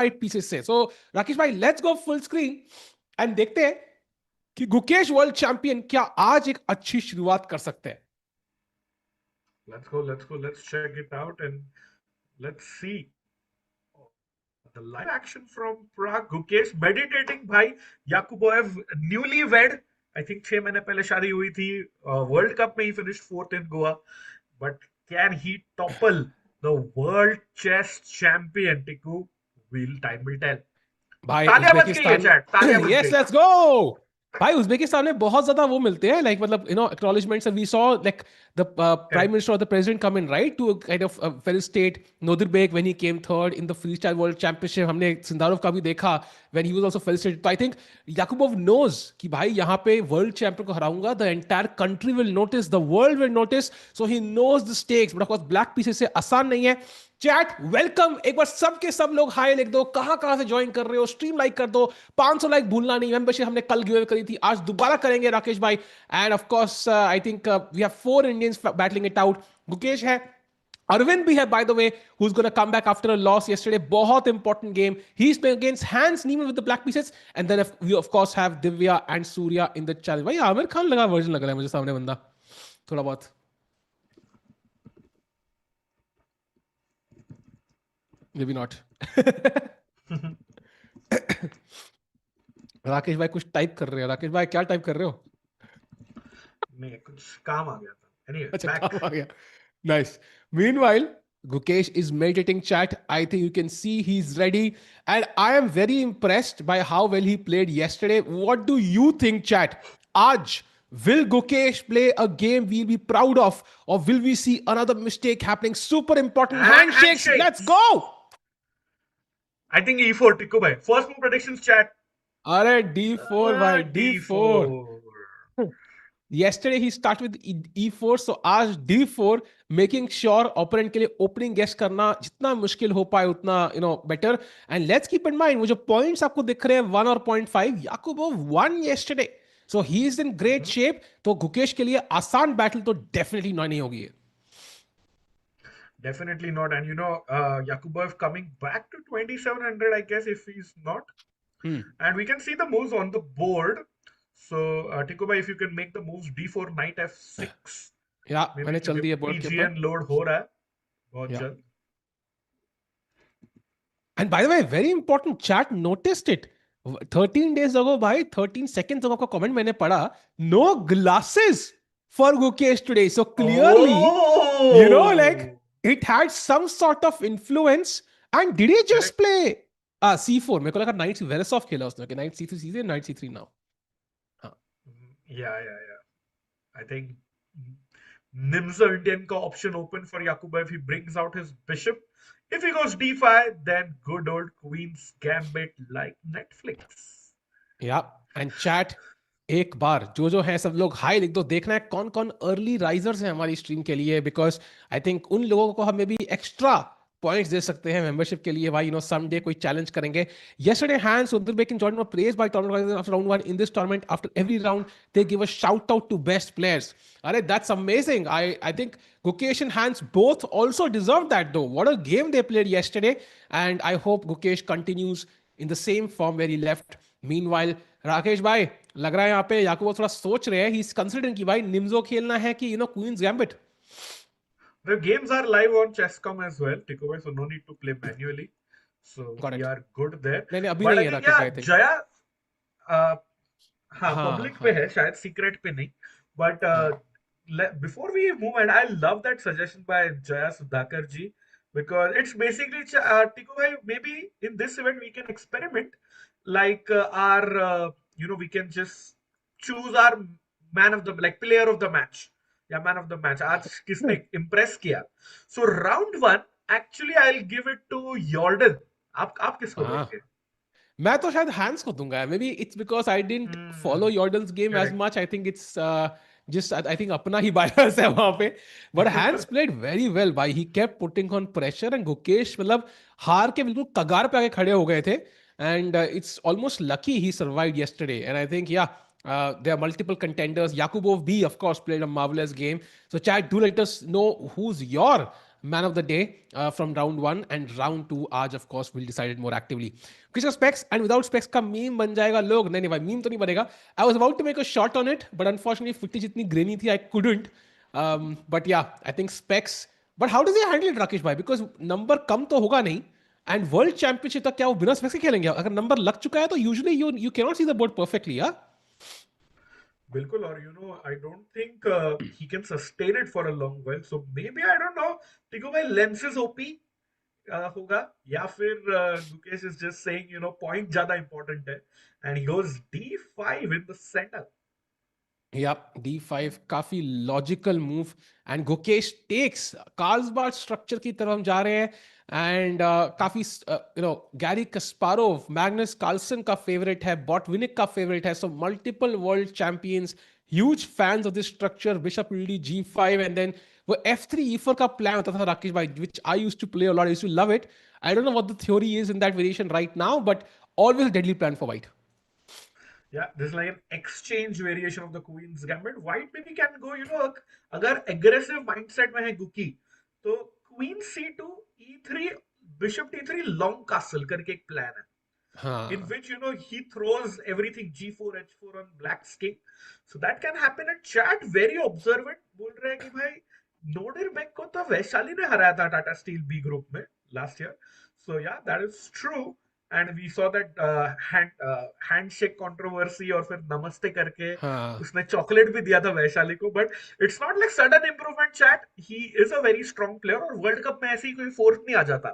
white pieces से. So Rakesh भाई, let's go full screen and देखते हैं कि गुकेश वर्ल्ड चैंपियन क्या आज एक अच्छी शुरुआत कर सकते हैं. Let's check it out and let's see the live action from Prague. Gukesh meditating भाई. Yakubboev newlywed. I think 6 महीने पहले शादी हुई थी. World Cup में he finished 4th in Goa. But can he topple the world chess champion? Tiku, time will tell. भाई तालियां बज गई है chat. तालियां बज yes, गई. let's go. भाई उज्बेकिस्तान में बहुत ज्यादा वो मिलते हैं, like मतलब acknowledgements, and we saw like the prime minister or the president come in, right, to a kind of felicitate Nodirbek when he came third in the freestyle world championship. हमने Sindarov का भी देखा when he was also felicitated. So I think Yakubov knows कि भाई यहाँ पे world champion को हराऊंगा, the entire country will notice, the world will notice, so he knows the stakes. But of course black pieces से आसान नहीं है. Chat welcome, एक बार सबके सब लोग हाई लिख दो, कहां से ज्वाइन कर रहे हो, स्ट्रीम लाइक कर दो, 500 लाइक भूलना नहीं. मेंबरशिप हमने कल गिव अवे करी थी, आज दोबारा करेंगे राकेश भाई. End of course I think we have 4 Indians battling it out. Gukesh है, Arvin bhi hai, by the way, who's going to come back after a loss yesterday. बहुत important game. He's playing against Hans Neiman with the black pieces. And then we of course have Divya and Surya in the challenge. भाई आमिर खान लगा version लग रहा है मुझे सामने बंदा थोड़ा बहुत. Maybe not. राकेश भाई कुछ टाइप कर रहे हो. राकेश भाई क्या टाइप कर रहे हो? नहीं, कुछ काम आ गया था. Anyway, अच्छा, काम आ गया. Nice. Meanwhile, Gukesh is meditating, chat. I think you can see he's ready. And I am very impressed by how well he played yesterday. What do you think, chat? Aaj, will Gukesh play a game we'll be proud of? Or will we see another mistake happening? Super important handshakes. Let's go! I think E4, Tikku bhai. First move predictions, chat. Arey, D4, bhai. D4. Yesterday he started with E4, so आज D4, making sure opponent के लिए opening guess करना जितना मुश्किल हो पाए उतना better. And let's keep in mind वो जो points आपको दिख रहे हैं 1 और 0.5, Yakubov won yesterday, so he is in great shape. तो गुकेश के लिए आसान battle तो definitely नहीं होगी. Definitely not. And Yakubboev coming back to 2700, I guess, if he's not. And we can see the moves on the board. So, Tikku bhai, if you can make the moves D4, Knight F6. Yeah, मैंने चल दिया board के ऊपर. PGN load हो रहा है बहुत जल्द. And by the way, very important, chat noticed it. 13 days ago, bhai, 13 seconds ago का comment मैंने पढ़ा, no glasses for Gukesh today. So clearly, like it had some sort of influence. And did he just play C4? मेरे को लगा Knight very soft खेला उसने. Okay, Knight C3 सीधे, Knight C3 now. Yeah. I think Nimzo Indian ka option open for Yakubboev. He brings out his bishop. If he goes D5, then good old Queen's Gambit like Netflix. Yeah, and chat, एक बार जो है सब लोग high लिख दो. देखना है कौन कौन अर्ली राइजर्स हैं हमारी स्ट्रीम के लिए, बिकॉज आई थिंक उन लोगों को हमें भी एक्स्ट्रा पॉइंट्स दे सकते हैं मेंबरशिप के लिए. भाई समडे कोई चैलेंज करेंगे. Yesterday Hans Nodirbek and Jordan were praised by tournament after round 1. In this tournament, after every round they give a shout out to best players. Alright, that's amazing. I think Gukesh and Hans both also deserve that though. What a game they played yesterday, and I hope Gukesh continues in the same form where he left. Meanwhile, Rakesh भाई लग रहा है यहाँ पे याकूब थोड़ा सोच रहे हैं. He's considering कि भाई निम्जो खेलना है कि Queen's Gambit. The games are live on Chess.com as well, Tikku bhai, so no need to play manually. So we are good there. नहीं अभी नहीं है राकेश भाई. जया public पे है शायद, secret पे नहीं. But before we move, and I love that suggestion by Jaya Sudhakar ji, because it's basically Tikku bhai, maybe in this event we can experiment like we can just choose our player of the match. Yeah, man of the match. आज किसने impress किया? So round 1, actually I'll give it to Jorden. आप किसको देंगे? मैं तो शायद Hans को दूंगा. Maybe it's because I didn't follow Jordan's game as much. I think it's just I think अपना ही bias है वहाँ पे. But Hans played very well. By he kept putting on pressure, and Gukesh मतलब हार के बिल्कुल कगार पे आके खड़े हो गए थे. And it's almost lucky he survived yesterday. And I think there are multiple contenders. Yakubov B, of course, played a marvelous game. So chat, do let us know who's your man of the day from round 1 and round 2 आज of course we'll decide it more actively. किसका specs and without specs का meme बन जाएगा लोग, नहीं नहीं भाई meme तो नहीं बनेगा. I was about to make a shot on it but unfortunately footage इतनी grainy थी I couldn't. But yeah, I think specs. But how does he handle it Rakesh भाई? Because number कम तो होगा नहीं. एंड वर्ल्ड चैंपियनशिप तक क्या वो बिना स्पेक्स के खेलेंगे? अगर नंबर लग चुका है तो usually you can not see the board perfectly. या बिल्कुल. और I don't think he can sustain it for a long while. So maybe I don't know. टिको भाई lenses OP होगा, या फिर Gukesh is just saying point ज्यादा important है and he goes D5 in the center. Yeah, D5 काफी logical move and Gukesh takes Carlsbad structure की तरफ हम जा रहे हैं. एंड काफी गैरी कस्पारोव मैग्नस कार्लसन का फेवरेट है, बॉटविनिक का फेवरेट है. So multiple world champions huge fans of this structure. Bishop ईडी G5 एंड देन वो F3 E4 का प्लान होता था राकेश भाई, which I used to play a lot. I used to love it. I don't know what the theory is in that variation right now but always deadly plan for white. Yeah, this is like an exchange variation of the Queen's Gambit. White maybe can go, अगर aggressive mindset में है गुकी, तो Queen C2, E3, Bishop D3, long castle करके एक plan है. In which he throws everything G4 H4 on black's king. So that can happen. And chat very observant बोल रहे हैं कि भाई Nodirbek को तो वैशाली ने हराया था टाटा स्टील B group में last year. So yeah, that is true. And we saw that handshake controversy और फिर नमस्ते करके उसने चॉकलेट भी दिया था वैशाली को. But it's not like sudden improvement. Chat he is a very strong player और वर्ल्ड कप में ऐसे ही कोई फोर्थ नहीं आ जाता.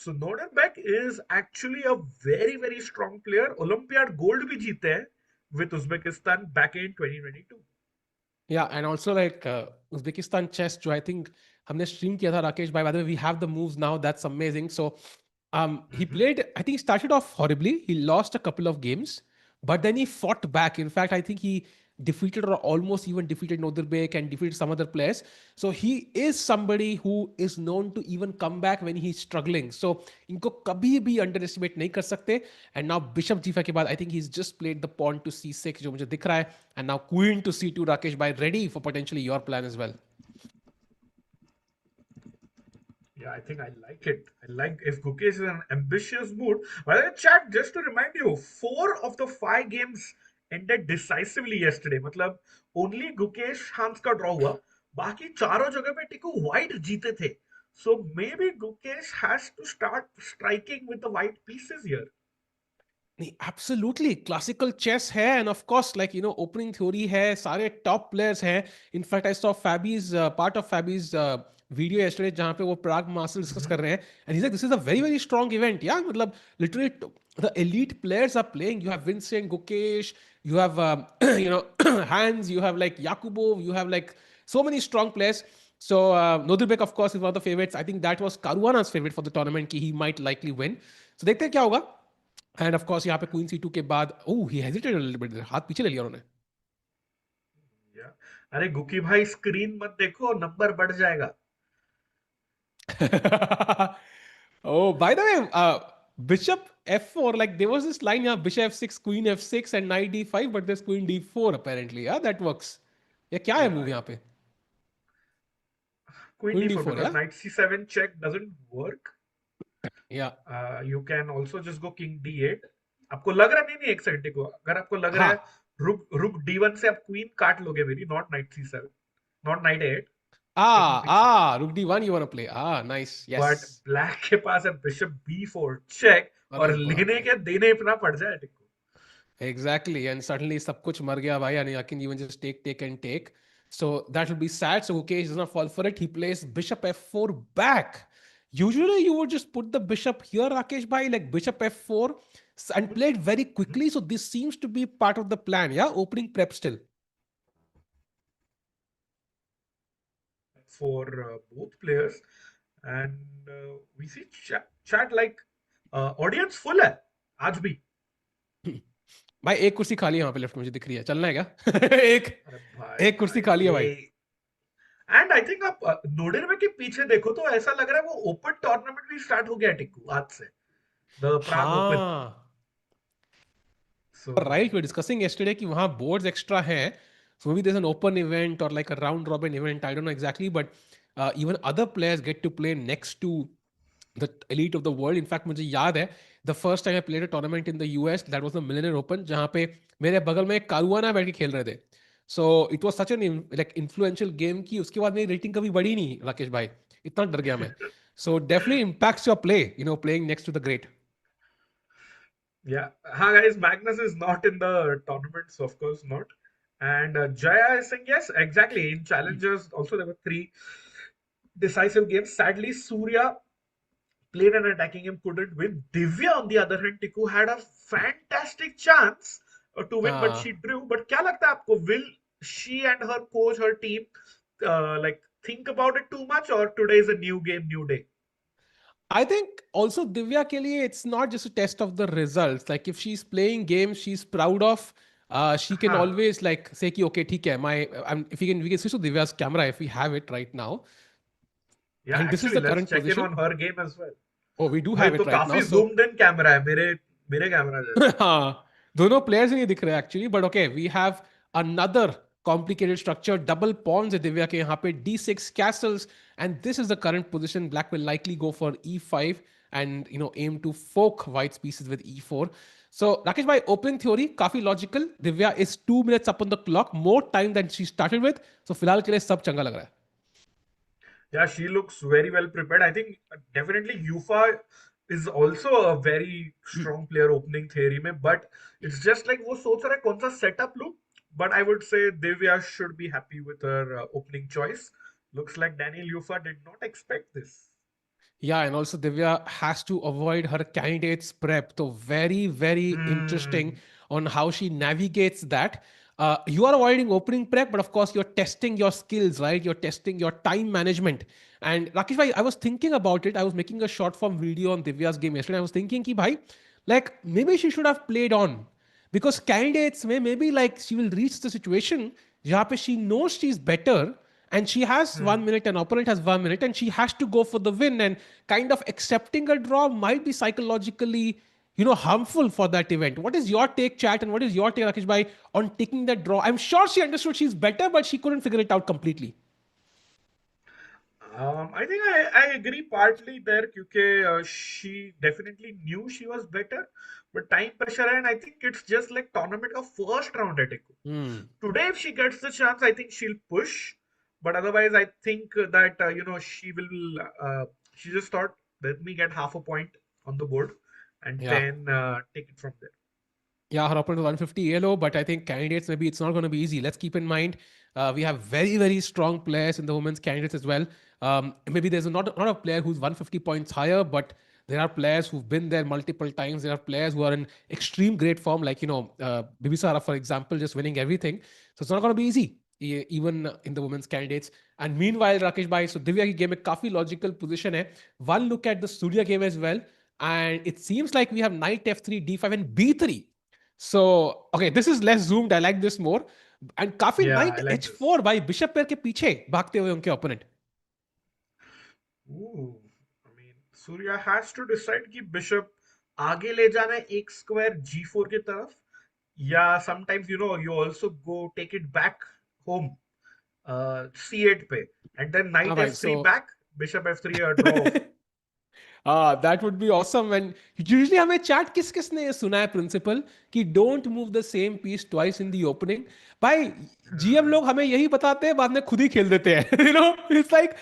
सो Nodirbek is actually a very very strong player. Olympiad gold भी जीते हैं with Uzbekistan back in 2022. Yeah, and also like Uzbekistan chess, जो I think हमने stream किया था राकेश भाई. By the way, we have the moves now. That's amazing. So he played, I think he started off horribly. He lost a couple of games, but then he fought back. In fact, I think he defeated or almost even defeated Nodirbek and defeated some other players. So he is somebody who is known to even come back when he's struggling. So इनको कभी भी underestimate नहीं कर सकते. And now Bishop G5 के बाद I think he's just played the pawn to C6 जो मुझे दिख रहा है. And now Queen to C2 Rakesh bhai, ready for potentially your plan as well. Yeah, I think I like it. I like if Gukesh is in an ambitious mood. By the way, chat, just to remind you, 4 of the 5 games ended decisively yesterday. मतलब only Gukesh Hans का draw हुआ. बाकी चारों जगह पे टिको white जीते थे. So maybe Gukesh has to start striking with the white pieces here. Absolutely, classical chess है and of course like opening theory है, सारे top players हैं. In fact, I saw Fabi's part of Fabi's video yesterday जहाँ पे वो Prague Masters discuss कर रहे हैं and he's like this is a very very strong event. Yeah, मतलब literally the elite players are playing. You have Vincent, Gukesh, you have Hans, you have like Yakubboev, you have like so many strong players. So Nodirbek of course is one of the favorites. I think that was Caruana's favorite for the tournament कि he might likely win. So देखते हैं क्या होगा. And of course यहाँ पे Queen C2 के बाद he hesitated a little bit. हाथ पीछे ले लिया उन्होंने. Yeah. अरे गुकी भाई स्क्रीन मत देखो, नंबर बढ़ जाएगा. Oh, by the way, Bishop F4, like there was this line here, Bishop F6, Queen F6 and Knight D5, but there's Queen D4 apparently. Yeah, that works. ये क्या है move यहाँ पे? Queen D4 because yeah? Knight C7 check doesn't work. Yeah. You can also just go King D8. आपको लग रहा नहीं एक सेकंड को, अगर आपको लग रहा है रुक D1 से आप क्वीन काट लोगे मेरी, not Knight C7, not Knight A8. Rook D1 you want to play. Nice. Yes. But black के पास है Bishop B4 check और लेने के देने इतना पड़ जाए टिको. Exactly, and suddenly सब कुछ मर गया भाई, and I can even just take. So that will be sad. So Gukesh does not fall for it. He plays Bishop F4 back. Usually you would just put the bishop here, Rakesh bhai, like Bishop F4 and play it very quickly. So this seems to be part of the plan. Yeah, opening prep still. For both players, and we see chat like audience full है आज भी. भाई एक कुर्सी खाली है वहां पे लेफ्ट, मुझे दिख रही है. चलना है क्या? एक कुर्सी खाली है भाई. एंड आई थिंक आप नोडिरबेक के पीछे देखो तो ऐसा लग रहा है वो ओपन टूर्नामेंट भी स्टार्ट हो गया टिक्कू आज से, the Prague open. Right, we were discussing yesterday कि वहाँ boards extra है. So maybe there's an open event or like a round robin event. I don't know exactly, but even other players get to play next to the elite of the world. In fact, मुझे याद है the first time I played a tournament in the US, that was the Millionaire Open, जहाँ पे मेरे बगल में एक Caruana बैठ के खेल रहे थे. So it was such an like influential game कि उसके बाद मेरी रेटिंग कभी बढ़ी नहीं राकेश भाई, इतना डर गया मैं. So definitely impacts your play, playing next to the great. Yeah, guys, Magnus is not in the tournaments, of course not. And Jaya is saying yes, exactly. In challenges, also there were three decisive games. Sadly, Surya played an attacking game, couldn't win. Divya, on the other hand, Tiku had a fantastic chance to win, but she drew. But क्या लगता है आपको? Will she and her coach, her team, like think about it too much, or today is a new game, new day? I think also Divya ke liye, it's not just a test of the results. Like if she's playing games she's proud of, she can हाँ, always like say ki okay ठीक है, if we can switch to Divya's camera if we have it right now, yeah. and this is Actually, the let's current check in position. on her game as well. Oh, we do भाई have it तो right now. काफी So zoomed in camera है मेरे camera जैसा. हाँ, दोनों players नहीं दिख रहे actually, but okay, we have another complicated structure, double pawns है दिव्या के यहाँ पे, d6 castles, and this is the current position. Black will likely go for e5 and aim to fork white's pieces with e4. So Rakesh bhai, opening theory काफी logical. Divya is 2 minutes up on the clock, more time than she started with. So फिलहाल के लिए सब चंगा लग रहा है. Yeah, she looks very well prepared. I think definitely Yuffa is also a very strong player opening theory में, but it's just like वो सोच रहा है कौन सा setup लूं. But I would say Divya should be happy with her opening choice. Looks like Daniil Yuffa did not expect this. Yeah, and also Divya has to avoid her candidate's prep. So very, very interesting Hmm. on how she navigates that. You are avoiding opening prep, but of course you're testing your skills, right? You're testing your time management. And Rakesh bhai, I was thinking about it. I was making a short form video on Divya's game yesterday. I was thinking ki bhai, like maybe she should have played on, because candidates may maybe like she will reach the situation जहाँ पे she knows she's better and she has Hmm. 1 minute, an opponent has 1 minute, and she has to go for the win, and kind of accepting a draw might be psychologically harmful for that event. What is your take, chat, and what is your take, Rakesh bhai, on taking that draw? I'm sure she understood she's better, but she couldn't figure it out completely. I think I agree partly there because she definitely knew she was better, but time pressure, and I think it's just like tournament of first round at Echo. Hmm. Today, if she gets the chance, I think she'll push. But otherwise, I think that she will. She just thought, let me get half a point on the board, and Yeah. then take it from there. Yeah, her opponent was 150 ELO, but I think candidates, maybe it's not going to be easy. Let's keep in mind, we have very, very strong players in the women's candidates as well. Maybe there's not a player who's 150 points higher, but there are players who've been there multiple times. There are players who are in extreme great form, like, Bibisara, for example, just winning everything. So it's not going to be easy, even in the women's candidates. And meanwhile, Rakesh bhai, so Divya ki game mein काफी logical position hai. One look at the Surya game as well, and it seems like we have knight f3, d5, and b3. So, okay, this is less zoomed. I like this more. And काफी Yeah, knight I like this. h4 भाई bishop pair के पीछे भागते हुए उनके opponent. Ooh, I mean, Surya has to decide कि Bishop आगे ले जाना है एक स्क्वायर G4 की तरफ, या sometimes you also go take it back home C8 पे, and then हाँ knight भाई, F3 so back, Bishop F3 a draw off. that would be awesome. And usually हमें चैट किस किसने ये सुना है प्रिंसिपल कि don't move the same piece twice in the opening. भाई जीएम लोग हमें यही बताते हैं, बाद में खुद ही खेल देते हैं. It's like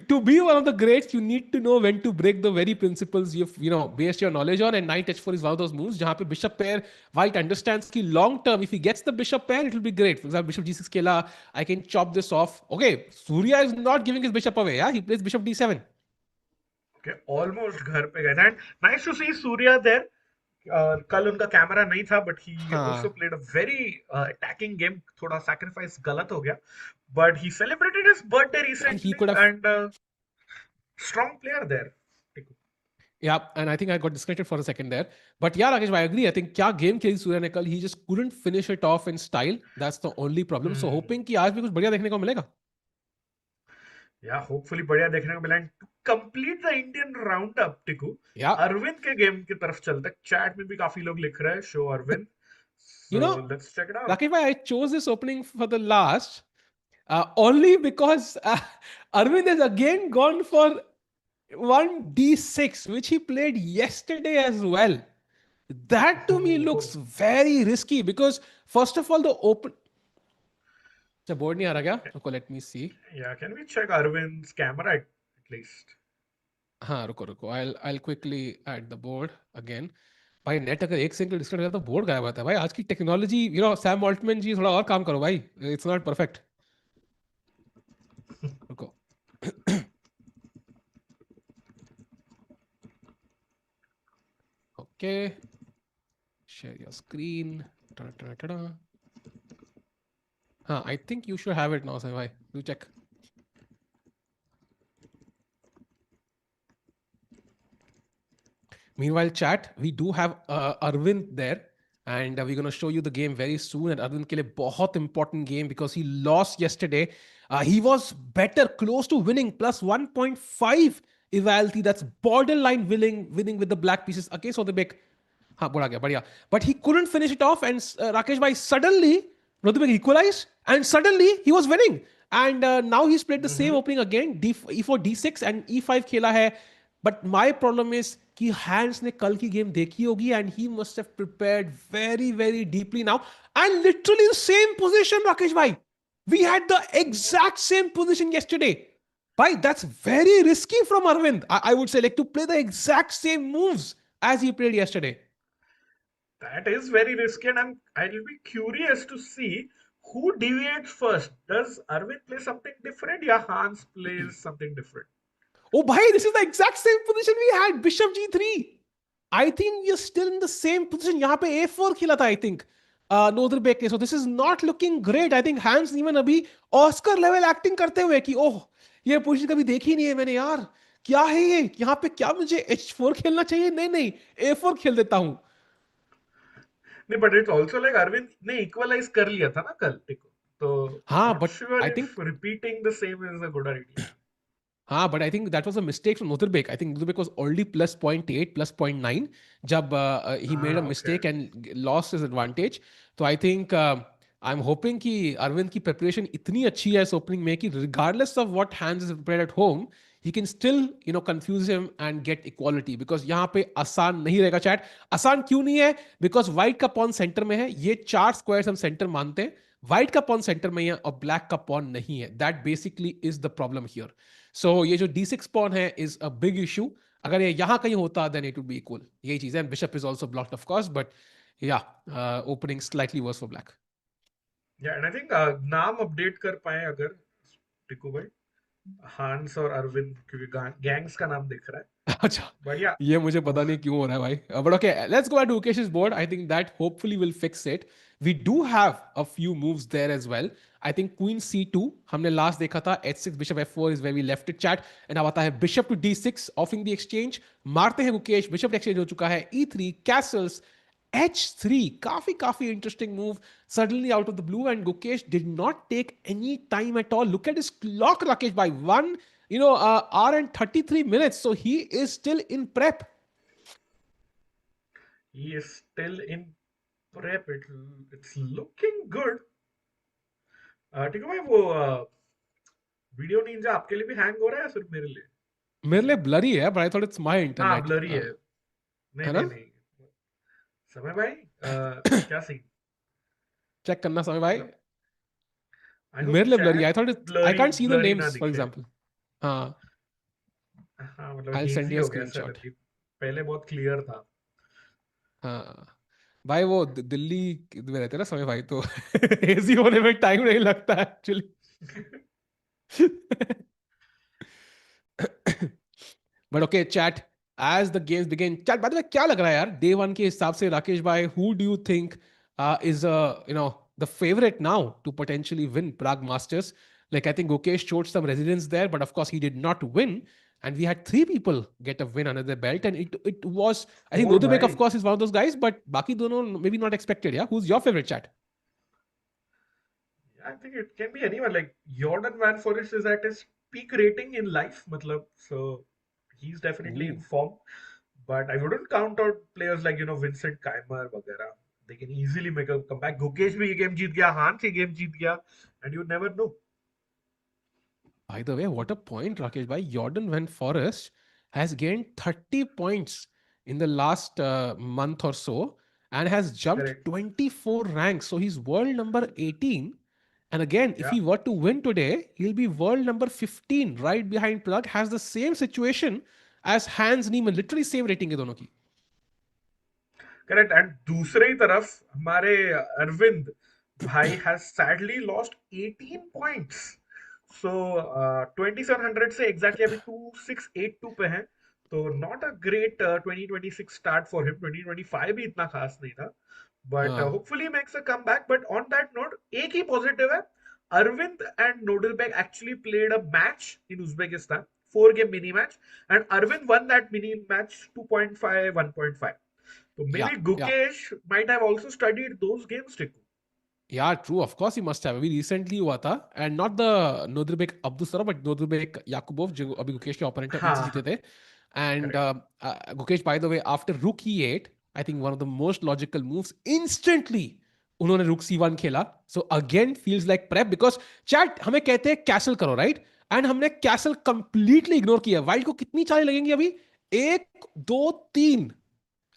to be one of the greats you need to know when to break the very principles you've based your knowledge on. And knight h4 is one of those moves जहाँ पे bishop pair white understands कि long term if he gets the bishop pair it will be great. For example, bishop g6 खेला, I can chop this off. Okay, Surya is not giving his bishop away. Yeah, he plays bishop d7. Okay, almost घर पे गए थे, and nice to see Surya there. कल उनका camera नहीं था, but he also हाँ. played a very attacking game. थोड़ा sacrifice गलत हो गया, but he celebrated his birthday And he recently, could have. and strong player there. Yeah, and I think I got disconnected for a second there. But yeah, Rakesh, I agree. I think क्या game खेली सूर्या ने कल, he just couldn't finish it off in style. That's the only problem. So Hmm. hoping कि आज भी कुछ बढ़िया देखने को मिलेगा. या होपफुली बढ़िया देखने को मिला. And to complete the Indian round up Tiku, Yeah. Arvind के गेम की तरफ चलते. चैट में भी काफी लोग लिख रहे हैं show Arvind, You so know, let's check it out. Rakesh, I chose this opening for the last. Only because Arvind has again gone for 1d6, which he played yesterday as well. That to me looks Oh, very risky because first of all the open. अच्छा board नहीं आ रहा क्या? रुको, let me see. yeah, can we check Arvind's camera at least? हाँ रुको रुको, I'll quickly add the board again. भाई net अगर एक सेकंड डिस्कनेक्ट हो जाए तो बोर्ड गायब होता है भाई. आज की टेक्नोलॉजी, सैम ऑल्टमैन जी थोड़ा और काम करो भाई. It's not perfect. रुको. Okay, share your screen. Ta -ta -ta -ta. हाँ, I think you should have it now, Sai bhai. Do check. Meanwhile, chat, we do have Arvind there, and we're going to show you the game very soon. And Arvind ke liye बहुत important game because he lost yesterday. He was better, close to winning, plus 1.5 evality. That's borderline winning with the black pieces. Okay, so the big, हाँ बोला गया बढ़िया. But he couldn't finish it off, and Rakesh bhai suddenly Nodirbek equalized, and suddenly he was winning. And now he's played the same opening again, e4, d6 and e5 खेला है. But my problem is कि Hans ने कल की game देखी होगी and he must have prepared very very deeply now, and literally the same position, Rakesh bhai. We had the exact same position yesterday. Bhai, that's very risky from Arvind. I would say, like, to play the exact same moves as he played yesterday. That is very risky, and I'll be curious to see who deviates first. Does Arvind play something different? Yeah, Hans plays something different. Oh, bhai, this is the exact same position we had. Bishop g3. I think we are still in the same position. यहाँ पे a4 खेला था, I think. Nodirbek ने. So this is not looking great. I think Hans Niemann अभी Oscar level acting करते हुए कि ओह ये पोजीशन कभी देखी नहीं है मैंने यार. क्या है ये? यहाँ पे क्या मुझे h4 खेलना चाहिए? नहीं नहीं, a4 खेल देता हूँ. नहीं, but it's also like Arvind ने equalize कर लिया था ना कल, देखो. तो हाँ, not but sure I if think repeating the same is a good idea. but I think that was a mistake from Nodirbek. I think Nodirbek was already plus 0.8, plus 0.9 जब he made a Okay. mistake and lost his advantage. So I think I'm hoping कि Arvind की preparation इतनी अच्छी है इस opening में कि regardless of what Hans is prepared at home, he can still confuse him and get equality, because यहाँ पे आसान नहीं रहेगा chat. आसान क्यों नहीं है? Because white का pawn center में है. ये 4 squares हम center मानते हैं. White का pawn center में है और black का pawn नहीं है. That basically is the problem here. So ये जो d6 pawn है is a big issue. अगर ये यहाँ कहीं होता then it would be equal. यही चीज है. And bishop is also blocked, of course, but yeah, opening slightly worse for black. Yeah, and I think नाम update कर पाए अगर टिकू भाई, हांस और अरविंद, क्योंकि गैंग्स का नाम दिख रहा है. अच्छा, But yeah, ये मुझे पता नहीं क्यों हो रहा है भाई. But okay, let's go back to Gukesh's board. I think that hopefully will fix it. We do have a few moves there as well. I think queen c2 हमने last देखा था. h6 bishop f4 is where we left it, chat. And अब आता है bishop to d6 offing the exchange. मारते हैं Gukesh. bishop exchange हो चुका है. e3 castles. h3 काफी interesting move suddenly out of the blue, and Gukesh did not take any time at all. Look at his clock, Rakesh, by one hour and 33 minutes. So he is still in prep. he is still in prep. It's looking good. टिकू भाई, वो video Ninja आपके लिए भी hang हो रहा है या सिर्फ मेरे लिए? मेरे लिए ब्लरी है, but I thought it's my हाँ, internet. ब्लरी है. नहीं है नहीं ना? नहीं, समय भाई, क्या सीन? चेक करना समय भाई. I hope मेरे लिए ब्लरी है. chat I thought I blurry can't see the blurry ना names, for दिखे. example. हाँ, हाँ, मतलब I'll send hazy you a हो गया सर. screenshot. अभी पहले बहुत क्लियर था. हाँ भाई, वो दिल्ली में रहते हैं ना समय भाई, तो एजी होने में टाइम नहीं लगता actually. But okay, chat, as the games begin, chat, by the way, क्या लग रहा है यार day one के हिसाब से राकेश भाई? Who do you think is the favorite now to potentially win Prague Masters? Like, I think Gukesh showed some resilience there, but of course he did not win. And we had 3 people get a win under their belt, and it was, I think और Nodirbek, भाई, of course, is one of those guys, but बाकी दोनों maybe not expected. Yeah, who's your favorite, chat? I think it can be anyone. Like Jorden van Foreest is at his peak rating in life, matlab, so he's definitely in Ooh. form. But I wouldn't count out players like Vincent Keymer वगैरह. They can easily make a comeback. Gukesh भी ये game जीत गया, हांस ये game जीत गया, and you never know. By the way, what a point, Rakesh bhai. Jorden van Foreest has gained 30 points in the last month or so and has jumped Correct. 24 ranks. So he's world number 18. And again, if Yeah. he were to win today, he'll be world number 15, right behind Plug. Has the same situation as Hans Niemann. Literally same rating है दोनों की. Correct and दूसरी तरफ हमारे अरविंद भाई has sadly lost 18 points so 2700 से exactly अभी 2682 पे हैं तो not a great 2026 start for him 2025 भी इतना खास नहीं था बट हाँ. Hopefully makes a come back but on that note एक ही पॉजिटिव है Arvind and Nodirbek actually played a match in Uzbekistan 4 game mini match and Arvin won that mini match 2.5 1.5 so Yeah, maybe yeah. Gukesh might have also studied those games, Tiku. Yeah, true. Of course, he must have. अभी recently हुआ था and not the Nodirbek Abdusattorov but Nodirbek Yakubboev जो अभी गुकेश के opponent है उनसे हाँ जीते हाँ थे. And correct Gukesh, by the way, after Rook E8, I think one of the most logical moves, instantly उन्होंने Rook C1 खेला. So again feels like prep because chat हमें कहते हैं कैसल करो, right? And हमने कैसल completely ignore किया. White को कितनी चालें लगेंगी अभी? एक, दो, तीन.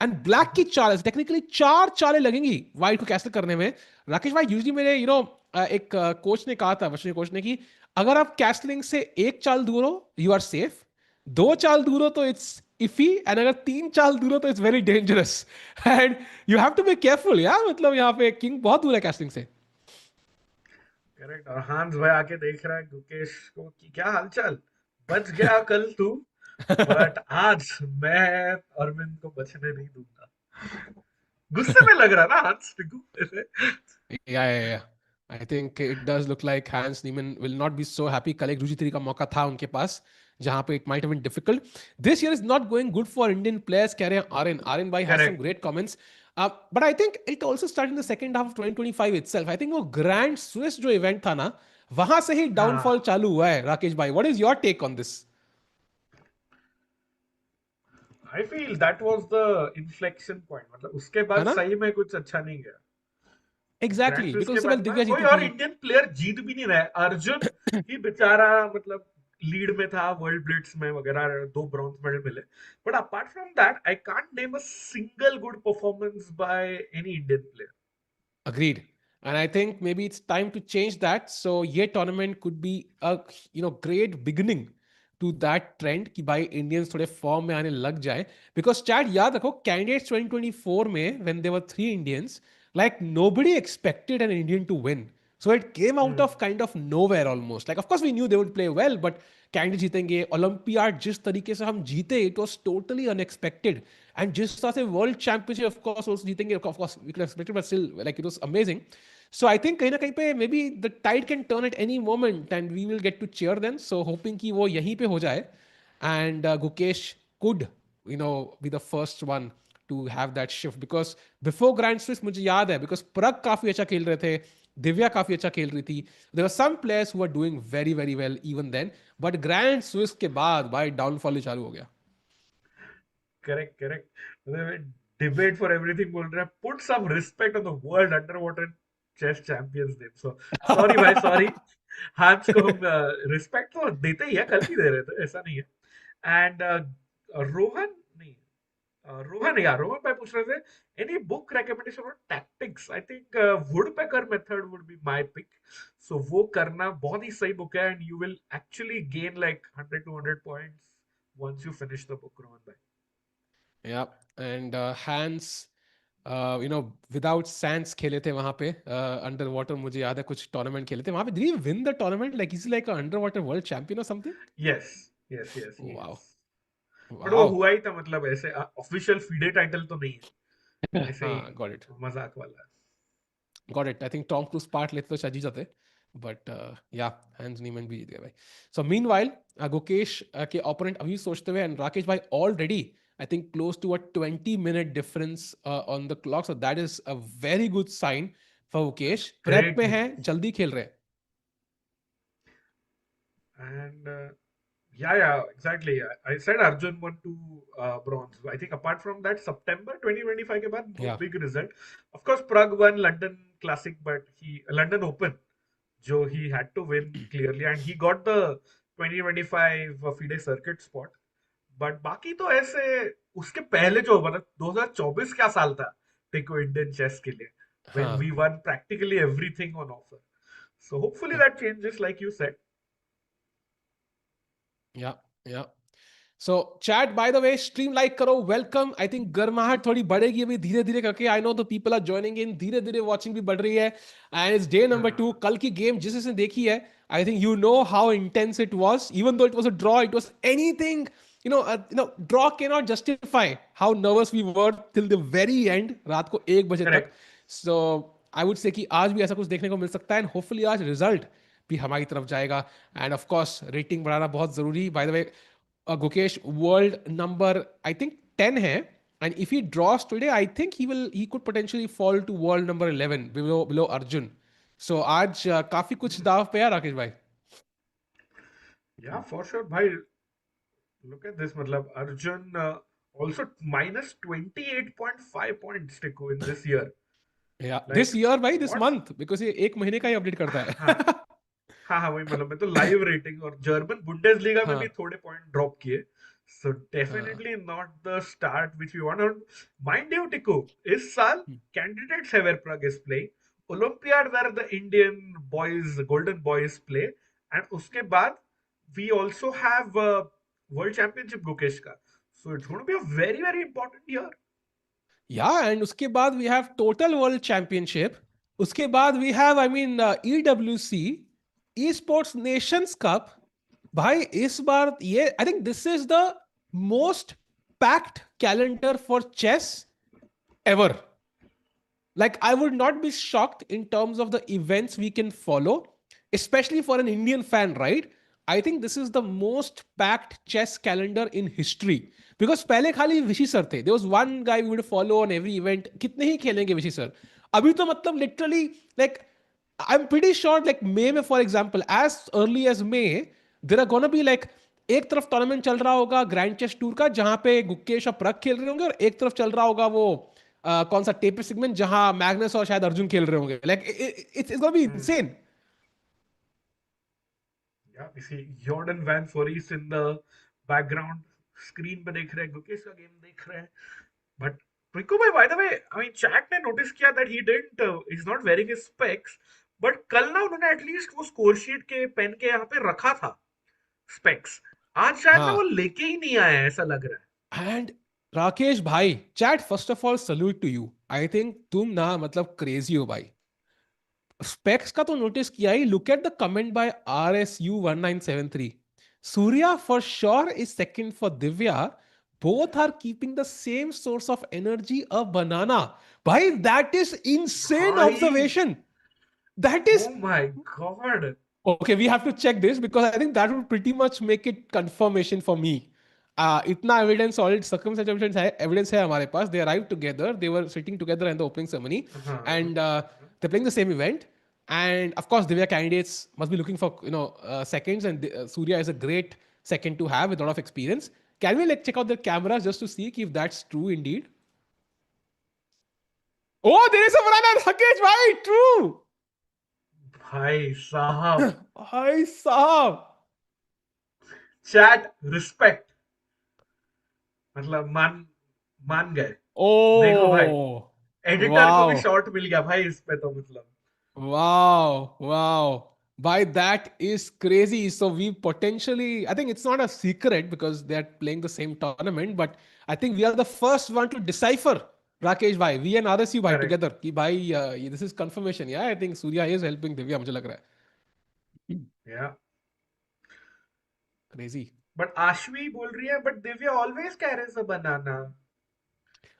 एंड ब्लैक की चाल टेक्निकली चार चालें लगेंगी वाइट को कैसल करने में. राकेश भाई यूजली मेरे एक कोच ने कहा था, वशिष्ठ कोच ने, कि अगर आप कैसलिंग से एक चाल दूर हो यू आर सेफ, दो चाल दूर हो तो इट्स इफी, एंड अगर तीन चाल दूर हो तो it's very dangerous and you have to be careful. यार मतलब यहाँ पे किंग बहुत दूर है कैसलिंग से. करेक्ट और हांस भाई आके देख रहा है गुकेश को कि क्या हालचाल बच गया कल तू बट आज मैं अरविंद को बचने नहीं दूंगा गुस्से में लग रहा ना हांस टिकू ऐसे yeah I think it does look like Hans Niemann will not be so happy. कल एक दूसरी तरीके का मौका था उनके पास जहां पे it might have been difficult. This year is not going good for Indian players, कह रहे हैं आर्यन. आर्यन भाई has some correct great comments. But I think it also start in the second half of 2025 itself. I think वो Grand Swiss जो event था ना, वहां से ही डाउनफॉल हाँ चालू हुआ है. राकेश भाई, what is your take on this? I feel that was the inflection point मतलब उसके है बाद ना? सही में कुछ अच्छा नहीं गया ग्रैंड एग्जैक्टली, स्विस बिकॉज के उससे बाद पहले ना दिव्या कोई जीती और थी. इंडियन प्लेयर जीत भी नहीं रहा है अर्जुन ही बेचारा मतलब लीड में था वर्ल्ड ब्लिट्स में वगैरह 2 ब्रॉन्ज मेडल मिले but apart from that I can't name a single good performance by any Indian player Agreed. And I think maybe it's time to change that. So ये tournament could be a great beginning to that trend कि भाई Indians थोड़े form में आने लग जाए. Because Chad, याद रखो candidates 2024 में when there were 3 Indians, like nobody expected an Indian to win. So it came out of kind of nowhere almost. Like of course we knew they would play well, but candidate जीतेंगे. Olympiad जिस तरीके से हम जीते, it was totally unexpected. And जिस तरह से world championship of course also जीतेंगे, of course we could expected, but still like it was amazing. So I think कहीं ना कहीं पे maybe the tide can turn at any moment and we will get to cheer them. So hoping कि वो यहीं पे हो जाए and Gukesh could be the first one to have that shift. Because before Grand Swiss मुझे याद है, because प्रग काफी अच्छा खेल रहे थे, दिव्या काफी अच्छा खेल रही थी. There were some players who were doing very very well even then, but Grand Swiss के बाद भाई डाउनफॉल ही चालू हो गया. Correct correct debate for everything बोल रहा है put some respect on the world under water chess champions name so sorry भाई सॉरी हांस को हम रिस्पेक्ट तो देते ही है कल भी दे रहे थे ऐसा नहीं है एंड रोहन नहीं रोहन भाई पूछ रहे थे any book recommendation on tactics I think Woodpecker Method would be my pick so वो करना बहुत ही सही बुक है and you will actually gain like 100 to 100 points once you finish the book Rohan भाई Yeah, and Hans, without Sans खेले थे वहां पे अंडर वाटर. मुझे याद है कुछ टूर्नामेंट खेले थे वहां पे. Did he win the tournament? Like he's like an underwater world champion or something? Yes yes yes he Wow, is but वो wow. हुआ ही था मतलब ऐसे ऑफिशियल फीडे टाइटल तो नहीं है ऐसे ही हाँ, got it. मजाक वाला Got it. I think Tom Cruise part लेते तो शायद जीत जाते. But yeah, Hans Niemann भी जीत गया भाई. So meanwhile, Gukesh के opponent अभी सोचते हुए, and Rakesh भाई already I think close to a 20-minute difference on the clock. So that is a very good sign for Gukesh. Prep great में है, न्यूज जल्दी खेल रहे हैं. And yeah, exactly. I said Arjun won 2 bronze. I think apart from that, September 2025 के बाद no Yeah. big result. Of course, Prague won London Classic, but he London Open, जो he had to win clearly, and he got the 2025 FIDE circuit spot, but बाकी तो ऐसे उसके पहले जो मतलब 2024 क्या साल था टिको इंडियन चेस के लिए, when हाँ. we won practically everything on offer. So hopefully Yeah. that changes, like you said. Yeah. Yeah. So chat, by the way, stream like करो, welcome. I think गर्माहट थोड़ी बढ़ेगी अभी धीरे धीरे करके. I know the people are joining in. धीरे धीरे watching भी बढ़ रही है. And it's day number 2. कल की game जिस जिसने देखी है, I think you know how intense it was. Even though it was a draw, it was anything. Draw cannot justify how nervous we were till the very end. रात को 1 बजे तक. Correct. So I would say कि आज भी ऐसा कुछ देखने को मिल सकता है. And hopefully आज result भी हमारी तरफ जाएगा. And of course rating बढ़ाना बहुत जरूरी. By the way, Gukesh world number I think 10 है, and if he draws today I think he could potentially fall to world number 11 below Arjun. So आज काफी कुछ दाव पे है राकेश भाई. Yeah, for sure, bhai. Look at this, matlab Arjun also minus 28.5 points Tiku in this year. Yeah, this Like year भाई, this what? month, because ये 1 महीने का ही अपडेट करता हाँ है. हाँ हाँ, वही मतलब मैं तो लाइव रेटिंग और जर्मन बुंडेसलीगा में भी हाँ. थोड़े पॉइंट ड्रॉप किए. सो हाँ. Definitely not the start which we want. और माइंड यू टिको, इस साल कैंडिडेट्स है where Pragg is playing Olympiad where the Indian boys golden boys play, and उसके बाद we also have world championship Gukesh का. So it's going to be a very very important year. Yeah, and उसके बाद we have total world championship. उसके बाद we have, I mean, EWC, Esports Nations Cup. भाई इस बार ये I think this is the most packed calendar for chess ever. Like, I would not be shocked in terms of the events we can follow, especially for an Indian fan, right? I think this is the most packed chess calendar in history. Because पहले खाली विशी sir थे. There was one guy we would follow on every event. कितने ही खेलेंगे विशी sir. अभी तो मतलब literally, like, I'm pretty sure, like May में, for example, as early as May, there are gonna be like, एक तरफ टूर्नामेंट चल रहा होगा ग्रैंड चेस टूर का जहां पे गुकेश और प्रग खेल रहे होंगे, और एक तरफ चल रहा होगा वो कौन सा टेपर सेगमेंट जहां मैग्नस और शायद अर्जुन खेल रहे होंगे. Like it's gonna be insane. Yeah, we see Jordan van Foreest in the background. Screen पे देख रहे हैं, गुकेश का गेम देख रहे हैं. But Riku bhai, by the way, I mean, chat ने notice किया that he didn't, he's not wearing his specs. But कल ना उन्होंने एटलीस्ट वो स्कोर शीट के पेन के यहाँ पे रखा था स्पेक्स. आज शायद ना वो हाँ. लेके ही नहीं आया है, ऐसा लग रहा एंड राकेश भाई, chat first of all salute to you. I think तुम ना मतलब क्रेजी हो भाई. स्पेक्स का तो नोटिस किया ही. Look at the comment by RSU1973. Surya for sure is second for Divya. Both are keeping the same source of energy, a banana. Bhai, that is है. insane भाई, observation. That is oh my god. okay. We have to check this because I think that would pretty much make it confirmation for me. इतना evidence, solid circumstantial evidence है हमारे पास. They arrived together. They were sitting together in the opening ceremony, हाँ. and they're playing the same event. And of course, Divya candidates must be looking for seconds, and Surya is a great second to have with a lot of experience. Can we like check out the cameras just to see if that's true indeed? Oh, there is a banana Rakesh, bhai, true. भाई साहब, Bhai साहब. Chat respect, मतलब मान मान गए. देखो भाई, Oh, editor को भी wow. शॉट मिल गया भाई इस पे तो मतलब. Wow, wow. By that is crazy. So we potentially, I think it's not a secret because they're playing the same tournament, but I think we are the first one to decipher Rakesh bhai, we and RSU bhai correct. together. Ki bhai, this is confirmation. Yeah, I think Surya is helping Divya, मुझे लग रहा है. या, Crazy. But Aashvi बोल रही है but Divya always carries a banana.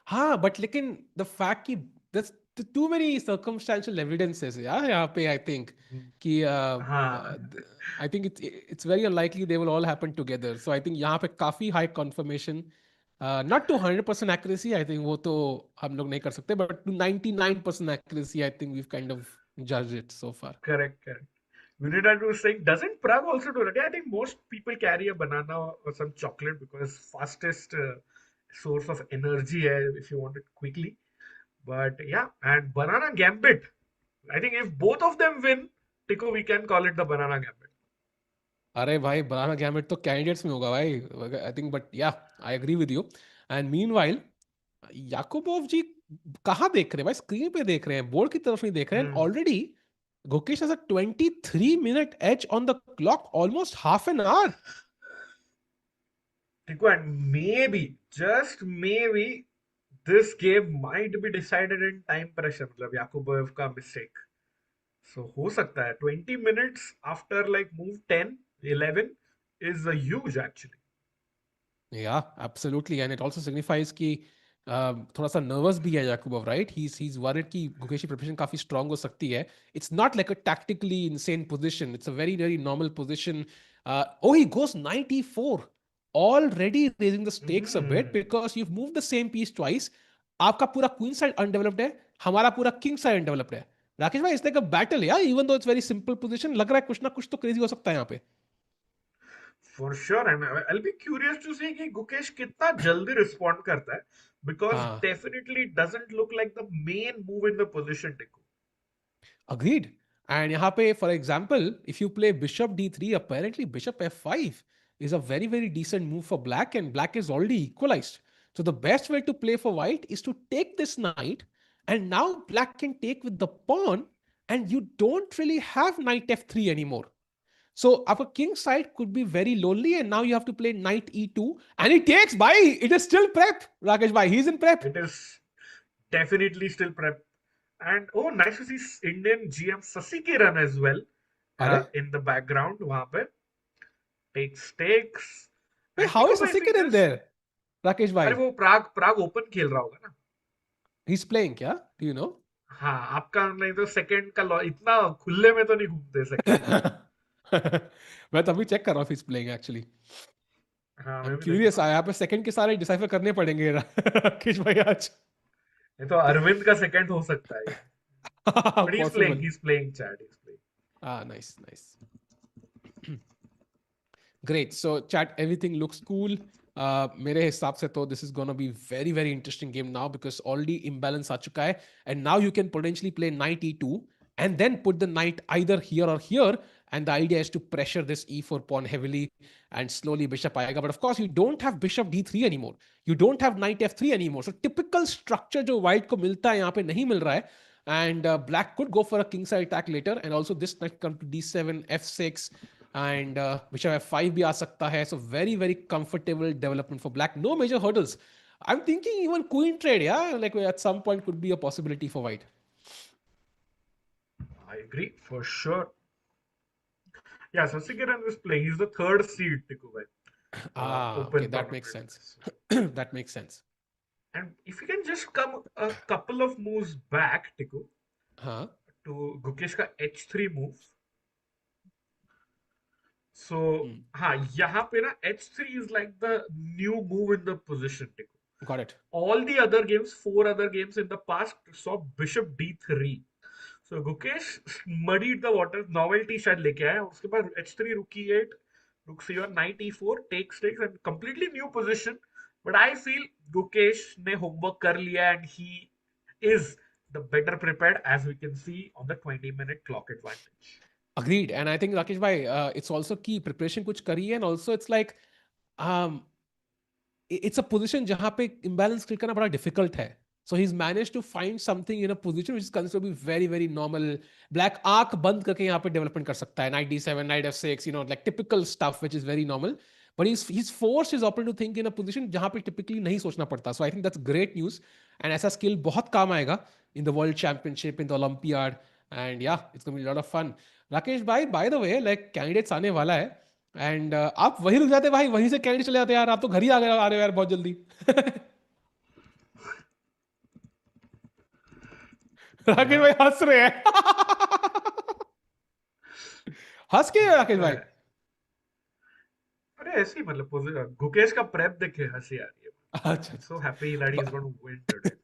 हाँ, but लेकिन the fact कि there's too many circumstantial evidences, yeah, यहाँ पे I think कि हाँ, I think it's very unlikely they will all happen together. So I think यहाँ पे काफी high confirmation, not to 100% accuracy, I think वो तो हम लोग नहीं कर सकते, but to 99% accuracy, I think we've kind of judged it so far. Correct correct. Vinita was saying, doesn't Prague also do that? Yeah, I think most people carry a banana or some chocolate because fastest source of energy if you want it quickly. But yeah, and banana gambit. I think if both of them win, Tico, we can call it the banana gambit. अरे भाई बनाना gamete तो candidates में होगा भाई, आई think, but yeah I agree with you. And meanwhile Yakubboev ji कहाँ देख रहे हैं भाई, स्क्रीन पे देख रहे हैं, बोर्ड की तरफ नहीं देख रहे हैं। हम्म already Gukesh has a 23 minute edge on the clock, almost half an hour. देखो, and may be, just may be, this game might be decided in time pressure, मतलब याकुबोव का मिस्टेक। सो हो सकता है 20 minutes after like move 10-11 is huge actually. Yeah, absolutely, and it also signifies कि थोड़ा सा nervous भी है याकुबोव, राइट? He's worried कि गुकेश की प्रिपरेशन काफी स्ट्रांग हो सकती है. It's not like a tactically insane position. It's a very very normal position. Oh, he goes 94, already raising the stakes a bit hmm because you've moved the same piece twice. आपका पूरा queen side undeveloped है, हमारा पूरा king side undeveloped है. राकेश भाई, it's like a battle यार, even though it's very simple position, लग रहा है कुछ ना कुछ तो क्रेजी हो सकता है यहाँ पे. For sure, and I will be curious to see कि गुकेश कितना जल्दी रिस्पॉन्ड करता है, बिकॉज हाँ, definitely doesn't look like the main move in the position Tiku. agreed. And यहाँ पे, for example, if you play bishop d3, apparently bishop f5 is a very, very decent move for black, and black is already equalized. So the best way to play for white is to take this knight, and now black can take with the pawn, and you don't really have knight f3 anymore. So our king side could be very lonely, and now you have to play knight e2, and he takes by. It is still prep, Rakesh bhai. He's in prep. It is definitely still prep. And oh, nice to see Indian GM Sasikiran as well अरे, in the background. वहां पे takes. wait, And how Tiku is bhai, if we Sasikiran just, there, Rakesh अरे bhai? वो प्राग open खेल रहा होगा ना। He's playing, क्या? Do you know? हाँ, आपका नहीं तो सेकंड का इतना खुले में तो नहीं घूमते सेकंड में। मैं तभी चेक कर रहा हूँ if he's playing actually. हाँ, I'm मैं भी देख curious, रहा हूँ। यहाँ पे सेकंड के सारे डिसाइफर करने पड़ेंगे राकेश भाई आज. ये तो अरविंद का सेकंड हो सकता है ये। But Possible. he's playing chat, he's playing. Ah, nice, nice. Great. So chat, everything looks cool. मेरे हिसाब से तो this is gonna be very very interesting game now because already imbalance आ चुका है, and now you can potentially play knight e2 and then put the knight either here or here, and the idea is to pressure this e4 pawn heavily and slowly bishop आएगा. But of course you don't have bishop d3 anymore. You don't have knight f3 anymore. So typical structure जो white को मिलता है यहाँ पे नहीं मिल रहा है, and black could go for a kingside attack later, and also this knight come to d7 f6 and bishop f5 भी आ सकता है. So very very comfortable development for black, no major hurdles. I'm thinking even queen trade, yeah, like at some point could be a possibility for white. I agree for sure. Yeah, Sasikiran is playing. He's the third seed, Tiku bhai. Okay, Open that makes tournament. sense. That makes sense. And if you can just come a couple of moves back, Tiku, Huh. to Gukesh ka h3 move. So, Hmm. हाँ, यहाँ पे ना h3 is like the new move in the position, Tiku. Got it. All the other games, 4 other games in the past saw bishop d3. So Gukesh muddied the waters. Novelty शायद लेके आया, उसके बाद h3, rook e8, rook c1, knight e4, takes and completely new position. But I feel Gukesh ने homework कर लिया and he is the better prepared, as we can see on the 20-minute clock advantage. Agreed. And I think Rakesh bhai, it's also key preparation कुछ करी है, and also it's like um, it's a position जहाँ पे imbalance create करना बड़ा difficult है. So he's managed to find something in a position which is considered to be very very normal. Black आंख बंद करके यहाँ पे development कर सकता है. Knight d7, knight f6, you know, like typical stuff which is very normal. But he's forced his opponent to think in a position जहाँ पे typically नहीं सोचना पड़ता. So I think that's great news. And ऐसा skill बहुत काम आएगा in the World Championship, in the Olympiad. And yeah, it's going to be a lot of fun. Rakesh भाई, by the way, like candidates आने वाला है. एंड आप वहीं रुक जाते भाई, वहीं से कैंडिडेट चले जाते यार, आप तो घर ही आ गए, आ रहे हो यार बहुत जल्दी. राकेश Yeah, भाई हंस रहे हैं. हंस के वो राकेश तो भाई. है। अरे ऐसे ही मतलब गुकेश का प्रेप देखे हंसी आ रही है। अच्छा. I'm so happy that he's going to win today.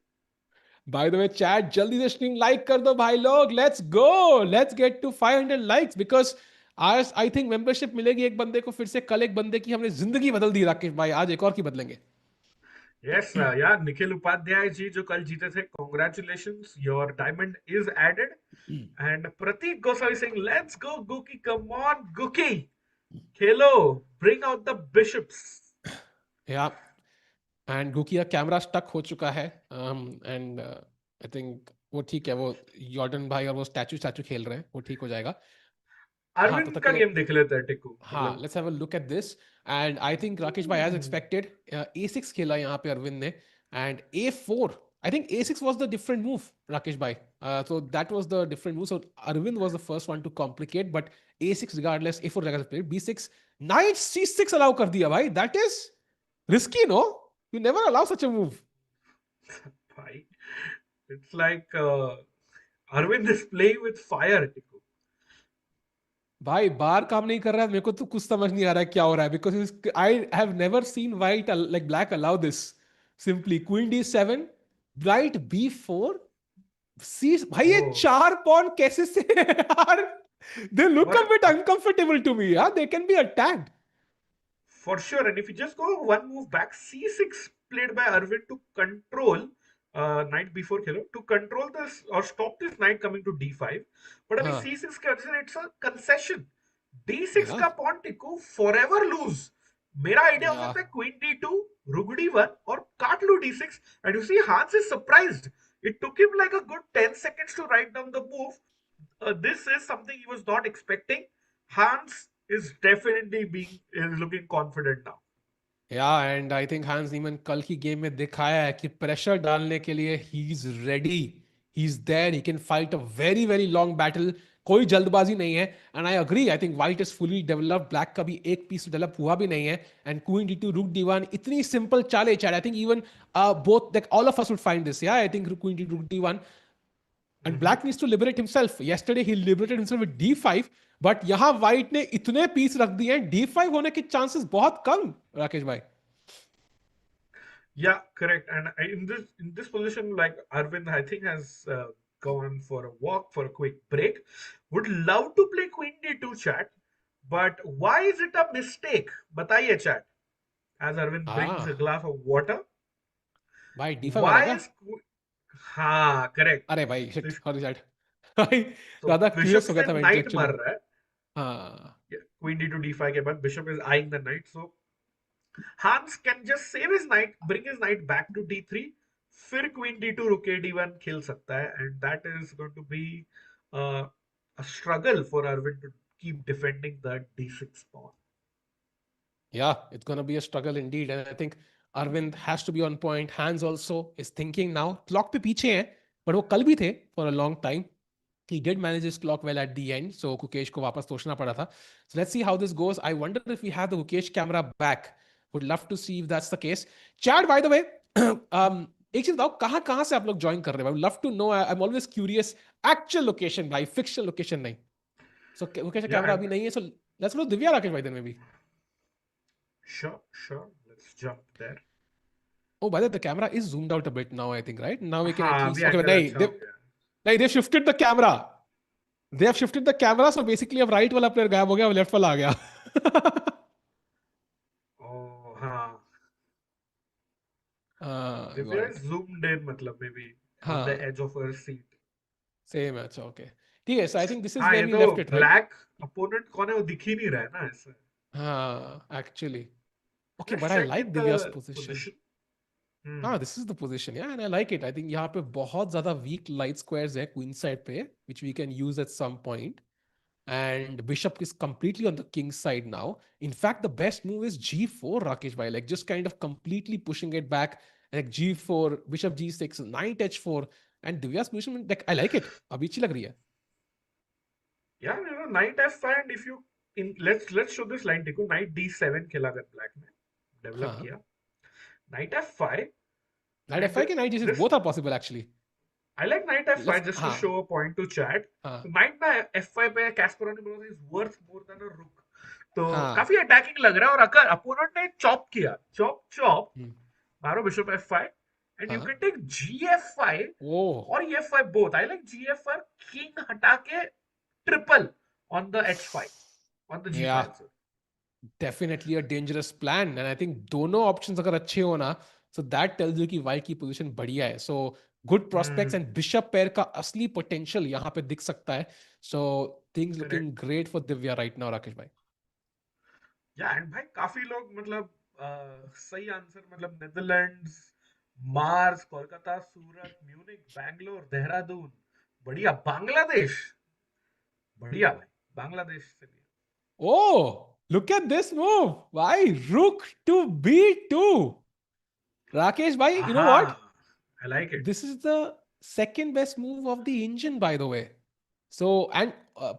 By the way chat, जल्दी से स्ट्रीम लाइक कर दो भाई लोग. Let's go, let's get to 500 likes because आज आई थिंक मेंबरशिप मिलेगी एक बंदे को फिर से. कल एक बंदे की हमने जिंदगी बदल दी राकेश भाई, आज एक और की बदलेंगे. Yes, यार निखिल उपाध्याय जी जो कल जीते थे, congratulations, your diamond is added. And Pratik Goswami saying, let's go Guki, come on Guki. Hello, bring out the bishops. Yeah, and Guki का कैमरा स्टक हो चुका है एंड आई थिंक वो ठीक है, वो जॉर्डन भाई और वो स्टैचू स्टैचू खेल रहे हैं, वो ठीक हो जाएगा. हाँ, तब अरविंद तक का के लिए गेम देख लेते हैं टिकू, हाँ, मतलब let's have a look at this. And I think Rakesh भाई एज एक्सपेक्टेड A6 खेला यहाँ पे अरविंद ने, and A4. I think A6 was the different move, Rakesh bhai. So that was the different move. So Arvind was the first one to complicate, but A6 regardless, A4 regardless, B6, knight C6 allow कर दिया भाई. That is risky, no? You never allow such a move. भाई, it's like Arvind is playing with fire, टिकू. भाई बार काम नहीं कर रहा है, मेरे को तो कुछ समझ नहीं आ रहा है क्या हो रहा है, because I have never seen white like black allow this. Simply queen D7, bright B4, सी. भाई ये Oh, 4 पॉन कैसे से यार, दे लुक अ और बिट अनकंफर्टेबल टू मी यार, they can be attacked. for sure, and if you just go one move back, C6 played by Arvind to control knight B4 Khelo, to control this or stop this knight coming to D5. But अभी हाँ C6 का it's a concession. D6 या का pawn टिको forever lose. मेरा idea हो या सकता है queen D2, rook D1 और काट लो D6. And you see Hans is surprised. It took him like a good 10 seconds to write down the move. This is something he was not expecting. Hans is definitely is looking confident now. या and I think हांस नीमन कल की game में दिखाया है कि pressure डालने के लिए he is ready, he is there, he can fight a very very long battle. कोई जल्दबाजी नहीं है. And I agree, I think white is fully developed, black का भी एक पीस डेवलप हुआ भी नहीं है. एंड क्वीन D2 रूक D1 इतनी सिंपल चाल है, I think even both like all of us would find this. या आई थिंक क्वीन D2 रूक D1. And Mhm. black needs to liberate himself. Yesterday he liberated himself with D5, but यहाँ white ने इतने piece रख दिए हैं, D5 होने के चांसेस बहुत कम, राकेश भाई. Yeah, correct. And in this position, like Arvind, I think has gone for a walk for a quick break. Would love to play Queen D2 chat, but why is it a mistake? बताइए chat. As Arvind brings a हाँ glass of water, भाई D5 आ रहा है why क्या? is हाँ correct. अरे भाई So, shit, sorry sad. भाई so ज्यादा bishop क्यूरियस हो गया से था मैं knight इंटेलेक्चुअली. मर रहा है. हाँ Yeah, Queen D2 D5 के बाद bishop is eyeing the knight. So Hans can just save his knight, bring his knight back to D3, फिर queen D2 रुके D1 खेल सकता है, and that is going to be uh, a struggle for Arvind to keep defending the D6 pawn. yeah, it's gonna be a struggle indeed, and I think Arvind has to be on point. Hans also is thinking now. Clock पे पीछे हैं, but वो कल भी थे for a long time. He did manage his clock well at the end, so Gukesh को वापस सोचना पड़ा था. So let's see how this goes. I wonder if we have the Gukesh camera back. Would love to see if that's the case. Chad, by the way, एक चीज बताओ, कहाँ कहाँ से आप लोग ज्वाइन कर रहे हो? I would love to know. I'm always curious. Actual location भाई, fictional location नहीं. So Gukesh का Yeah, कैमरा and अभी नहीं है. So let's go Divya Rakesh भाई then maybe. sure. Let's jump there. Oh, by the way, the camera is zoomed out a bit now, I think, right? Now we can at हाँ, least. अभी Okay, but angle अच्छा हो गया. नहीं, they've shifted the camera. They have shifted the camera, so basically अब right वाला player गायब हो गया, left वाला आ गया. Oh हाँ, हाँ, got Divya is it. zoomed in, मतलब maybe on the हाँ, edge of her seat. same अच्छा, okay. ठीक है, so I think this is हाँ, where ये we तो left it, right? black opponent कौन है वो दिख ही नहीं रहा है ना ऐसे. हाँ, actually. Okay, Let's but I check like in Divya's the position. position. Hmm. हाँ, this is the position, yeah, and I like it. I think यहाँ पे बहुत ज़्यादा weak light squares है queen side पे, which we can use at some point. And bishop is completely on the king side now. In fact, the best move is G4, Rakesh bhai, like just kind of completely pushing it back, like G4, bishop G6, knight H4, and Divya's position, like I like it. अभी अच्छी लग रही है. Yeah, knight f5 and if you let's show this line देखो knight d7 खेला कर black ने develop हाँ, किया knight f5 knight and F5 के knight G6 this both are possible actually. I like knight f5 Let's just to हाँ show a point to chat. हाँ So knight ना f5 पे Kasparov ने बोला is worth more than a rook. तो हाँ. काफी अटैकिंग लग रहा है और अगर अपोनेंट ने चॉप किया चॉप हम्म, मारो bishop f5 and you हाँ. can take gf5 Oh, or e5 both. I like gf5 king हटा के triple on the h5 on the yeah. g5 sir. Definitely a dangerous plan, and I think दोनों options अगर अच्छे हो ना, so that tells you कि white की position बढ़िया है. So good prospects Hmm, and bishop pair का असली potential यहाँ पे दिख सकता है. So things correct. looking great for Divya right now, Rakesh भाई. या एंड भाई काफी लोग मतलब सही आंसर मतलब नेदरलैंड्स, मार्स, कोलकाता, सूरत, म्यूनिक, बैंगलोर, देहरादून, बढ़िया, बांग्लादेश, बढ़िया भाई, बांग्लादेश से भी। Oh, look at this move. Why? Rook to B2. Rakesh bhai, you know what? हाँ, I like it. This is the second best move of the engine, by the way. So, and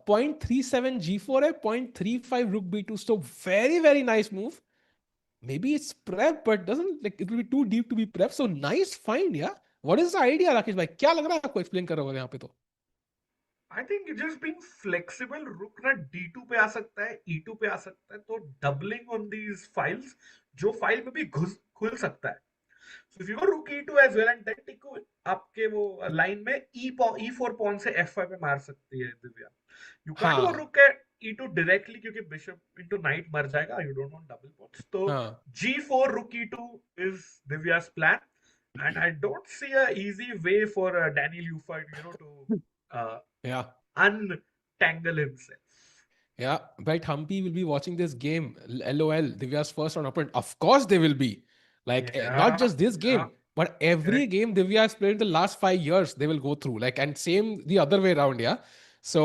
0.37 G4 hai, 0.35 Rook B2. So, very, very nice move. Maybe it's prep, but doesn't like it will be too deep to be prep. So, nice find, yeah. What is the idea, Rakesh bhai? क्या लग रहा है आपको explain कर रहे हो यहाँ पे तो? I think just being flexible, रुक ना D2 पे आ सकता है, E2 पे आ सकता है, तो डबलिंग ऑन दीज फाइल्स, जो फाइल में भी घुस खुल सकता है। So if you go rook e2 as well and then टिको आपके वो लाइन में e4 पॉन से f5 पे मार सकती है दिव्या। यू कांट गो हाँ, रुक एट e2 डायरेक्टली क्योंकि बिशप इनटू नाइट मर जाएगा, you don't want double pawns. तो हाँ, g4 rook e2 is Divya's plan, and I don't see a easy way for Daniil Yuffa, to yeah. untangle himself. Yeah, but Humpy will be watching this game. LOL, Divya's first round opponent. Of course, they will be. Like, not Yeah, just this yeah, game, but every correct. game Divya has played in the last 5 years, they will go through. Like, and same the other way around, yeah. So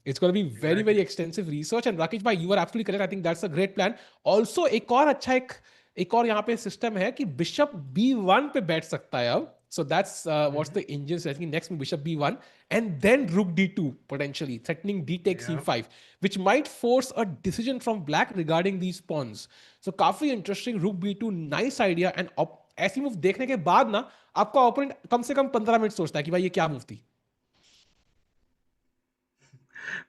it's going to be very, very Exactly. extensive research. And Rakesh bhai, you are absolutely correct. I think that's a great plan. Also, एक और यहाँ पे system है कि bishop B1 पे बैठ सकता है अब. So that's what's Mhm. the engine strategy. Next, bishop B1 and then rook D2 potentially threatening D takes Yeah. C5, which might force a decision from black regarding these pawns. So काफी interesting. Rook B2 nice idea. And ऐसी move देखने के बाद ना आपका opponent कम से कम 15 minute सोचता है कि भाई ये क्या मूव थी.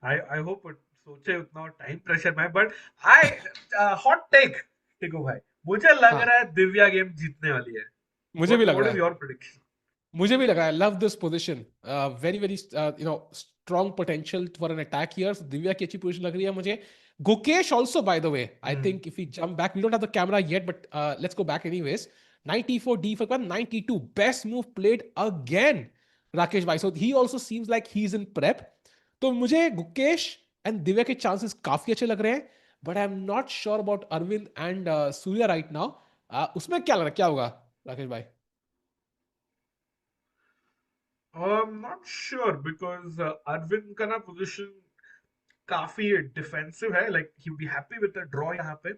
I hope it सोचे उतना टाइम प्रेशर में, बट आई हॉट टेक टिको भाई, मुझे लग हाँ, रहा है दिव्या गेम जीतने वाली है। मुझे भी व्हाट लग व्हाट रहा इज है. Your prediction? मुझे भी लगा. I love this position. Very very strong potential for an attack here. So Divya की अच्छी पोजीशन लग रही है मुझे. Gukesh also, by the way. I think if we jump back, we don't have the camera yet, but let's go back anyways. Knight e4 d4 के बाद 92 best move played again. Rakesh भाई. So he also seems like he's in prep. तो मुझे Gukesh and Divya के chances काफी अच्छे लग रहे हैं. But I am not sure about Arvind and Surya right now. उसमें क्या लग रहा है, क्या होगा राकेश भाई? I am not sure because Arvind का ना पोजीशन काफी डिफेंसिव है, like he be happy with the draw यहाँ पे।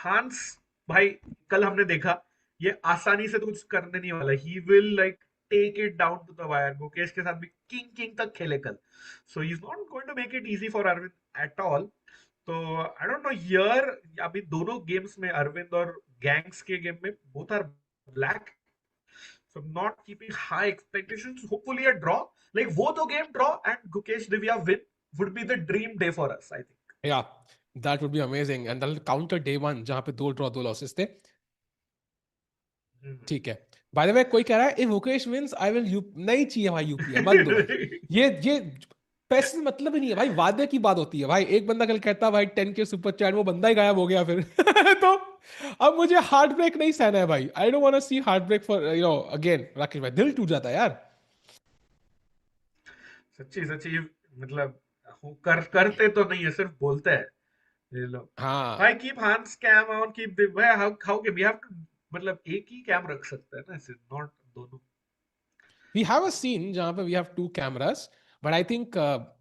हांस भाई, कल हमने देखा ये आसानी से तो कुछ करने नहीं वाला, he will like take it down to the wire. Mukesh के साथ भी किंग किंग तक खेले कल, so he is not going to make it easy for Arvind at all. तो आई डोंट नो हियर, अभी दोनों गेम्स में अरविंद और गैंग्स के गेम में both are black, so not keeping high expectations, hopefully a draw, like वो तो game draw and Gukesh Divya win would be the dream day for us, I think. या that would be amazing and that counter day 1 जहां पे 2 draw 2 losses थे. Mhm. ठीक है. Bye the वे कोई कह रहा है if Mukesh wins I will you. नहीं चाहिए भाई यूपीए, मत दो भाई. ये पैसे से मतलब ही नहीं है भाई. वादे की बात होती है भाई. एक बंदा कल कहता भाई 10K सुपर चैट, वो बंदा ही गायब हो गया फिर. तो अब मुझे हार्ट ब्रेक नहीं सहना है भाई. I don't want to see heartbreak for again. Rakesh भाई दिल टूट जाता है यार. सच्ची सच्ची, मतलब करते तो नहीं है, सिर्फ बोलते हैं ये लोग। भाई हाँ, keep hands cam on, keep the भाई, हाउ के वी हैव टू, मतलब एक ही कैम रख सकते हैं ना, ऐसे नॉट दोनों। we have a scene जहाँ पे we have 2 cameras, but I think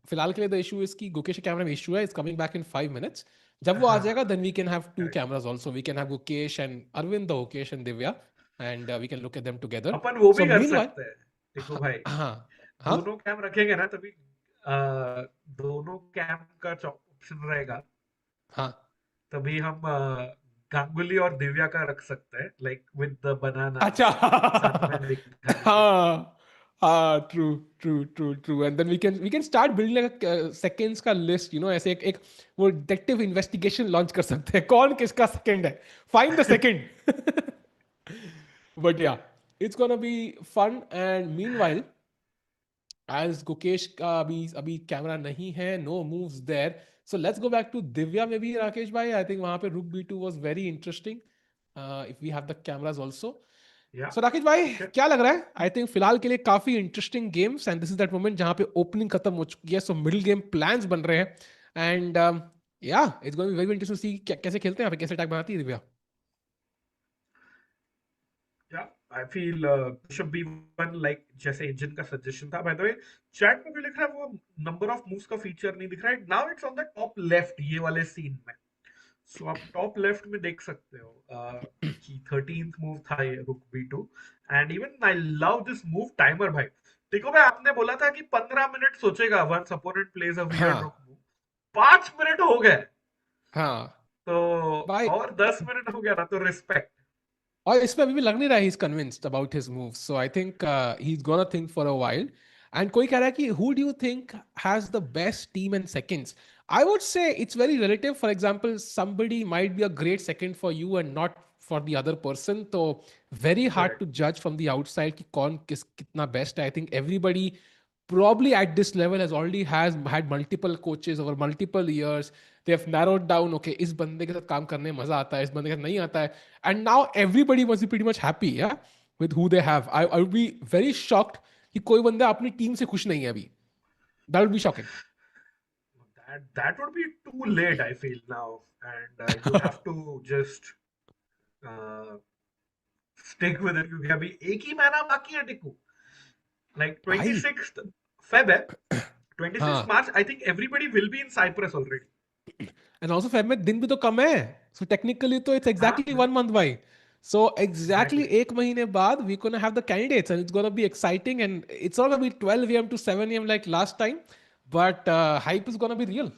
फिलहाल के लिए the issue is कि गुकेश के कैमरा में issue है. It's coming back in 5 minutes. जब वो आ हाँ, जाएगा then we can have 2 correct. cameras also. We can have Gukesh and Arvind, the Gukesh and Divya, and we can look at them together. अपन वो भी So कर meanwhile, सकते हैं देखो हाँ, भाई, हाँ, हाँ, दोनों कैम रखेंगे ना तभी दोनों कैम का ऑप्शन रहेगा, हाँ. तभी हम गांगुली और दिव्या का रख सकते हैं, लाइक विद द बनाना अच्छा. साथ में दिखाने के लिए। हाँ, हाँ, true. And then we can start building like a seconds का list, ऐसे एक वो detective investigation launch कर सकते हैं. कौन किसका second है? Find the second. But yeah, it's gonna be fun. And meanwhile, as Gukesh का अभी कैमरा नहीं है, no moves there. So let's go back to Divya maybe. Rakesh भाई, I think वहां पे Rook B2 was very interesting. If we have the cameras also. या So Rakesh भाई, ठीक है। क्या लग रहा है? I think फिलहाल के लिए काफी interesting games and this is that moment जहां पे ओपनिंग खत्म हो चुकी है. सो मिडिल गेम प्लान्स बन रहे हैं. And Yeah, it's going to be very interesting to see कैसे खेलते हैं यहाँ पे, कैसे अटैक बनाती है Divya. Yeah, I feel Bishop B1 like जैसे इंजन का सजेशन था. By the way, चैट में भी लिख रहा है वो नंबर ऑफ मूव्स का फीचर नहीं दिख रहा है. Now it's on the top left ये वाले सीन में. सो आप टॉप लेफ्ट में देख सकते हो कि 13th मूव था ये रुक B2. And even I love this move timer भाई. देखो भाई, आपने बोला था कि 15 मिनट सोचेगा once opponent plays a weird rook हाँ मूव. 5 मिनट हो गए. हाँ तो भाई. और 10 मिनट हो गया ना, तो रिस्पेक्ट. और इसमें अभी भी लग नहीं रहा है he's convinced about his moves. So I think he's gonna think for a while. And कोई कह रहा है कि who do you think has the best team in seconds? I would say it's very relative. For example, somebody might be a great second for you and not for the other person. So very hard to correct. judge from the outside कि कौन किस कितना best है. I think everybody probably at this level has already has had multiple coaches over multiple years. They have narrowed down, okay, इस बंदे के साथ काम करने में मजा आता है, इस बंदे के साथ नहीं आता है. And now everybody must be pretty much happy, yeah, with who they have. I would be very shocked कि कोई बंदा अपनी टीम से खुश नहीं है अभी. That would be shocking. That would be too late, I feel now, and you have to just uh, stick with it क्योंकि अभी एक ही महीना बाकी है टिकू. Like भाई 26th Feb है. 26th हाँ. March, I think everybody will be in Cyprus already. And also Feb में दिन भी तो कम है. So technically तो it's हाँ, exactly 1 month भाई. So exactly exactly. एक महीने बाद we're gonna have the candidates and it's gonna be exciting and it's not gonna be 12 a.m. to 7 a.m. like last time, but hype is gonna be real.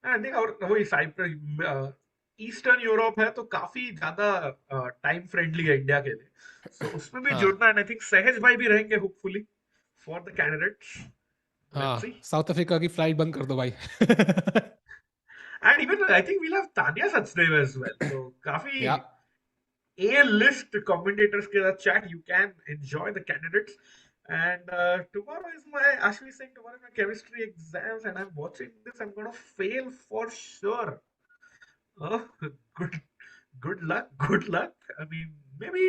I think और वही Cyprus eastern Europe है तो काफी ज्यादा time friendly है India के लिए. सो उसमें भी हाँ जुड़ना है. आई थिंक सहज भाई भी रहेंगे hopefully for the candidates. Let's see. हाँ. साउथ अफ्रीका की फ्लाइट बंद कर दो भाई. And even I think we'll have Tanya Sachdev as well. So Yeah. काफी A-list commentators के साथ chat. You can enjoy the candidates. And tomorrow is my Ashmi saying tomorrow is my chemistry exams, and I'm watching this. I'm gonna fail for sure. Oh, good, good luck, good luck. I mean, maybe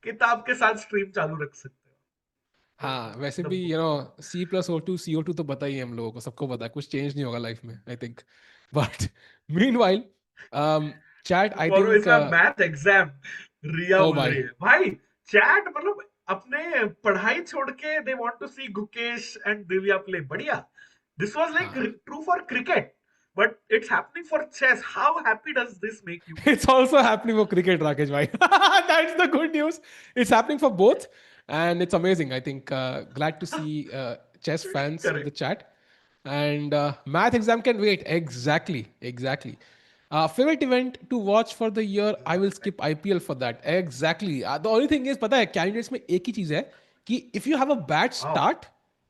किताब के साथ stream चालू रख सकते हो. हाँ वैसे The भी C+O2 CO2 तो पता ही है हम लोगों को, सबको पता है, कुछ चेंज नहीं होगा लाइफ में आई think. But meanwhile chat I tomorrow is think my math exam. रिया ओ बोल भाई. रही है भाई. चैट मतलब अपने पढ़ाई छोड़ के they want to see Gukesh and Divya play. बढ़िया. This was like हाँ. true for cricket, but it's happening for chess. How happy does this make you? It's also happening for cricket, Rakesh bhai. That's the good news. It's happening for both, and it's amazing. I think glad to see chess fans in the Correct. chat. And math exam can wait. Exactly, exactly. Favorite event to watch for the year? I will skip IPL for that. Exactly. The only thing is, पता है candidates में एक ही चीज है कि if you have a bad Wow. start,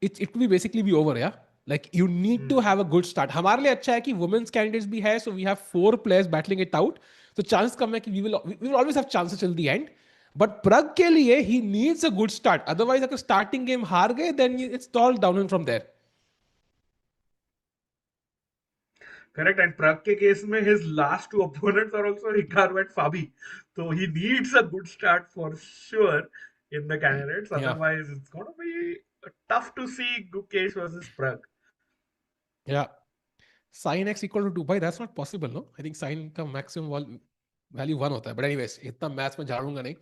it will basically be over. Yeah. Like you need to have a good start. हमारे लिए अच्छा है कि women's candidates भी है, so we have 4 players battling it out. So chances कम है कि we will always have chances till the end. But Prague के लिए he needs a good start. Otherwise अगर starting game हार गए, then it's all downhill from there. Correct. And Prague के case में his last two opponents are also Hikaru and Fabi. So he needs a good start for sure in the candidates. Yeah. Otherwise, it's going to be tough to see Gukesh versus Prague. Yeah. Sin x equal to 2 भाई, that's not possible, no? I think sin का maximum value 1 होता है. But anyways, इतना maths में झाड़ूंगा नहीं.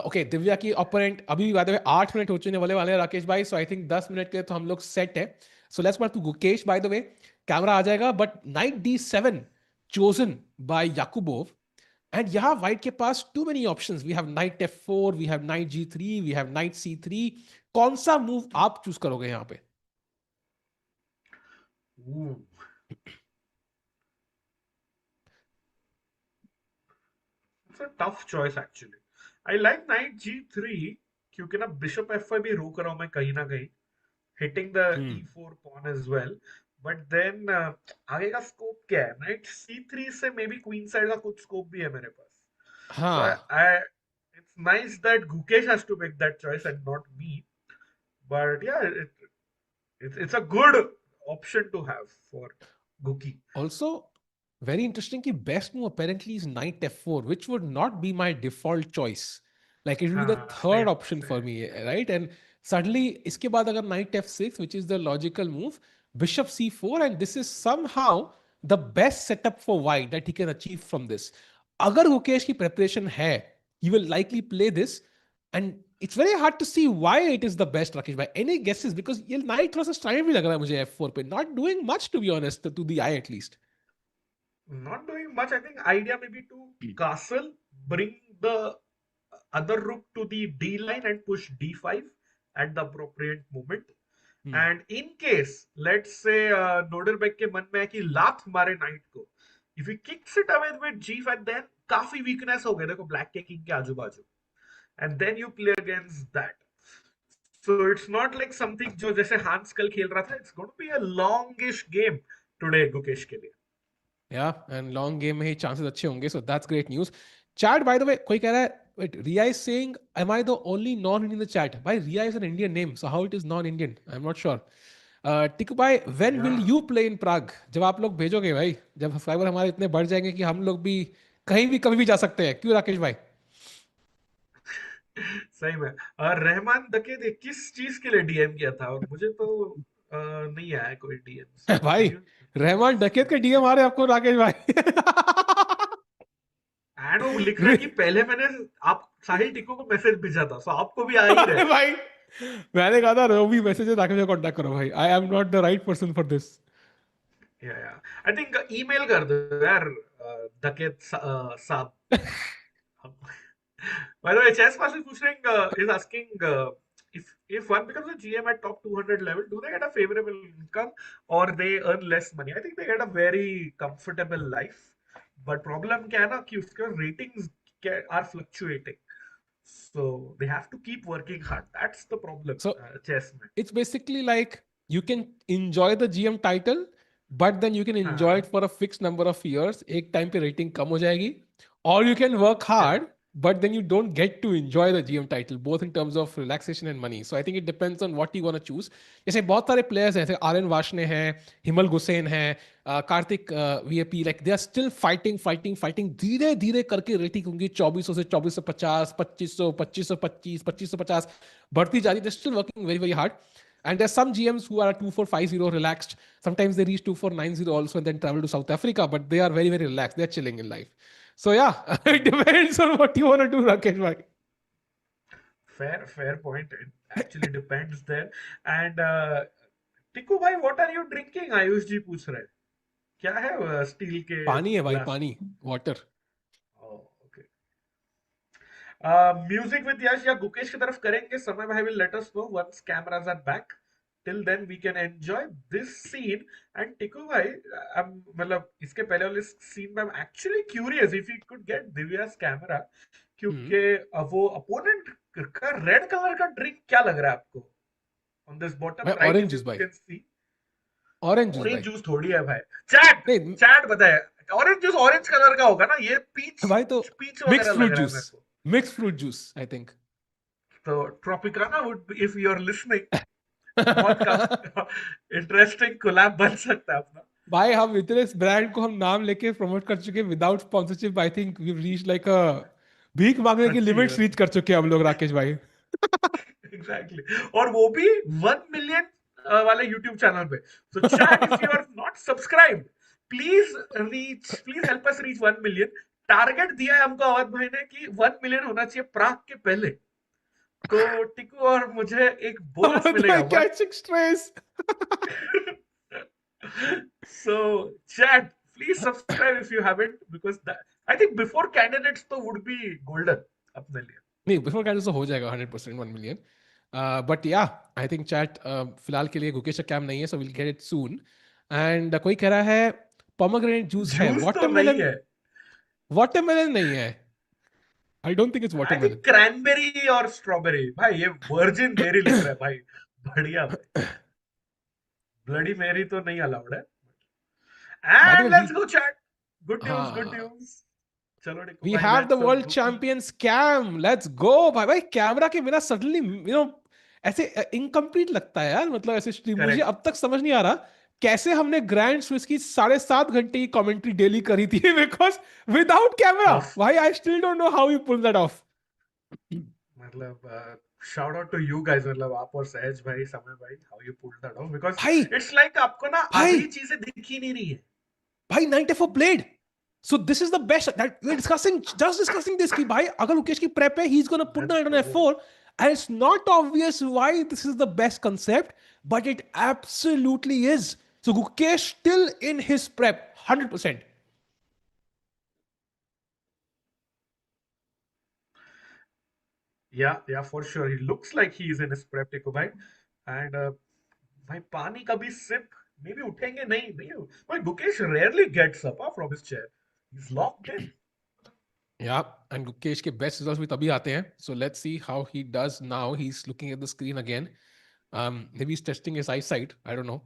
Okay Divya की opponent अभी बाद में 8 मिनट हो चुके वाले हैं राकेश भाई. सो आई थिंक 10 मिनट के तो हम लोग सेट है. So let's go to Gukesh. By the way camera आ जाएगा, but knight D7 chosen by Yakubboev. And यहाँ white के पास too many options. We have knight F4, we have knight G3, we have knight C3. कौन सा move आप choose करोगे यहाँ पे? Ooh. It's a tough choice actually. I like knight G3 क्योंकि ना bishop F5 भी रोक रहा हूँ मैं कहीं ना कहीं. Hitting the E4 pawn as well. But then आगे का स्कोप क्या है? Knight C3 से maybe queen side का कुछ स्कोप भी है मेरे पास. So हाँ. it's nice that Gukesh has to make that choice and not me. But yeah, it's a good option to have for Guki. Also, very interesting कि best move apparently is knight F4, which would not be my default choice. Like it will be the third Same, option for same. me, right? And suddenly इसके बाद अगर knight F6, which is the logical move, bishop c4, and this is somehow the best setup for white that he can achieve from this. Agar Gukesh ki preparation hai, he will likely play this, and it's very hard to see why it is the best, Rakesh bhai. Any guesses? Because ये knight थोड़ा सा STRIDE भी लग रहा है मुझे f4 पे, not doing much to be honest, to the eye at least. Not doing much. I think idea maybe to castle, bring the other rook to the D line and push D5 at the appropriate moment. And in case, let's say Nodirbek के मन में है कि लात मारे knight को, if he kicks it away with G5, then काफी weakness हो गया देखो black के king के आजू बाजू, and then you play against that. So it's not like something जो जैसे हांस कल खेल रहा था. It's going to be a longish game today Gukesh के लिए. Yeah, and long game में ही chances अच्छे होंगे, so that's great news. Chat, by the way, कोई कह रहा है, wait, Ria is saying, am I the only non-Indian in the chat? Bhai, Ria is an Indian name, so how it is non-Indian? I'm not sure. Tiku bhai, when will you play in Prague? जब आप लोग भेजोगे भाई, जब subscriber हमारे इतने बढ़ जाएंगे कि हम लोग भी कहीं भी कभी भी जा सकते हैं, क्यों राकेश भाई? सही में. और रहमान दके ने किस चीज के लिए डीएम किया था, और मुझे तो नहीं आया कोई डीएम. भाई रहमान डकेत के डीएम आ रहे हैं आपको राकेश भाई. एंड वो लिख रहा है कि पहले मैंने आप साहिल टिक्को को मैसेज भेजा था, सो आपको भी आ ही रहा है. भाई मैंने कहा था रोबी मैसेज राकेश को कांटेक्ट करो भाई. I am not the right person for this. या आई थिंक ईमेल कर दो यार दकेत साहब. By the way, Chess Master is asking if one becomes a GM at top 200 level, do they get a favorable income or they earn less money? I think they get a very comfortable life. But problem क्या है ना कि उसके ratings are fluctuating. So they have to keep working hard. That's the problem. So chess में. It's basically like you can enjoy the GM title, but then you can enjoy it for a fixed number of years. एक time पे rating कम हो जाएगी. Or you can work hard, but then you don't get to enjoy the GM title, both in terms of relaxation and money. So I think it depends on what you want to choose. जैसे बहुत सारे players हैं, जैसे आर्यन वाशने हैं, हिमल गुसेन हैं, Kartik vap, like they are still fighting. धीरे धीरे करके रेटिंग होंगी 2400 से 2450, 2500, 2525, 2550 बढ़ती जा रही. They're still working very, very hard. And there's some GMs who are 2450 relaxed. Sometimes they reach 2490 also and then travel to South Africa, but they are very, very relaxed. They're chilling in life. So yeah, it depends on what you want to do, Rakesh bhai. Fair point. It actually depends there. And Tikku भाई, what are you drinking? Ayush जी पूछ रहे हैं. क्या है steel के? पानी है भाई, पानी, वाटर. ओके. म्यूजिक विद यश या गुकेश की तरफ करेंगे. समय भाई will let us know once cameras are back. Till then we can enjoy this scene. And Tikku भाई, मतलब इसके पहले वाले सीन में I'm actually curious if you could get Divya's camera, क्योंकि वो opponent का रेड कलर का ड्रिंक क्या लग रहा है आपको? On this bottom right, orange juice, you can see. Orange juice थोड़ी है भाई. चैट बताए. Orange juice orange कलर का होगा ना, ये पीच भाई तो peach mixed fruit juice. Mixed fruit juice, I think. So Tropicana would be, if you're listening, बहुत इंटरेस्टिंग कोलैब बन सकता है अपना. भाई हम इतने इस ब्रांड को हम नाम लेके प्रमोट कर चुके हैं without sponsorship. I think we reach like a भीख मांगने की लिमिट्स रीच कर चुके हैं हम लोग राकेश भाई. एग्जैक्टली. और वो भी 1 मिलियन वाले यूट्यूब चैनल पे. So chat, if you are not subscribed, please help us reach 1 million. Target दिया है हमको अवध भाई ने कि 1 मिलियन होना चाहिए प्राग के पहले. तो टिकू और मुझे एक बोनस मिलेगा. Catching stress. So chat, please subscribe if you haven't, because that, I think before candidates तो would be golden अपने लिए. नहीं, before candidates तो हो जाएगा 100% 1 million. But yeah, I think chat फिलहाल के लिए गुकेश का कैम नहीं है, so we'll get it soon. And कोई कह रहा है pomegranate juice है, watermelon नहीं है. I don't think it's watermelon. I think cranberry और strawberry. भाई ये virgin berry लिख रहा है भाई. बढ़िया भाई. Bloody Mary तो नहीं allowed है. And let's go chat. Good news. चलो We have the world champion scam. Let's go भाई. भाई कैमरा के बिना suddenly ऐसे incomplete लगता है यार. मतलब ऐसे स्ट्रीम मुझे अब तक समझ नहीं आ रहा कैसे हमने ग्रैंड स्विस की 7.5 घंटे की कमेंट्री डेली करी थी, बिकॉज विदाउट कैमरा. भाई I still don't know how you pull that off. मतलब shout out to you guys, मतलब आप और सहज भाई, समय भाई, how you pulled that off, because भाई it's like आपको ना भाई आधी चीजें दिख ही नहीं रही है. भाई knight f4 played. So this is the best that we're discussing this ki bhai agar Gukesh ki prep hai, he's going to put Let's knight on go. f4, and it's not obvious why this is the best concept, but it absolutely is. So Gukesh still in his prep 100%. Yeah, for sure. He looks like he is in his prep, Tiku bhai. And भाई पानी का भी sip, maybe उठेंगे नहीं. भाई Gukesh rarely gets up from his chair. He's locked in. Yeah, and Gukesh के best results भी तभी आते हैं. So let's see how he does now. He's looking at the screen again. Maybe he's testing his eyesight. I don't know.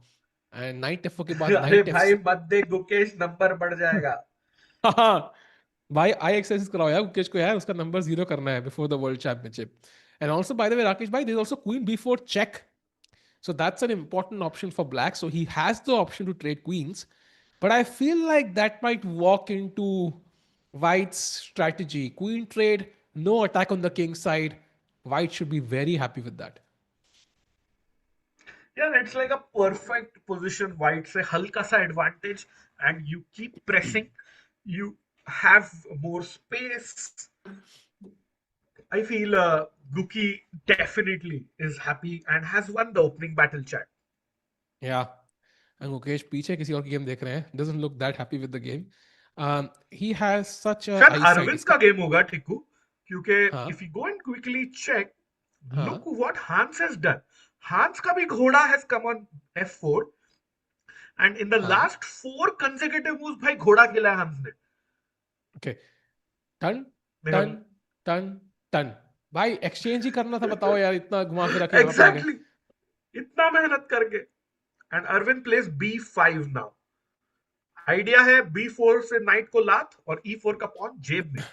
And knight f4 के बाद अरे knight भाई f6. मत दे, गुकेश नंबर बढ़ जाएगा. भाई आई एक्सरसाइज कराओ यार गुकेश को यार, उसका नंबर 0 करना है before the world championship. And also by the way Rakesh भाई, there is also queen b4 check. So that's an important option for black. So he has the option to trade queens, but I feel like that might walk into white's strategy. Queen trade, no attack on the king side. White should be very happy with that. Yeah, it's like a perfect position. White से हल्का सा advantage, and you keep pressing. You have more space. I feel Guki definitely is happy and has won the opening battle chat. Yeah. And Gukesh पीछे किसी और की game देख रहे हैं. Doesn't look that happy with the game. He has such a शायद eyesight. Arvind का game होगा टिकू, क्योंकि हाँ if you go and quickly check, look हाँ. what Hans has done. Hans का भी घोड़ा has come on f4, and in the हाँ. last 4 consecutive moves भाई घोड़ा खेला है हंस ने. Okay. टन देखा टन टन टन. भाई एक्सचेंज ही करना था, बताओ यार, इतना घुमा फिरा के यहाँ पे आ गए. एग्जैक्टली, इतना मेहनत करके. And Arvind plays b5 now. Idea है b4 से नाइट को लात और e4 का पॉन जेब में.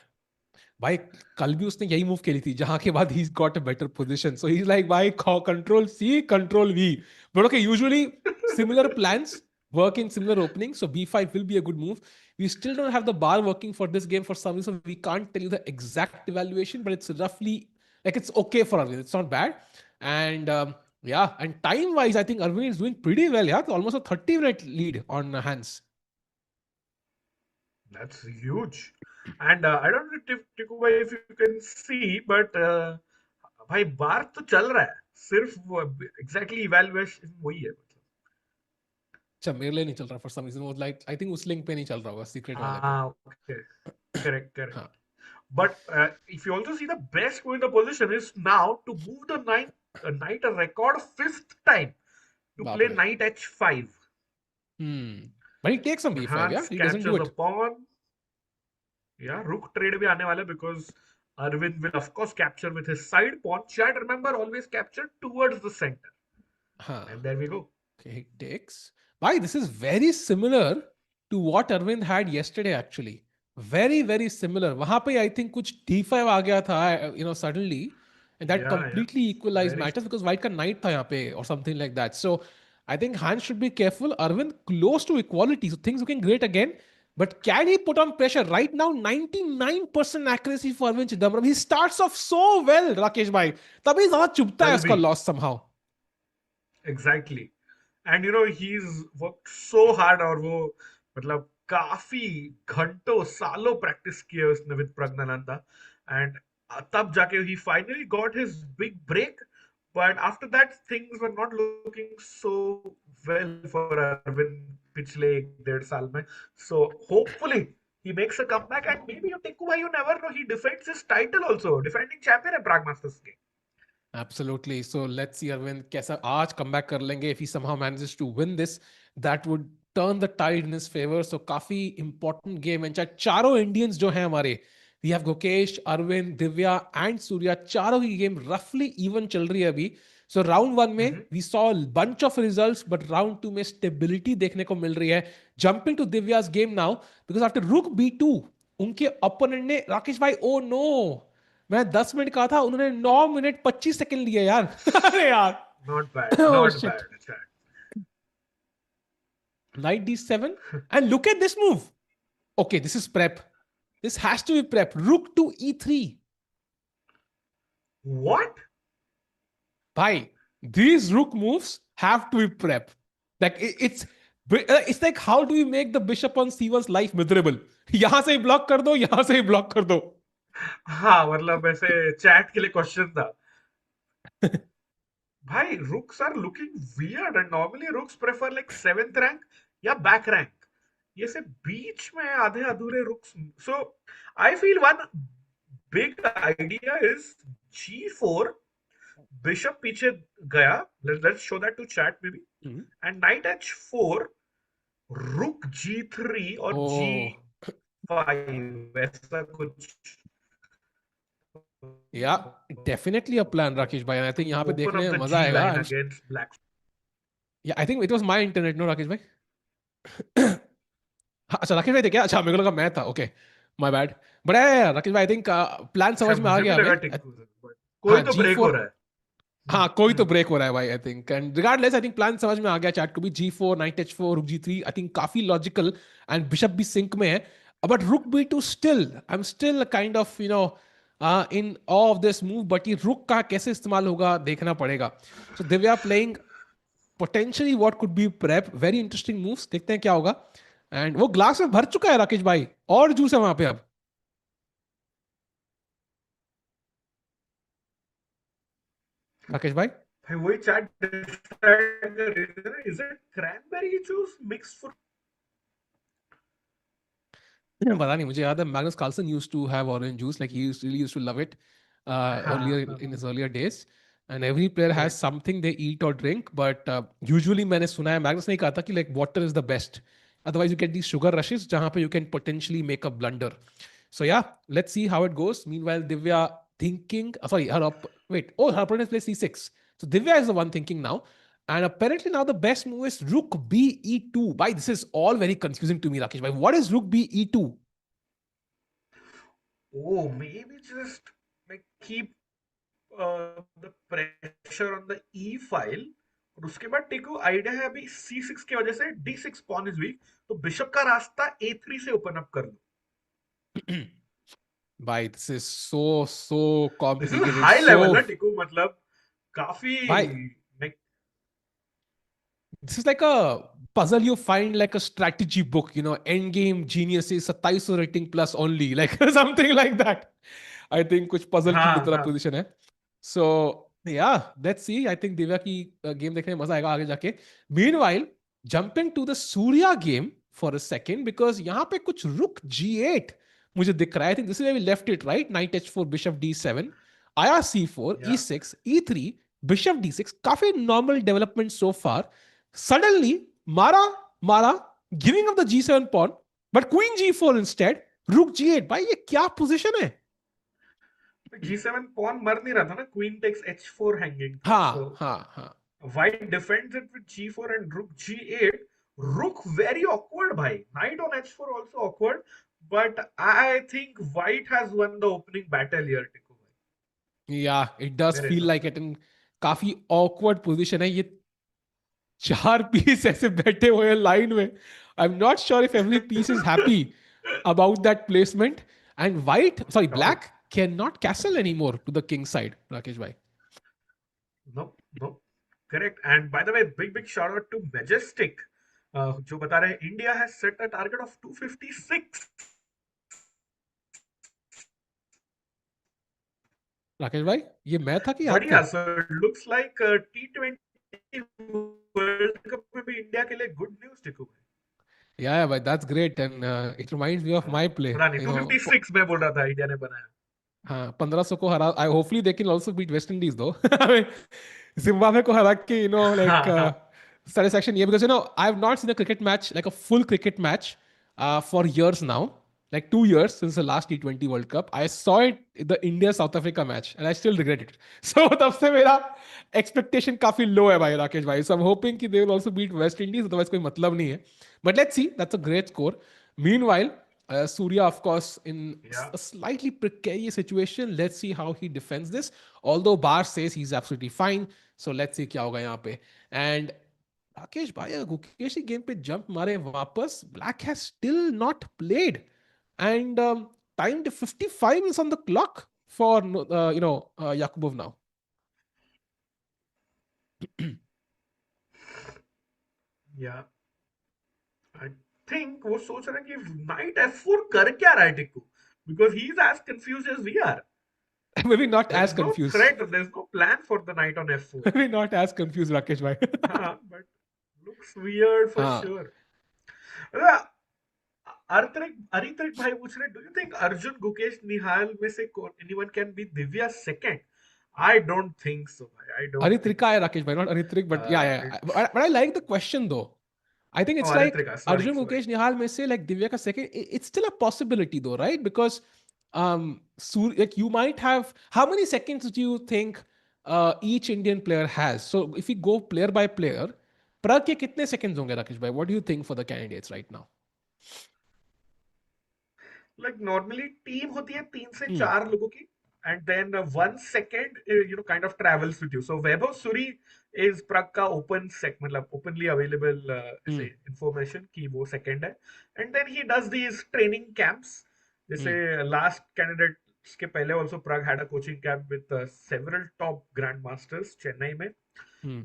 भाई कल भी उसने यही मूव खेली थी, जहां के बाद ही got a better position. So he is like भाई control C control V. But okay, usually similar plans work in similar openings. So b5 will be a good move. We still don't have the bar working for this game for some reason. We can't tell you the exact evaluation, but it's roughly like it's okay for Arvin. It's not bad. And yeah, and time wise, I think Arvin is doing pretty well. Yeah, almost a 30-minute lead on Hans. That's huge. And I don't know Tiku bhai if you can see, but भाई बार तो चल रहा है, सिर्फ exactly evaluation वही है. अच्छा, मेरे लिए नहीं चल रहा फॉर सम रीजन. वो लाइक आई थिंक उस लिंक पे नहीं चल रहा होगा, सीक्रेट वाले पे. Okay, correct. हाँ But if you also see, the best move in the position is now to move the knight a record fifth time to बाप play रे. knight h5. But he takes some But b5. Yeah, Hans he doesn't do captures a it. pawn. Yeah, rook trade भी आने वाला है, because Arvind will of course capture with his side pawn. Chat, remember, always capture towards the center. हाँ. And there we go. Okay, he takes. Why, this is very similar to what Arvind had yesterday actually. Very, very similar. वहां पे I think कुछ d5 आ गया था, suddenly, and that Yeah, completely equalized very. matters because white का knight था यहाँ पे or something like that. So I think Hans should be careful. Arvind close to equality, so things looking great again. But can he put on pressure? Right now, 99% accuracy for Arvin Chithambaram. He starts off so well, Rakesh bhai. तभी ज़्यादा चुभता है कल उसका भी. loss somehow. Exactly. And he's worked so hard, और वो मतलब काफी घंटों सालों प्रैक्टिस किए उसने with Pragnananda, and तब जाके he finally got his big break. But after that things were not looking so well for Arvind पिछले 1.5 साल में. So hopefully he makes a comeback, and maybe you never know, he defends his title also, defending champion at Prague Masters game. Absolutely. So let's see Arvind कैसा आज comeback कर लेंगे. If he somehow manages to win this, that would turn the tide in his favor. So काफी important game. And चारों Indians जो हैं हमारे, we have Gukesh, Arvind, Divya and Surya. चारों की game roughly even चल रही है अभी. So round 1 में we saw a bunch of results, but round 2 में stability देखने को मिल रही है. Jumping to Divya's game now, because after Rook B2, उनके opponent ने राकेश भाई, oh no, मैं 10 मिनट कहा था, उन्होंने 9 मिनट 25 सेकंड लिए यार. अरे यार. Not bad, Oh not shit. bad. Knight d7 and look at this move. Okay, this is prep. This has to be prep. Rook to e3. What? Bhai, these rook moves have to be prep. Like it's like how do you make the bishop on c1's life miserable? यहाँ से ही block कर दो, यहाँ से ही block कर दो. हाँ मतलब ऐसे चैट के लिए क्वेश्चन था भाई rooks are looking weird and normally rooks prefer like 7th rank या बैक रैंक ये से बीच में आधे अधूरे rooks so I feel one big idea is g4 bishop पीछे गया let's show that to chat maybe and knight h4 rook g3 और Oh, g5 ऐसा कुछ yeah, definitely a plan, Rakesh bhai. And I think यहाँ पे open देखने up में the मजा G आएगा. line I'm, against black. yeah, I think it was my internet, no, Rakesh bhai? हाँ, अच्छा राकेश भाई थे क्या? अच्छा मेरे को लगा मैं था. Okay, my bad. But Rakesh भाई आई थिंक प्लान अच्छा समझ में आ मुझे भी गया लगा हमें. टिक्कू से but हाँ कोई तो जी ब्रेक हो फोर. रहा है हाँ कोई तो ब्रेक हो रहा है भाई I think. And regardless I think plan समझ में आ गया चैट को भी. g4 night h4 rook g3 I think काफी लॉजिकल. एंड बिशप भी सिंक में है. But rook b2 still I am still kind of in of this move. But ये रुक का कैसे इस्तेमाल होगा देखना पड़ेगा. So Divya playing potentially what could be prep. Very interesting moves. देखते हैं क्या होगा. एंड वो ग्लास में भर चुका है राकेश भाई. और जूस है वहां पे अब. राकेश भाई भाई वही चैट डिसाइड कर रही थी ना is it cranberry juice mix for पता नहीं. मुझे याद है Magnus Carlsen used to have orange juice. Like he really used to love it हाँ earlier in his earlier days. And every player has correct something they eat or drink. But usually मैंने सुना है Magnus ने कहा था कि like water is the best. Otherwise you get these sugar rushes जहाँ पे you can potentially make a blunder. So yeah, let's see how it goes. Meanwhile, Divya thinking. Sorry, wait. Oh, her opponent plays c6. So Divya is the one thinking now. And apparently now the best move is Rook B E2. Bhai, this is all very confusing to me, Rakesh. Bhai, what is Rook B E2? oh maybe just like keep the pressure on the e file और उसके बाद टिको idea है अभी c6 की वजह से d6 pawn is weak तो बिशप का रास्ता a3 से ओपन अप कर लो Bhai, this is so this is complicated. High level So, ना टिको मतलब काफी bhai, like this is like a puzzle you find like a strategy book, Endgame geniuses, 2700 rating plus only, like something like that. I think कुछ puzzle की हाँ तरह हाँ position है. So yeah, let's see. I think Divya की game देखने में मजा आएगा आगे जाके. Meanwhile, jumping to the Surya game for a second because यहाँ पे कुछ रुक g8 मुझे दिख रहा है. I think this is where we left it, right? Knight h4, bishop d7, आया c4, या e6, e3, bishop d6. काफी normal development so far. Suddenly, Mara giving up the g7 pawn, but queen g4 instead, rook g8. भाई ये क्या position है? g7 pawn मर नहीं रहा था ना queen takes h4 hanging था so हाँ. white defends it with g4 and rook g8 rook very awkward bhai knight on h4 also awkward but I think white has won the opening battle here टिकू भाई Yeah, it does मेरे feel हिसाब like से it in काफी awkward position है. ये चार piece ऐसे बैठे हुए हैं लाइन में. I'm not sure if every piece is happy about that placement. And Not black cannot castle anymore to the king side, Rakesh bhai. no no correct and by the way big shout out to majestic जो बता रहे हैं India has set a target of 256 Rakesh भाई ये मैं था कि आप थे? बढ़िया so it looks like T20 world cup में भी इंडिया के लिए गुड न्यूज़ टिकू भाई Yeah, but that's great. And it reminds me of my play. पता नहीं 256 में बोल रहा था इंडिया ने बनाया हाँ 1500 को हरा. I hopefully they can also beat West Indies though. I mean, Zimbabwe को हरा के like हाँ हाँ satisfaction here because I have not seen a cricket match like a full cricket match for years now. Like 2 years since the last T20 World Cup. I saw it in the India South Africa match and I still regret it. So तब से मेरा expectation काफी low है भाई राकेश भाई. So I'm hoping कि they will also beat West Indies. Otherwise कोई मतलब नहीं है. But let's see. That's a great score. Meanwhile, Surya, of course, in या a slightly precarious situation. Let's see how he defends this. Although Bar says he's absolutely fine. So let's see क्या होगा यहाँ पे. And Rakesh भाई अगर गुकेश ही game पे jump मारे वापस, Black has still not played. And timed 55 minutes on the clock for Yakubov now. Yeah. I think वो सोच रहा है कि knight f4 कर क्या रहा है Tikku? Because he is as confused as we are. Maybe not There as is no confused. threat. There is no plan for the knight on f4. Maybe not as confused, Rakesh bhai. But looks weird for हाँ. sure. Aritrik भाई पूछ रहे, do you think Arjun Gukesh Nihal में से anyone can be Divya second? I don't think so. I don't think Aritrika hai so. Rakesh bhai, not Aritrik, but yeah, It, yeah. But I like the question though. I think it's like Aritrika, Arjun sorry. Mukesh Nihal may say like Divya ka second. It's still a possibility though, right? Because like you might have, how many seconds do you think each Indian player has? So if we go player by player, Prague के कितने seconds होंगे Rakesh bhai? What do you think for the candidates right now? Like normally team होती है 3 से 4 Hmm. लोगों की, and then 1 second kind of travels with you. So Vaibhav Suri is Prague का मतलब openly available Hmm. ऐसे information कि वो second है, and then he does these training camps. जैसे Hmm. last candidate के पहले also Prague had a coaching camp with several top grandmasters Chennai में. Hmm.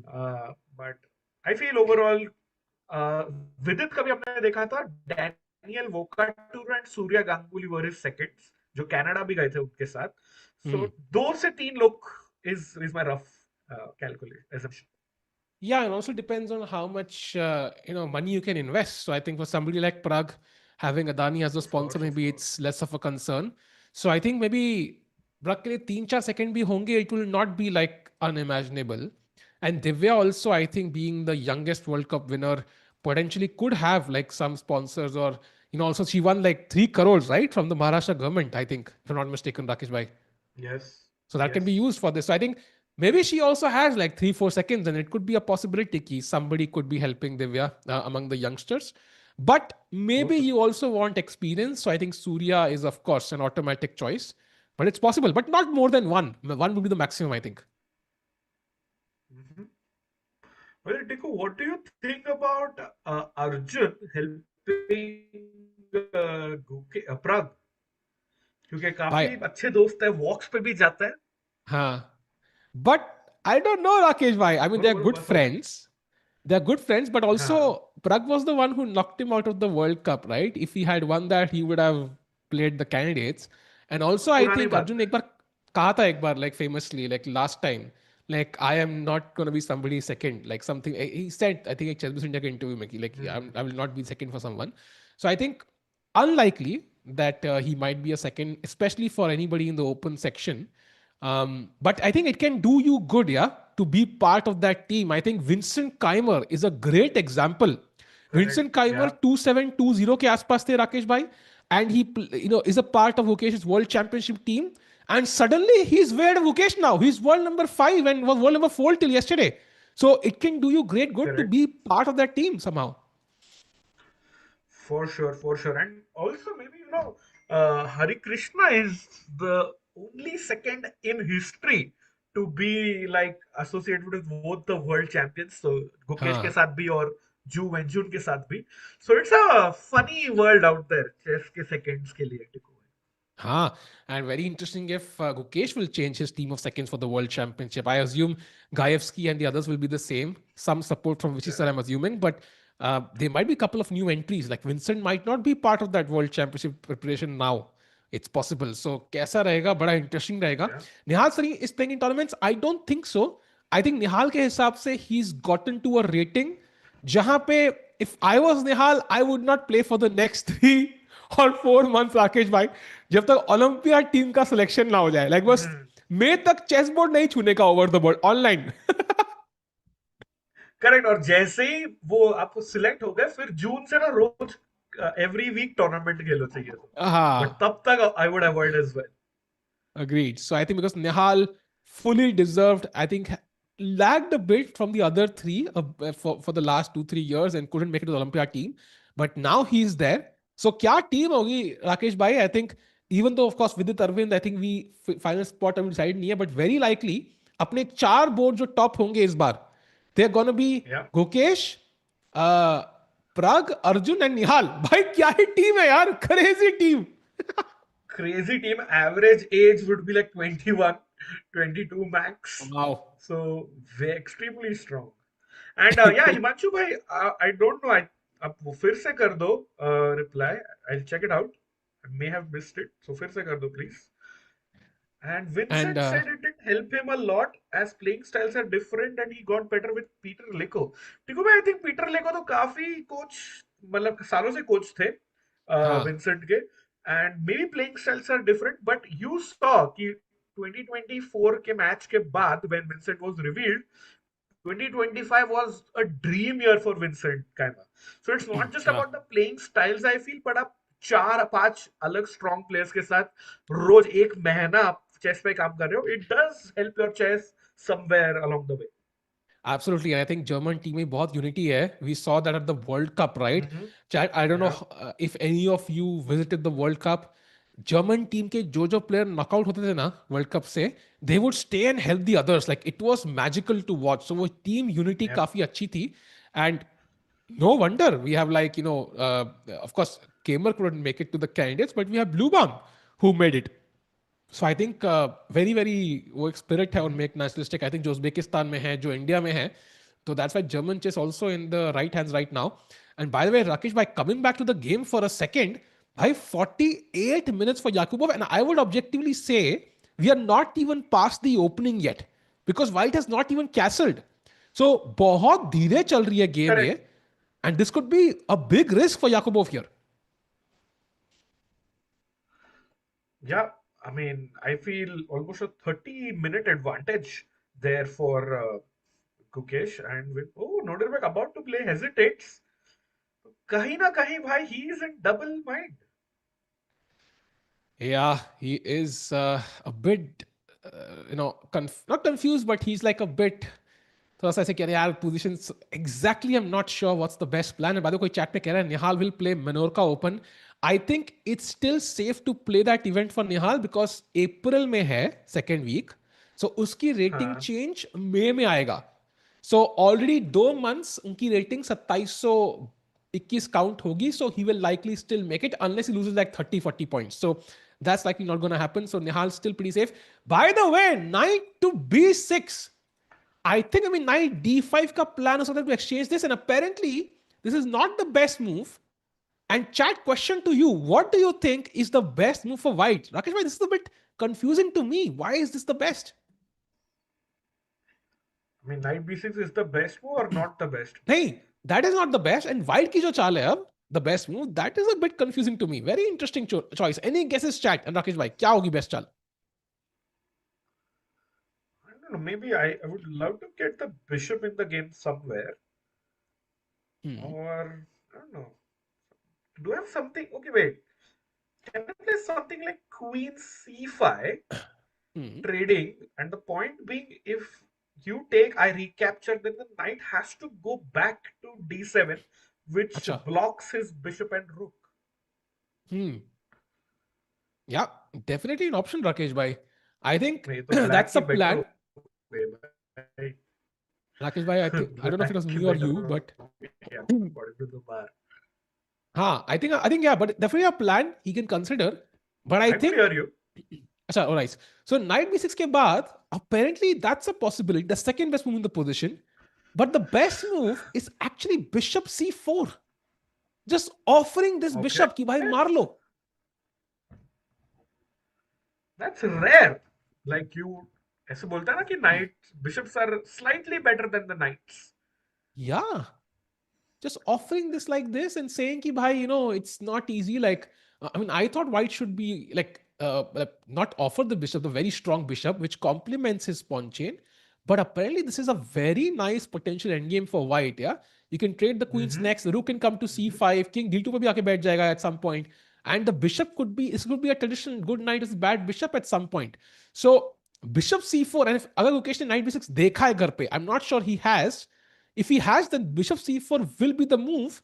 But I feel overall विदित का भी हमने देखा था, Daniel Vocaturo and Surya Ganguly were his seconds, जो कनाडा भी गए थे उनके साथ. सो Hmm. 2 से 3 लोग is my rough calculate assumption. Yeah, and also depends on how much money you can invest. So I think for somebody like Prague, having Adani as a Of sponsor, course, of maybe course. it's less of a concern. So I think maybe Prague के लिए 3-4 second भी होंगे, it will not be like unimaginable. And Divya also, I think, being the youngest World Cup winner, potentially could have like some sponsors or also she won like 3 crores, right, from the Maharashtra government, I think, if I'm not mistaken, Rakesh bhai. Yes, So that can be yes. used for this. So I think maybe she also has like 3-4 seconds, and it could be a possibility key. Somebody could be helping Divya among the youngsters. But हो maybe you सकता also want experience. So I think Surya is, of course, an automatic choice. But it's possible, but not more than one. One would be the maximum, I think. है. Well, Tiku, what do you think about Arjun helping Prague? क्योंकि काफी Bye. अच्छे दोस्त है, वॉक्स पे भी जाता है. Huh. But I don't know, Rakesh bhai. I mean, बोलो they're बोलो, good बताओ. friends. They're good friends, but हाँ. also Prag was the one who knocked him out of the World Cup, right? If he had won that, he would have played the candidates. And also, I पुरानी think बात Arjun है. एक बार कहा था एक बार, like famously, like last time, like I am not going to be somebody second, like something he said. I think एक Chess India के interview में कि like I will not be second for someone. So I think unlikely that he might be a second, especially for anybody in the open section. But I think it can do you good, yeah, to be part of that team. I think Vincent Keymer is a great example. Correct. Vincent Keymer Yeah. 2720 के आसपास थे राकेश भाई, and he is a part of Gukesh's World Championship team. And suddenly he's where Gukesh now. He's world number 5 and was world number 4 till yesterday. So it can do you great good to Correct. be part of that team somehow. For sure, for sure. And also, maybe, Hari Krishna is the only second in history to be like associated with both the world champions. So, Gukesh के Huh. साथ भी और Ju Wenjun के साथ भी. So, it's a funny world out there, chess के seconds के लिए. टिकू. Huh. And very interesting if Gukesh will change his team of seconds for the World Championship. I assume Gaevsky and the others will be the same. Some support from Vichy sir, I'm assuming, but there might be a couple of new entries. Like Vincent might not be part of that World Championship preparation now. It's possible. So, कैसा रहेगा? बड़ा interesting रहेगा. Yeah. Nihal Sari is playing in tournaments. I don't think so. I think Nihal के हिसाब से he's gotten to a rating जहां पे if I was Nihal, I would not play for the next 3 or 4 months, Rakesh भाई, जब तक olympiad team का selection ना हो जाए. लाइक बस मई तक चेस बोर्ड नहीं छूने का over the board online. Correct. और जैसे ही वो आपको सिलेक्ट हो गए, फिर जून से ना रोज एवरी वीक टूर्नामेंट खेलो चाहिए तो. बट हाँ, तब तक I would avoid as well. agreed. So I think because Nihal fully deserved, I think lagged a bit from the other three for the last 2-3 years and couldn't make it to the Olympia team. But now he's there. So क्या team होगी Rakesh bhai? I think even though of course Vidit Arvind, I think we final spot अभी decide नहीं है, but very likely अपने 4 board जो top होंगे इस बार, they're gonna be Yeah. Gukesh, Prag, Arjun and Nihal. भाई क्या ही टीम है यार, crazy team. Crazy team. Average age would be like 21. 22 max. Wow. So very extremely strong. And yeah, Himanshu bhai, I don't know. आप वो फिर से कर दो reply. I'll check it out. I may have missed it. So फिर से कर दो please. And And Vincent said it didn't help him a lot as playing styles are different and he got better with Peter Liko. टिको भाई, I think Peter Liko तो काफी coach मतलब सालों से कोच थे हाँ, विंसेंट के, and maybe playing styles are different, but you saw कि 2024 के मैच के बाद when Vincent was revealed, 2025 was a dream year for Vincent Keymer. So it's not just yeah. about the playing styles, I feel, but आप चार पांच अलग strong players के साथ रोज एक महीना आप चेस पे काम कर रहे हो, it does help your chess somewhere along the way. Absolutely. And I think German team में बहुत unity है. We saw that at the World Cup, right? Chad, I don't know या if any of you visited the World Cup. German team के जो player knockout होते थे ना world cup से, they would stay and help the others. Like it was magical to watch. So वो team unity या काफी अच्छी थी. And no wonder we have like, of course, Keymer couldn't make it to the candidates, but we have Bluebam who made it. So I think very very वो एक spirit है उनमें, एक नेशनलिस्टिक, आई थिंक जो Uzbekistan में है, जो India में है. तो that's why German chess also in the right hands right now. And by the way Rakesh भाई, coming back to the game for a second, भाई 48 minutes for Yakubov, and I would objectively say we are not even past the opening yet because White has not even castled. So बहुत धीरे चल रही है game ये, correct. and this could be a big risk for Yakubov here. Yeah, I mean, I feel almost a 30-minute advantage there for Gukesh, and with Nodirbek about to play hesitates. कहीं ना कहीं भाई, he is in double mind. Yeah, he is a bit, not confused, but he's like a bit. थोड़ा सा ऐसे कह रहे हैं यार positions exactly. I'm not sure what's the best plan. And by the way, कोई chat पे कह रहा है निहाल will play Menorca Open. I think it's still safe to play that event for Nihal because April में है second week. So उसकी rating हाँ. change मई में आएगा. So already 2 months उनकी rating 2721 count होगी. So he will likely still make it unless he loses like 30-40 points. So that's likely not going to happen. So Nihal's still pretty safe. By the way, knight to b6. I think, knight d5 ka plan was to exchange this, and apparently this is not the best move. And chat, question to you: what do you think is the best move for White? Rakesh bhai, this is a bit confusing to me. Why is this the best? I mean, knight b6 is the best move or not the best move? Hey, that is not the best. And White ki jo chaal hai ab, the best move, that is a bit confusing to me. Very interesting choice. Any guesses, chat? And Rakesh bhai, kya hogi best chaal? I don't know. Maybe I would love to get the bishop in the game somewhere, Hmm. or I don't know. Do I have something? Okay, wait. Can I play something like queen c5 Hmm. trading? And the point being, if you take, I recapture, then the knight has to go back to d7, which Acha. blocks his bishop and rook. Hmm. Yeah, definitely an option, Rakesh bhai. I think नहीं तो black that's he a better plan. हो गए भाई. Rakesh bhai, I don't know if it Black was he me or better you, हो but गया according to the bar. I think yeah, but definitely a plan he can consider. But I I could think, hear you. अच्छा, all right. So knight b6 के बाद, apparently that's a possibility. The second best move in the position, but the best move is actually bishop c4. Just offering this Okay. bishop कि भाई मार लो. That's rare. Like you, ऐसे बोलता है ना कि knights, bishops are slightly better than the knights. Yeah. Just offering this like this and saying ki bhai, it's not easy. Like, I thought White should be like not offer the bishop, the very strong bishop, which complements his pawn chain. But apparently, this is a very nice potential endgame for White. Yeah, you can trade the queens Mm-hmm. next. The rook can come to c5. King d2 पे भी आके बैठ जाएगा at some point. And the bishop could be, this could be a traditional good knight is bad bishop at some point. So bishop c4, and if अगर Gukesh ने knight b6 देखा है घर पे, I'm not sure he has. If he has, then bishop c4 will be the move.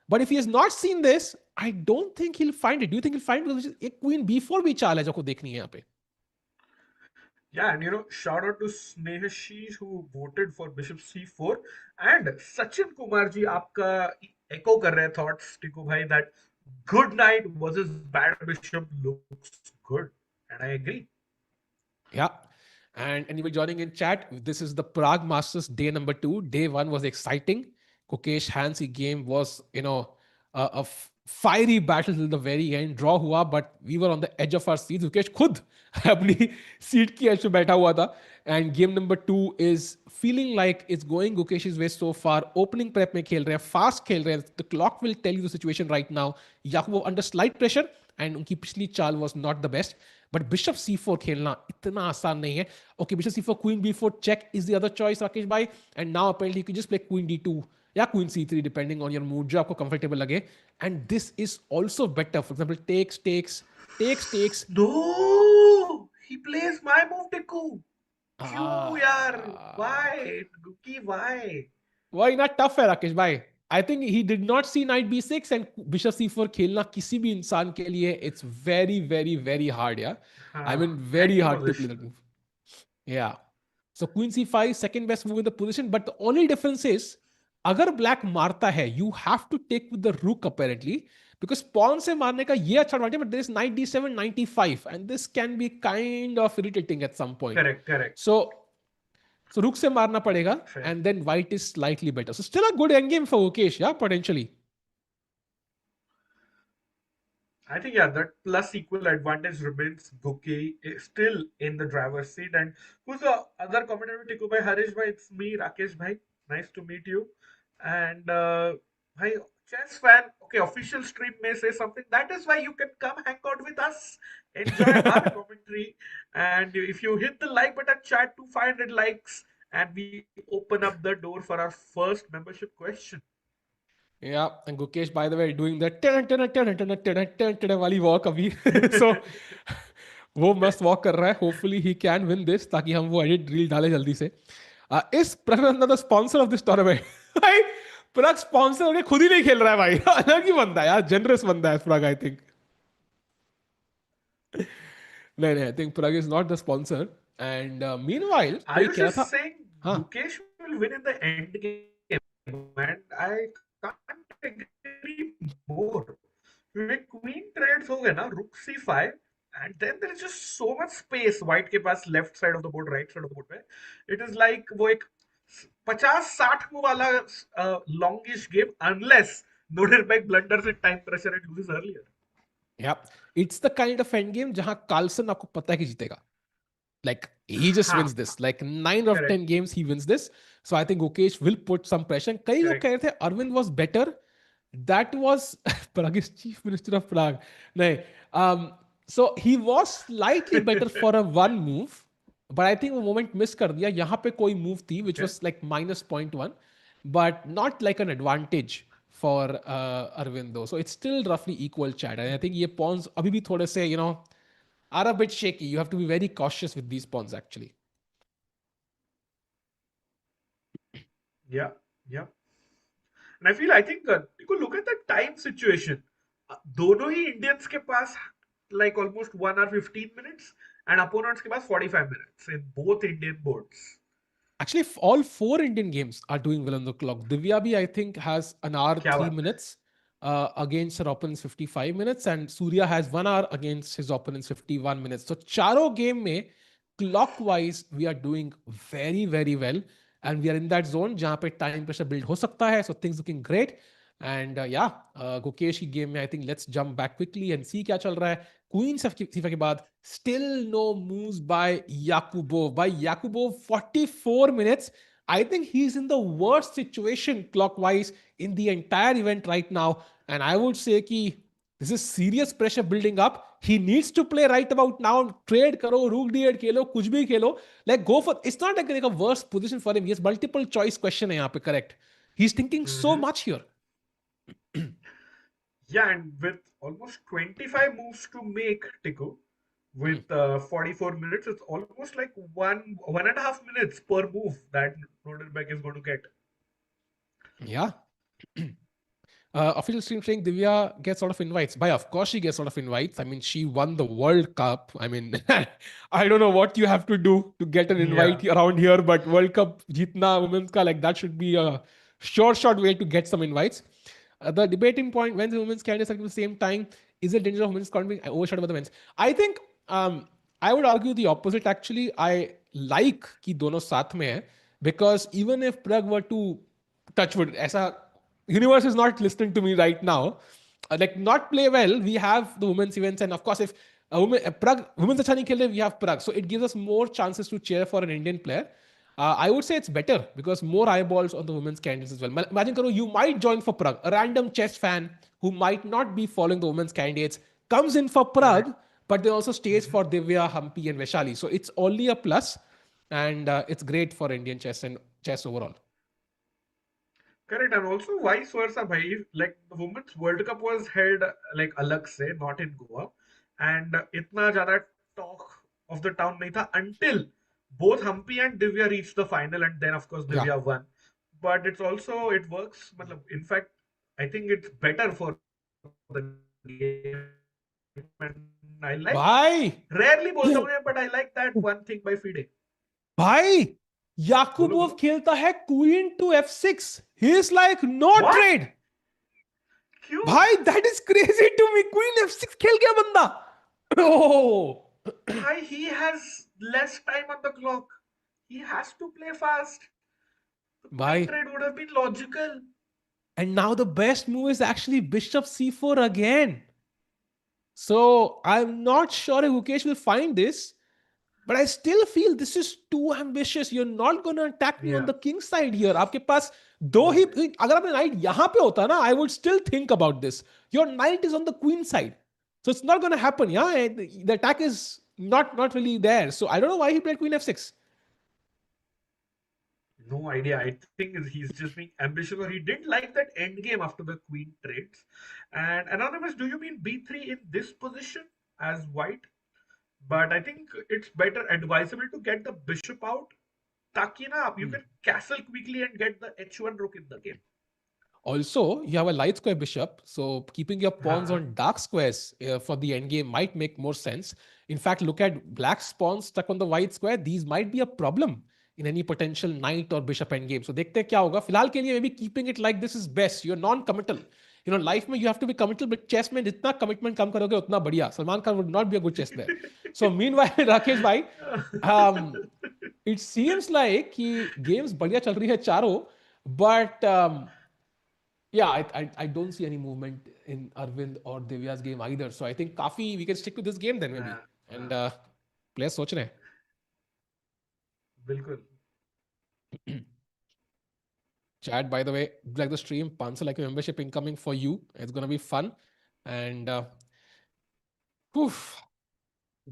But if he has not seen this, I don't think he'll find it. Do you think he'll find it? Because एक queen b4 भी चाल है जो को देखनी है यहाँ पे. Yeah, and shout out to Snehashi who voted for Bishop C4, and Sachin Kumar ji आपका echo कर रहे thoughts टिकू भाई that good knight versus bad bishop looks good, and I agree. Yeah. And anybody joining in chat, this is the Prague Masters day number 2. Day 1 was exciting. Gukesh Hansi game was, fiery battle till the very end. Draw hua, but we were on the edge of our seats. Gukesh खुद अपनी seat की edge पे बैठा हुआ था. And game number 2 is feeling like it's going Gukesh's way so far. Opening prep में खेल रहे हैं, fast खेल रहे हैं. The clock will tell you the situation right now. Yakubo under slight pressure, and उनकी पिछली चाल was not the best. But Bishop C4 खेलना इतना आसान नहीं है. Okay, Bishop C4, Queen B4 check is the other choice, Rakesh bhai. And now apparently you can just play Queen D2 या Queen C3 depending on your mood जो आपको comfortable लगे. And this is also better. For example, takes. No, he plays my move, Tiku. क्यों यार? Why? Guki, why? Why not tough है राकेश भाई? I think he did not see knight b6 and bishop c4 खेलना किसी भी इंसान के लिए it's very very very hard, yeah. I mean very hard to play that move. Yeah. So queen c5 second best move in the position, but the only difference is अगर black मारता है you have to take with the rook apparently because pawn से मारने का ये अच्छा advantage, but there is knight d7 knight e5 and this can be kind of irritating at some point. Correct. So rook se marna padega, and then white is slightly better. So still a good endgame for Gukesh, yeah, potentially. I think that plus equal advantage remains. Guki is still in the driver's seat. And who's the other commentator? Tiku bhai, Harish bhai, it's me, Rakesh bhai. Nice to meet you. And bhai, chess fan. Okay, official stream may say something. That is why you can come hang out with us, enjoy our commentary. And if you hit the like button, chat to 500 likes, and we open up the door for our first membership question. Yeah, and Gukesh, by the way, doing the वाली walk अभी. So वो मस्त walk कर रहा है. Hopefully he can win this ताकि हम वो edit reel डालें जल्दी से. Is Prague the sponsor of this tournament? भाई Prague sponsor होके खुद ही नहीं खेल रहा है भाई. अलग ही बंदा है यार, generous बंदा है Prague, I think. नहीं, I think Prague is not the sponsor. And meanwhile, are you just saying Gukesh will win in the end game? And I can't agree more. When queen trades हो गए ना, rook c5, and then there is just so much space white के पास left side of the board, right side of the board पे. It is like वो एक 50-60 move वाला longish game unless Nodirbek blunders in time pressure and loses earlier. Yeah, it's the kind of end game जहाँ Carlsen आपको पता है कि जीतेगा. Like he just wins this. Like 9 of 10 games he wins this. So I think Gukesh will put some pressure. कई लोग कह रहे थे Arvin was better. That was Prague's chief minister of Prague. नहीं. So he was slightly better for a one move. But I think वो moment miss कर दिया. यहाँ पे कोई move थी which was like minus 0.1. But not like an advantage for Arvind though. So it's still roughly equal chat. And I think ये pawns अभी भी थोड़े से, are a bit shaky. You have to be very cautious with these pawns actually. Yeah. And I think you could look at the time situation. दोनों ही Indians के पास like almost 1 hour 15 minutes and opponents के पास 45 minutes in both Indian boards. Actually, all 4 Indian games are doing well on the clock. Divya bhi, I think, has an hour 3 minutes against her opponent's 55 minutes, and Surya has 1 hour against his opponent's 51 minutes. So, charo game mein, clockwise, we are doing very, very well, and we are in that zone जहाँ पे time pressure build हो सकता है. So things looking great. And Gukesh की game में I think let's jump back quickly and see क्या चल रहा है. Queen C5 के बाद still no moves by Yakubboev. By Yakubboev 44 minutes. I think he's in the worst situation clockwise in the entire event right now. And I would say कि this is serious pressure building up. He needs to play right about now. Trade karo, rook d8 खेलो, कुछ भी खेलो. Like go for. It's not like a worse position for him. He has multiple choice question है यहाँ पे, correct. He's thinking so much here. Yeah, and with almost 25 moves to make, Tiku, with 44 minutes, it's almost like 1.5 minutes per move that Nodirbek is going to get. Yeah. Official stream saying Divya gets a lot of invites. By of course she gets a lot of invites. I mean, she won the World Cup. I mean, I don't know what you have to do to get an invite around here, but World Cup jeetna women's ka, like that should be a short way to get some invites. The debating point, when the women's candidates are at the same time, is it danger of women's candidates being overshadowed by the men's? I think I would argue the opposite actually. like कि दोनों साथ में है, because even if Prague were to touch wood, ऐसा universe is not listening to me right now, like not play well, we have the women's events, and of course if Prague women's अच्छा नहीं खेल रहे, we have Prague, so it gives us more chances to cheer for an Indian player. I would say it's better because more eyeballs on the women's candidates as well. Imagine karo, you might join for Prague. A random chess fan who might not be following the women's candidates comes in for Prague, Correct. but then also stays for Divya, Hampi, and Vaishali. So it's only a plus, and it's great for Indian chess and chess overall. Correct, and also vice versa, bhai. Like the Women's World Cup was held like alag se, not in Goa, and itna ज़्यादा talk of the town nahi tha until both Hampi and Divya reached the final, and then of course Yeah. Divya won. But it's also it works. मतलब, in fact, I think it's better for the game, and I Bhai, rarely बोलता हूँ ये, but I like that one thing by FIDE. भाई बोलो याकूबोव बोलो. खेलता है queen to F6. He is like no What? trade. क्यों? भाई that is crazy to me. Queen F6 खेल गया बंदा. Oh. Bhai, he has less time on the clock. He has to play fast. The queen भाई, trade would have been logical. and now the best move is actually bishop c4 again. So I'm not sure if Gukesh will find this, but I still feel this is too ambitious. You're not going to attack me on Yeah. the king side here. आपके पास दो ही, अगर आपने knight यहाँ पे होता ना, I would still think about this. Your knight is on the queen side, so it's not going to happen. Yeah, and the attack is not really there. So I don't know why he played queen f6. No idea. I think he's just being ambitious, or he didn't like that end game after the queen trades. And Anonymous, do you mean b3 in this position as white? But I think it's better advisable to get the bishop out. Taki na, you can castle quickly and get the h1 rook in the game. Also, you have a light square bishop, so keeping your pawns Haan. on dark squares for the endgame might make more sense. In fact, look at black pawns stuck on the white square. These might be a problem in any potential knight or bishop endgame. So देखते हैं क्या होगा. फिलहाल के लिए maybe keeping it like this is best. You're non-committal. You know, life में you have to be committal, but chess में जितना commitment कम करोगे उतना बढ़िया. Salman Khan would not be a good chess player. So meanwhile, Rakesh bhai, it seems like कि games बढ़िया चल रही है चारों, but yeah, I don't see any movement in Arvind or Divya's game either. So I think काफी we can stick to this game then maybe. And players सोच रहे हैं. बिल्कुल. Chat, by the way, like the stream, 500 like membership incoming for you. It's gonna be fun. And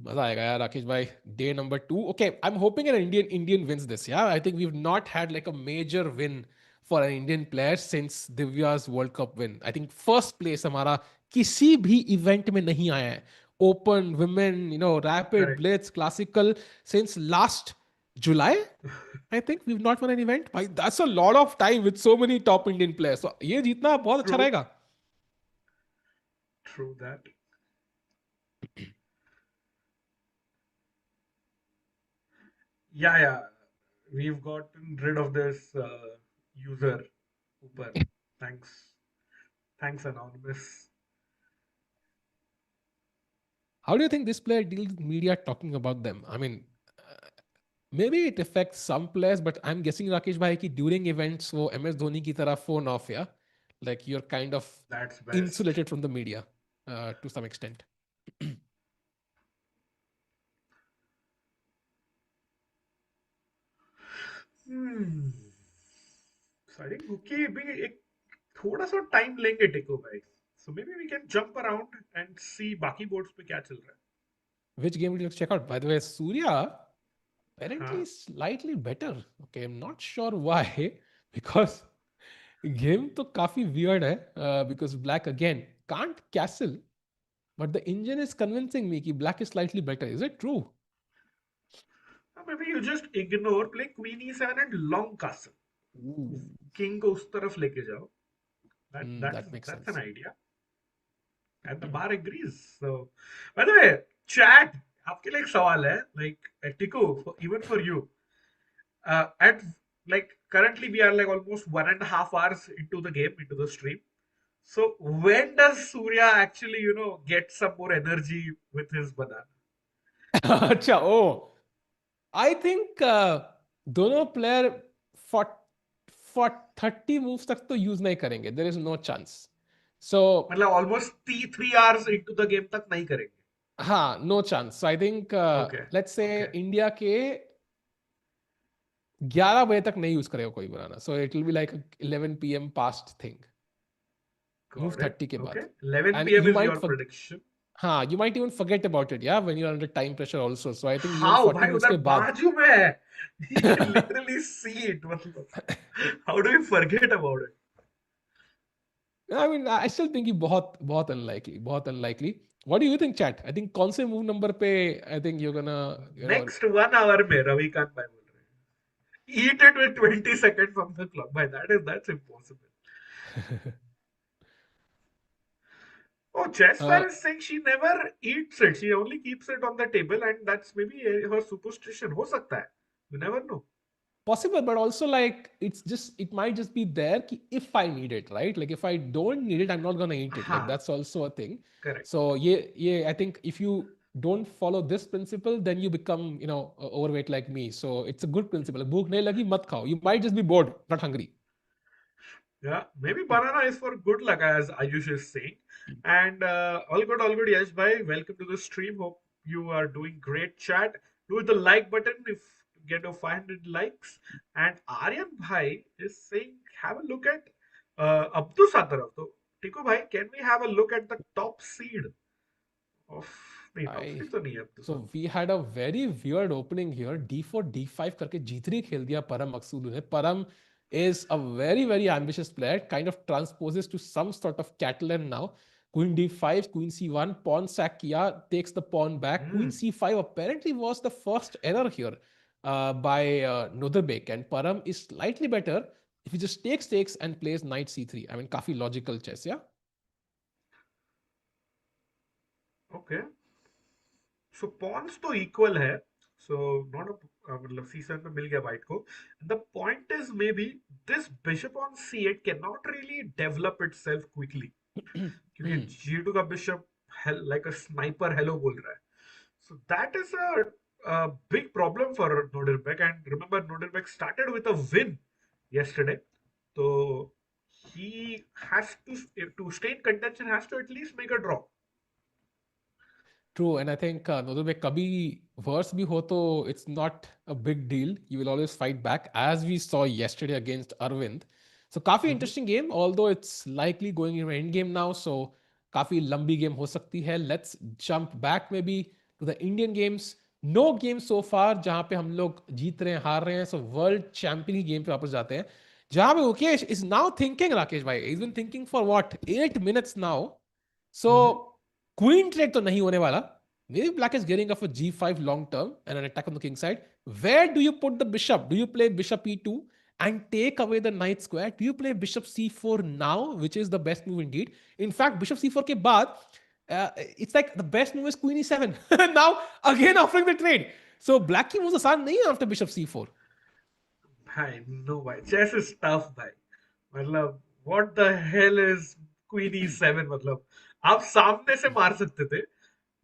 मजा आएगा यार राकेश भाई. Day number 2. Okay, I'm hoping an Indian wins this. Yeah, I think we've not had like a major win for an Indian player since Divya's World Cup win. I think first place हमारा किसी भी event में नहीं आया है. Open, women, you know, rapid, Correct. blitz, classical since last July. I think we've not won an event. Bhai, that's a lot of time with so many top Indian players. So ये जीतना बहुत अच्छा True. रहेगा. True that. Yeah. We've gotten rid of this user. Uber. Thanks. Thanks, Anonymous. How do you think this player deals with media talking about them? I mean, maybe it affects some players, but I'm guessing Rakesh bhai ki during events wo MS Dhoni ki tarah phone off, yeah? Like you're kind of That's best. insulated from the media to some extent. So I think Guki भी एक थोड़ा सा time लेंगे टेको भाई. So maybe we can jump around and see बाकी boards पे क्या चल रहा है. Which game would you like to check out? By the way, Surya apparently हाँ. is slightly better. Okay, I'm not sure why. Because game तो काफी weird है. Because black again can't castle. But the engine is convincing me that black is slightly better. Is it true? Maybe you just ignore, play queen e7 and long castle. Ooh. King को उस तरफ लेके जाओ. That makes That's sense. an idea. And the bar agrees. So, by the way, chat, आपके लिए एक सवाल है. Like, Tiku, even for you. At like currently we are like almost 1.5 hours into the game, into the stream. So when does Surya actually, get some more energy with his banana? Acha, oh. I think दोनों player for for 30 moves तक तो use नहीं करेंगे. There is no chance. So मतलब almost 3 hours into the game तक नहीं करेंगे. हाँ, no chance. So I think Okay. let's say Okay. India के 11 बजे तक नहीं यूज करेगा कोई बनाना. So it will be like 11 p.m. past thing. Move Got it. 30 के Okay. बाद. 11 And p.m. you is might your prediction. हाँ, you might even forget about it, yeah, when you're under time pressure also. So I think even How 40 भाई moves उधर के बाद. बाजू में है. You can literally see it. मतलब how do you forget about it? I mean, I still think he बहुत unlikely, बहुत unlikely. What do you think, chat? I think कौन से move number पे I think you're gonna, Next 1 hour में रविकांत भाई बोल रहे हैं. Eat it with 20 seconds on the clock. भाई that's impossible. Oh, Chessfire uh, is saying she never eats it. She only keeps it on the table, and that's maybe her superstition. हो सकता है. You never know. possible, but also like it might just be there कि if I need it, right? Like if I don't need it, I'm not gonna eat it. Like हाँ, that's also a thing. correct. So yeah, I think if you don't follow this principle, then you become, overweight like me. So it's a good principle. Like, भूख नहीं लगी मत खाओ. You might just be bored, not hungry. Yeah, maybe banana is for good luck, as Ayush is saying. And all good, Yash bhai. Welcome to the stream. Hope you are doing great. Chat. Do the like button if you get a 500 likes. And Aryan bhai is saying, have a look at Abdusattorov. So, Tiko bhai, can we have a look at the top seed of? नहीं, top I seed तो नहीं है So Abdusattorov. we had a very weird opening here. D4, D5 करके G3 खेल दिया परम मकसूदू ने. Param is a very, very ambitious player. Kind of transposes to some sort of Catalan now. Queen D5, Queen C1, pawn sack किया, takes the pawn back. Queen Hmm. C5 apparently was the first error here by Nodirbek. And Param is slightly better if he just takes and plays knight C3. I mean, काफी logical chess, yeah? Okay. सो Pond's तो equal है. So not मतलब C7 पे मिल गया white को. The point is may be this bishop on C8 can not really develop itself quickly, क्योंकि G2 का bishop like a sniper hello बोल रहा है. So that is a big problem for Nodirbek. And remember, Nodirbek started with a win yesterday. So he has to stay in contention, has to at least make a draw. True, and I think Nodirbek कभी worse भी हो तो it's not a big deal. You will always fight back, as we saw yesterday against Arvind. So काफी Mhm. interesting game, although it's likely going into end game now. So काफी लंबी game हो सकती है. Let's jump back maybe to the Indian games. No game so far जहाँ पे हम लोग जीत रहे हैं हार रहे हैं. So World Champion की game पे वापस जाते हैं. जहाँ पे Gukesh is now thinking, Rakesh भाई, he's been thinking for what 8 minutes now. So Mhm. Queen trade तो नहीं होने वाला. Maybe black is gearing up for g5 long term and an attack on the king side. Where do you put the bishop? Do you play bishop e2 and take away the knight square? Do you play bishop c4 now, which is the best move indeed? In fact, bishop c4 के बाद it's like the best move is queen e7. Now again offering the trade. So black की moves आसान नहीं है after bishop c4. भाई no भाई, chess is tough भाई. मतलब what the hell is queen ई7. मतलब आप सामने से मार सकते थे,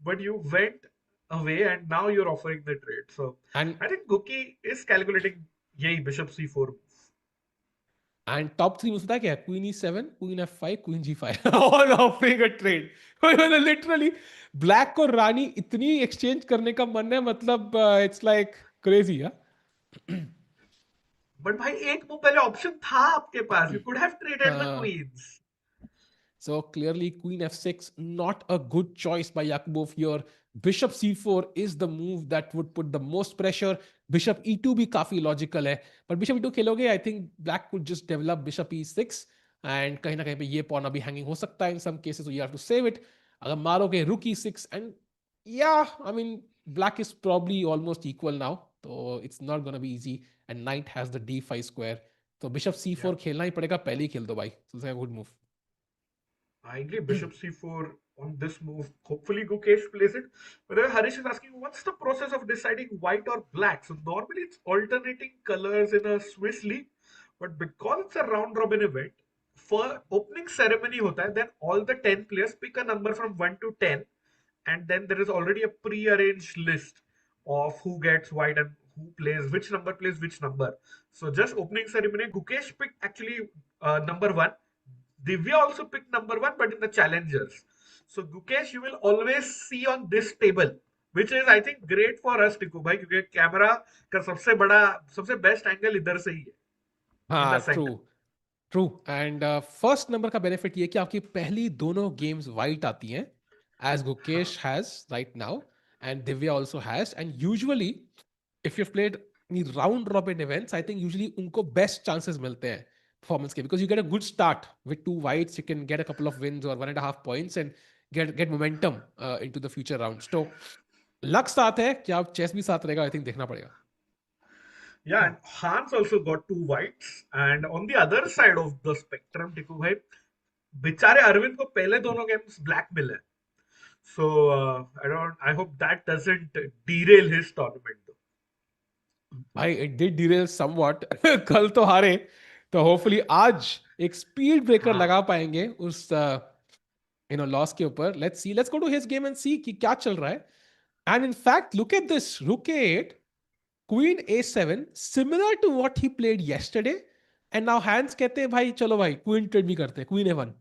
but you went away and now you are offering the trade. So And I think Gukki is calculating यही bishop C4. And top three moves पता है क्या है? Queen e7, Queen f5, Queen g5. All offering a trade. मतलब literally black को रानी इतनी exchange करने का मन है, मतलब it's like crazy, yeah? But भाई एक मूव पहले ऑप्शन था आपके पास. You could have traded the Uh, queens. So clearly, Queen f6, not a good choice by Yakubboev here. Bishop c4 is the move that would put the most pressure. Bishop e2 भी काफी logical है. But Bishop e2 खेलोगे, I think Black could just develop Bishop e6 and कहीं ना कहीं पे ये pawn अभी hanging हो सकता है in some cases, so you have to save it. अगर मारोगे Rook e6 and yeah, I mean Black is probably almost equal now, so it's not gonna be easy. And Knight has the d5 square, so Bishop या c4 खेलना ही पड़ेगा. पहले ही खेल दो भाई. So it's a good move. I agree. Bishop C4 on this move. Hopefully, Gukesh plays it. But Harish is asking, what's the process of deciding white or black? So normally it's alternating colors in a Swiss league, but because it's a round robin event, for opening ceremony hota hai, then all the 10 players pick a number from 1 to 10, and then there is already a pre-arranged list of who gets white and who plays which number plays which number. So just opening ceremony, Gukesh picked actually number one. Divya also picked number one, but in the challengers. So Gukesh, you will always see on this table, which is I think great for us, टिकू भाई, क्योंकि camera का सबसे best angle इधर से ही है, in the हाँ, centre. True true. And first number का benefit ये कि आपकी पहली दोनों गेम्स वाइट आती हैं, एज हाँ. Gukesh has right now and Divya also has. And usually if you played round robin events, I think usually उनको बेस्ट चांसेस मिलते हैं परफॉर्मेंस के, because you get a good start with two whites, you can get a couple of wins और 1.5 points and get momentum into the future rounds. तो luck साथ है, क्या chess भी साथ रहेगा, आई थिंक देखना पड़ेगा. Yeah, and Hans also got two whites. And on the other side of the spectrum, टिकू भाई, बेचारे अरविंद को पहले दोनों गेम्स ब्लैक मिले. So I hope that doesn't derail his tournament though. भाई इट डिड डिरेल समवॉट. कल तो हारे, तो होपफुली आज एक स्पीड ब्रेकर हाँ. लगा पाएंगे उस लॉस के ऊपर. Let's see, let's go to his game and see कि क्या चल रहा है. And in fact look at this, rook ए8, queen a7, similar to what he played yesterday. And now Hans कहते हैं भाई चलो भाई क्वीन ट्रेड भी करते हैं, queen a1.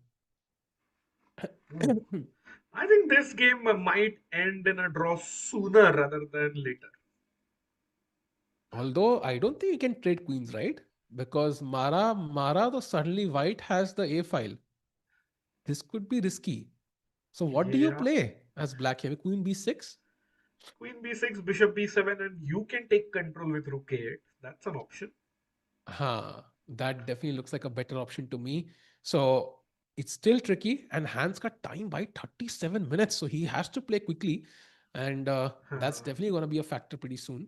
I think this game might end in a draw sooner rather than later. Although I don't think you can trade queens, right? Because Mara, तो suddenly white has the a file. This could be risky. So what do you Yeah. play as black here? Queen b6? Queen b6, bishop b7, and you can take control with rook a8. That's an option. That definitely looks like a better option to me. So it's still tricky, and Hans got time by 37 minutes, so he has to play quickly, and that's definitely going to be a factor pretty soon.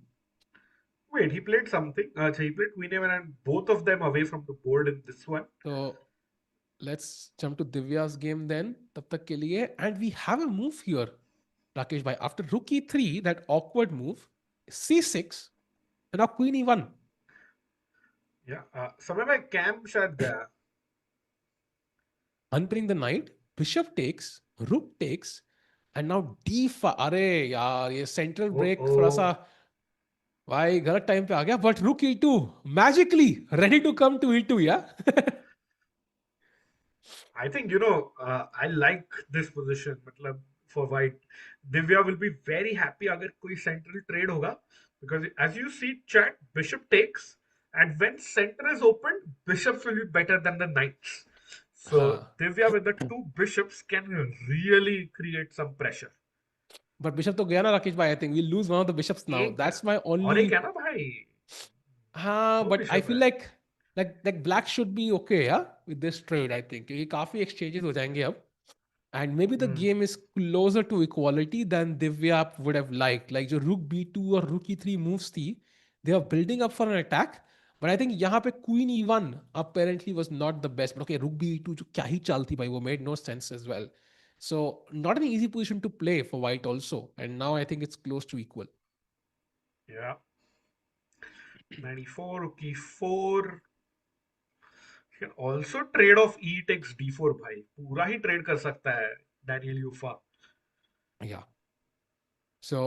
Wait, he played something. He played queen a1 and both of them away from the board in this one. So let's jump to Divya's game then. Tab tak ke liye. And we have a move here, Rakesh bhai. After rook e3, that awkward move, c6, and now queen e1. Yeah. समय में cam शायद गया. Unpinning the knight, bishop takes, rook takes, and now d5. अरे यार ये central break थोड़ा सा भाई गलत टाइम पे आ गया. But rook e2 magically ready to come to e2, yeah. I think I like this position. मतलब for white, Divya will be very happy अगर कोई central trade होगा, because as you see chat, bishop takes, and when center is open, bishops will be better than the knights. So Divya with the two bishops can really create some pressure. But bishop तो गया ना राकेश भाई. I think we'll lose one of the bishops now. That's my only. और एक है ना भाई. But I feel like black should be okay, yeah, with this trade. I think क्योंकि काफी exchanges हो जाएंगे अब, and maybe the game is closer to equality than Divya would have liked. Like जो rook b2 और rook e3 moves थी, they are building up for an attack. But I think यहाँ पे queen e1 apparently was not the best. But okay, rook b2 जो क्या ही चाल थी भाई, वो made no sense as well. So not an easy position to play for white also. And now I think it's close to equal. Yeah. 94, rook e4. You can also trade off e takes d4 भाई. पूरा ही trade कर सकता है Daniil Yuffa. Yeah. So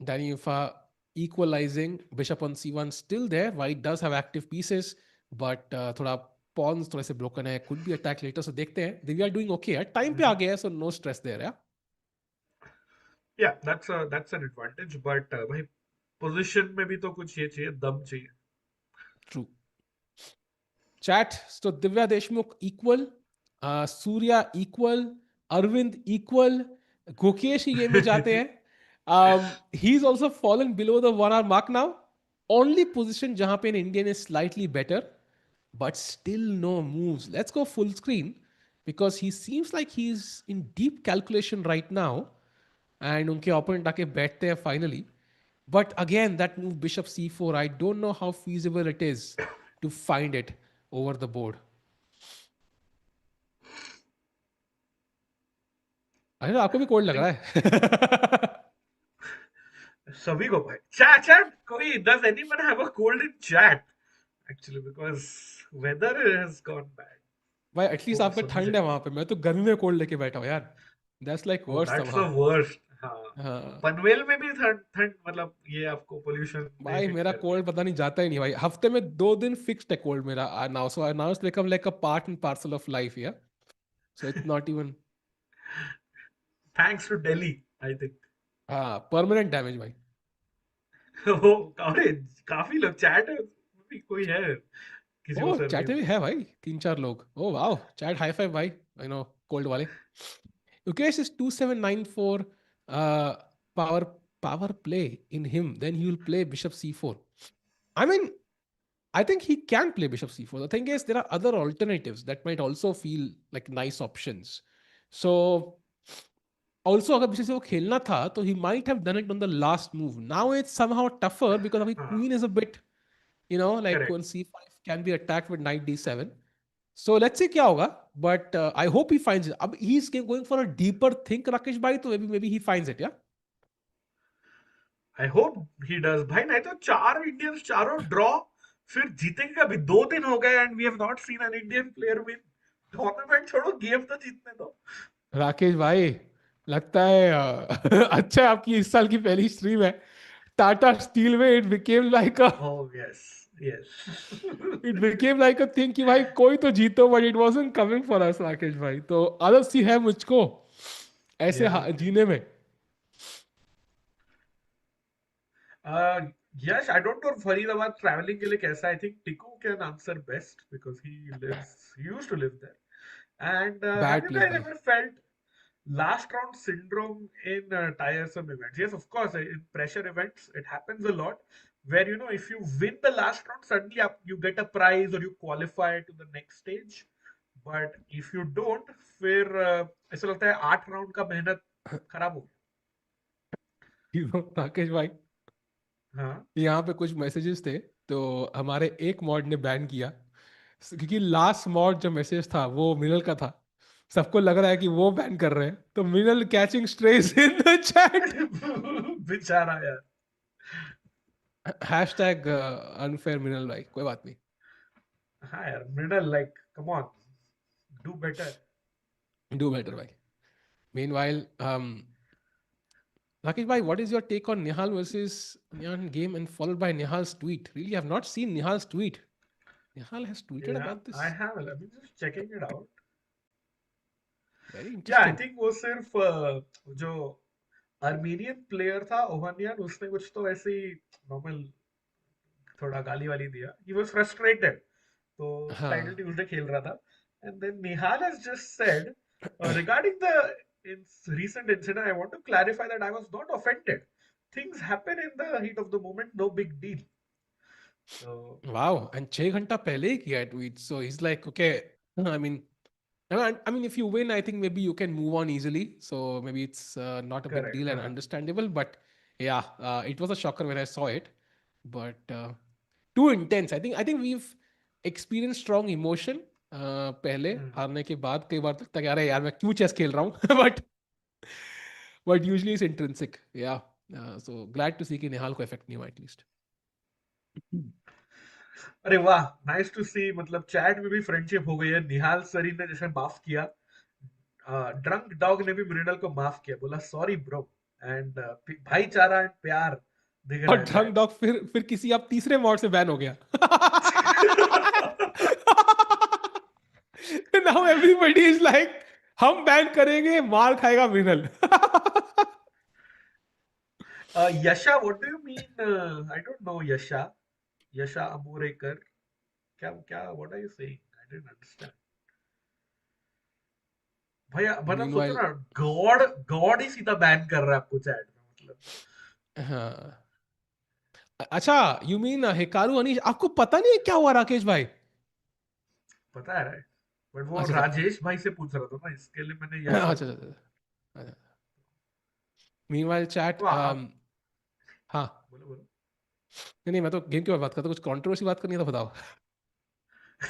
Daniil Yuffa equalizing, bishop on c1 still there. White does have active pieces, but थोड़ा pawns थोड़े से broken है. Could be attacked later. So देखते हैं. Divya are doing okay. Time पे आ गया है, so no stress there. Yeah. Yeah, that's an advantage. But भाई position में भी तो कुछ ये चाहिए, दम चाहिए. True. Chat. So Divya Deshmukh equal, Surya equal, Arvind equal, Gukesh की game में जाते हैं. He's also fallen below the 1 hour mark now. Only position जहां पे an Indian is slightly better, but still no moves. Let's go full screen because he seems like he's in deep calculation right now, and उनके opponent आके बैठते हैं finally. But again, that move bishop c4, I don't know how feasible it is to find it over the board. अरे आपको भी cold लग रहा है. सभी को भाई. Chat कोई, does anyone have a cold in chat actually, because weather has gone bad. भाई एटलीस्ट आपका ठंड है वहां पे. मैं तो गर्मी में कोल्ड लेके बैठा हूँ यार. That's like worse That's somehow. the worst. हाँ, पनवेल में भी ठंड ठंड मतलब ये आपको पोल्यूशन ने भाई हिट मेरा कर दिया। कोल्ड पता नहीं जाता ही नहीं भाई, हफ्ते में 2 दिन फिक्स्ड है कोल्ड मेरा now, so now it's become like a part and parcel of life, yeah so it's not even, thanks to Delhi I think. हाँ परमानेंट डैमेज भाई। वो अरे काफी लोग चैट भी कोई है किसी को ओ चैट सरनेम। में भी है भाई 3-4 लोग, oh wow chat high five भाई, यू नो कोल्ड वाले। Ukesh is 2794 power power play in him, then he will play bishop c4. I mean, I think he can play bishop c4. The thing is, there are other alternatives that might also feel like nice options. So, also, अगर bishop c4 खेलना था, तो he might have done it on the last move. Now it's somehow tougher because अभी हाँ queen is a bit, like correct. on c5 can be attacked with knight d7. So let's see क्या होगा. But I hope he finds it. अब he's going for a deeper think, Rakesh bhai, तो maybe he finds it, yeah. I hope he does भाई, नहीं तो चार Indians चारों draw, फिर जीतेंगे कभी? 2 दिन हो गए and we have not seen an Indian player win tournament. छोड़ो, गेम तो जीतने दो। राकेश भाई, लगता है अच्छा है आपकी इस साल की पहली स्ट्रीम है। टाटा स्टील में oh yes yes. It became like a thing कि भाई कोई तो जीतो, but it wasn't coming for us Rakesh भाई, तो आदत सी है मुझको ऐसे या जीने में। Yes, I don't know Faridabad travelling के लिए कैसा। I think Tiku can answer best because he used to live there. And have bad you place guys भाई। Ever felt last round syndrome in tiresome events? Yes, of course, in pressure events it happens a lot, where if you win the last round, suddenly you get a prize or you qualify to the next stage. But if you don't, फिर ऐसा लगता है 8 round का मेहनत खराब हो राकेश भाई, गया। हाँ यहाँ पे कुछ मैसेजेस थे, तो हमारे एक मॉड ने बैन किया, क्योंकि लास्ट मॉड जो मैसेज था वो मिनल का था। सबको लग रहा है कि वो बैन कर रहे हैं, तो मिनल catching stress in the chat. बेचारा यार। हैशटैग अनफेयर मिनल भाई, कोई बात नहीं। हाँ यार, middle like come on, do better. Do better भाई। Meanwhile, Rakesh bhai, what is your take on Nihal versus Nyan game and followed by Nihal's tweet? Really, I have not seen Nihal's tweet. Nihal has tweeted या about I this. Have, let me just checking it out. Very या आई interesting. Think वो सिर्फ जो Armenian player था Ohanian, उसने कुछ तो ऐसे ही नॉर्मल थोड़ा गाली वाली दिया। ही वाज फ्रस्ट्रेटेड, तो टाइटल हाँ। ट्यूसडे खेल रहा था। And then Nihal has just said regarding the recent incident, I want to clarify that I was not offended. Things happen in the heat of the moment, no big deal. So Wow. And 6 घंटा पहले ही किया है tweet. So he's like, okay. I mean, I mean, if you win, I think maybe you can move on easily. So maybe it's not a big correct, deal and हाँ understandable. But yeah, it was a shocker when I saw it. But too intense. I think we've experienced strong emotion. पहले हारने के बाद कई बार लगता है कि अरे यार मैं क्यों चेस खेल रहा हूँ but usually it's intrinsic. Yeah. So glad to see कि निहाल को इफेक्ट नहीं हुआ एटलीस्ट। अरे वाह, नाइस टू सी। मतलब चैट में भी फ्रेंडशिप हो गई है। निहाल सरी ने जैसे माफ किया, ड्रंक डॉग ने भी मृणाल को माफ किया, बोला सॉरी ब्रो। एंड भाईचारा एंड प्यार दिख और रहा है ड्रंक चैट डॉग फिर किसी अब तीसरे मॉड से बैन हो गया। में। Now everybody is like, हम बैन करेंगे, मार खाएगा विनल। Yasha, what do you mean? I don't know Yasha. Yasha Amorekar, क्या क्या what are you saying? I didn't understand. भैया मतलब सोचो Meanwhile, ना, गॉड गॉड ही सीधा बैन कर रहा है आपको चैट में, मतलब। हाँ। अच्छा, यू मीन हिकारू अनीश, आपको पता नहीं है क्या हुआ राकेश भाई? पता है, बट वो अच्छा अच्छा राजेश भाई से पूछ रहा था ना, इसके लिए मैंने अच्छा यशा अच्छा बोला। अच्छा। मीनवाइल चैट, तो आप हाँ। बोलो बोलो। नहीं नहीं, मैं तो गेम की बात करता, कुछ कंट्रोवर्सी बात करनी है तो बताओ।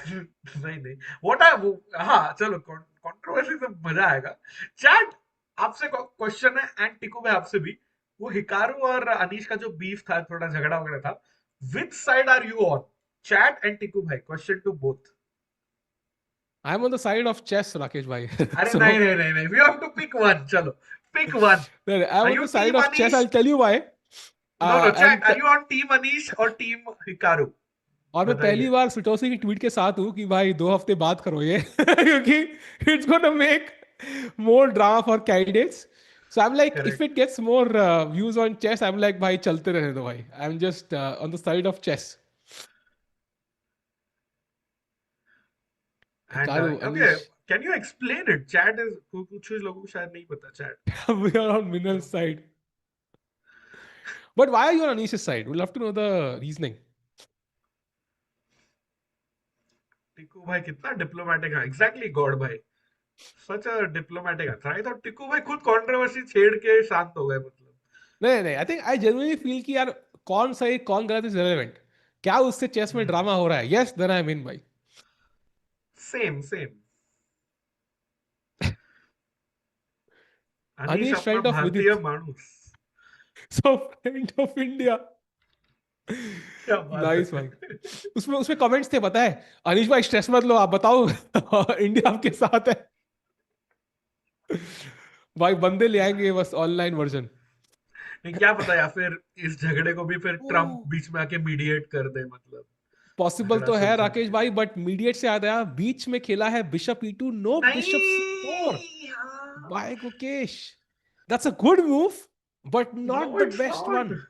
नहीं नहीं, व्हाट आई वो, हाँ चलो, कंट्रोवर्सी से मजा आएगा। चैट, आपसे क्वेश्चन है, एंड टिकू भाई आपसे भी। वो हिकारू और अनीश का जो बीफ था, थोड़ा झगड़ा वगैरह था, which side are you on? Chat and Tikku भाई, question to both. I am on the side of chess Rakesh भाई। अरे सो नहीं नहीं नहीं नहीं, we have to pick one, चलो। Pick one. I'm Are on the you side team of chess. I'll Anish? tell you why. No, chat. And Are you on team Anish or team Hikaru? और मैं पहली बताइए. बार सुटोसी की tweet के साथ हूँ कि भाई 2 हफ्ते बात करो ये क्योंकि it's gonna make more drama for candidates. So I'm like, if Correct. it gets more views on chess, I'm like, भाई चलते रहने दो भाई. I'm just on the side of chess. And Hikaru, okay, Anish, can you explain it? Chat is कुछ लोगों को शायद नहीं पता chat. we are on Minal's side. But why are you on Anish's side? We'll have to know the reasoning. टिकू भाई कितना diplomatic है. Exactly, God भाई. Such a diplomatic answer. I thought टिकू भाई खुद कंट्रोवर्सी छेड़ के शांत हो गए मतलब. नहीं नहीं, I think I genuinely feel कि यार कौन सही कौन गलत is irrelevant. क्या उससे चेस में ड्रामा हो रहा है? Yes, then I'm in भाई. Same. अनीश Anish अपना friend of भारतीय Vidit. माणूस. So friend of India. क्या बात नाइस भाई. है. उसमें उसमें कमेंट्स थे पता है. अनीश भाई स्ट्रेस मत लो, आप बताओ इंडिया आपके साथ है. भाई बंदे ले आएंगे बस ऑनलाइन वर्जन. नहीं क्या पता, या फिर इस झगड़े को भी फिर ट्रम्प बीच में आके मीडिएट कर दे मतलब. पॉसिबल झगड़ा तो है सुलझा राकेश के. भाई, बट मीडिएट से याद आया बीच में खेला है bishop E2, no bishop C4 नहीं, हाँ. By Gukesh. That's a good move but no not the it's best not. One.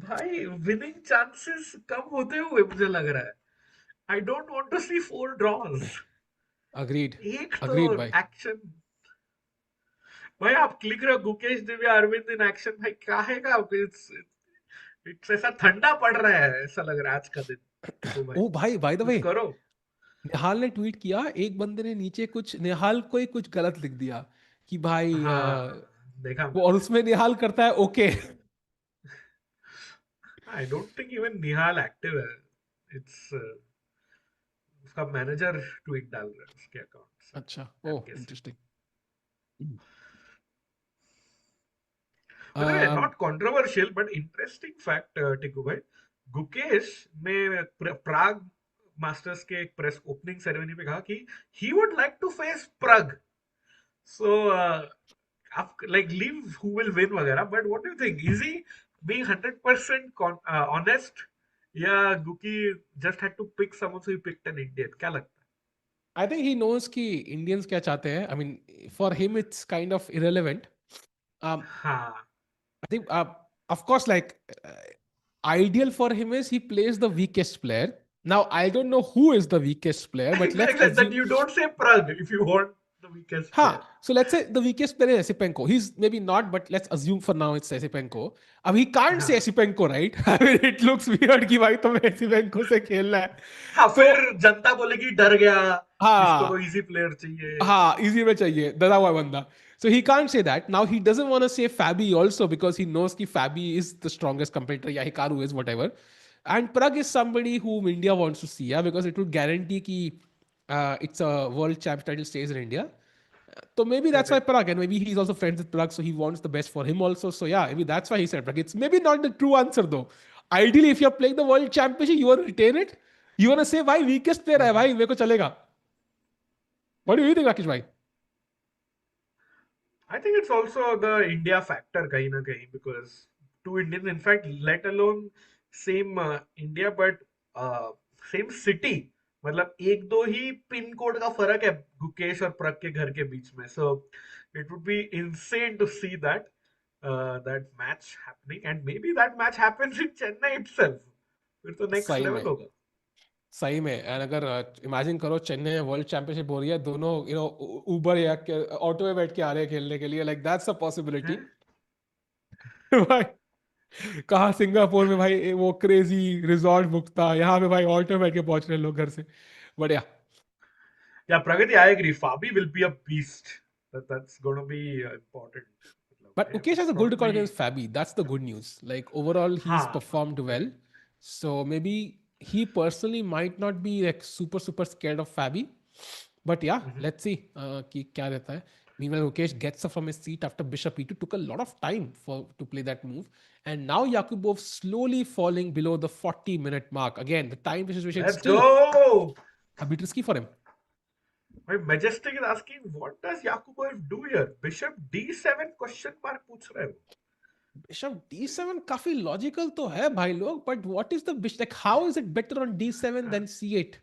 भाई विनिंग चांसेस कम होते हुए मुझे लग रहा है. I don't want to see 4 draws. Agreed. एक तो अग्रीड भाई. एक्शन. भाई आप क्लिक रहे हो गुकेश दिव्या अरविंद इन एक्शन. भाई काहे का. इट्स इट्स ऐसा ठंडा पड़ रहा है, ऐसा लग रहा है आज का दिन. टिकू भाई ओ भाई बाय द कुछ वे, करो. निहाल ने ट्वीट किया, एक बंदे ने नीचे कुछ निहाल को ही कुछ गलत लिख दिया कि भाई हाँ, देखा और मैंने. उसमें निहाल करता है okay. I don't think even Nihal active है. इट्स उसका मैनेजर ट्वीट डाल रहा है उसके अकाउंट से. अच्छा, I oh am guessing. Interesting. By the way, not controversial, but interesting fact, Tikku भाई. गुकेश ने प्राग मास्टर्स के एक प्रेस ओपनिंग सेरेमनी में कहा कि he would like to face Prague. So, like leave who will win वगैरह. But what do you think? Is he being 100% honest? या गुकी just had to pick someone, so he picked an Indian? क्या लगता I think he knows कि Indians क्या चाहते हैं. I mean, for him it's kind of irrelevant. Um, है? हाँ. I think, of course, like ideal for him is he plays the weakest player. Now I don't know who is the weakest player, but let's Exactly. That assume. you don't say Prague if you want the weakest player. Ha. So let's say the weakest player is Esipenko. He's maybe not, but let's assume for now it's Esipenko. अब he can't say हाँ. Esipenko, right? I mean, it looks weird कि भाई तुम्हें Esipenko से खेलना है. हाँ, तो फिर जनता बोलेगी डर गया. इसको तो हाँ इजी प्लेयर चाहिए. हाँ easy में चाहिए डरा हुआ बंदा. So he can't say that. Now he doesn't want to say Fabi also because he knows कि Fabi is the strongest competitor या Hikaru is whatever. And Prague is somebody whom India wants to see, yeah, because it would guarantee कि it's a world champ title stays in India. So maybe that's why Correct. Prague, and maybe he's also friends with Prague, so he wants the best for him also. So yeah, maybe that's why he said Prague. It's maybe not the true answer though. Ideally, if you're playing the world championship, you want to retain it. You want to say भाई weakest player है भाई मेरे को चलेगा. What do you think, Rakesh bhai? I think it's also the India factor कहीं ना कहीं, because two Indians, in fact, let alone same India, but same city. मतलब एक दो ही पिन कोड का फर्क है गुकेश और प्रग के घर के बीच में. So it would be insane to see that match happening, and maybe that match happens in Chennai itself. फिर तो next सही level में होगा. सही में. एंड अगर इमेजिन करो चेन्नई में वर्ल्ड चैंपियनशिप हो रही है, दोनों उबर या ऑटो में बैठ के आ रहे हैं खेलने के लिए, लाइक दैट्स अ पॉसिबिलिटी. हैं? भाई कहाँ सिंगापुर में भाई वो क्रेजी रिजॉर्ट बुक था, यहाँ पे भाई ऑटो में बैठ के पहुंच रहे हैं लोग घर से. बढ़िया. Yeah, Pragati, I agree. Fabi will be a beast. That's going to be important. But Mukesh has a good record Probably. against Fabi. That's the good news. Like overall, he's हाँ, performed well. correct. So maybe he personally might not be like super scared of Fabi. But yeah, Mhm. let's see कि क्या रहता है. Meanwhile, Mukesh gets up from his seat after Bishop E2. Took a lot of time to play that move. And now Yakubov slowly falling below the 40-minute mark. Again, the time situation Let's still go. a bit risky for him. My Majestic is asking, what does Yakubboev do here? Bishop D7 question mark पूछ रहे हो. Bishop D7 काफी logical तो है भाई लोग, but what is the bishop, like how is it better on D7 then C8?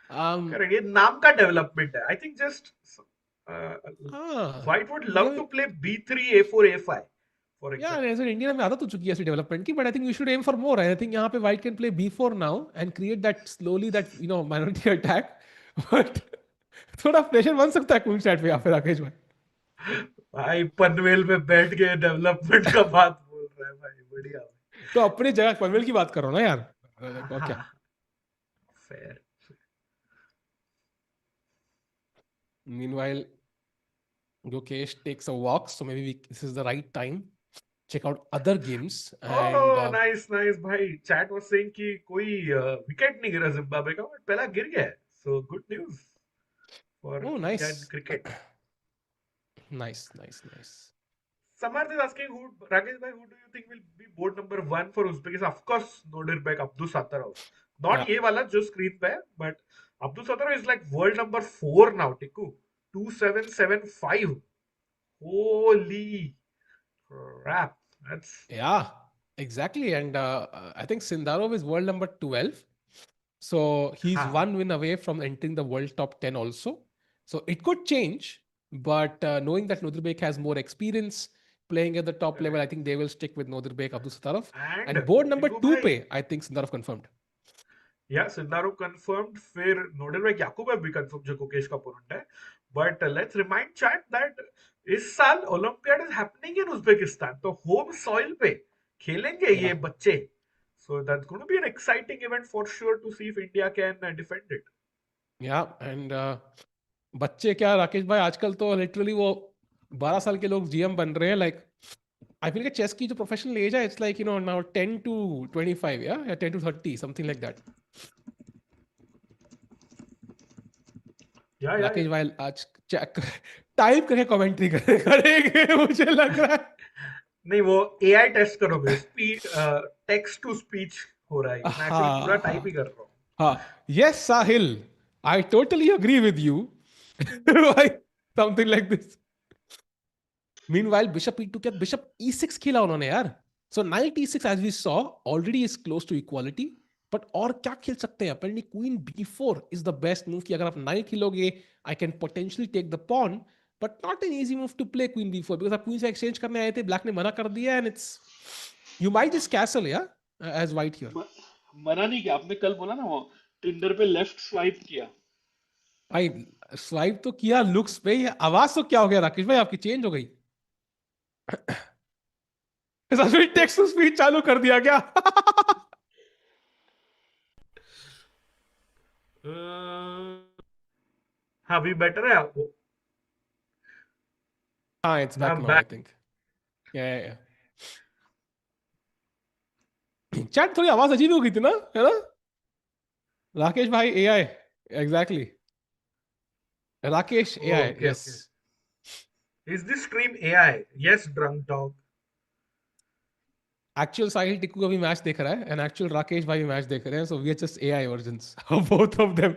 Correct. ये नाम का डेवलपमेंट है. I think just हाँ, White would इंडिया love में, to play B3, A4, A5 for यार example. एज एन इंडिया में आदत हो चुकी है ऐसी डेवलपमेंट की, but I think we should aim for more. I think यहाँ पे white can play B4 now and create that slowly that minority attack. बट थोड़ा प्रेशर बन सकता है क्वीन साइड पे यहाँ पे राकेश भाई. भाई पनवेल में बैठ के डेवलपमेंट का बात बोल रहा है भाई. बढ़िया. तो अपनी जगह पनवेल की बात करो ना यार. और क्या. हाँ. Fair. Meanwhile, Gukesh takes a walk, so maybe this is the right time. Check out other games and Oh, nice, nice भाई. Chat was saying कि कोई विकेट नहीं गिरा जिम्बाब्वे का, बट पहला गिर गया है. So good news for oh, Indian nice, cricket. nice, nice, nice. Samarth is asking, Rakesh bhai, who do you think will be board number one for Uzbekistan? Of course, Nodirbek Abdusattorov. Yeah, Not ये वाला जो screen पे है, but Abdusattorov is like world number 4 now, Tikku. 2775. Holy crap. That's yeah, exactly. And I think Sindarov is world number 12. So he's हाँ. one win away from entering the world top 10 also. So it could change, but knowing that Nodirbek has more experience playing at the top level, I think they will stick with Nodirbek Abdusattorov. And And board number Tikku 2 bhai, pe, I think Sindarov confirmed. yeah, Sindarov confirmed. फिर Nodirbek Yakubboev भी confirmed जो गुकेश का opponent है. But let's remind chat that इस साल Olympiad is happening in Uzbekistan. तो home soil पे खेलेंगे Yeah. ये बच्चे. So that's going to be an exciting event for sure to see if India can defend it. Yeah, and बच्चे क्या राकेश भाई, आजकल तो लिटरली वो 12 साल के लोग GM बन रहे हैं. लाइक आई फील कि चेस की जो प्रोफेशनल एज है, इट्स लाइक नाउ 10 to 25, या 10 to 30, something like that. Yeah, yeah, Rakesh yeah. भाई आज चेक टाइप करके कमेंट्री करेंगे मुझे लग रहा है. नहीं वो AI टेस्ट करोगे. स्पीच टेक्स्ट टू स्पीच हो रहा है. मैं एक्चुअली पूरा हाँ, टाइप ही हाँ, कर रहा हूँ. हाँ. Yes Sahil, I totally agree with you. Something like this. Meanwhile, bishop e2 क्या bishop e6 खेला उन्होंने यार. So knight e6 as we saw already is close to equality. But और क्या खेल सकते हैं? Apparently queen b4 is the best move कि अगर आप knight खेलोगे, I can potentially take the pawn, but not an easy move to play queen b4 because आप queen से exchange करने आए थे, black ने मना कर दिया, and it's you might just castle, yeah, as white here. मना नहीं किया आपने. कल बोला ना वो टिंडर पे लेफ्ट स्वाइप किया. भाई स्वाइप तो किया लुक्स पे. ये आवाज तो क्या हो गया राकेश भाई, आपकी चेंज हो गई. टेक्स्ट टू स्पीच चालू कर दिया क्या? हाँ अभी बेटर है आपको. हाँ, it's back I'm now, I back. think. Yeah. Chat थोड़ी आवाज अजीब हो गई थी ना, है ना राकेश भाई? AI, exactly. Rakesh AI, Oh, okay, यस. okay. Is this stream AI? Yes, drunk dog. Actual Sahil Tikku का भी मैच देख रहा है, एंड एक्चुअल राकेश भाई भी मैच देख रहे हैं. So we are just AI versions of both of them.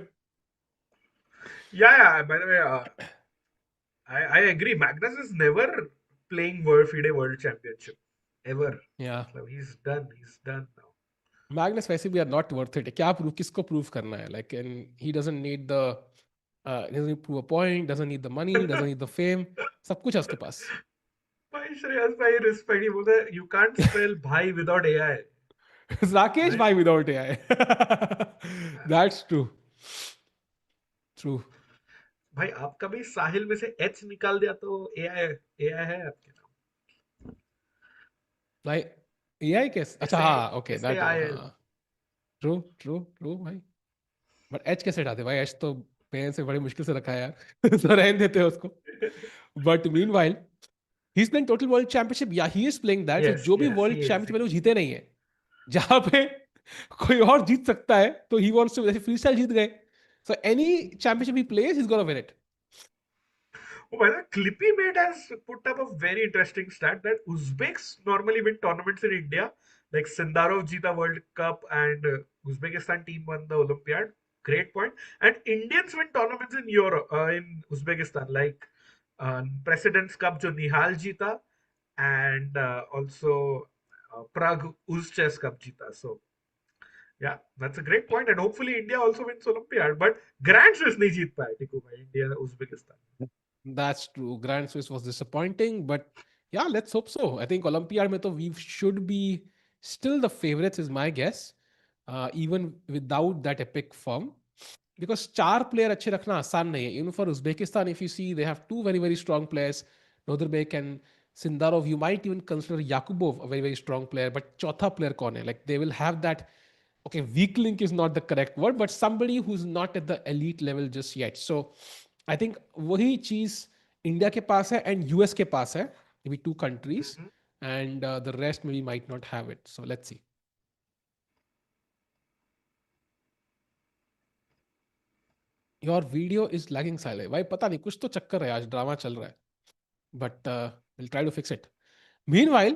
Yeah, yeah. By the way, I agree. Magnus is never playing FIDE World Championship ever. या So he's done. He's done now. Magnus वैसे भी are not worth it. क्या prove, किसको prove करना है? Like and he doesn't need the doesn't prove a point, doesn't need the money, doesn't need the fame. सब कुछ है उसके पास. भाई श्रेयस भाई रिस्पेक्ट. ही बोलता है you can't spell भाई without AI. राकेश भाई without AI. That's true. True. भाई आपका भी साहिल में से H निकाल दिया तो AI है आपके नाम. भाई AI कैसे? अच्छा ऐसे हाँ, ओके ऐसे दैट. आए. हाँ, ट्रू भाई. बट एच कैसे हटाते भाई? एच तो पेन से बड़ी मुश्किल से रखा है यार. तो रहने देते हैं उसको. But meanwhile he is playing total world championship. Yeah he is playing that. So Yes, जो भी yes, world he is. Championship है वो जीते नहीं है. जहां पे कोई और जीत सकता है तो ही वांट्स टू. जैसे फ्री स्टाइल जीत गए, so any championship he plays he is gonna win it. Oh, by the way, Clippy mate has put up a very interesting stat that Uzbeks normally win tournaments in India. Like Sindarov jeeta World Cup and Uzbekistan team won the Olympiad. great point. And Indians win tournaments in Europe, in Uzbekistan, like President's Cup, जो निहाल जीता, and also Prague Uz Chess Cup जीता. So yeah, that's a great point. And hopefully India also wins Olympiad. But Grand Swiss नहीं जीत पाए टिकू भाई, India Uzbekistan. That's true. Grand Swiss was disappointing, but yeah, let's hope so. I think Olympiad में तो we should be still the favorites is my guess, even without that epic form. Because चार player अच्छे रखना आसान नहीं है. Even for Uzbekistan, if you see, they have two very very strong players, Nodirbek and Sindarov. You might even consider Yakubov a very very strong player, but चौथा player कौन है? Like they will have that. Okay, weak link is not the correct word, but somebody who's not at the elite level just yet. So I think वही चीज India के पास है and US के पास है, maybe two countries, and the rest maybe might not have it. So let's see. Your video is lagging silent. भाई पता नहीं कुछ तो चक्कर है, आज ड्रामा चल रहा है. But we'll try to fix it. Meanwhile,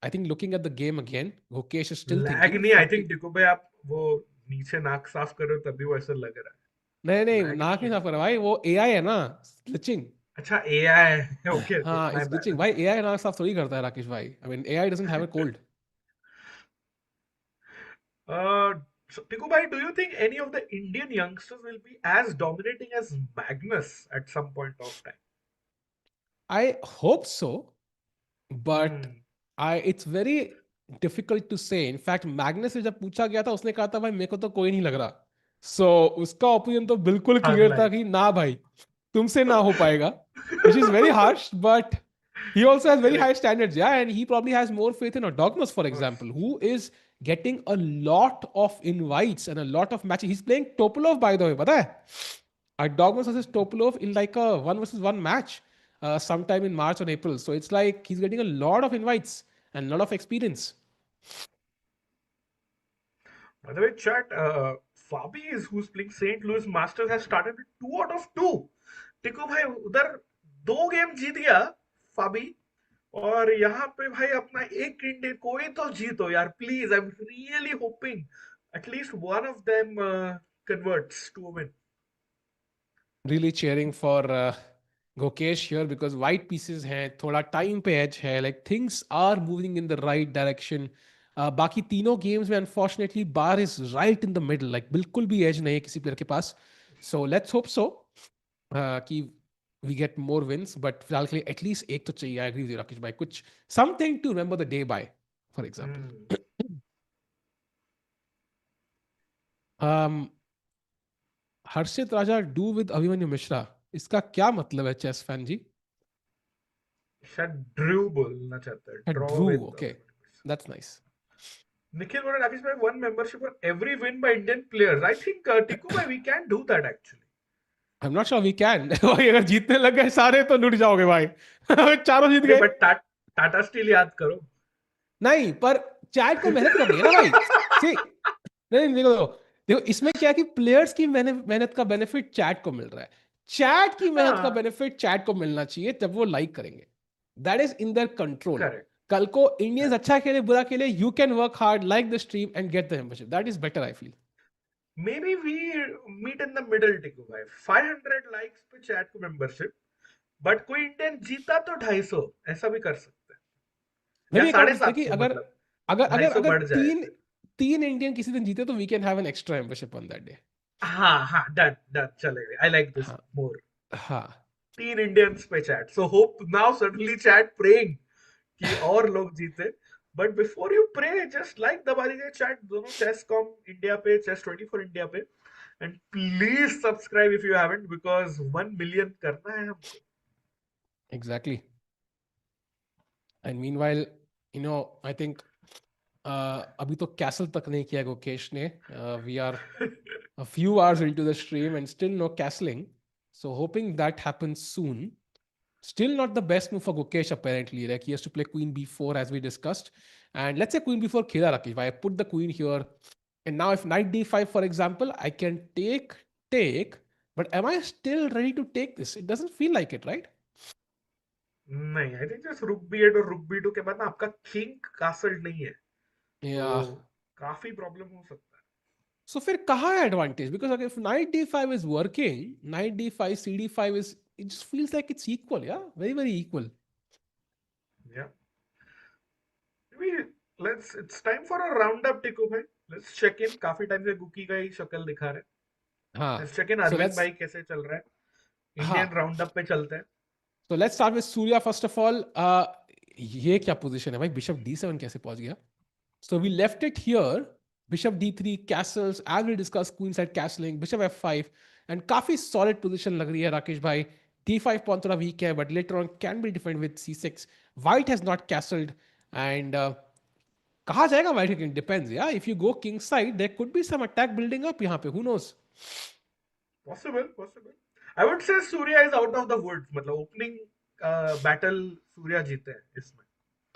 I think looking at the game again, Gukesh is still Lag thinking. नहीं, I think टिकू भाई आप वो नीचे नाक साफ करो तभी वो ऐसा लग रहा है. नहीं Lag नाक नहीं नहीं है. साफ कर रहा भाई, वो AI है ना, glitching. अच्छा AI है. Okay, okay, हाँ, my it's bad. glitching. भाई AI नाक साफ थोड़ी करता है राकेश भाई. I mean AI doesn't have a cold. So, Tiku bhai, do you think any of the Indian youngsters will be as dominating as Magnus at some point of time? I hope so, but Hmm. it's very difficult to say. In fact, Magnus से जब पूछा गया था, उसने कहा था भाई मेरे को तो कोई नहीं लग रहा. So उसका ओपिनियन तो बिल्कुल क्लियर था Unlike. कि ना भाई तुमसे ना हो पाएगा, which is very harsh, but he also has very high Correct. standards, yeah, and he probably has more faith in Dogmas, for Of course. example, who is getting a lot of invites and a lot of matches. He's playing Topolov, by the way, पता है? Dogmas versus Topolov in like a 1 versus 1 match sometime in March or April. So it's like he's getting a lot of invites and a lot of experience. By the way, chat, Fabi is who's playing St. Louis Masters has started with 2 out of 2. टिकू भाई उधर 2 game जीत गया फाबी, और यहाँ पे भाई अपना एक Indian कोई तो जीतो यार please. I am really hoping at least one of them converts to a win. Really cheering for Gukesh here because white pieces हैं, थोड़ा time पे edge है, like things are moving in the right direction. बाकी तीनों games में unfortunately bar is right in the middle, like बिल्कुल भी edge नहीं है किसी player के पास. So let's hope so कि we get more wins, but फिलहाल के लिए at least एक तो चाहिए. I agree with you Rakesh भाई, कुछ something to remember the day by, for example. Harshit Raja do with Abhimanyu Mishra, इसका क्या मतलब है चेस फैन जी? शायद ड्रू बोलना चाहता है. Draw Drew, with. okay, that's nice. Nikhil बोला राकेश भाई one membership for every win by Indian players. I think Tikku भाई we can do that actually. I'm not sure we can. भाई अगर जीतने लग गए सारे तो लुट जाओगे भाई. चारों जीत अरे गए. बट टाटा स्टील याद करो. नहीं, पर चैट को मेहनत करनी है ना भाई. See, नहीं देखो देखो देखो इसमें क्या है कि प्लेयर्स की मेहनत का बेनिफिट चैट को मिल रहा है. चैट की मेहनत का हाँ बेनिफिट चैट को मिलना चाहिए जब वो लाइक करेंगे. That is in their control. Correct. कल को इंडियंस अच्छा खेले बुरा खेले, you can work hard like the stream and get the membership. That is better I feel. Maybe we meet in the middle टिकू भाई. 500 लाइक्स पे chat को membership, but कोई इंडियन जीता तो 250 ऐसा भी कर सकते हैं. या मेरी एक और साढ़े सात देखिए, सौ अगर मतलब अगर अगर 250 अगर बढ़ जाए तीन फिर. तीन इंडियन किसी दिन जीते तो we can have an extra membership on that day. हाँ हाँ डन डन चलेगा. आई लाइक दिस हाँ मोर. हाँ 3 इंडियंस पे chat. So hope now suddenly chat praying कि और लोग जीते. But before you pray just like दबा दीजिए चैट दोनों चेस कॉम इंडिया पे, चेस 24 इंडिया पे, and please subscribe if you haven't because 1 million करना है हमको. Exactly. And meanwhile I think अभी तो कैसल तक नहीं किया गुकेश ने. We are a few hours into the stream and still no castling. So hoping that happens soon. Still not the best move for Gukesh apparently. Like he has to play queen b4 as we discussed. And let's say queen b4 khela Rakesh. If I put the queen here, and now if knight d5 for example, I can take. But am I still ready to take this? It doesn't feel like it, right? नहीं, I think just रुक b8 और रुक b2 के बाद ना आपका king कासल्ड नहीं है, तो Yeah. काफी प्रॉब्लम हो सकता है. So फिर कहाँ है advantage? Because like, if knight d5 is working, knight d5, cd5 is, it just feels like it's equal, yeah? Very, very equal. Yeah. Maybe it's time for a roundup, Tiku bhai. Let's check in. काफी time से गुकी का ही शक्ल दिखा रहे. हाँ. Let's check in So Arvind let's, भाई कैसे चल रहा है. हाँ. इंडियन राउंडअप पे चलते हैं. So let's start with Surya first of all. ये क्या position है भाई? Bishop d7 कैसे पहुंच गया? So we left it here. Bishop d3, castles, as we discussed, queen side castling, bishop f5, and काफी solid position लग रही है राकेश भाई. d5 pawn थोड़ा weak है, but later on can be defended with c6. White has not castled, and कहाँ जाएगा white king? Depends, yeah. If you go king side, there could be some attack building up यहाँ पे. Who knows? Possible. I would say Surya is out of the woods. मतलब opening battle Surya जीते हैं इसमें.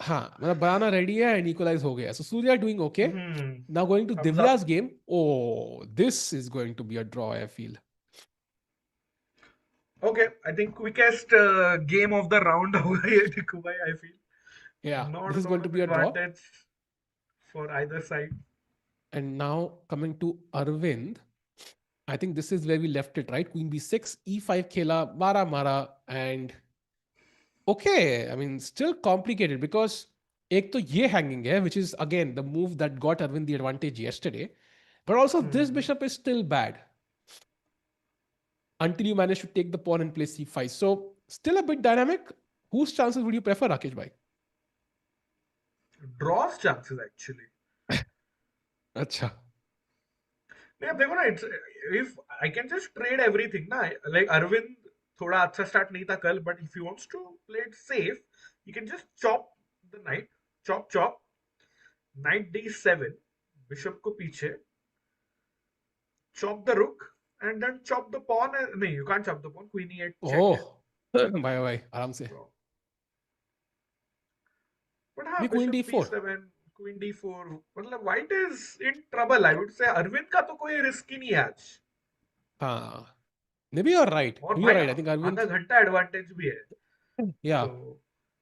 हाँ, मतलब बनाना ready है and equalize हो गया. So Surya doing okay. Now going to Thumbs Divya's up. game. Oh, this is going to be a draw, I feel. Okay, I think quickest game of the round होगा ये टिकू भाई. I feel Yeah, not this a is going lot to of be a draw. advantage for either side. And now coming to Arvind, I think this is where we left it, right? Queen b6, e5 khela, mara, and okay, I mean, still complicated because एक तो ये hanging है, which is again the move that got Arvind the advantage yesterday. But also this bishop is still bad until you manage to take the pawn and play c5. So still a bit dynamic. Whose chances would you prefer, Rakesh bhai? Draws chances actually. अच्छा. नहीं अब देखो ना, it's if I can just trade everything ना, like Arvind थोड़ा अच्छा start नहीं था कल, but if he wants to play it safe, he can just chop the knight, chop, knight d7, bishop को पीछे, chop the rook, and then chop the pawn. नहीं, you can't chop the pawn. Queen e8 check है. भाई आराम से. But हाँ, ये queen bishop d4. b7, queen d4, मतलब white is in trouble. I would say Arvind का तो कोई risk ही नहीं है आज. हाँ. Maybe you're right. और You're भाई right. I think Arvind. आधा घंटा एडवांटेज भी है. Yeah.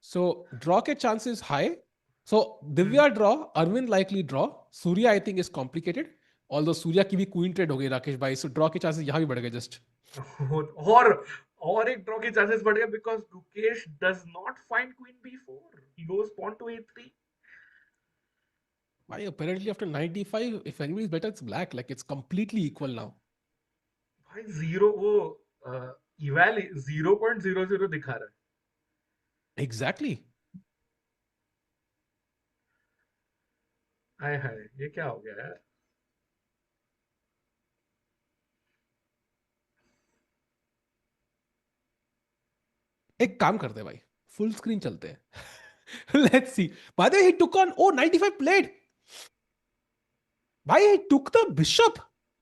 So draw के chances high. So Divya draw, Arvind likely draw. Surya I think is complicated. Although Surya की भी queen trade हो गई राकेश भाई. So draw के chances यहाँ भी बढ़ गए just. और एक ड्रॉ के चांसेस बढ़ गए because Gukesh does not find queen b4. He goes pawn to a3. Why apparently after knight d5, if anybody is better, it's black. Like it's completely equal now. भाई zero वो इवैल 0.00 दिखा रहा है. Exactly. हाय हाय, ये क्या हो गया यार. एक काम करते हैं भाई. Full screen चलते हैं. Let's see. By the way, he took on 95 played. Why he took the bishop?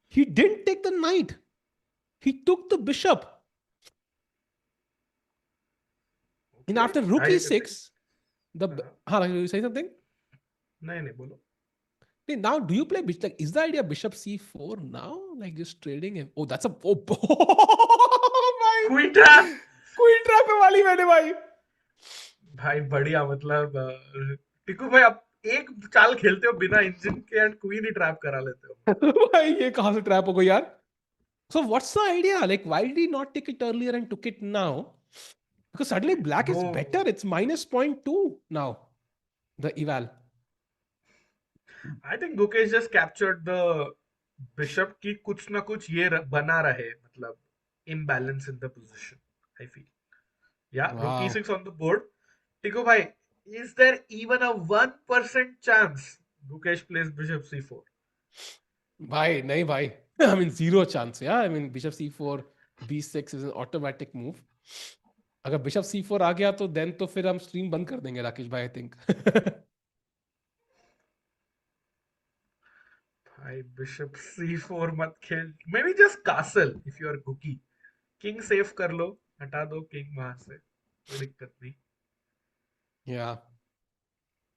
He didn't take the knight. He took the bishop. And after rook e6, the you say something? नहीं बोलो. Now, do you play bishop? Like, is the idea bishop c4 now? Like just trading him? Oh, that's a Queen trap. Queen trap है वाली मैंने भाई. भाई बढ़िया, मतलब टिकू भाई आप एक चाल खेलते हो बिना इंजन के एंड क्वीन ही ट्रैप करा लेते हो. भाई ये कहाँ से ट्रैप हो गई यार? So what's the idea? Like why did he not take it earlier and took it now? Because suddenly black is better. It's minus 0.2 now. The eval. I think Gukesh just captured the bishop की कुछ ना कुछ ये बना रहे, मतलब imbalance in the position. I feel. Yeah, Wow. rook e6 on the board. Tiku bhai, is there even a 1% chance Gukesh plays bishop c4? Bhai, nahi bhai. I mean, zero chance. Yeah, I mean, bishop c4, b6 is an automatic move. अगर bishop c4 आ गया तो then तो फिर हम stream बंद कर देंगे राकेश भाई, I think. भाई bishop c4 मत खेल. Maybe just castle if you are Guki. King safe कर लो, हटा दो king वहां से, कोई दिक्कत नहीं. Yeah.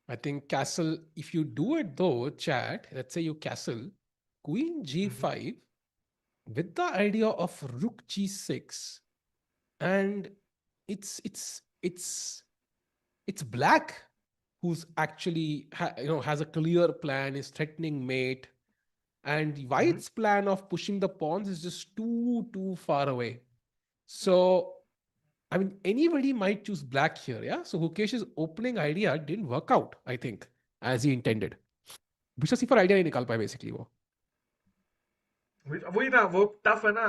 I think castle, if you do it though, chat, let's say you castle, queen g5 with the idea of rook g6, and it's black who's actually has a clear plan, is threatening mate. And Mhm. White's plan of pushing the pawns is just too far away. So, I mean, anybody might choose black here, yeah? So Gukesh's opening idea didn't work out, I think, as he intended. Bishop c4 idea नहीं निकाल पाए basically वो. वही ना, वो tough है ना,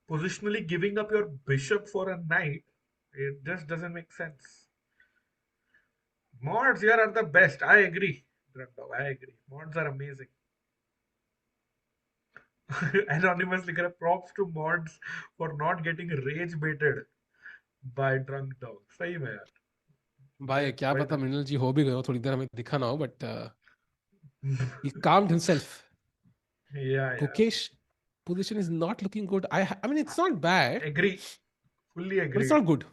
positionally giving up your bishop for a knight, it just doesn't make sense. Mods here are the best. I agree. Dragdog, I agree. Mods are amazing. Anonymous लिख रहा है, props to mods for not getting rage baited by drunk dog. सही में यार. भाई क्या Quite पता मृणाल जी हो भी गए हो, थोड़ी देर हमें दिखा ना हो, but he calmed himself. yeah. Gukesh position is not looking good. I mean, it's not bad, Agree. Fully but it's agreed. not good.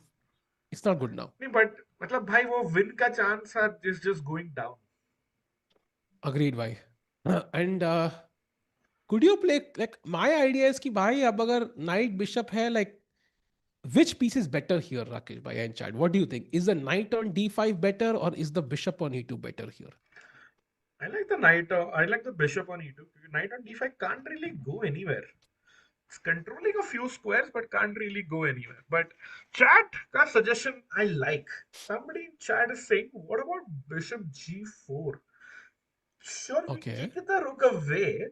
It's not good now. नहीं, but मतलब भाई वो win का chance are just going down. Agreed, भाई. And could you play, like, my idea is कि भाई अब अगर knight bishop है, like, which piece is better here, Rakesh bhai and Chad? What do you think? Is the knight on d5 better, or is the bishop on e2 better here? I like the knight. I like the bishop on e2. Knight on d5 can't really go anywhere. It's controlling a few squares, but can't really go anywhere. But chat ka suggestion I like. Somebody in chat is saying, what about bishop g4? Sure, we Okay. kick the rook away,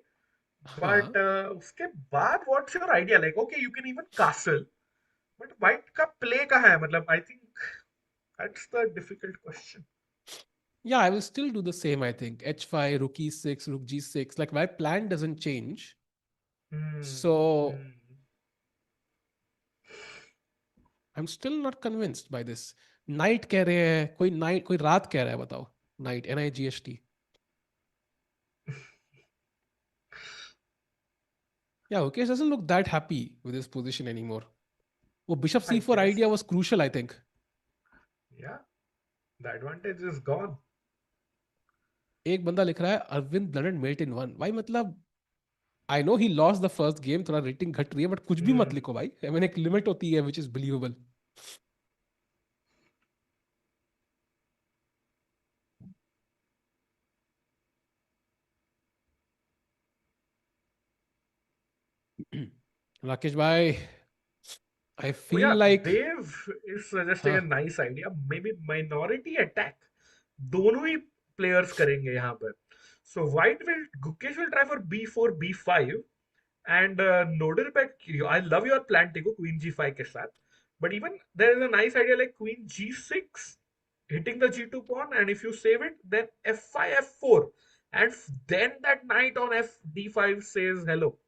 but उसके बाद what's your idea? Like, okay, you can even castle, but white का play कहाँ है? मतलब, I think that's the difficult question. Yeah, I will still do the same, I think. h5, rook e6, rook g6. Like, my plan doesn't change. So, I'm still not convinced by this. Knight कह रहे हैं, कोई रात कह रहा है, बताओ. Knight, NIGHT. Yeah, Gukesh doesn't look that happy with his position anymore. Oh, bishop c4 idea was crucial, I think. Yeah, the advantage is gone. एक बंदा लिख रहा है, Arvind blundered mate in one. भाई मतलब, I know he lost the first game, थोड़ा rating घट रही है, but कुछ भी मत लिखो भाई. I mean, एक लिमिट होती है, which is believable. Rakesh bhai, I feel like Dave is suggesting a nice idea. Maybe minority attack. दोनों ही players करेंगे यहाँ पर. So Gukesh will try for b4, b5, and Nodirbek. I love your plan, Tigo, queen g5 के साथ. But even there is a nice idea like queen g6, hitting the g2 pawn, and if you save it, then f5, f4, and then that knight on f d5 says hello.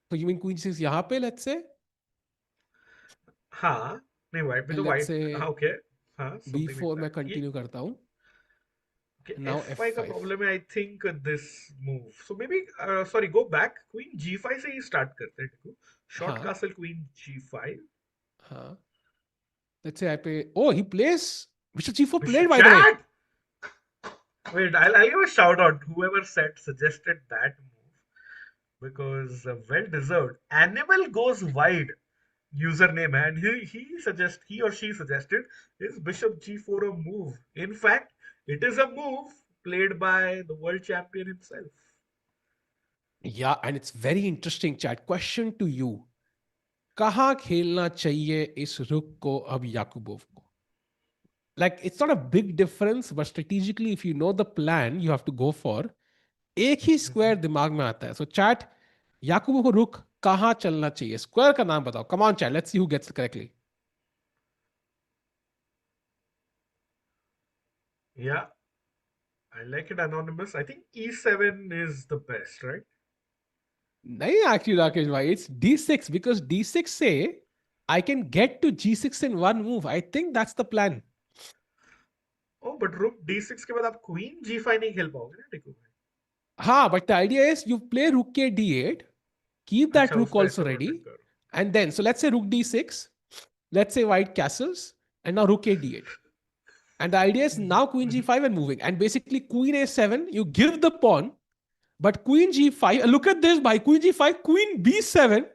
So you mean queen c6 यहाँ पे, let's say? हाँ, नहीं white पे तो Let's white. say हाँ, okay. हाँ, something b4 like मैं that. continue करता हूँ. Okay, Now f5 का f5. problem है, I think this move. So maybe, sorry, go back. Queen g5 से ही start करते हैं, देखो. Short हाँ. castle queen g5. हाँ. Let's say I play. Oh, he plays bishop g4 played, by the way. Wait, I'll give a shout out whoever suggested that move, because well deserved. Animal goes wide username, and he or she suggested is bishop g4 a move. In fact, it is a move played by the world champion himself. Yeah, and it's very interesting, chat. Question to you. कहाँ खेलना चाहिए इस रुक को अब याकुबोव को? Like, it's not a big difference, but strategically, if you know the plan, you have to go for. एक ही square दिमाग में आता है. So chat, याकुबोव को रुक कहाँ चलना चाहिए? स्क्वायर का नाम बताओ. Come on, chat. Let's see who gets it correctly. Yeah, I like it, anonymous. I think e7 is the best, right? नहीं, actually, Rakesh bhai, it's d6, because d6 say I can get to g6 in one move. I think that's the plan. Oh, but rook d6 के बाद आप queen g5 नहीं खेल पाओगे ना, टिकू भाई. हाँ, but the idea is you play rook k d8, keep that अच्छा, rook उसको also ऐसे ready, protect करो. and then, so let's say rook d6, let's say white castles, and now rook k d8. And the idea is now queen g5 and moving. And basically queen a7, you give the pawn, but queen g5, look at this, by queen g5, queen b7,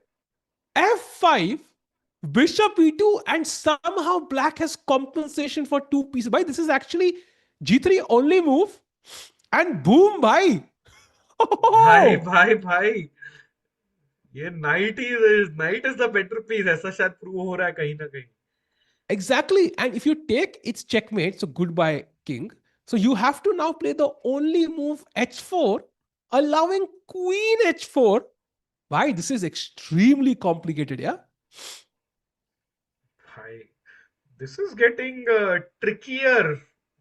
f5, bishop e2, and somehow black has compensation for two pieces. By this is actually g3 only move. And boom, bhai. भाई भाई भाई, ये knight is the better piece, ऐसा शायद prove हो रहा है कहीं ना कहीं. Exactly. And if you take its checkmate, so goodbye, king. So you have to now play the only move h4, allowing queen h4. Why? This is extremely complicated, yeah? भाई, this is getting trickier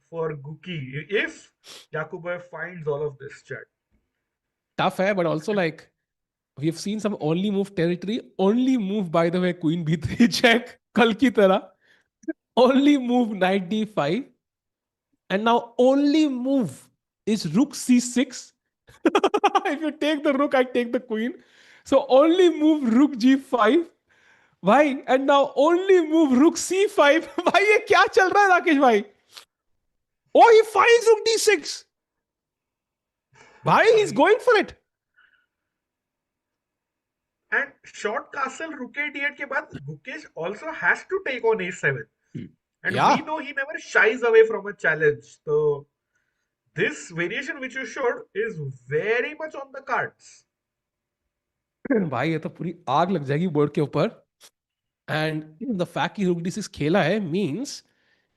for Guki if Yakuboev finds all of this, chat. Tough, but also like we have seen some only move territory. Only move, by the way, queen b3 check, kal ki tarah. Only move knight d5. And now only move is rook c6. If you take the rook, I take the queen. So only move rook g5. Why? And now only move rook c5. भाई ये क्या चल रहा है राकेश भाई? Oh, he finds rook d6. भाई, he's going for it. And short castle rook a8 के बाद Gukesh also has to take on a7. And Yeah. we know he never shies away from a challenge. So this variation which you showed is very much on the cards. भाई ये तो पूरी आग लग जाएगी board के ऊपर. And the fact कि rook d6 खेला है means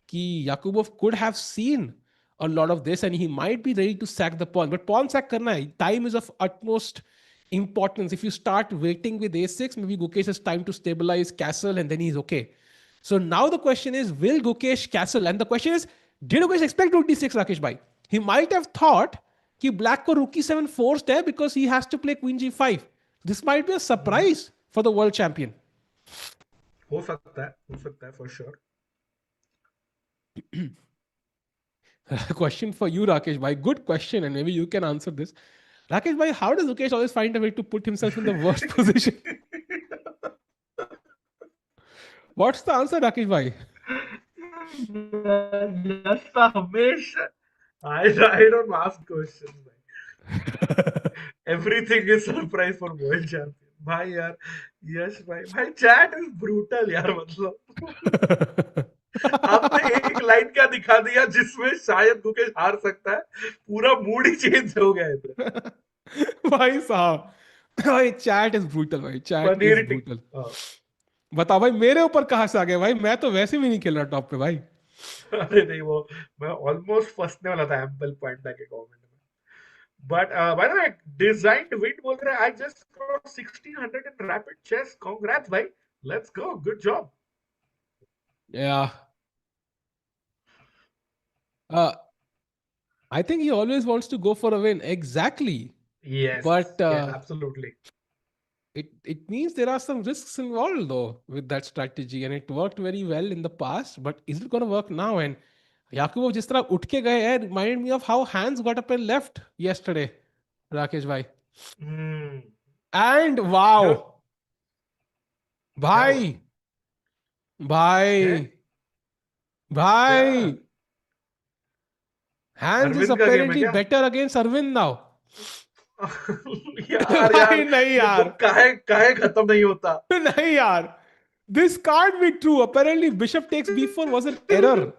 कि Yakubov could have seen a lot of this and he might be ready to sack the pawn. But pawn sack karna hai. Time is of utmost importance. If you start waiting with a6, maybe Gukesh has time to stabilize castle and then he's okay. So now the question is, will Gukesh castle? And the question is, did Gukesh expect rook d6, Rakesh bhai? He might have thought कि black को rook e7 forced है because he has to play queen g5. This might be a surprise for the world champion. हो सकता है for sure. Question for you, Rakesh bhai. Good question, and maybe you can answer this. Rakesh bhai, how does Gukesh always find a way to put himself in the worst position? What's the answer, Rakesh bhai? Yes, हमेशा. I don't ask questions. Everything is surprise for world champion. भाई यार, यश भाई chat is brutal यार, मतलब. आपने एक line क्या दिखा दिया जिसमें शायद गुकेश हार सकता है, पूरा मूड ही चेंज हो गया इधर. भाई साहब, भाई चैट इज ब्रूटल, भाई चैट इज ब्रूटल. बताओ भाई, मेरे ऊपर कहां से आ गए भाई? मैं तो वैसे भी नहीं खेल रहा टॉप पे भाई. अरे नहीं, वो मैं ऑलमोस्ट फंसने वाला था एम्पल पॉइंट के कमेंट में. But by the way, designed win बोल रहे हैं. I just crossed 1600 in rapid chess. Congrats, भाई. Let's go. Good job. Yeah. I think he always wants to go for a win. Exactly. Yes. But yeah, absolutely. It means there are some risks involved though with that strategy, and it worked very well in the past. But is it going to work now? And Yakubov जिस तरह उठ के गए हैं, reminded me of how Hans got up and left yesterday, Rakesh bhai. And wow, bhai, Hans is apparently better against Arvin now. यार नहीं यार, काहे खत्म नहीं होता. नहीं यार, this can't be true. Apparently bishop takes b4 was an error.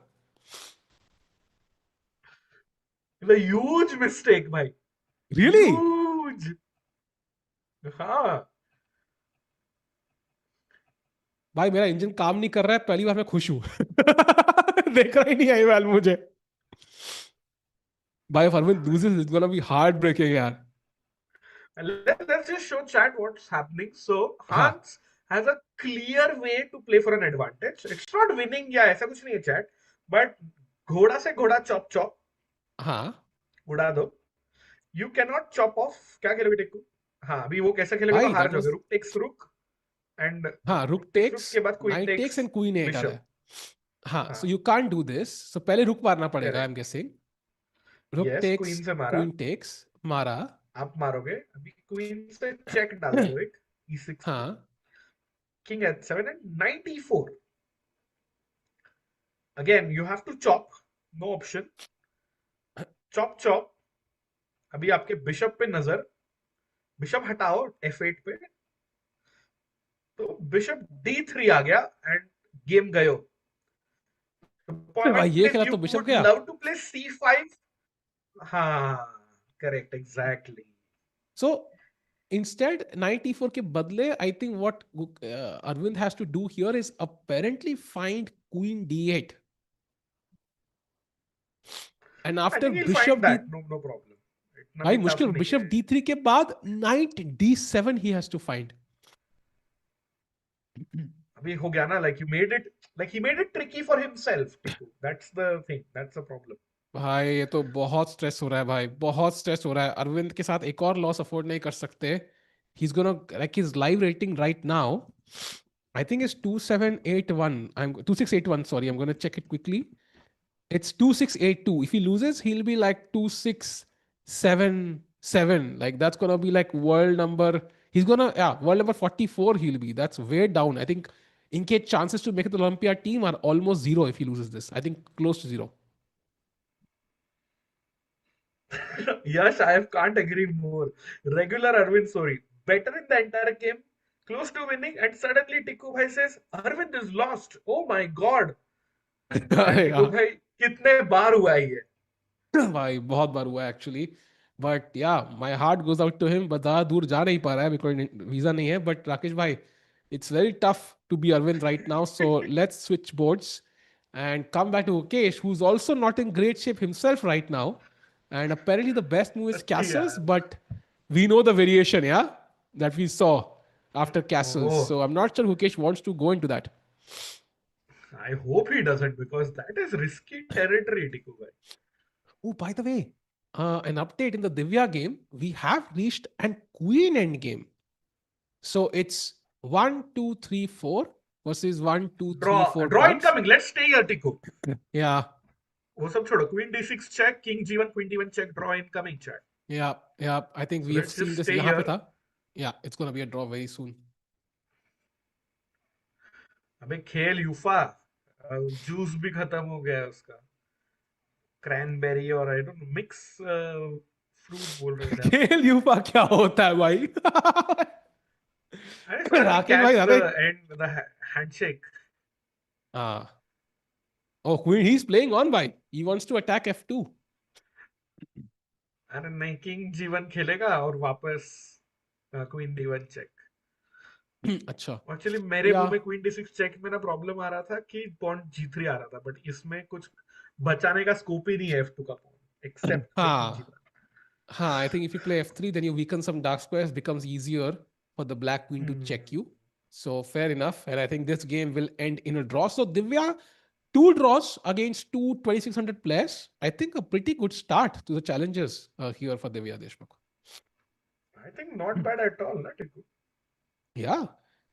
A huge mistake, भाई. Really? Huge. हाँ. भाई मेरा इंजन काम नहीं कर रहा है, पहली बार मैं खुश हूं. देख रहा ही नहीं आई वाल मुझे. भाई if Arvind loses, it's gonna be heartbreaking यार. Let's just show chat what's happening. So Hans has a clear way to play for an advantage. It's not winning या ऐसा कुछ नहीं है chat, but घोड़ा से घोड़ा chop chop. हाँ. उड़ा दो. You cannot chop off. क्या खेलोगे टेक को? हाँ, अभी वो कैसा खेलेगा तो हार जाओगे. Rook takes rook. And हाँ, rook takes, knight takes and queen 8 आ रहा है. हाँ, so you can't do this. So पहले रुक मारना पड़ेगा, I'm guessing. Rook takes, queen takes, मारा. आप मारोगे. अभी queen से check डाल दो एक. e6. हाँ. King h7 and knight e4. Again, you have to chop. No option. Chop chop. अभी आपके बिशप पे नजर. बिशप हटाओ f8 पे. तो बिशप d3 आ गया and गेम गयो. भाई ये खेला तो बिशप गया. Love to play c5. हाँ, correct, exactly. So instead, knight e4 के बदले, I think what Arvind has to do here is apparently find queen d8. And I after think he'll find bishop d, that. No problem. इतना भाई भी tough मुश्किल, नहीं bishop है. d3 के बाद knight d7 he has to find. अभी हो गया ना, like he made it tricky for himself, Tiku. That's the thing. That's the problem. भाई ये तो बहुत स्ट्रेस हो रहा है भाई, बहुत स्ट्रेस हो रहा है। अरविंद के साथ एक और लॉस अफोर्ड नहीं कर सकते। he's gonna, like, his live rating right now I think is 2781, I'm 2681, sorry, I'm gonna check it quickly. It's 2682. If he loses, he'll be like 2677. Like that's gonna be like world number. He's gonna, yeah, world number 44. He'll be. That's way down. I think Inke's chances to make it the Olympiad team are almost zero if he loses this. I think close to zero. Yes, I can't agree more. Regular Arvind Sori, better in the entire game, close to winning, and suddenly Tiku Bhai says, Arvind is lost. Oh my god. And Tiku Yeah. Bhai, कितने बार हुआ है ये? भाई बहुत बार हुआ है actually, but yeah my heart goes out to him, but ज़्यादा दूर जा नहीं पा रहा है बिकॉज वीजा नहीं है। बट राकेश भाई, it's very tough to be Arvind right now, so let's switch boards and come back to Gukesh, who's also not in great shape himself right now, and apparently the best move is castles, यार. but we know the variation, yeah, that we saw after castles, Oh, so I'm not sure Gukesh wants to go into that. I hope he doesn't because that is risky territory, Tiku Bhai. Oh, by the way, an update in the Divya game, we have reached an queen end game. So it's 1, 2, 3, 4 versus 1, 2, 3, 4 Draw pawns. incoming. Let's stay here, Tiku. Yeah, वो सब छोड़ो. Queen d6 check, king g1, queen d1 check, draw incoming check. yeah. I think So we have let's seen just this. stay यहाँ पे here. था. Yeah, it's gonna be a draw very soon. अबे खेल UEFA, juice भी खत्म हो गया है उसका. क्रैनबेरी और आई डोंट नो मिक्स फ्रूट बोल रहे थे आप. खेल यूफा क्या होता है भाई? अरे finally राकेश भाई catch ज़्यादा the he. end, the handshake. हाँ. Oh, queen, he's playing on भाई. He wants to attack f2. अरे नहीं, किंग g1 खेलेगा और वापस क्वीन d1 चेक. अच्छा. एक्चुअली मेरे मुंह Yeah. में क्वीन d6 चेक में ना प्रॉब्लम आ रहा था कि पॉन g3 आ रहा था, बट इसमें कुछ बचाने का स्कोप ही नहीं है f2 का पॉन एक्सेप्ट टेकिंग हाँ. g1. Huh, I think if you play f3, then you weaken some dark squares, becomes easier for the black queen to check you. So fair enough. And I think this game will end in a draw. So Divya, 2 draws against two 2600 players. I think a pretty good start to the challenges here for Divya Deshmukh. I think not bad at all, ना टिकू. Yeah.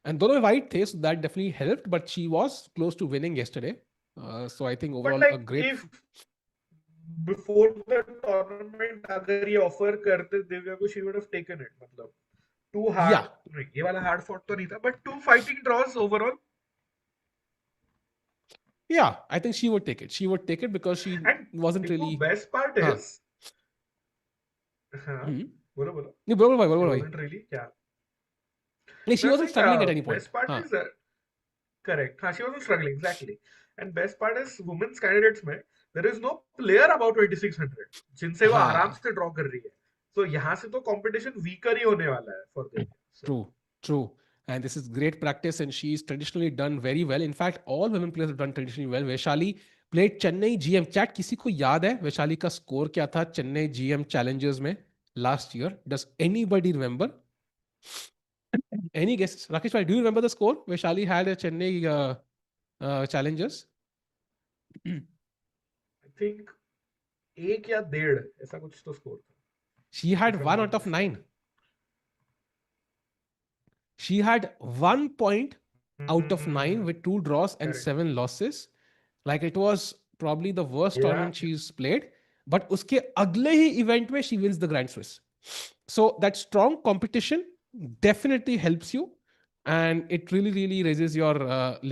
And दोनों में white थे, so that definitely helped. But she was close to winning yesterday. So I think But overall a like great... if before the tournament अगर ये offer करते दिव्या को, she would have taken it. मतलब to Yeah. Hard नहीं, ये वाला hard fought तो नहीं था, but two fighting draws overall. Yeah, I think she would take it. She would take it because she and wasn't Tiku really... best part हाँ. Is, हाँ हम्म. बोलो बोलो. नहीं, बोलो भाई, She बोलो भाई. wasn't really क्या. नहीं, she No, I'm wasn't saying struggling at any point. best part हाँ. is correct. हाँ, she wasn't struggling exactly. And best part is women's candidates में there is no player about 2600 जिनसे वो आराम हाँ. से ड्रॉ कर रही है. So यहाँ से तो competition weaker ही होने वाला है for them. So True. And this is great practice, and she's traditionally done very well. In fact, all women players have done traditionally well. Vaishali played Chennai GM. Chat, किसी को याद है वैशाली का score क्या था Chennai GM challenges में last year? Does anybody remember? Any guesses? Rakesh bhai, do you remember the score Vaishali had at Chennai challenges? I think एक या डेढ़ ऐसा कुछ तो स्कोर था. She had If I'm 1 not out of mistaken. 9. She had 1 point out of 9 with 2 draws and Correct. 7 losses. Like it was probably the worst Yeah. tournament she's played. But uske agle hi event mein she wins the Grand Swiss. So that strong competition definitely helps you, and it really raises your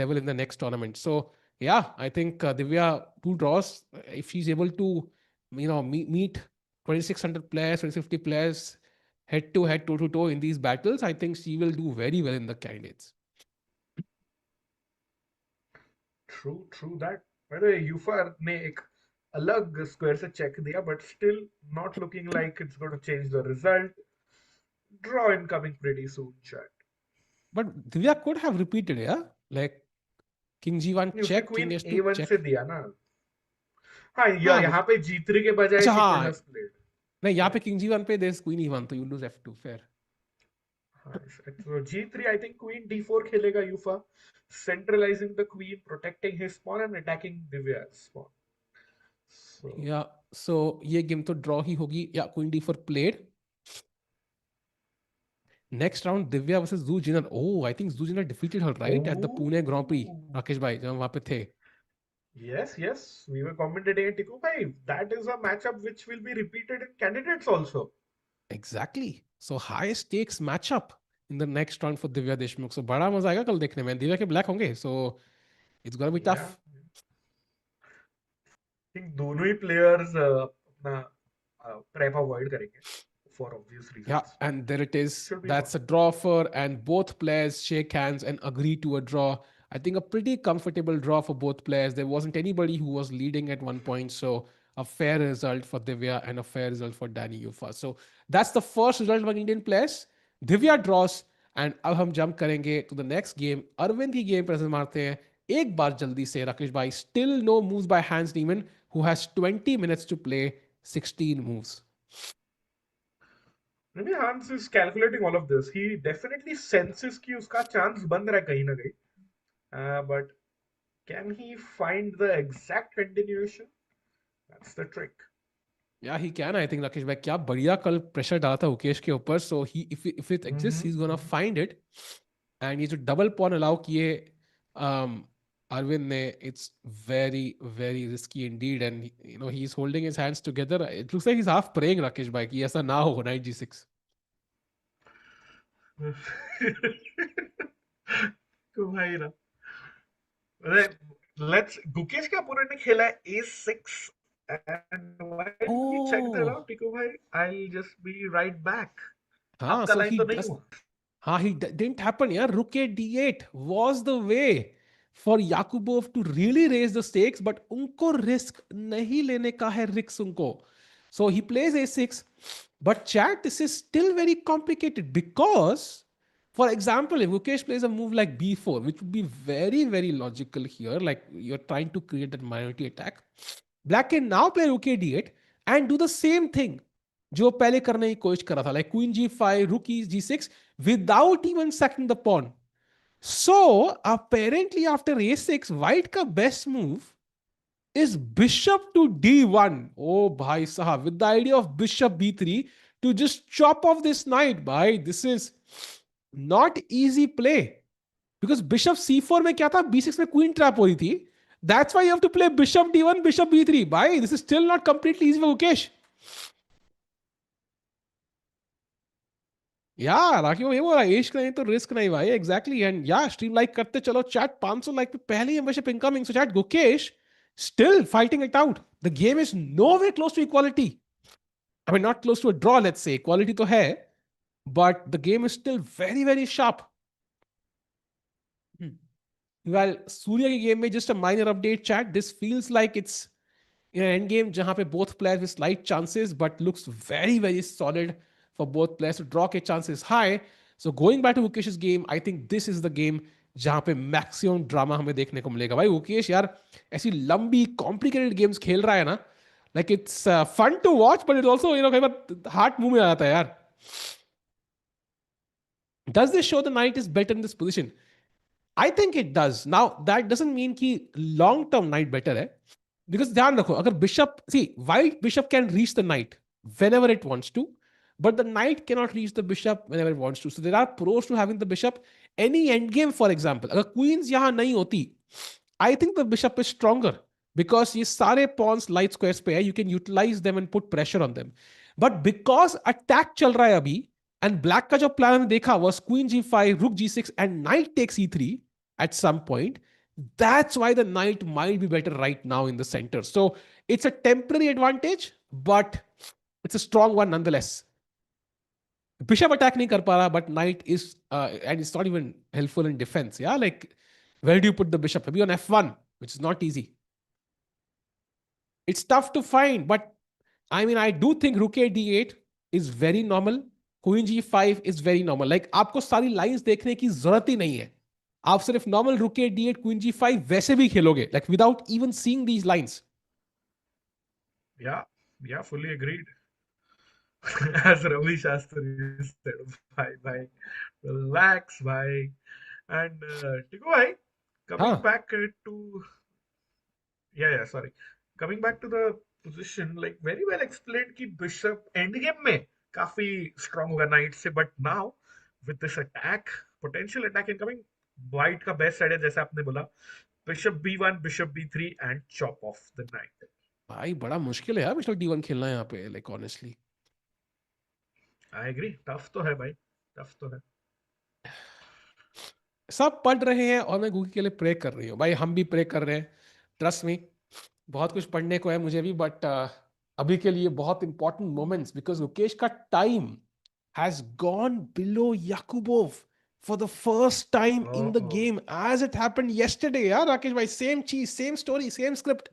level in the next tournament. So yeah, I think Divya, 2 draws, if she's able to, meet 2600 players, 2650 players head to head, toe to toe in these battles, I think she will do very well in the candidates. True that. By the way, UEFA ने एक अलग square से check दिया, but still not looking like it's going to change the result. Draw incoming pretty soon, chat. But Divya could have repeated, yeah? Like King G1 नहीं, उसने check, King queen S2 A1 से check. दिया ना. हाँ, हाँ यहाँ पे G3 के बजाय अच्छा she could हाँ have played. नहीं, यहाँ Yeah. पे King G1 पे there's Queen E1 तो you lose F2, fair. So G3, I think Queen D4 खेलेगा Yufa, centralizing the queen, protecting his pawn and attacking Divya's pawn. So Yeah, so ये game तो draw ही होगी. या Queen D4 played. Next round Divya versus Zhu Jiner. Oh, I think Zhu Jiner defeated her, right? At the Pune Grand Prix. Rakesh भाई जब हम वहाँ पे थे. yes, we were commentating at Tiku Bhai. That is a matchup which will be repeated in candidates also. Exactly. So high stakes matchup in the next round for Divya Deshmukh. So बड़ा मजा आएगा कल देखने में. Divya के black होंगे. So it's gonna be Yeah. tough. I think दोनों ही players अपना prep avoid करेंगे for obvious reasons. Yeah, and there it is. Should be That's fun. a draw for, and both players shake hands and agree to a draw. I think a pretty comfortable draw for both players. There wasn't anybody who was leading at one point, so a fair result for Divya and a fair result for Daniil Yuffa. So that's the first result among Indian players. Divya draws, and अब हम jump करेंगे to the next game. Arvind की game present मारते हैं. एक बार जल्दी से राकेश भाई. Still no moves by Hans Niemann, who has 20 minutes to play 16 moves. Maybe Hans is calculating all of this. He definitely senses कि उसका chance बन रहा है कहीं ना कहीं. But can he find the exact continuation? That's the trick. Yeah, he can. I think Rakesh bhai क्या बढ़िया कल pressure डाला था मुकेश के ऊपर. So he, if it exists, he's gonna find it. And ये जो double pawn allow किए Arvin ने, it's very very risky indeed. And you know he's holding his hands together. It looks like he's half praying Rakesh bhai कि ऐसा ना हो knight g6. तो भाई ना. Let's Gukesh का opponent ने खेला है A6 and when we check that out, Tiku bhai, I'll just be right back. हाँ, आपका so line he तो नहीं does. हुआ. हाँ, didn't happen. Yeah, rook a d8 was the way for Yakubboev to really raise the stakes, but उनको risk नहीं लेने का है risk उनको. So he plays a6, but chat, this is still very complicated because, for example, if Gukesh plays a move like b4, which would be very very logical here, like you're trying to create that minority attack, Black can now play rook a d8 and do the same thing जो पहले करने की कोशिश करा था, like queen g5, rook e g6, without even sacking the pawn. So apparently after a6, white ka best move is bishop to d1. Oh bhai sahab, with the idea of bishop b3 to just chop off this knight. Bhai, this is not easy play. Because bishop c4 में क्या था, b6 में queen trap हो रही थी. That's why you have to play bishop d1, bishop b3. Bhai, this is still not completely easy for Gukesh. Yeah, राखी वो ये बोला इश्क नहीं तो रिस्क नहीं भाई. Exactly. And yeah, stream like करते चलो. Chat 500 like पे पहले ही membership incoming. So chat, Gukesh still fighting it out. The game is nowhere close to equality. I mean, not close to a draw, let's say. Equality तो है, but the game is still very very sharp. Well, Surya की game में just a minor update chat. This feels like it's in an endgame जहाँ पे both players with slight chances, but looks very very solid for both players to draw के chances high. So going back to Gukesh's game, I think this is the game जहाँ पे maximum drama हमें देखने को मिलेगा. भाई Gukesh यार ऐसी लंबी complicated games खेल रहा है ना, like it's fun to watch, but it's also, you know, कई बार heart मुंह में आ जाता है यार. Does this show the knight is better in this position? I think it does. Now that doesn't mean कि long term knight better है. Because ध्यान रखो, अगर bishop, see, white bishop can reach the knight whenever it wants to, but the knight cannot reach the bishop whenever it wants to. So there are pros to having the bishop. Any endgame, for example, अगर queens यहाँ नहीं होती, I think the bishop is stronger because ये सारे pawns light squares पे है, you can utilize them and put pressure on them. But because attack चल रहा है अभी, and black का जो plan हमने देखा was queen g5, rook g6 and knight takes e3 at some point. That's why the knight might be better right now in the center. So it's a temporary advantage, but it's a strong one nonetheless. Bishop attack nahi kar pa raha, but knight is, and it's not even helpful in defense. Yeah, like where do you put the bishop? Maybe on f1, which is not easy. It's tough to find, but I mean, I do think rook a d8 is very normal. Queen g5 is very normal. Like आपको सारी lines देखने की जरूरत ही नहीं है. आप सिर्फ normal rook a d8 queen g5 वैसे भी खेलोगे, like without even seeing these lines. Yeah, fully agreed. As Ravi Shastri said, bye, relax, bye. And Tiku bhai, coming हाँ. back to sorry, coming back to the position, like very well explained कि Bishop endgame में काफी strong होगा knight से, but now with this attack, potential attack incoming, white का best side है जैसे आपने बोला, Bishop b1, Bishop b3 and chop off the knight. भाई बड़ा मुश्किल है यार बिशप d1 खेलना यहाँ पे, like honestly. I agree, tough तो है भाई, tough तो है. सब पढ़ रहे हैं और मैं गूगल के लिए प्रे कर रही हूँ भाई. हम भी प्रे कर रहे हैं, ट्रस्ट मी. बहुत कुछ पढ़ने को है मुझे भी, बट अभी के लिए बहुत इंपॉर्टेंट मोमेंट्स, बिकॉज गुकेश का time has gone below Yakubboev for the first time in the Oh. Game, as it happened yesterday. यार राकेश भाई, सेम चीज, same story, same script.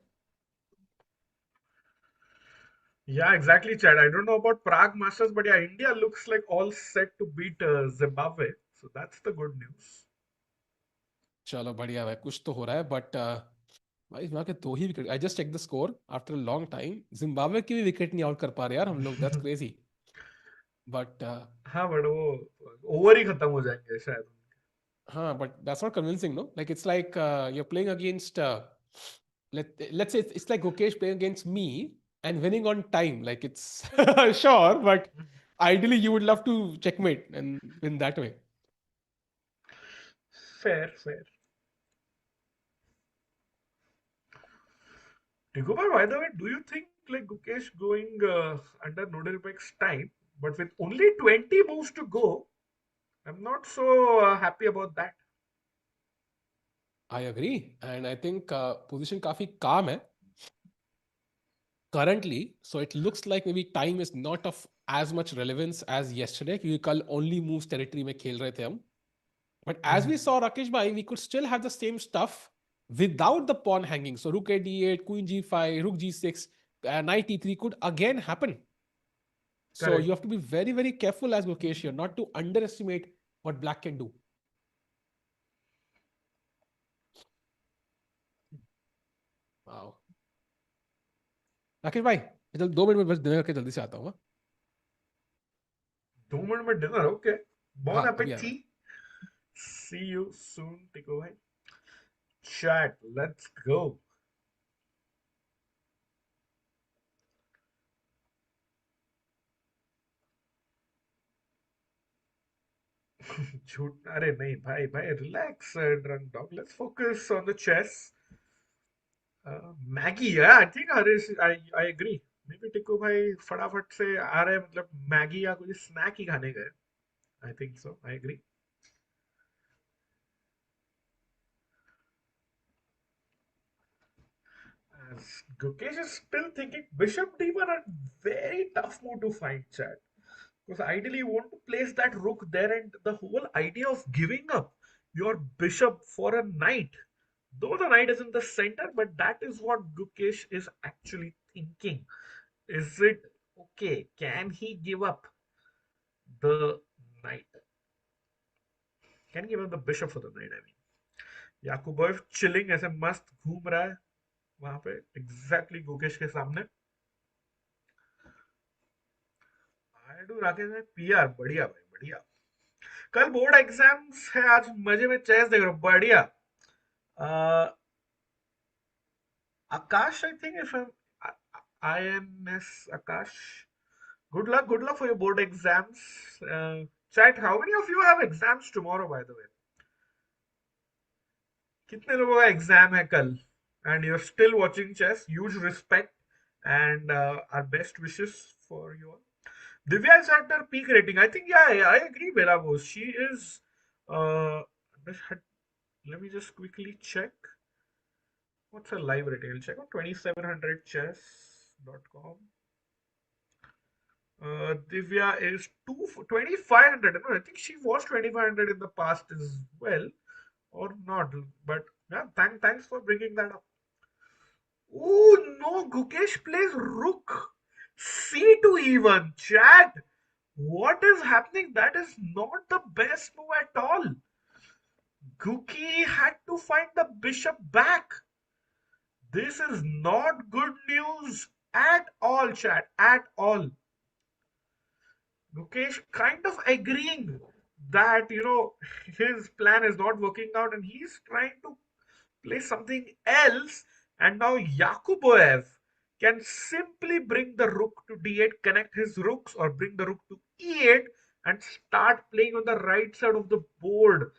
Yeah, exactly, Chad. I don't know about Prague Masters, but yeah, India looks like all set to beat Zimbabwe. So that's the good news. चलो बढ़िया भाई, कुछ तो हो रहा है. बट भाई वहां के दो ही wicket, I just check the score after a long time. Zimbabwe की भी विकेट नहीं आउट कर पा रहे यार हम लोग. That's crazy. बट हाँ, बट वो ओवर ही खत्म हो जाएंगे शायद. हाँ, but that's not convincing, no? Like it's like you're playing against let's say it's like Gukesh playing against me and winning on time. Like it's sure, but ideally you would love to checkmate and win that way. Fair, fair. Digobhai, by the way, do you think like Gukesh going under Nodirbek's time, but with only 20 moves to go, I'm not so happy about that. I agree, and I think position काफी calm है currently, so it looks like maybe time is not of as much relevance as yesterday. क्योंकि कल only moves territory में खेल रहे थे हम. But as we saw, Rakesh bhai, we could still have the same stuff without the pawn hanging. So rook a d8, queen g5, rook g6, knight e3 could again happen. So you Correct. have to be very, very careful as Gukesh here, not to underestimate what black can do. Wow. Rakesh भाई, चल 2 minute में बस dinner करके जल्दी से आता हूँ. 2 minute में डिनर. ओके. हाँ Bon अभी आ रहा. appetit. See you soon, Digobhai. Chat. Let's go. झूठ अरे नहीं भाई भाई relax, drunk dog. Let's focus on the chess. Maggi है. I think Harish, I agree. Maybe Tikku भाई फटाफट से आ रहे हैं, मतलब मैगी या कुछ स्नैक ही खाने गए. I think so, I agree. Gukesh is still thinking Bishop D1, a very tough move to find, chat. Because ideally you want to place that rook there, and the whole idea of giving up your bishop for a knight, though the knight is in the center, but that is what Gukesh is actually thinking. Is it okay? Can he give up the knight? Can he give up the bishop for the knight? I mean, Yakubboev chilling ऐसे मस्त घूम रहा है वहां पे exactly Gukesh के सामने. I do Rakesh में पीआर. बढ़िया भाई, बढ़िया. कल बोर्ड एग्जाम्स है, आज मजे में चेस देख रहा हूँ. बढ़िया. Akash, I think if INS Akash. Good luck for your board exams. Chat, how many of you have exams tomorrow, by the way? कितने लोगों का एग्जाम है कल? And you're still watching chess. Huge respect and our best wishes for you all. Divya is at her peak rating. I think, yeah, I agree, Belavos. She is. Uh, let me just quickly check. What's her live rating? I'll check on 2700chess.com. Divya is 2500. No, I think she was 2500 in the past as well, or not. But yeah, thanks for bringing that up. Oh no, Gukesh plays rook c2 even. Chat. What is happening? That is not the best move at all. Guki had to find the bishop back. This is not good news at all, chat. At all. Gukesh kind of agreeing that, his plan is not working out and he's trying to play something else. And now Yakubboev can simply bring the rook to d8, connect his rooks, or bring the rook to e8 and start playing on the right side of the board.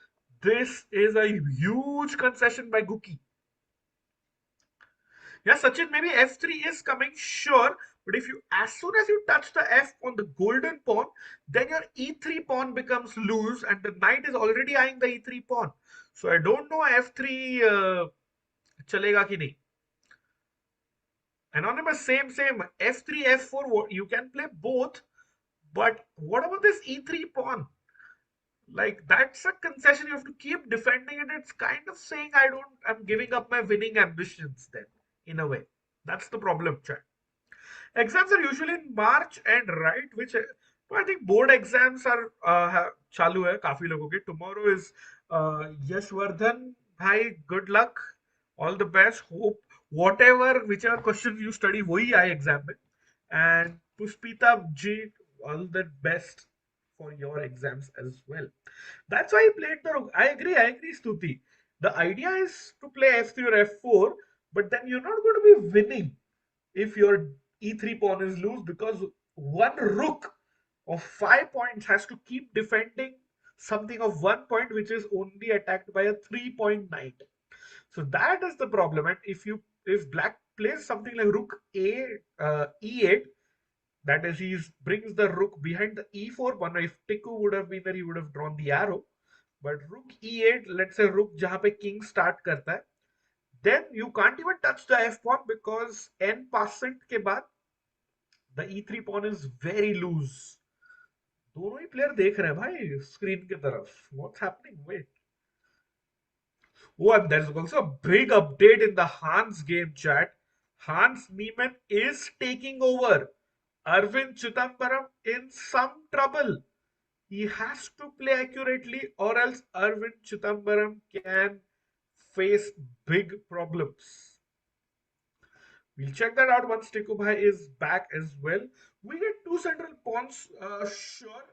This is a huge concession by Guki. Yeah, Sachin, maybe f3 is coming, sure. But if you, as soon as you touch the f on the golden pawn, then your e3 pawn becomes loose and the knight is already eyeing the e3 pawn. So I don't know f3 chalega ki nahi. Anonymous, same. F3, F4, you can play both. But what about this E3 pawn? Like, that's a concession. You have to keep defending it. It's kind of saying I'm giving up my winning ambitions then, in a way. That's the problem, chat. Exams are usually in March and right, which I think board exams are chalu hai काफी लोगों के. Tomorrow is Yashwardhan. Bhai, good luck. All the best. Hope whichever question you study, वही आए exam में. And Pushpita Ji, all the best for your exams as well. That's why he played the rook. I agree, Stuti. The idea is to play f3 or f4, but then you're not going to be winning if your e3 pawn is loose because one rook of 5 points has to keep defending something of 1 point which is only attacked by a 3-point knight. So that is the problem. And if black plays something like rook e8, that is, he brings the rook behind the e4 pawn. If Tiku would have been there, he would have drawn the arrow. But rook e8, let's say rook जहाँ पे king start करता है, then you can't even touch the f pawn because n percent के बाद the e3 pawn is very loose. दोनों ही player देख रहे हैं भाई स्क्रीन की तरफ. What's happening? Wait. Oh, and there's also a big update in the Hans game, chat. Hans Niemann is taking over. Arvindh Chithambaram in some trouble. He has to play accurately or else Arvindh Chithambaram can face big problems. We'll check that out once Tikubhai is back as well. We get two central pawns, sure.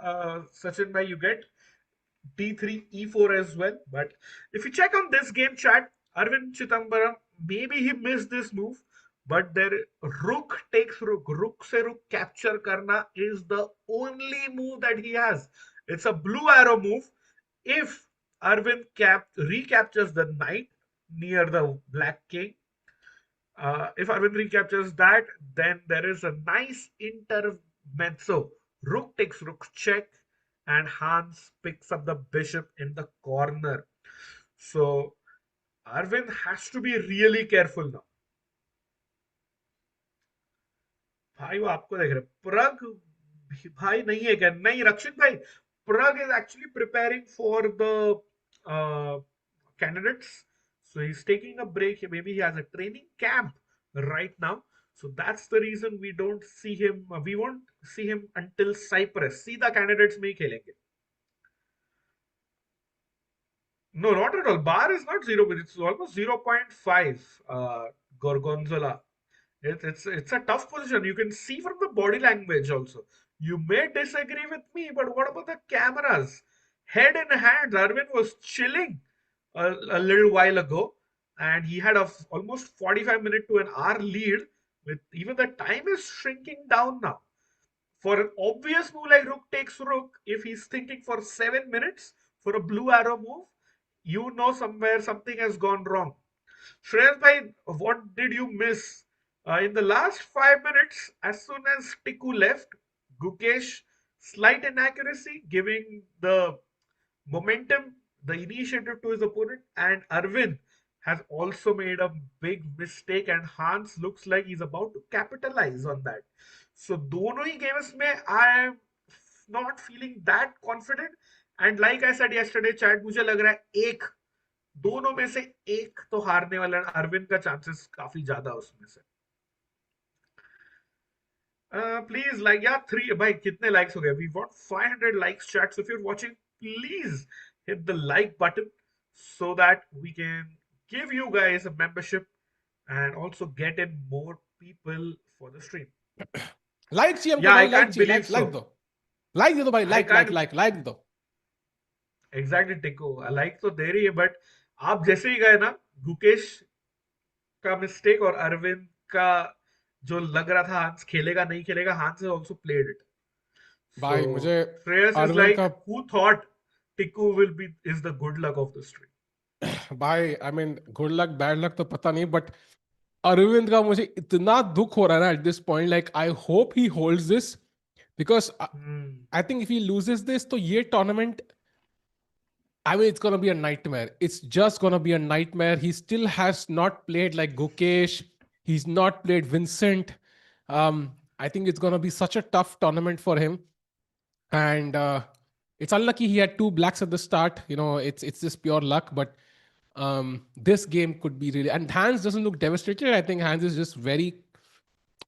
Sachin bhai, you get d3, e4 as well. But if you check on this game chat, Arvindh Chithambaram, maybe he missed this move, but their rook takes rook. Rook se rook capture karna is the only move that he has. It's a blue arrow move. If Arvind recaptures the knight near the black king, if Arvind recaptures that, then there is a nice intermezzo. Rook takes rook check, and Hans picks up the bishop in the corner. So Arvind has to be really careful now. भाई वो आपको देख रहे प्रग भाई नहीं है क्या नहीं रक्षित भाई Prague is actually preparing for the candidates. So he's taking a break. Maybe he has a training camp right now. So that's the reason we don't see him. We won't see him until Cyprus. See the candidates में ही खेलेंगे. No, not at all. Bar is not 0, but it's almost 0.5. Gorgonzola. It's a tough position. You can see from the body language also. You may disagree with me, but what about the cameras? Head in hands, Arvin was chilling a little while ago, and he had almost 45 minute to an hour lead. With even the time is shrinking down now. For an obvious move like rook takes rook, if he's thinking for 7 minutes for a blue arrow move, you know somewhere something has gone wrong. Shreyas bhai, what did you miss? In the last 5 minutes, as soon as Tiku left, Gukesh, slight inaccuracy, giving the momentum, the initiative to his opponent, and Arvin has also made a big mistake, and Hans looks like he's about to capitalize on that. So, दोनों ही games में I am not feeling that confident, and like I said yesterday, chat मुझे लग रहा है एक दोनों में से एक तो हारने वाला है। अरविंद का चांसेस काफी ज्यादा उसमें से। प्लीज लाइक यार, थ्री भाई कितने लाइक्स हो गए? We want 500 likes chat, so if you are watching please hit the like button so that we can give you guys a membership and also get in more people for the stream. Like चाहिए हमको Yeah, I भाई, like can't चाहिए, believe like so. Like दो, like they दो भाई, I like like can't like like दो। exactly टिको like तो दे रही है, बट आप जैसे ही गए ना, गुकेश का मिस्टेक और अरविंद का जो लग रहा था हांस खेलेगा नहीं खेलेगा, हांस has also played it. भाई So मुझे Shreyas is अरविंद like, का, who thought Tiku will be is the good luck of the stream. भाई I mean good luck bad luck तो पता नहीं, बट अरविंद का मुझे इतना दुख हो रहा है ना at this point, like I hope he holds this, because Hmm. I think if he loses this तो ये tournament, I mean, it's going to be a nightmare. It's just going to be a nightmare. He still has not played like Gukesh. He's not played Vincent. I think it's going to be such a tough tournament for him. And it's unlucky he had two blacks at the start. You know, it's just pure luck. But this game could be really. And Hans doesn't look devastated. I think Hans is just very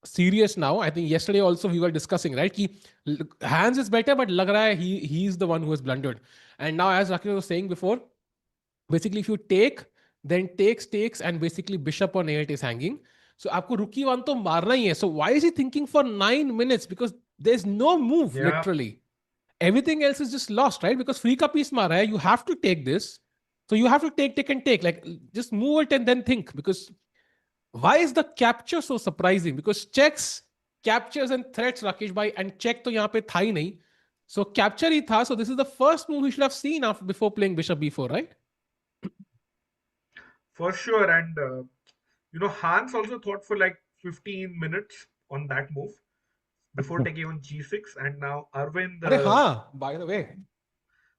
serious now. I think yesterday also we were discussing, right? Ki Hans is better, but lag raha hai he's the one who has blundered. And now, as Rakesh was saying before, basically if you take, then takes, and basically bishop on a8 is hanging. So आपको rookie one तो मारना ही है. So why is he thinking for 9 minutes? Because there's no move Yeah. literally. Everything else is just lost, right? Because free का piece मारा है, you have to take this. So you have to take. Like just move it and then think. Because why is the capture so surprising? Because checks, captures and threats, Rakesh bhai, and check to यहाँ पे था ही नहीं. So capture ही था. So this is the first move we should have seen after before playing bishop b4, right? For sure. And Hans also thought for like 15 minutes on that move before taking on g6. And now Arvind. अरे हाँ, by the way,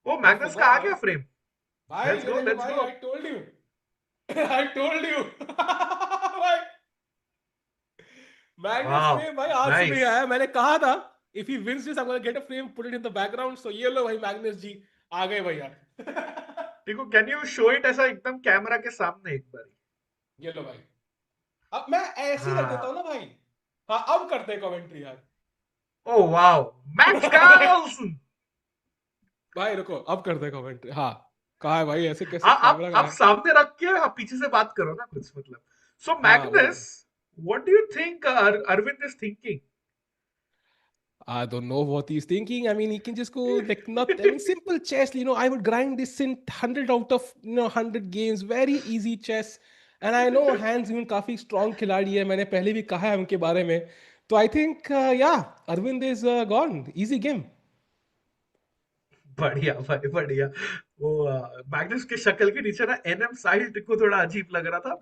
Oh, I Magnus का forgot आ भाई. गया frame. भाई Let's ये go, देखो let's भाई, go. I told you. I told you. भाई, Magnus Wow, frame भाई आज सुबह nice. आया. मैंने कहा था, if he wins this, I'm gonna get a frame, put it in the background. So ये लो भाई, Magnus जी आ गए भैया. देखो, can you show it ऐसा एकदम कैमरा के सामने एक बार? ये लो भाई. अब मैं ऐसे ही रख देता हूँ हाँ. ना भाई. हाँ, अब करते हैं कमेंट्री यार. Oh wow, Max Carlsen. भाई रुको, अब करते हैं कमेंट्री. हाँ, कहा है भाई, ऐसे कैसे कैमरा आप का है. सामने रख के आप पीछे से बात करो ना कुछ, मतलब. So हाँ वही. Magnus, what do you think Arvind is thinking? I don't know what he's thinking. I mean, he can just go like not. I mean, simple chess. You know, I would grind this in 100 out of 100 games. Very easy chess. And I know Hans even काफी strong खिलाड़ी है. मैंने पहले भी कहा है उनके बारे में. तो I think yeah, Arvind is gone. Easy game. बढ़िया भाई, बढ़िया. वो मैग्नस के शक्ल के नीचे ना एनएम साहिल को थोड़ा अजीब लग रहा था,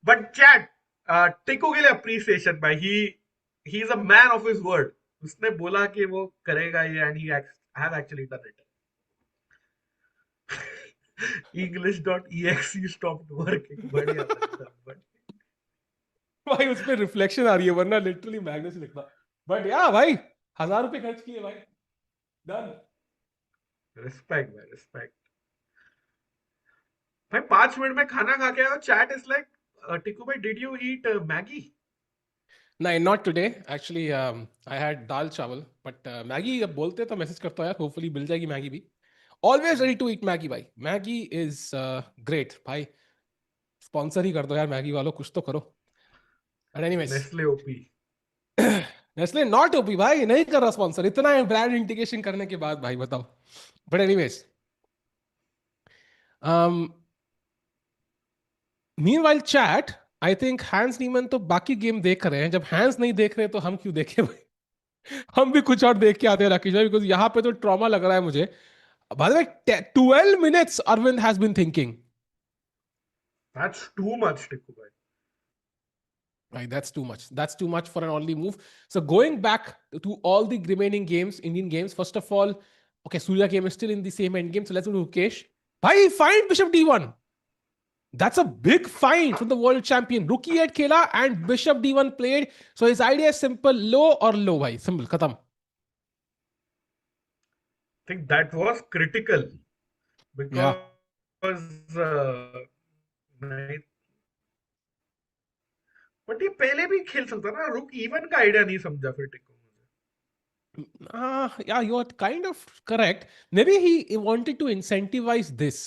बट चैट, टिको के लिए अप्रिसिएशन भाई. He is a man of his word. उसने बोला कि वो करेगा ये, and he have actually done it. english.exe stopped working. बढ़िया था एकदम, भाई उस पे रिफ्लेक्शन आ रही है, वरना लिटरली मैग्नस लिखता. बट या भाई, 1000 रुपए खर्च किए भाई. डन. रिस्पेक्ट भाई, रिस्पेक्ट. भाई 5 मिनट में खाना खा के आया. चैट इज लाइक, टिको भाई, डिड यू ईट मैगी? नहीं, not today. Actually, I had दाल चावल. But मैगी अब बोलते हैं तो मैसेज करता हूँ यार. Hopefully मिल जाएगी मैगी भी. Always ready to eat Maggi भाई. मैगी is great भाई. स्पॉन्सर ही कर दो यार मैगी वालों, कुछ तो करो. And anyways, Nestle OP. Nestle not OP भाई, नहीं कर रहा स्पॉन्सर. इतना ब्रांड इंटीग्रेशन करने के बाद भाई बताओ. But anyways, meanwhile chat, I think Hans Niemann तो बाकी गेम देख रहे हैं. जब हैंस नहीं देख रहे तो हम क्यों देखें भाई. हम भी कुछ और देख के आते हैं राकेश भाई, बिकॉज यहाँ पे तो ट्रॉमा लग रहा है मुझे. By the way, 12 minutes Arvind has been thinking. That's too much, टिको भाई. Right, that's too much. That's too much for an early move. So going back to all the remaining games, Indian games, first of all, okay, Surya game is still in the same end game. So let's go to Gukesh. Bhai, find Bishop D1. That's a big find from the world champion. Rookie at Khela and Bishop D1 played. So his idea is simple, low or low, bhai. Simple, khatam. I think that was critical because Yeah. खेल सकता ना, रुक E1 का idea नहीं समझा फिर टिको मुझे। Yeah, you're kind of correct. Maybe he wanted to incentivize this.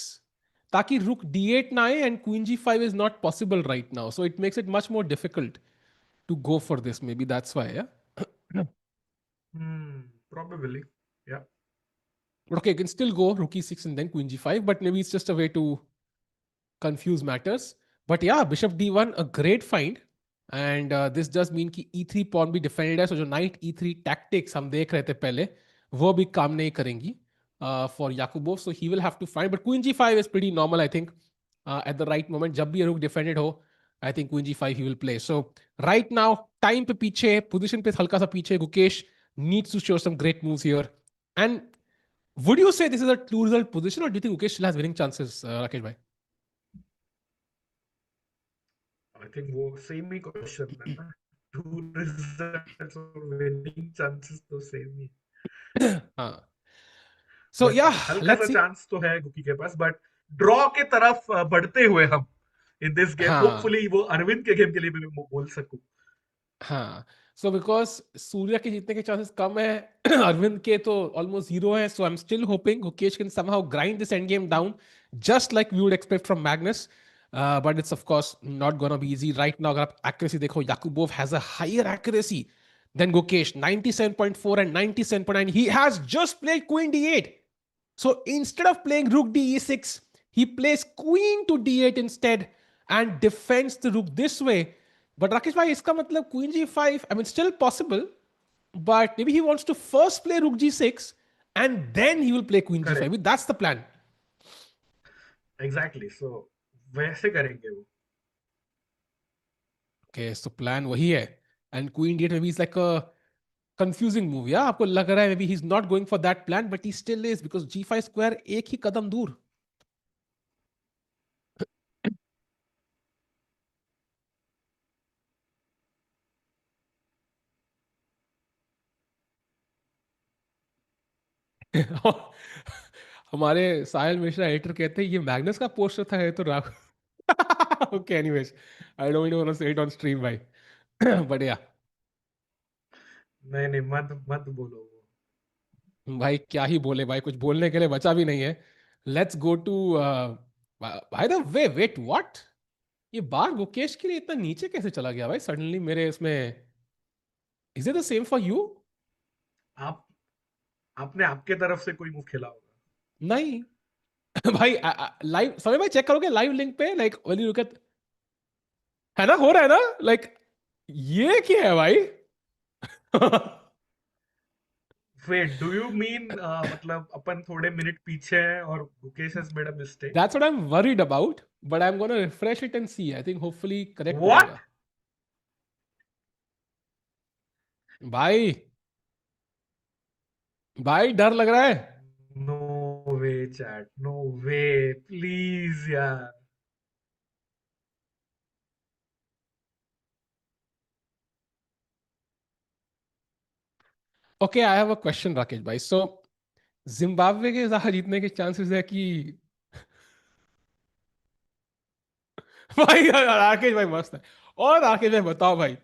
ताकि rook d8 ना आए and queen g5 is not possible right now. So it makes it much more difficult to go for this. Maybe that's why, yeah. Probably. Yeah. But okay, you can still go rook e6 and then queen g5, but maybe it's just a way to confuse matters. But yeah, bishop d1, a great find. And this does mean कि e3 pawn भी defended है. So जो knight e3 tactics हम देख रहे थे पहले, वो भी काम नहीं करेंगी for Yakubov. So he will have to find. But queen g5 is pretty normal, I think. At the right moment, जब भी rook defended हो, I think queen g5 he will play. So right now, time पे पीछे, position पे हल्का सा पीछे, Gukesh needs to show some great moves here. And would you say this is a two-result position, or do you think Gukesh still has winning chances, Rakesh bhai? I think वो same ही question है ना, to results और winning chances तो same ही। हाँ. So but yeah, हल्का सा let's see. Chance तो है गुकी के पास, बट ड्रॉ के तरफ बढ़ते हुए हम इन दिस गेम, हाँ. होपफुली वो अरविंद के गेम के लिए भी मैं बोल सकूं। हाँ. So because सूर्या के जीतने के chances कम है, अरविंद के तो almost zero है. So I'm still hoping Gukesh can somehow grind this endgame down, just like we would expect from Magnus. But it's of course not gonna be easy right now. अगर आप accuracy देखो, Yakubov has a higher accuracy than Gukesh, 97.4 and 97.9. He has just played queen d8. So instead of playing rook d6, he plays queen to d8 instead and defends the rook this way. But Rakesh bhai, iska matlab queen g5, I mean, still possible, but maybe he wants to first play rook g6 and then he will play queen g5. Correct, Maybe that's the plan. Exactly, so वैसे करेंगे वो। Okay, so plan wahi hai. And queen d8 maybe is like a confusing move. Yeah, आपको लग रहा है maybe he's not going for that plan, but he still is because g5 square एक ही कदम दूर. हमारे साहिल मिश्रा एडिटर कहते हैं ये मैग्नस का पोस्टर था, है तो Rahul. Okay, anyways, I don't want to say it on stream भाई। बट या नहीं नहीं, मत मत बोलो वो। भाई क्या ही बोले भाई, कुछ बोलने के लिए बचा भी नहीं है। Let's go to by the way, wait what, ये बार गुकेश के लिए इतना नीचे कैसे चला गया भाई सडनली मेरे इसमें? Is it the same for you? आप आपने आपके तरफ से कोई मूव खेला होगा। नहीं। भाई लाइव समय भाई चेक करोगे लाइव लिंक पे, like when you look at, है ना, हो रहा है ना, लाइक ये क्या है भाई? वेट, डू यू मीन मतलब अपन थोड़े मिनट पीछे हैं और Gukesh has made a mistake? That's what I'm worried about, but I'm gonna refresh it and see. I think hopefully correct हो व्हाट? जाएगा। भाई भाई डर लग रहा है। No way chat, no way, please यार। Okay, I have a question Rakesh भाई। So जिम्बाब्वे के साथ जीतने के चांसेस है कि भाई राकेश भाई मस्त है। और राकेश भाई बताओ भाई,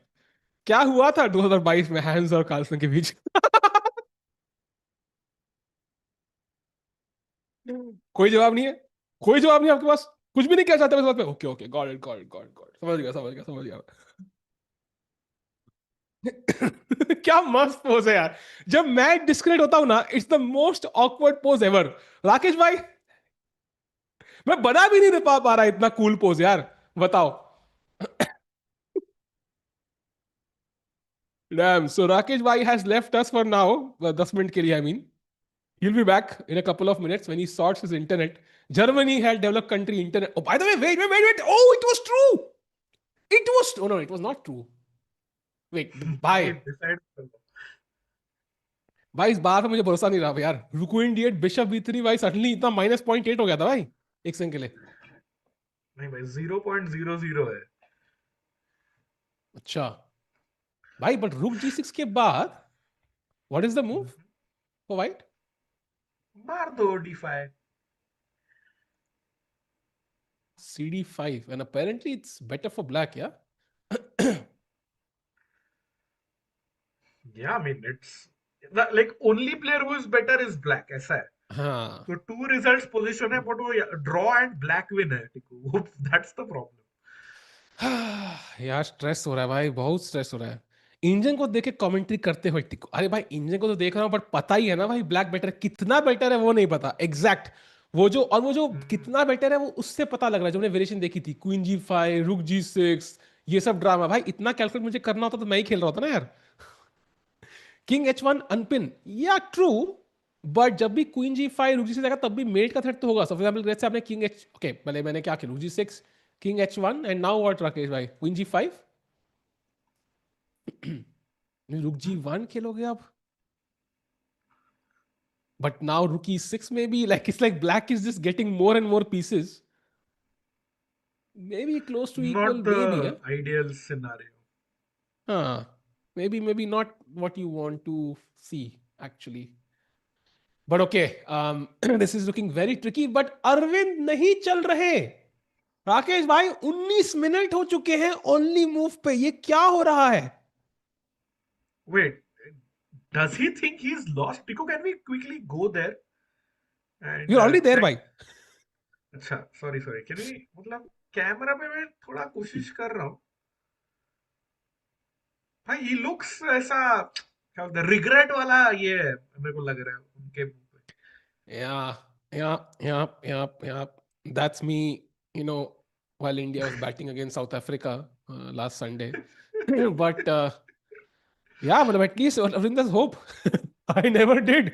क्या हुआ था 2022 में हैंस और कार्लसन के बीच? कोई जवाब नहीं है, कोई जवाब नहीं है आपके पास, कुछ भी नहीं कह चाहते इस बात पे? Okay okay, got it got it got it got, समझ गया समझ गया समझ गया। क्या मस्त पोज है यार, जब मैं डिस्कनेक्ट होता हूं ना, it's the most awkward pose ever. Rakesh भाई मैं बना भी नहीं दे पा रहा इतना कूल पोज यार, बताओ। डैम, सो राकेश भाई has left us for now, 10 minute के लिए I mean. He'll be back in a couple of minutes when he sorts his internet. Germany had developed country internet. Oh, by the way, wait. Oh, it was true. It was. Oh no, it was not true. Wait, भाई bye. Decide कर लो। भाई इस बार पे मुझे भरोसा नहीं रहा यार। रुको इंडियट बिशप b3 भाई सडनली इतना -0.8 हो गया था भाई एक सेकंड के लिए। नहीं भाई, 0.00 है। अच्छा भाई, बट रुक g6 के बाद what is the move for white? मार दो D5। cd5 and apparently it's better for black, yeah? Yeah, I mean, it's the like only player who is better is black. ऐसा है. हाँ. So two results position है, but वो draw and black win है. टिकू. That's the problem. यार stress हो रहा है भाई, बहुत स्ट्रेस हो रहा है. इंजन को देख के कमेंट्री करते हुए टिको, अरे भाई इंजन को तो देख रहा हूँ, बट पता ही है ना भाई ब्लैक बेटर है. कितना बेटर है वो नहीं पता एग्जैक्ट. वो जो कितना बेटर है वो उससे पता लग रहा है. जो हमने वेरिएशन देखी थी, क्वीन G5, रुक G6, ये सब ड्रामा भाई, इतना कैलकुलेट मुझे करना होता तो मैं ही खेल रहा होता ना यार. किंग H1 अनपिन, या ट्रू, बट जब भी क्वीन G5 रुक G6 आएगा तब भी मेट का थ्रेट तो होगा. फॉर एग्जांपल जैसे आपने किंग H, ओके पहले मैंने क्या किया, रुक G6, king H1 and now what Rakesh भाई, क्वीन G5. रुक G1 खेलोगे आप, but now rook E6 maybe, like it's like black is just getting more and more pieces. Maybe close to equal, Not maybe, the yeah. ideal scenario. Maybe not what you want to see actually. But okay, this is looking very tricky. But Arvind नहीं चल रहे. राकेश भाई 19 minute हो चुके हैं only move पे, ये क्या हो रहा है? Wait, does he think he's lost? Tico, can we quickly go there and You're already there check? भाई. अच्छा, sorry. Can we, मतलब कैमरा पे मैं थोड़ा कोशिश कर रहा हूँ. भाई he looks ऐसा क्या बोलते हैं, रिग्रेट वाला ये मेरे को लग रहा है उनके मुंह पे. Yeah. That's me, while India was batting against South Africa last Sunday. But but at least Aravindh's hope. I never did.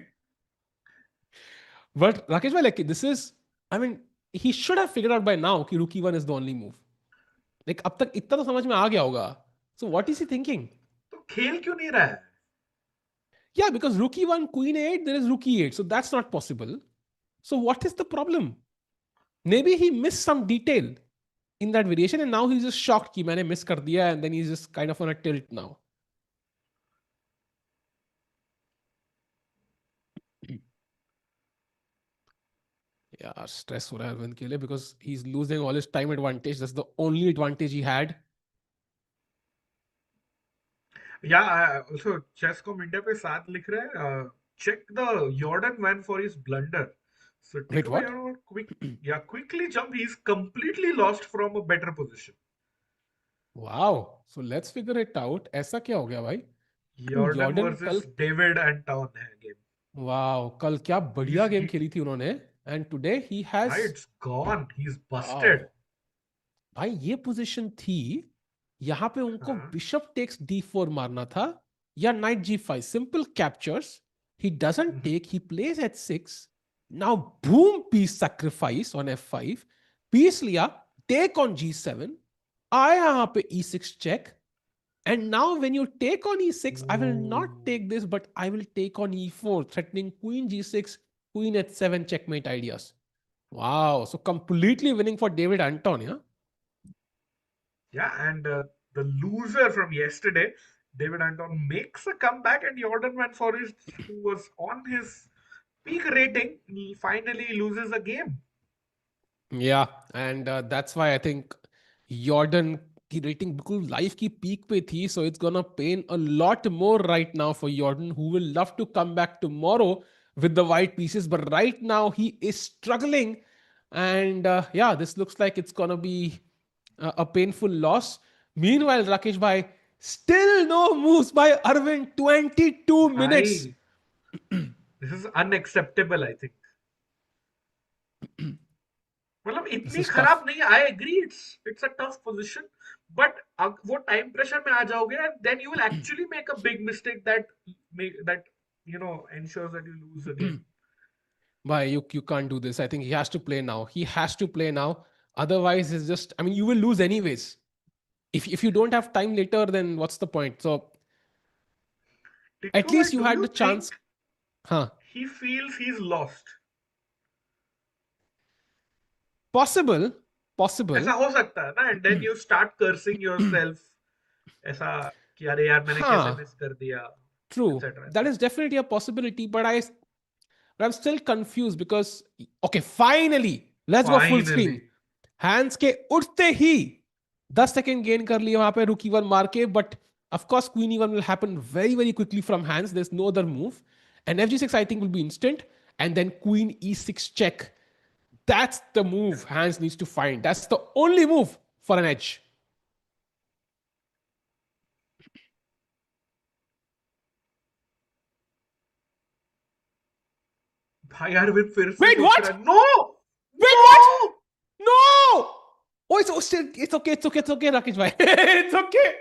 But Rakesh bhai, like this is, I mean, he should have figured out by now कि rook E1 is the only move. Like अब तक इतना तो समझ में आ गया होगा. So what is he thinking? तो खेल क्यों नहीं रहा है? Yeah, because rook E1, queen A8, there is rook E8. So that's not possible. So what is the problem? Maybe he missed some detail in that variation and now he's just shocked कि मैंने miss कर दिया, and then he's just kind of on a tilt now. Yeah, stress हो रहा है Arvind के लिए because he's losing all his time advantage. That's the only advantage he had. Yeah, also Chess.com India पे साथ लिख रहे हैं, check the Jorden van Foreest blunder. So Wait, Tico, what? quickly jump. He's completely lost from a better position. Wow. So let's figure it out. ऐसा क्या हो गया भाई? Jordan Jordan versus कल, David Anton है game. wow, कल क्या बढ़िया He's गेम he, खेली थी उन्होंने. And today he has, it's gone. He's busted. wow. भाई ये पोजीशन थी, यहां पे उनको हाँ. बिशप टेक्स D4 मारना था या night G5, simple captures. He doesn't take, he plays H6. Now boom, piece sacrifice on F5. Piece लिया, take on G7. आया यहाँ पे E6 check. And now when you take on E6, I will not take this, but I will take on E4, threatening queen G6, queen H7 checkmate ideas. Wow. So completely winning for David Anton, yeah? Yeah, and the loser from yesterday, David Anton, makes a comeback, and Jordan van Foreest, who was on his peak rating, he finally loses a game. Yeah, and that's why I think Jordan की rating बिल्कुल life की peak पे थी, so it's gonna pain a lot more right now for Jordan, who will love to come back tomorrow with the white pieces, but right now he is struggling, and this looks like it's gonna be a painful loss. Meanwhile, Rakesh bhai, still no moves by Arvin, 22 minutes. This is unacceptable, I think. मतलब This इतनी is खराब tough. नहीं. I agree, it's a tough position, but वो time pressure में आ जाओगे, and then you will actually make a big mistake that ensures that you lose the game. Why you can't do this? I think he has to play now. He has to play now. Otherwise, it's just, I mean, you will lose anyways. If you don't have time later, then what's the point? So at Tikku, least you do had you the chance. think Huh? he feels he's lost? Possible. ऐसा हो सकता है ना, and then you start cursing yourself, ऐसा कि अरे यार मैंने कैसे Huh? मिस कर दिया, True. etc. That is definitely a possibility, but I'm still confused because, okay, finally, let's go full screen. Finally. Hands के उठते ही 10 सेकंड गेन कर लिए वहां पे रुकी वन मार के, but Of course, queen e1 will happen very, very quickly from hands. There's no other move. And fg6, I think, will be instant. And then queen e6 check. That's the move Hans needs to find. That's the only move for an edge. भाई Arvin फिर से Wait, सोच what? रहा है. No! Wait, No! what? No! Oh, it's okay, Rakesh bhai. It's okay.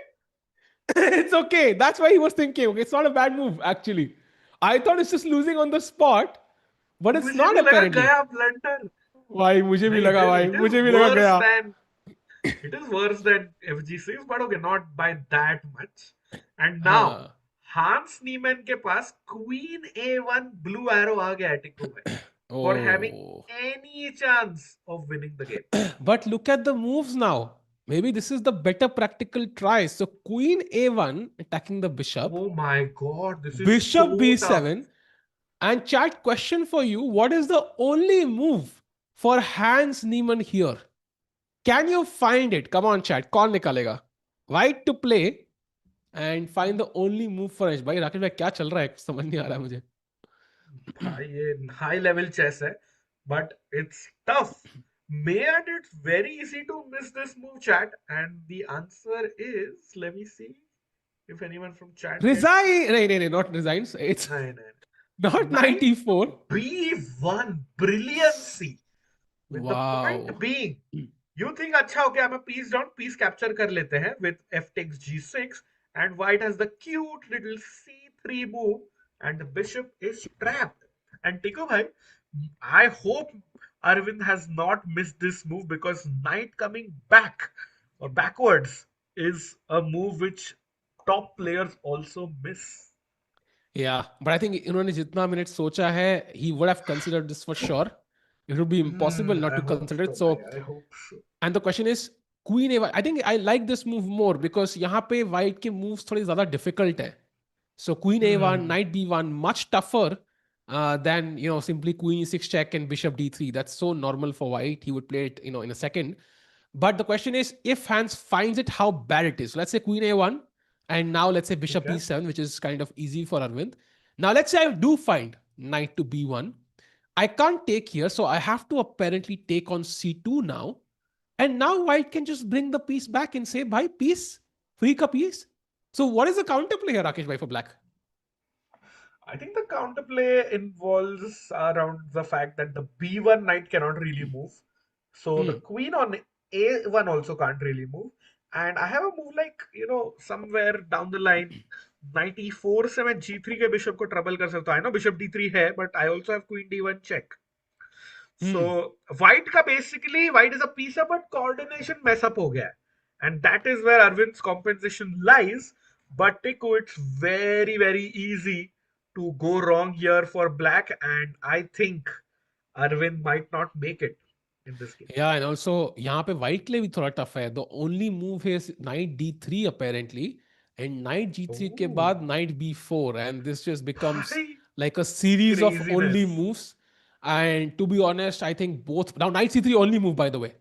It's okay. That's why he was thinking. Okay, it's not a bad move, actually. I thought it's just losing on the spot, but it's मुझे not भी लगा apparently. गया ब्लंटर. भाई मुझे भी नहीं, लगा भाई it is मुझे भी लगा worse गया. than it is worse than FG6, but okay, not by that much. And now हाँ. Hans Niemann के पास Queen A1 blue arrow आ गया है टिक्को में for having Oh. any chance of winning the game. But look at the moves now. Maybe this is the better practical try. So Queen A1 attacking the bishop. Oh my God, this is Bishop so B7. tough. And chat, question for you. What is the only move for Hans Niemann here? Can you find it? Come on, chat. कौन निकालेगा? White to play and find the only move for edge. भाई राकेश भाई क्या चल रहा है? समझ नहीं आ रहा है मुझे. भाई ये high level chess है, but it's tough. And it's very easy to miss this move, chat. And the answer is, let me see if anyone from chat Resign. नहीं, not resigns. It's No. not Knight 94. B1, brilliancy. With the Wow. point being, you think अच्छा okay, I'm a piece down, piece capture कर लेते हैं with f takes g6, and white has the cute little c3 move, and the bishop is trapped. And Tiku bhai, I hope Arvind has not missed this move, because knight coming back or backwards is a move which top players also miss. Yeah, but I think इन्होंने जितना minute सोचा है, he would have considered this for sure. It would be impossible not I to hope consider so, it. So, bhai, I hope so. and the question is, Queen A1. I think I like this move more because यहाँ पे white के moves थोड़े ज़्यादा difficult है. So Queen A1, Knight B1, much tougher than simply Queen E6 check and Bishop D3. That's so normal for white. He would play it in a second. But the question is, if Hans finds it, how bad it is. So let's say Queen A1, and now let's say Bishop Okay. E7, which is kind of easy for Arvind. Now let's say I do find Knight to B1. I can't take here, so I have to apparently take on C2 now. And now white can just bring the piece back and say, bhai, piece, free ka piece. So what is the counterplay here, Rakesh bhai, for black? I think the counterplay involves around the fact that the B1 knight cannot really move. So the queen on A1 also can't really move. And I have a move like, somewhere down the line, knight E4 से मैं G3 के bishop को trouble कर सकता हूँ. I know bishop D3 है, but I also have queen D1 check. So white is a piece up, but coordination mess up हो गया है. And that is where Arvind's compensation lies. But Tiku, it's very, very easy to go wrong here for black, and I think Arvind might not make it in this game. Yeah, and also यहाँ पे white के लिए भी थोड़ा tough है. The only move is knight D3 apparently, and knight G3 के बाद knight B4, and this just becomes like a series of only moves. And to be honest, I think both now knight C3 only move, by the way,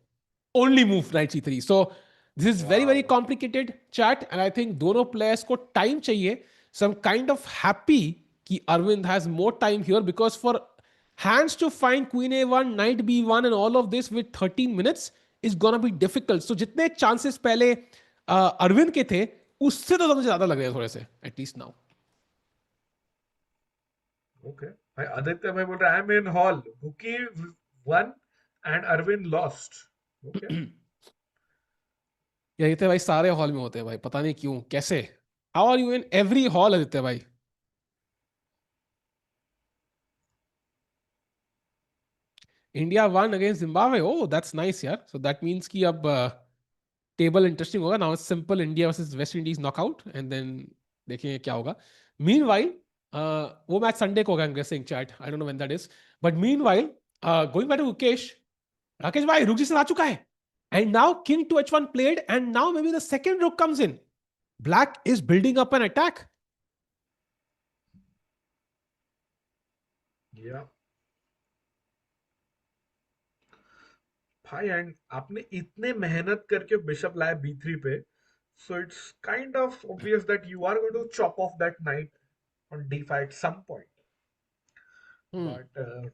only move knight C3. So this is very, very complicated chat, and I think दोनों players को time चाहिए. So I'm kind of happy कि Arvind has more time here, because for Hans to find queen A1, knight B1 and all of this with 13 minutes is gonna be difficult. So जितने chances पहले Arvind के थे, उससे तो मुझे ज़्यादा लग रहे हैं थोड़े से, at least now. Okay. Aditya भाई बोल रहा है, I'm in hall. Buki won and Arvind lost. Okay. ये आदित्य भाई सारे हॉल में होते हैं भाई, पता नहीं क्यों, कैसे? How are you in every hall, Aditya भाई? India won against Zimbabwe. Oh, that's nice, yeah. So that means कि अब table interesting होगा. Now it's simple India versus West Indies knockout, and then देखेंगे क्या होगा. Meanwhile, वो मैच संडे को होगा, I'm guessing, chat. I don't know when that is. But meanwhile, going back to Gukesh, Rakesh भाई रुक जिसने आ चुका है. And now king to h1 played, and now maybe the second rook comes in. Black is building up an attack. Yeah. भाई and आपने इतने मेहनत करके बिशप लाया B3 पे, So it's kind of obvious that you are going to chop off that knight on d5 at some point. But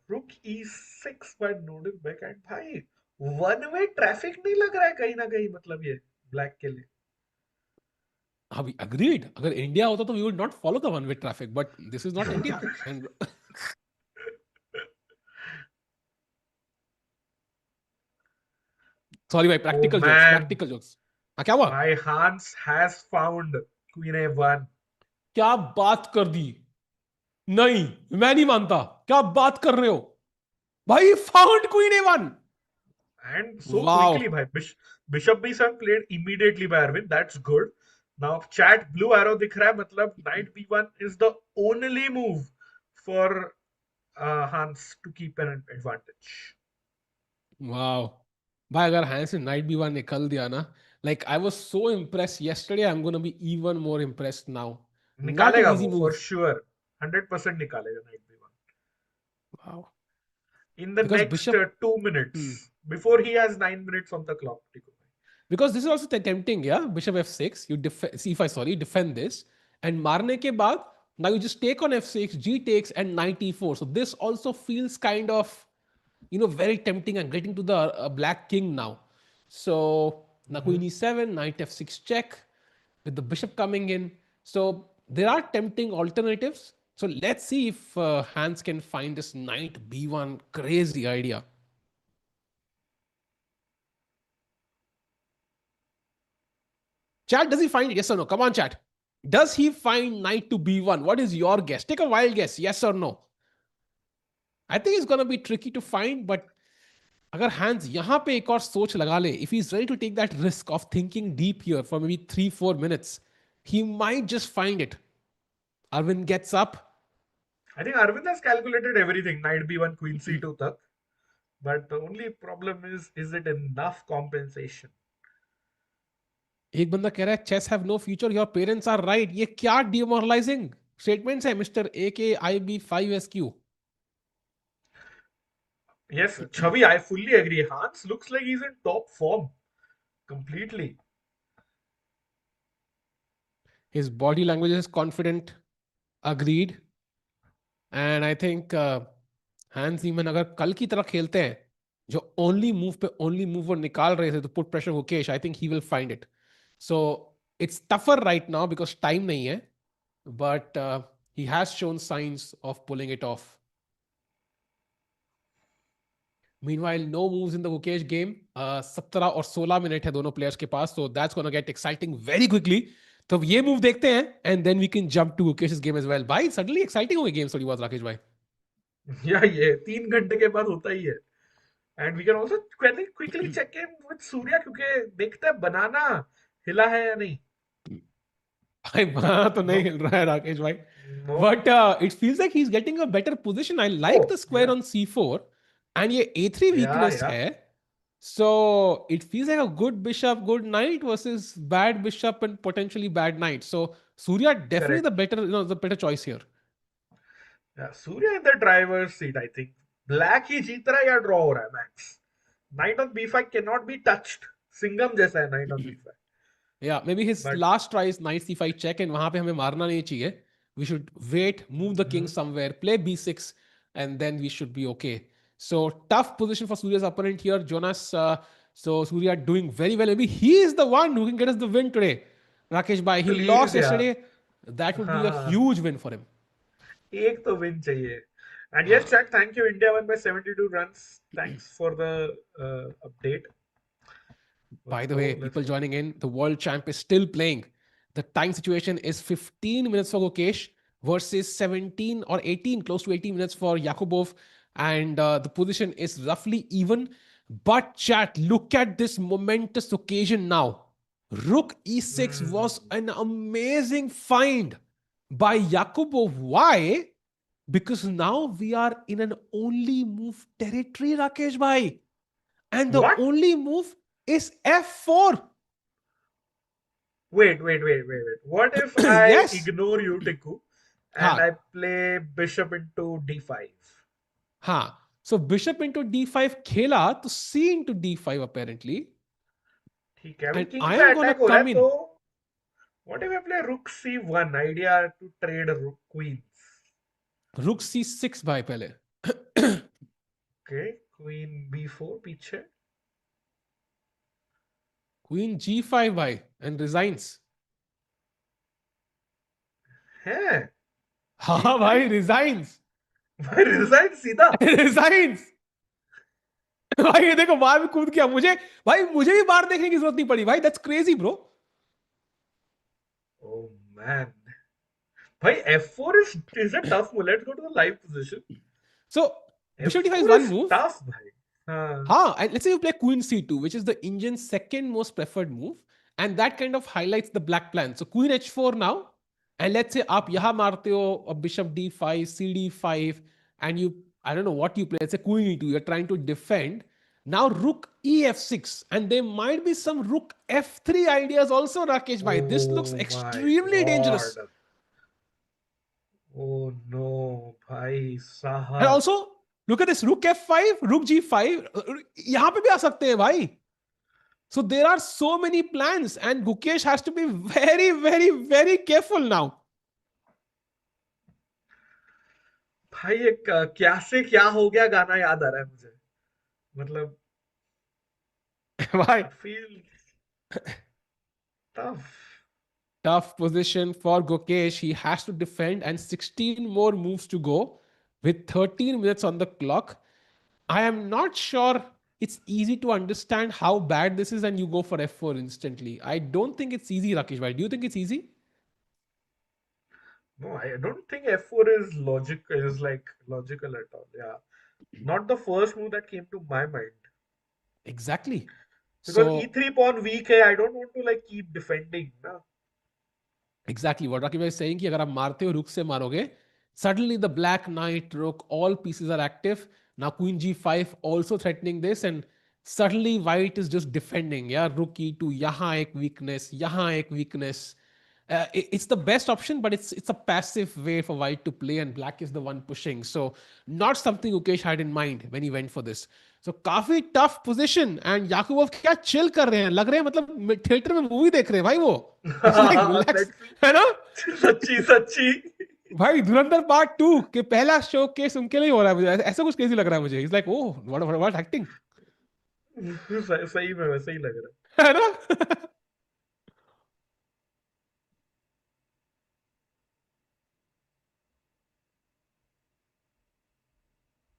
rook e6 by Nodirbek, and भाई one way traffic नहीं लग रहा है कहीं ना कहीं, मतलब ये ब्लैक के लिए. हाँ, agreed. अगर इंडिया होता तो we would not follow the one-way traffic, but this is not India. And sorry भाई, practical jokes, man. practical jokes. हाँ, क्या हुआ? My Hans has found Queen a1. क्या बात कर दी? नहीं, मैं नहीं मानता. क्या बात कर रहे हो? भाई found Queen a1. And so Wow. quickly, bhai. Bishop b7 played immediately by Arvin. That's good. Now chat blue arrow दिख रहा है, मतलब knight b1 is the only move for Hans to keep an advantage. Wow. भाई अगर hence से night b1 निकल दिया ना, like I was so impressed yesterday, I'm going to be even more impressed now. Not an निकालेगा easy वो for move. sure. 100% निकालेगा knight b1. Wow. In the Because next bishop 2 minutes, before he has 9 minutes on the clock. because this is also tempting, yeah. Bishop f6, you c5, sorry, defend this, and मारने के बाद now you just take on f6, g takes, and knight e4. So this also feels kind of, very tempting and getting to the black king now. So now queen e7, knight f6 check with the bishop coming in. So there are tempting alternatives. So let's see if Hans can find this knight b1 crazy idea. Chat, does he find it? Yes or no? Come on, chat. Does he find knight to b1? What is your guess? Take a wild guess. Yes or no? I think it's going to be tricky to find, but अगर Hans यहाँ पे एक और सोच लगा ले, if he's ready to take that risk of thinking deep here for maybe 3-4 minutes, he might just find it. Arvin gets up. I think Arvind has calculated everything, knight b1, queen c2 tak. But the only problem is it enough compensation? एक बंदा कह रहा है chess have no future, your parents are right. ये क्या demoralizing statements है Mr. AKIB5SQ. Yes, Chavi, I fully agree. Hans looks like he's in top form. Completely. His body language is confident. Agreed. And I think Hans Niemann अगर कल की तरह खेलते हैं, जो only move पे only move और निकाल रहे थे to put pressure Gukesh, I think he will find it. So it's tougher right now because time नहीं है, but he has shown signs of pulling it off. Meanwhile, no moves in the Gukesh game. 17 और 16 minute है दोनों players के पास, so that's going to get exciting very quickly. तो ये move देखते हैं and then we can jump to Gukesh's game as well. भाई suddenly exciting हो गई game थोड़ी बहुत राकेश भाई. Yeah, ये 3 घंटे के बाद होता ही है. And we can also quickly check in with Surya क्योंकि देखते हैं बनाना हिला है या नहीं. भाई बनाना तो नहीं हिल रहा है राकेश भाई. No. But it feels like he's getting a better position. I like the square on c4 and ये a3 weakness है. So it feels like a good bishop, good knight versus bad bishop and potentially bad knight. So Surya definitely the better choice here. Yeah, Surya in the driver's seat, I think. Black ही जीत रहा है या draw हो रहा है max. Knight on b5 cannot be touched. Singham जैसा है knight on b5. Yeah, maybe his last try is knight c5 check and वहां पे हमें मारना नहीं चाहिए. We should wait, move the king somewhere, play b6 and then we should be okay. So tough position for Surya's opponent here, Jonas. So Surya doing very well. Maybe he is the one who can get us the win today. Rakesh bhai, he lost yesterday. That would be a huge win for him. एक तो win चाहिए. And yes, chat, thank you. India won by 72 runs. Thanks for the update. By the way, people joining in, the world champ is still playing. The time situation is 15 minutes for Gukesh versus 17 or 18, close to 18 minutes for Yakubboev. And the position is roughly even. But chat, look at this momentous occasion now. Rook e6 was an amazing find by Yakubboev. Why? Because now we are in an only move territory, Rakesh bhai. And the only move is f4. Wait. What if I ignore you, Tiku, and I play bishop into d5? हाँ. So bishop into d5 खेला तो c into d5 apparently. ठीक है. And I am going to come in. What if I play rook c1? Idea to trade rook queens. Rook c6 भाई पहले. Okay, queen b4 पीछे. Queen g5 भाई and resigns. है हाँ भाई resigns. भाई रिजाइन सीधा. resigns. भाई ये देखो बाहर में कूद गया. मुझे भी बाहर देखने की जरूरत नहीं पड़ी भाई. That's crazy bro. Oh man. भाई f4 is a tough move. Let's go to the live position. So bishop d5 is f4 one is move. tough भाई. And let's say you play queen c2, which is the Indian's second most preferred move, and that kind of highlights the black plan. So queen h4 now, and let's say आप यहाँ मारते हो a bishop d5, cd5, and you, I don't know what you play. Let's say queen e2. You're trying to defend. Now rook ef6, and there might be some rook f3 ideas also, Rakesh bhai. This looks Oh my extremely dangerous. God. Oh no, भाई And साहब. also, look at this, rook f5, rook g5. यहाँ पे भी आ सकते हैं भाई. So there are so many plans, and Gukesh has to be very, very, very careful now. भाई एक क्या से क्या हो गया गाना याद आ रहा है मुझे. मतलब Why? I feel tough. Tough position for Gukesh. He has to defend, and 16 more moves to go with 13 minutes on the clock. I am not sure it's easy to understand how bad this is, and you go for f4 instantly. I don't think it's easy, Rakesh. Bhai. Do you think it's easy? No, I don't think f4 is logical at all. Yeah. Not the first move that came to my mind. Exactly. Because So e3 pawn weak hai, I don't want to like keep defending. Na? exactly what Rakesh is saying कि अगर आप मारते हो रुक से मारोगे, suddenly the black knight, rook, all pieces are active. Now queen g5 also threatening this, and suddenly white is just defending. Yeah, rook e2, यहाँ एक weakness, यहाँ एक weakness. It's the best option, but it's a passive way for white to play, and black is the one pushing. So not something Ukesh had in mind when he went for this. So काफी tough position, and Yakubov क्या chill कर रहे हैं, लग रहे हैं मतलब theatre में मूवी देख रहे हैं भाई वो. It's like relax, है ना? सच्ची. भाई धुरंधर पार्ट 2 के पहला शो केस उनके लिए हो रहा है. मुझे ऐसा कुछ क्रेजी लग रहा है मुझे. He's like, oh, what acting, सही में वैसे ही लग रहा है ना?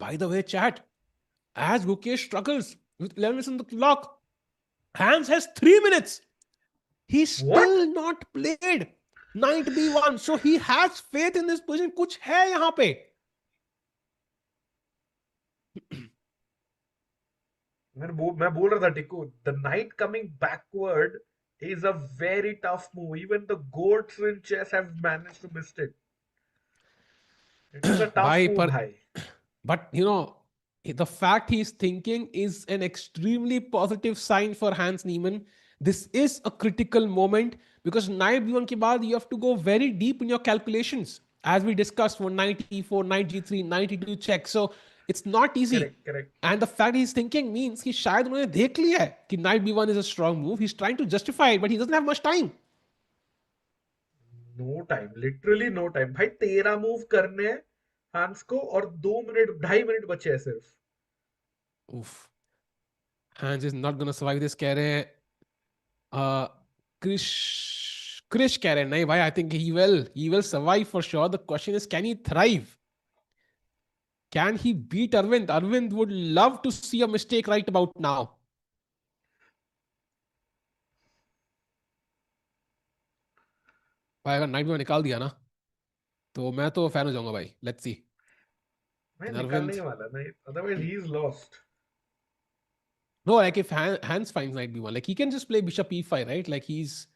By the way, chat, as Gukesh struggles with 11 minutes on the clock, Hans has 3 minutes. He's still not played knight b1, so he has faith in this position. कुछ है यहाँ पे. मैं बोल रहा था Tikku, the knight coming backward is a very tough move. Even the goats in chess have managed to miss it. It is a tough move, bhai. But you know, the fact he's thinking is an extremely positive sign for Hans Niemann. This is a critical moment because knight b1 ke baad you have to go very deep in your calculations. As we discussed for knight e4, knight g3, knight e2 check. So it's not easy. Correct. And the fact he's thinking means कि शायद उन्होंने देख लिया है कि knight b1 is a strong move. He's trying to justify it, but he doesn't have much time. No time, literally no time. भाई 13 move करने हैं हांस को और 2.5 मिनट बचे हैं सिर्फ. Oof. Hans is not gonna survive this. कह रहे हैं Krish कह रहे हैं नहीं भाई. I think he will survive for sure. The question is, can he thrive? Can he beat Arvind? Arvind would love to see a mistake right about now. भाई अगर नाइट में निकाल दिया ना तो मैं तो फैन हो जाऊंगा भाई. Let's see. मैं निकालने ही वाला नहीं, otherwise he is lost. No, like if Hans finds knight b1, like he can just play bishop e5, right? Like he's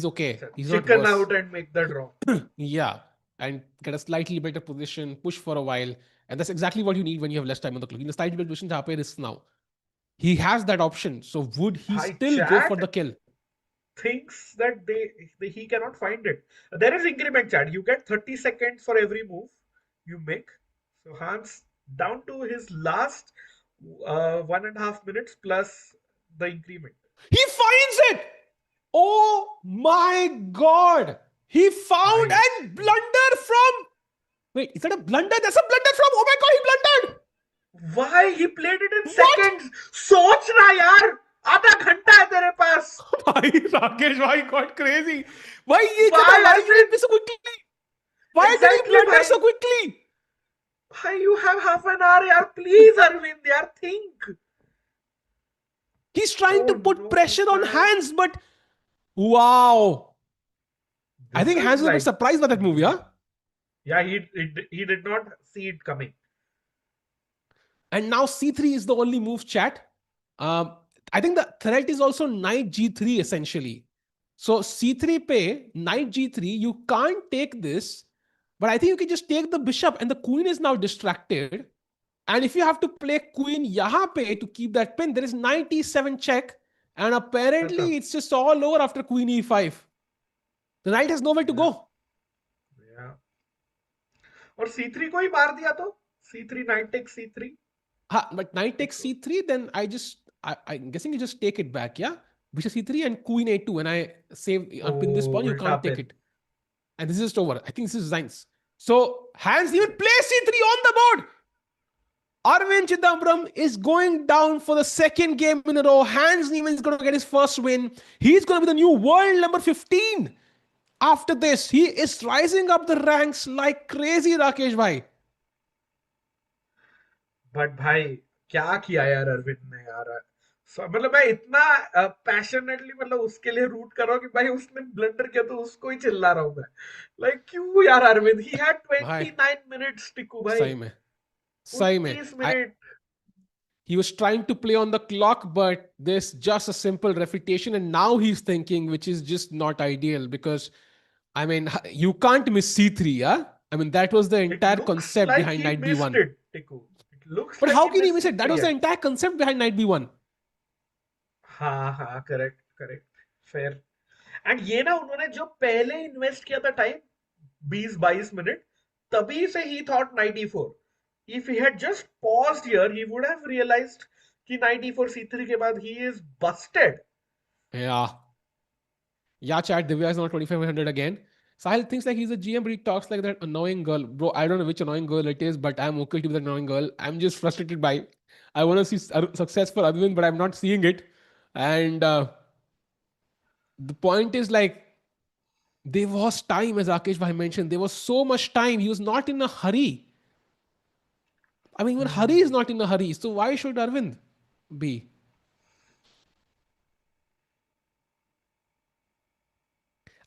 okay. He's not Chicken worse. out and make the draw. Yeah, and get a slightly better position, push for a while, and that's exactly what you need when you have less time on the clock. In the slightly better position, जहाँ पे risks now. He has that option. So would he still go for the kill? Thinks that he cannot find it. There is increment, chat. You get 30 seconds for every move you make. So Hans down to his last 1.5 minutes plus the increment. He finds it. Oh my God! He found भाई and blunder from. Wait, is that a blunder? That's a blunder from. Oh my God! He blundered. why he played it in What? seconds? सोच ना यार, आधा घंटा है तेरे पास. भाई राकेश भाई got crazy. Why ये क्या था? Why Why did he Arvind? play so quickly? Why did he Exactly blunder भाई. so quickly? Why you have half an hour यार? Please Arvind यार, think. He's trying to Oh put no, pressure on man. Hans, but wow. I This think is Hans was a bit like, surprised by that move, yeah? yeah, he did not see it coming. And now C3 is the only move, chat. Um, I think the threat is also knight G3 essentially. So C3 pay, knight G3, you can't take this, but I think you can just take the bishop and the queen is now distracted. And if you have to play queen yaha pe to keep that pin, there is knight E7 check. And खत्म. apparently it's just all over after queen E5. The knight has nowhere to Yeah, go. yeah. और C3 को ही मार दिया तो C3 knight takes C3. But knight takes C3, then I'm guessing you just take it back, yeah? Bishop C3 and queen A2. When I unpin this Oh, pawn, you ulta can't take pin. it. And this is just over. I think this is designs. So Hans even plays C3 on the board. Arvin Chithambaram is going down for the second game in a row. Hans Niemann is going to get his first win. He's going to be the new world number 15. After this, he is rising up the ranks like crazy, Rakesh bhai. But भाई क्या किया यार अरविंद ने यार. मतलब मैं इतना passionately मतलब उसके लिए रूट कर रहा हूँ कि भाई उसने ब्लंडर किया तो उसको ही चिल्ला रहा हूँ मैं. लाइक क्यों यार Arvind. He had Bhai, 29 minutes Tikku भाई. सही में. Same. 19 minute. He was trying to play on the clock, but there's just a simple refutation. And now he's thinking, which is just not ideal because, I mean, you can't miss C3, yeah? I mean, that was the It entire looks concept like behind he knight missed b1. it, Tiku. It looks But like how he can he missed miss it? That C3 was the here. entire concept behind knight b1. हाँ हाँ, correct correct, fair. And ये ना उन्होंने जो पहले invest किया था time 20-22 minute, तभी से ही thought 94. If he had just paused here he would have realised कि 94 C3 के बाद he is busted. Yeah. Yeah, chat. Divya is not 2500 again. Sahil thinks like he's a GM, but he talks like that annoying girl. Bro, I don't know which annoying girl it is, but I'm okay to be that annoying girl. I'm just frustrated by. I want to see success for Arvin, but I'm not seeing it. And the point is like, there was time, as Rakesh Bhai mentioned, there was so much time. He was not in a hurry. I mean, even Hari is not in a hurry. So why should Arvind be?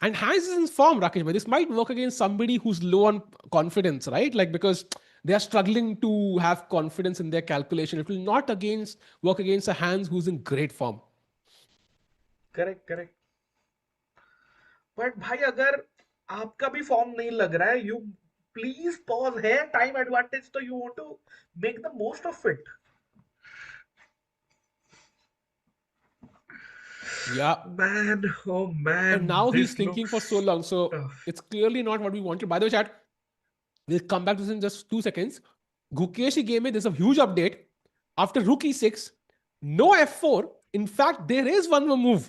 And Hans is in form, Rakesh Bhai. This might work against somebody who's low on confidence, right? Like because they are struggling to have confidence in their calculation. It will not work against a Hans who's in great form. Correct correct. But भाई अगर आपका भी form नहीं लग रहा है, you please pause. है time advantage तो you want to make the most of it. Yeah. Man, oh man, And now he's this thinking for looks so long. So tough. it's clearly not what we wanted. By the way, chat, we'll come back to this in just 2 seconds. Gukesh game, there's a huge update. After rook e6, no f4. In fact, there is one more move,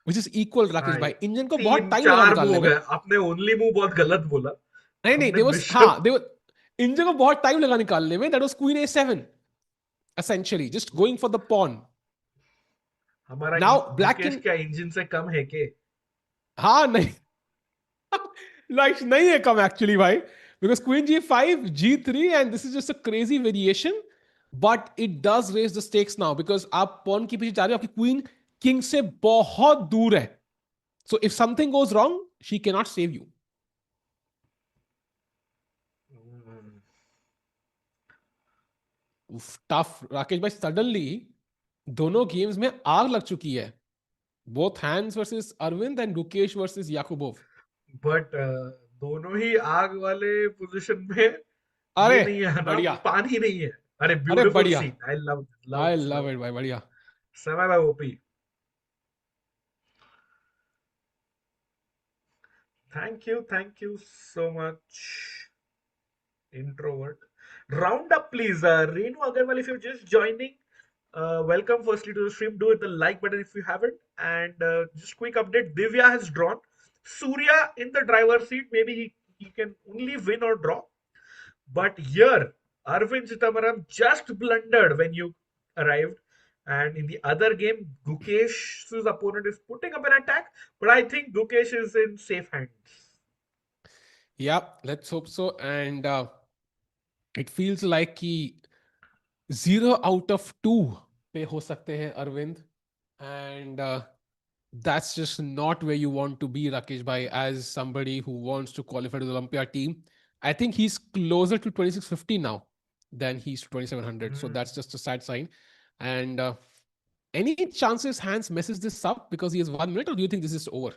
which is equal, Rakesh भाई bhai. Engine को बहुत 3 time लगा 4 move निकालने हो में. गए. आपने only move बहुत गलत बोला. नहीं, हमने there was bishop. they were engine को बहुत टाइम लगा निकालने में. That was queen a7, essentially just going for the pawn. हमारा Now black गुकेश can क्या इंजन से कम है के? हाँ नहीं like नहीं है कम actually भाई, because queen g5 g3 and this is just a crazy variation, but it does raise the stakes now because आप pawn के पीछे जा रहे हो, आपकी queen king से बहुत दूर है. So if something goes wrong, she cannot save you. Tough, Rakesh भाई. Suddenly दोनों गेम्स में आग लग चुकी है. Both Hans versus Arvind and Gukesh versus Yakubboev. But दोनों ही आग वाले पोजीशन में अरे ये नहीं है ना, बढ़िया, पानी नहीं है. अरे अरे ब्यूटीफुल बढ़िया. सीन. आई लव I लव love लव. it भाई, बढ़िया. समय भाई OP. Thank you so much. Introvert. Round up, please. Renu Agarwal, if you're just joining, welcome firstly to the stream. Do hit the like button if you haven't. And just quick update: Divya has drawn. Surya in the driver's seat. Maybe he can only win or draw. But here, Arvindh Chithambaram just blundered when you arrived. And in the other game, Gukesh's opponent is putting up an attack. But I think Gukesh is in safe hands. Yeah, let's hope so. And it feels like he 0 out of 2 पे हो सकते हैं Arvind. And that's just not where you want to be, Rakesh Bhai, as somebody who wants to qualify to the Olympia team. I think he's closer to 2650 now than he's to 2700. So that's just a sad sign. And any chances Hans messes this up because he has 1 minute, or do you think this is over?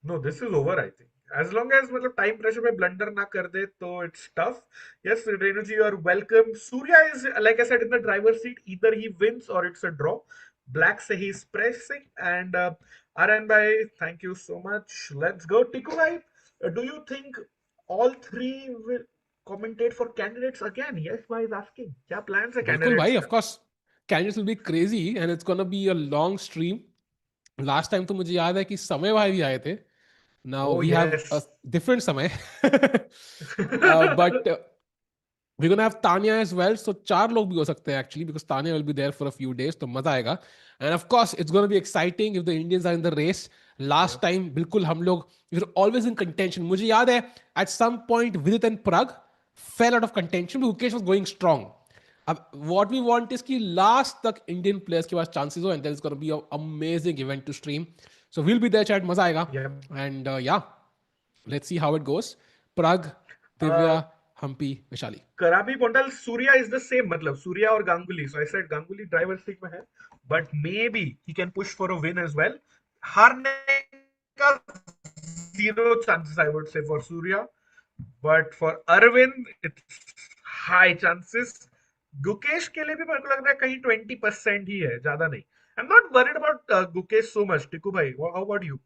No, this is over, I think. As long as time pressure में blunder ना कर दे, तो it's tough. Yes, Renuji, you are welcome. Surya is, like I said, in the driver's seat. Either he wins or it's a draw. Black say he's pressing. And Aran bhai, thank you so much. Let's go. Tiku bhai, do you think all three will commentate for candidates again? Yes, bhai is asking. क्या plans है Bilkul candidates bhai, का? of course. Candidates will be crazy and it's gonna be a long stream. Last time तो मुझे याद है कि समय भाई भी आए थे. Now we have a different Samay. But we're going to have Tanya as well. So 4 log bhi ho sakte hain actually, because Tanya will be there for a few days. So maza aayega. And of course, it's going to be exciting if the Indians are in the race. Last time, bilkul hum log, we were always in contention. Mujhe yaad hai, at some point, Vidit and Prague fell out of contention. Gukesh was going strong. What we want is कि last तक Indian players के पास chances हो, and there's going to be an amazing event to stream. So we'll be there, chat. Maza aayega. Yep. And yeah, let's see how it goes. Prague, Divya, Hampi, Vishali. Karabi Bondal, Surya is the same. Matlab, Surya or Ganguly. So I said Ganguly driver seat mein hai. But maybe he can push for a win as well. Harne ka 0 chances, I would say, for Surya. But for Arvin, it's high chances. Gukesh के लिए भी मेरे को लग रहा है कहीं 20% ही है, ज़्यादा नहीं. I'm not worried about Gukesh so much. Tiku bhai, how about you?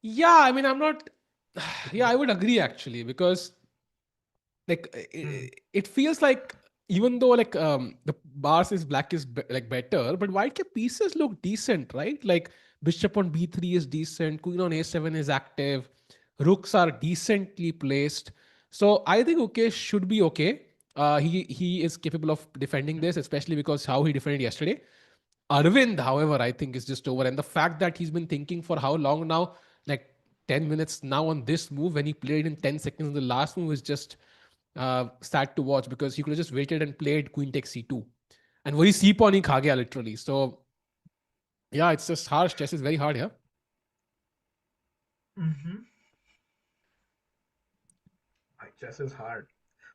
Yeah, I mean, I'm not. Yeah, I would agree actually, because like it feels like, even though like the bars is black is like better, but white ke pieces look decent, right? Like bishop on b3 is decent, queen on a7 is active, rooks are decently placed. So I think Ukesh should be okay. He is capable of defending this, especially because how he defended yesterday. Arvind, however, I think is just over. And the fact that he's been thinking for how long now, like 10 minutes now on this move, when he played in 10 seconds in the last move, is just sad to watch, because he could have just waited and played queen takes c2. And वही c pawn ही खा गया literally. So yeah, it's just harsh. Chess is very hard here. Chess is hard.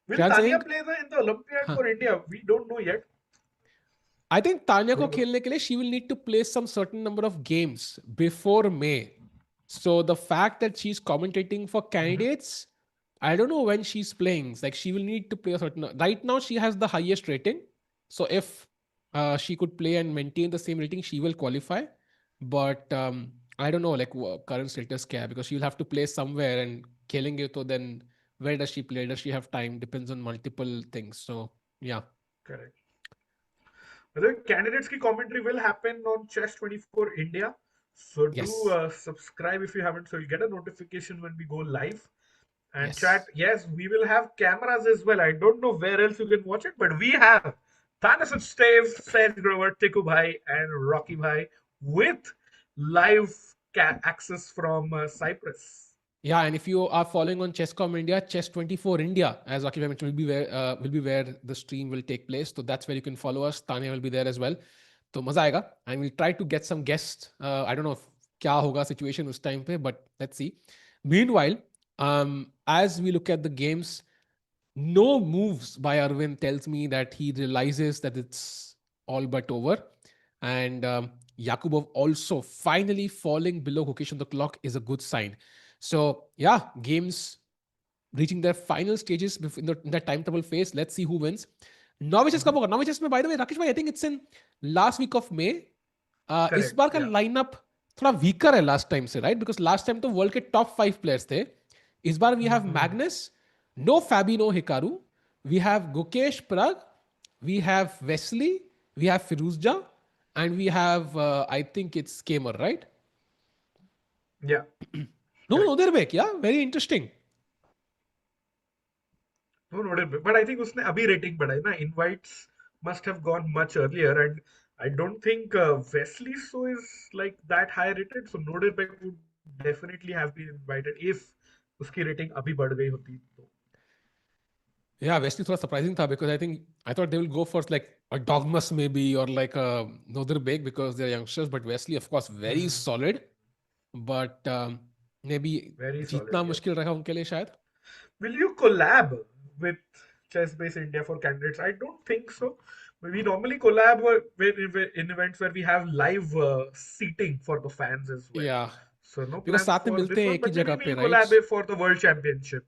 Will Tanya play in the Olympiad for India? We don't know yet. I think Tanya को खेलने के लिए she will need to play some certain number of games before May. So the fact that she's commentating for candidates, I don't know when she's playing. Like she will need to play a certain. Right now she has the highest rating. So if she could play and maintain the same rating, she will qualify. But I don't know like current status क्या है, because she will have to play somewhere, and खेलेंगे तो then where does she play? Does she have time? Depends on multiple things. So yeah. Correct. The candidates ki commentary will happen on Chess 24 India. So Yes. do subscribe if you haven't, so you'll get a notification when we go live. And Yes. chat, yes, we will have cameras as well. I don't know where else you can watch it, but we have Thanos and Stave, Seth Grover, Tiku Bhai, and Rocky Bhai with live access from Cyprus. Yeah, and if you are following on Chesscom India, Chess 24 India, as Rocky mentioned, will be where the stream will take place. So that's where you can follow us. Tanya will be there as well. So maza aayega. And we'll try to get some guests. I don't know if kya hoga situation us time pe, but let's see. Meanwhile, as we look at the games, no moves by Arvin tells me that he realizes that it's all but over. And Yakubov also finally falling below Gukesh on the clock is a good sign. So yeah, games reaching their final stages in that time table phase. Let's see who wins. Novice chess कब होगा? Novice chess में, by the way, Rakesh bhai, I think it's in last week of May. इस बार का lineup थोड़ा weaker है last time से, right? Because last time तो world के top 5 players थे. इस बार we have Magnus, no Fabi, no Hikaru. We have Gukesh, Prague, we have Wesley, we have Firuzja, and we have, I think it's Keymer, right? Yeah, No, correct. Nodirbek, yeah, very interesting. No, noted. But I think उसने अभी rating बढ़ाई ना. Invites must have gone much earlier, and I don't think Wesley so is like that high rated. So Nodirbek would definitely have been invited if उसकी rating अभी बढ़ गई होती तो. Yeah, Wesley was surprising tha because I thought they will go for like a Dogmas maybe or like a Nodirbek because they're youngsters, but Wesley, of course, very Hmm. solid. But maybe Very solid, जीतना yes. मुश्किल रहा उनके लिए शायद. Will you collab with Chess Base India for candidates? I don't think so. We normally collab in events where we have live seating for the fans as well. Yeah, So no because plans साथ में for मिलते this हैं one, एक ही but maybe जगह पे, we'll right? collab for the World Championship.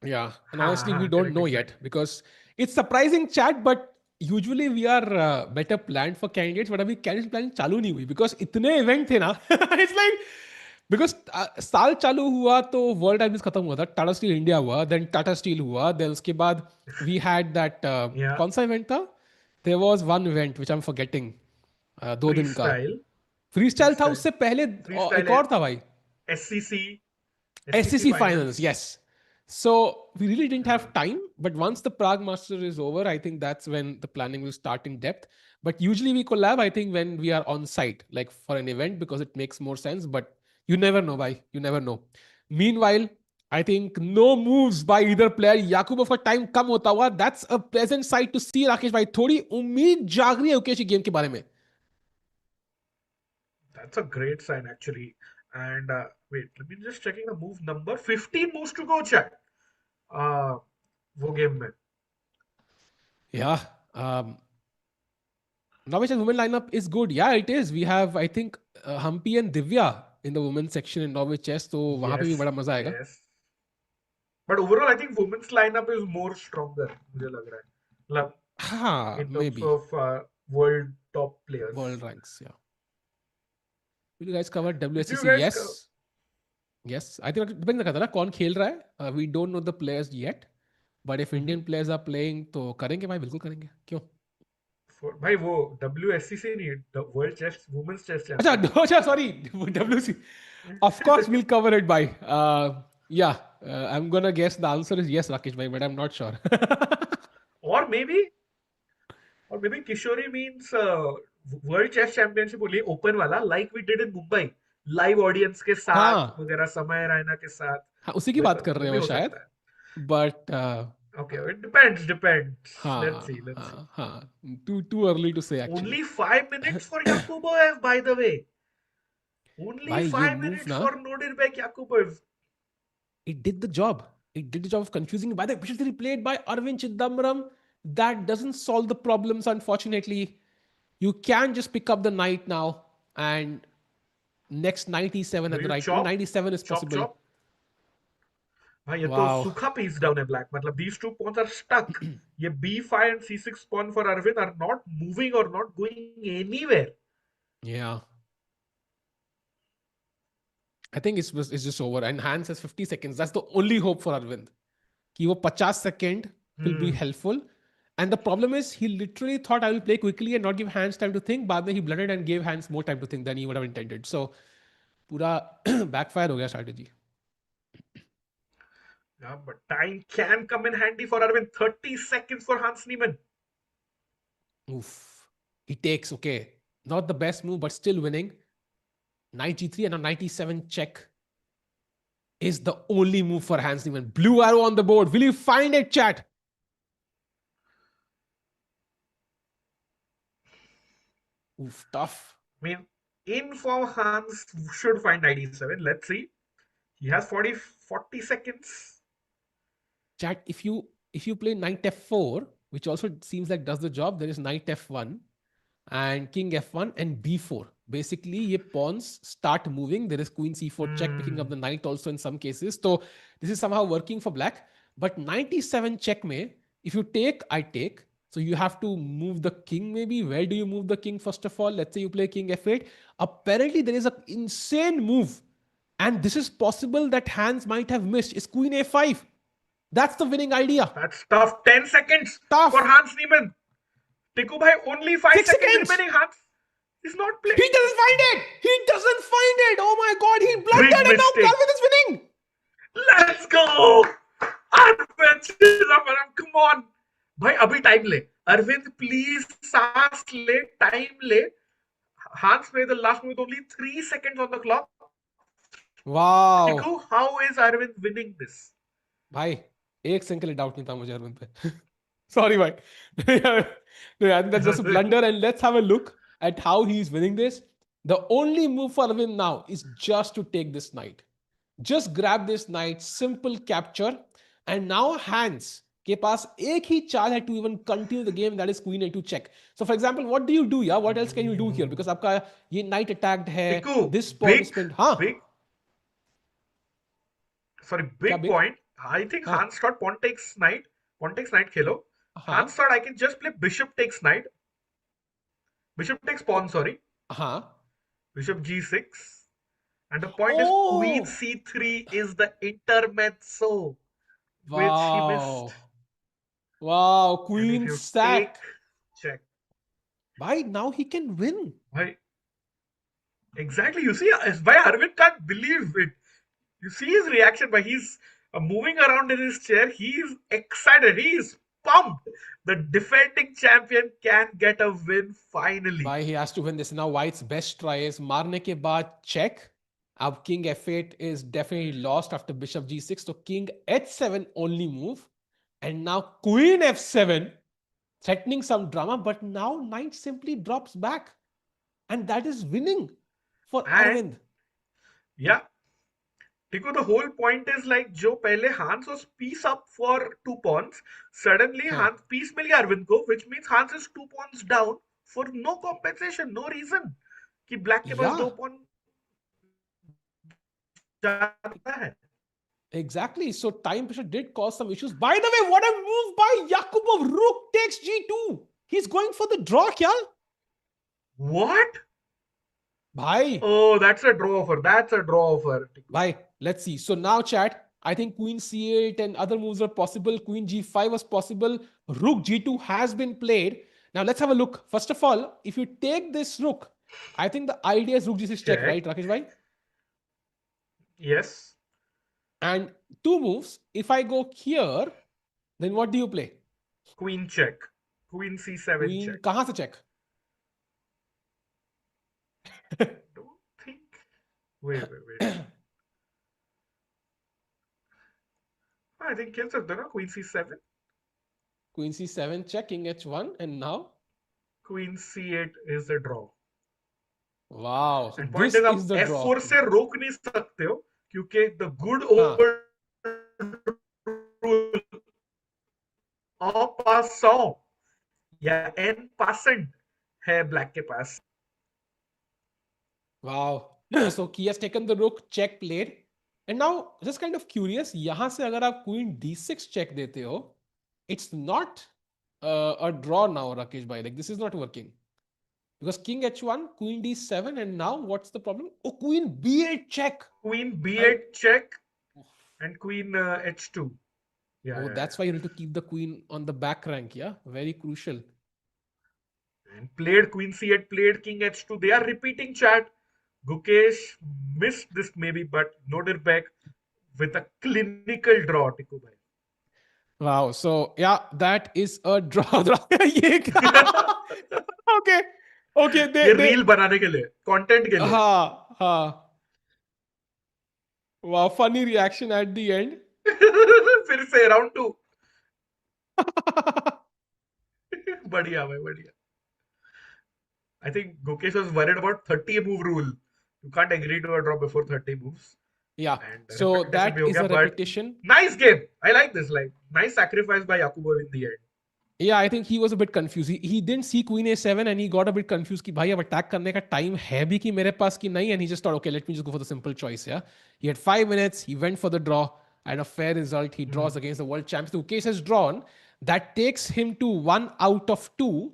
Yeah, and हाँ honestly, we हाँ don't correct know yet exactly. because it's surprising chat, but usually we are better planned for candidates, but अभी candidates planning चालू नहीं हुई because इतने event थे ना. It's like because साल चालू हुआ तो World Champions खत्म हुआ था, Tata Steel India हुआ, then Tata Steel हुआ, then उसके बाद we had that Yeah, कौन सा event था? There was one event which I'm forgetting, 2 दिन का. freestyle, Freestyle था freestyle, उससे पहले एक freestyle, और था भाई. SCC, SCC SEC finals, finals. yes. So we really didn't have हाँ, time, but once the Prague Master is over, I think that's when the planning will start in depth. But usually we collab, I think, when we are on site, like for an event, because it makes more sense. But you never know, bhai. You never know. Meanwhile, I think no moves by either player. Yakubo for time kam hota hua. That's a pleasant sight to see, Rakesh bhai. थोड़ी उम्मीद जाग रही है उकेश की game के बारे में. that's a great sign actually. And wait, let me just checking the move number. 15 moves to go, chat. Uh, वो game में. Yeah. Novish's women lineup is good. Yeah, it is. We have, I think, Humpy and Divya in the women's section in Norwich Chess. तो वहाँ पे भी Yes, बड़ा मजा आएगा. yes. But overall, I think women's lineup is more stronger. मुझे लग रहा है. मतलब हाँ, in terms maybe. of world top players. World ranks, yeah. Will you guys cover Did you WSCC? guys? Yes. Yes. I think depends करता है ना कौन खेल रहा है. We don't know the players yet. But if Mhm. Indian players are playing, तो करेंगे भाई बिल्कुल करेंगे. क्यों? भाई वो WSCC नहीं, वर्ल्ड चेस वुमेन्स चेस अच्छा, चैंपियनशिप. अच्छा, sorry. WC. Of course, we'll cover it by. Yeah. I'm gonna guess the answer is yes, Rakesh bhai, but I'm not sure. और maybe Kishori means world chess championship बोलिए open वाला, like we did in Mumbai, live audience के साथ हाँ, वगैरह, समय रैना के साथ. हाँ, उसी की बात कर वो रहे भी हो हो शायद. सकता है. But Okay, it depends. Let's हाँ, see, let's see. हाँ, हाँ. Too early to say actually. Only 5 minutes for Yakubboev, by the way. Only भाई ये 5 move minutes ना, for Nodirbek Yakubboev. it did the job. It did the job of confusing. By the way, efficiently played by Arvindh Chithambaram. That doesn't solve the problems, unfortunately. You can just pick up the knight now and next 97 Do at the you right. Even chop? 97 is Chop, possible. chop? भाई ये तो Wow. सूखा piece down है black. मतलब these two pawns are stuck. ये B5 and C6 pawn for Arvind are not moving or not going anywhere. Yeah. I think it's just over. And Hans has 50 seconds. That's the only hope for Arvind. कि वो 50 second will be Hmm. helpful. And the problem is he literally thought I will play quickly and not give Hans time to think. बाद में he blundered and gave Hans more time to think than he would have intended. So पूरा backfire हो गया strategy. Yeah, but time can come in handy for Arvind. 30 seconds for Hans Niemann. Oof. He takes, okay, not the best move, but still winning. Knight G3 and a 97 check is the only move for Hans Niemann. Blue arrow on the board. Will you find it, chat? Oof, tough. I mean, in form Hans should find 97. Let's see. He has 40 seconds. Chat, if you play knight f4, which also seems like does the job, there is knight f1 and king f1 and b4. Basically, ye pawns start moving. There is queen c4 check, picking up the knight also in some cases. So this is somehow working for black. But 97 check mein, if you take, I take. So you have to move the king maybe. Where do you move the king first of all? Let's say you play king f8. Apparently there is an insane move. And this is possible that Hans might have missed. Is queen a5. That's the winning idea. That's tough. 10 seconds for Tough. Hans Niemann. Tiku bhai, only 5 6 seconds seconds. remaining. Hans is not playing. He doesn't find it. He doesn't find it. Oh my God, he Big blundered and now mistake. Arvin is winning. Let's go! Arvin Chithambaram, come on! भाई अभी time ले. Arvind, please सांस ले, time ले. Hans made the last move with only 3 seconds on the clock. Wow. Tiku, how is Arvind winning this? भाई एक second के लिए डाउट नहीं था मुझे अरविंद पे. Sorry भाई. No, I think that's just a blunder, and let's have a look at how he's winning this. The only move for Arvind now is just to take this knight. Just grab this knight, simple capture, and now hands के पास एक ही चाल है to even continue the game, that is queen a2 check. So for example, what do you do? Yeah, what else can you do here? Because आपका ये knight attacked है, Tiku, this pawn is pinned. हाँ. Big point. I think Hans thought pawn takes knight Khelo. Hans thought I can just play bishop takes knight. Bishop takes pawn, sorry. Bishop g6. And the point is queen c3 is the intermezzo, which he missed. Wow, queen sack. Check. Why now he can win? Why? Exactly. You see, why Arvin can't believe it. You see his reaction, but he's moving around in his chair. He's excited. He's pumped. The defending champion can get a win finally. Why he has to win this now? White's best try is मारने के बाद check. अब king f8 is definitely lost after bishop g6. So king h7 only move. And now queen f7, threatening some drama. But now knight simply drops back. And that is winning for Arvind. Yeah. Tiku, the whole point is like, जो पहले Hans was piece up for 2 pawns. Suddenly Hans piece मिल गया Arvind को, which means Hans is 2 pawns down for no compensation, no reason. कि black के पास 2 pawn जाता है. Exactly. So time pressure did cause some issues. By the way, what a move by Yakubboev. Rook takes g2. He's going for the draw, kya? What? Bhai. Oh, that's a draw offer. That's a draw offer. Bhai, let's see. So now chat, I think queen c8 and other moves are possible. Queen g5 was possible. Rook g2 has been played. Now let's have a look. First of all, if you take this rook, I think the idea is rook g6 check, right, Rakesh bhai? Yes. And 2 moves. If I go here, then what do you play? Queen check. Queen c7 queen, check. कहाँ से check? Don't think. Wait. I think kill सकते ना queen c7. Queen c7 check, king h1, and now queen c8 is the draw. Wow. And point is आप f4 से रोक नहीं सकते हो क्योंकि the good old rule en passant या en passant है black के पास. Wow. So he has taken the rook, check played. And now, just kind of curious, यहाँ से अगर आप queen d6 check देते हो, it's not a draw now, Rakesh bhai. Like, this is not working. Because king h1, queen d7, and now what's the problem? Oh, queen b8 check. Queen b8 check and queen h2. Yeah. That's why you need to keep the queen on the back rank, yeah? Very crucial. And played queen c8, played king h2. They are repeating chat. Gukesh missed this maybe, but Nodirbek with a clinical draw, Tiku bhai. Wow. So, yeah, that is a draw. Okay. ये reel बनाने के लिए, content के लिए. हाँ. Wow, funny reaction at the end. फिर से round 2. बढ़िया भाई, बढ़िया. I think Gukesh was worried about 30 move rule. You can't agree to a draw before 30 moves. Yeah. So that is a repetition. Nice game. I like this. Like, nice sacrifice by Yakubboev in the end. Yeah, I think he was a bit confused. He didn't see queen a7 and he got a bit confused कि भाई अब attack करने का time है भी कि मेरे पास कि नहीं, and he just thought, okay, let me just go for the simple choice. Yeah, he had 5 minutes. He went for the draw and a fair result. He draws against the world champion. Gukesh has drawn. That takes him to 1 out of 2.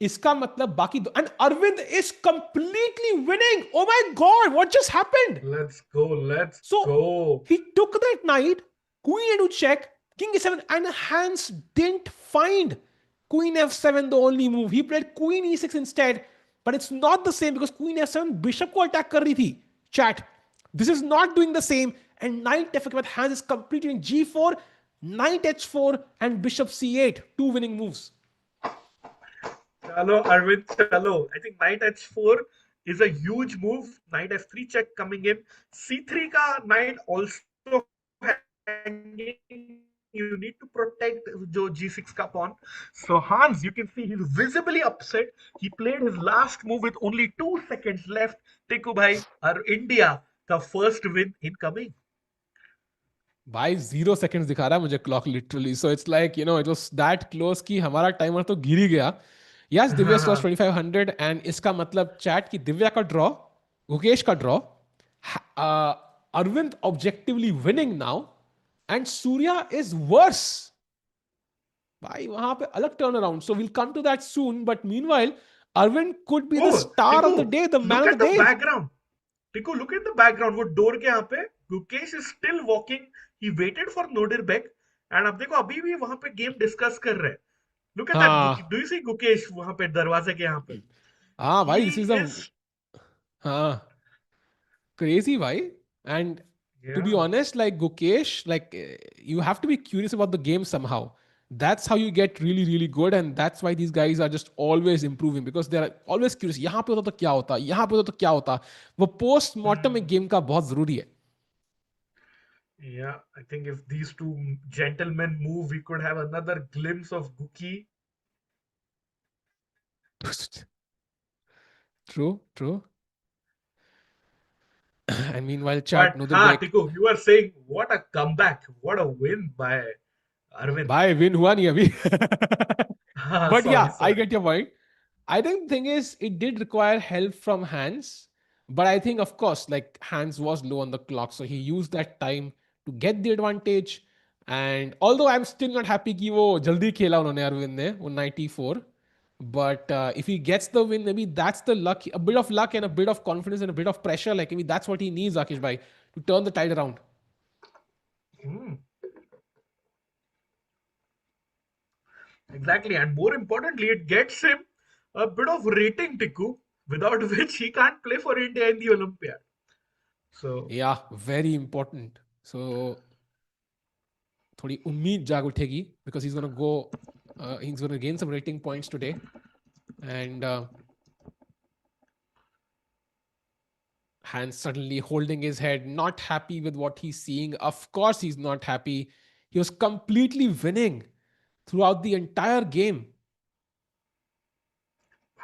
इसका मतलब बाकी दो, and Arvind is completely winning. Oh my God, what just happened? Let's go. He took that knight, queen a2 check, king a7, and hands didn't find Queen f7 the only move. He played queen e6 instead, but it's not the same because queen f7 bishop को attack कर रही थी. Chat. This is not doing the same. And knight f8 के बाद Hans is completing g4, knight h4 and bishop c8. 2 winning moves. Chalo, Arvin, chalo. I think knight h4 is a huge move. Knight f3 check coming in. c3 ka knight also hanging. You need to protect jo g6 ka pawn. So Hans, you can see he's visibly upset. He played his last move with only 2 seconds left. Tikku bhai, our India, the first win incoming. भाई 0 seconds दिखा रहा है मुझे clock literally so it's like it was that close कि हमारा timer तो गिर ही गया यस दिव्या स्कोर्स 2500 एंड इसका मतलब चैट की दिव्या का ड्रॉ गुकेश का draw Arvind objectively winning now and Surya is worse भाई वहां पे अलग turn around so will come to that soon but meanwhile Arvind could be the star of the day the man of the day background Tiku, look at the background. वो door के यहाँ पे Gukesh is still walking. He waited for Nodirbek. And अब देखो अभी भी वहां पे गेम डिस्कस कर रहे हैं. Look at that. Do you see Gukesh वहां पे दरवाजे के यहाँ पे? हाँ भाई this is a हाँ crazy भाई and to be honest like Gukesh like you have to be curious about the game somehow. That's how you get really really good and that's why these guys are just always improving because they are always curious यहाँ पे होता तो क्या होता यहाँ पे होता तो क्या होता वो पोस्ट मॉर्टम में गेम का बहुत जरूरी है. Yeah, I think if these two gentlemen move, we could have another glimpse of Guki. True. And meanwhile, chat Nodirbek. Tiku, you are saying what a comeback, what a win by Arvin. भाई win हुआ नहीं अभी. But sorry. I get your point. I think the thing is, it did require help from Hans. But I think, of course, like Hans was low on the clock. So he used that time to get the advantage. And although I'm still not happy कि वो जल्दी खेला उन्होंने Arvin ने, वो 94. But if he gets the win, maybe that's the luck, a bit of luck and a bit of confidence and a bit of pressure. Like maybe that's what he needs, Rakesh bhai, to turn the tide around. Exactly, and more importantly, it gets him a bit of rating, Tiku, without which he can't play for India in the Olympiad. So yeah, very important. So थोड़ी उम्मीद जाग उठेगी because he's gonna gain some rating points today, and Hans suddenly holding his head, not happy with what he's seeing. Of course, he's not happy. He was completely winning throughout the entire game.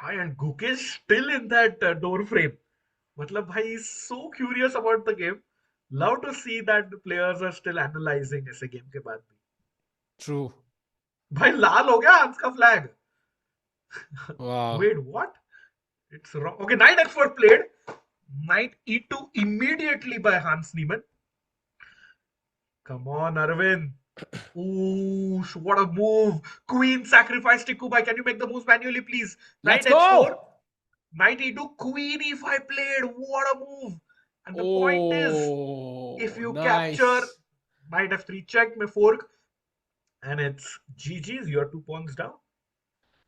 And Gukesh still in that door frame. Matlab, bhai, he's so curious about the game. Love to see that the players are still analyzing ऐसे game के बाद भी. True. भाई लाल हो गया Hans का flag. Wow. Wait, what? It's wrong. Okay, knight f4 played. Knight e2 immediately by Hans Niemann. Come on, Arvin. Ooh, what a move. Queen sacrifice Tiku bhai. Can you make the moves manually, please? Knight h4. Knight e2, queen e5 played. What a move. And the point is, if you capture knight f3 check, may fork, and it's GG's, you're 2 pawns down.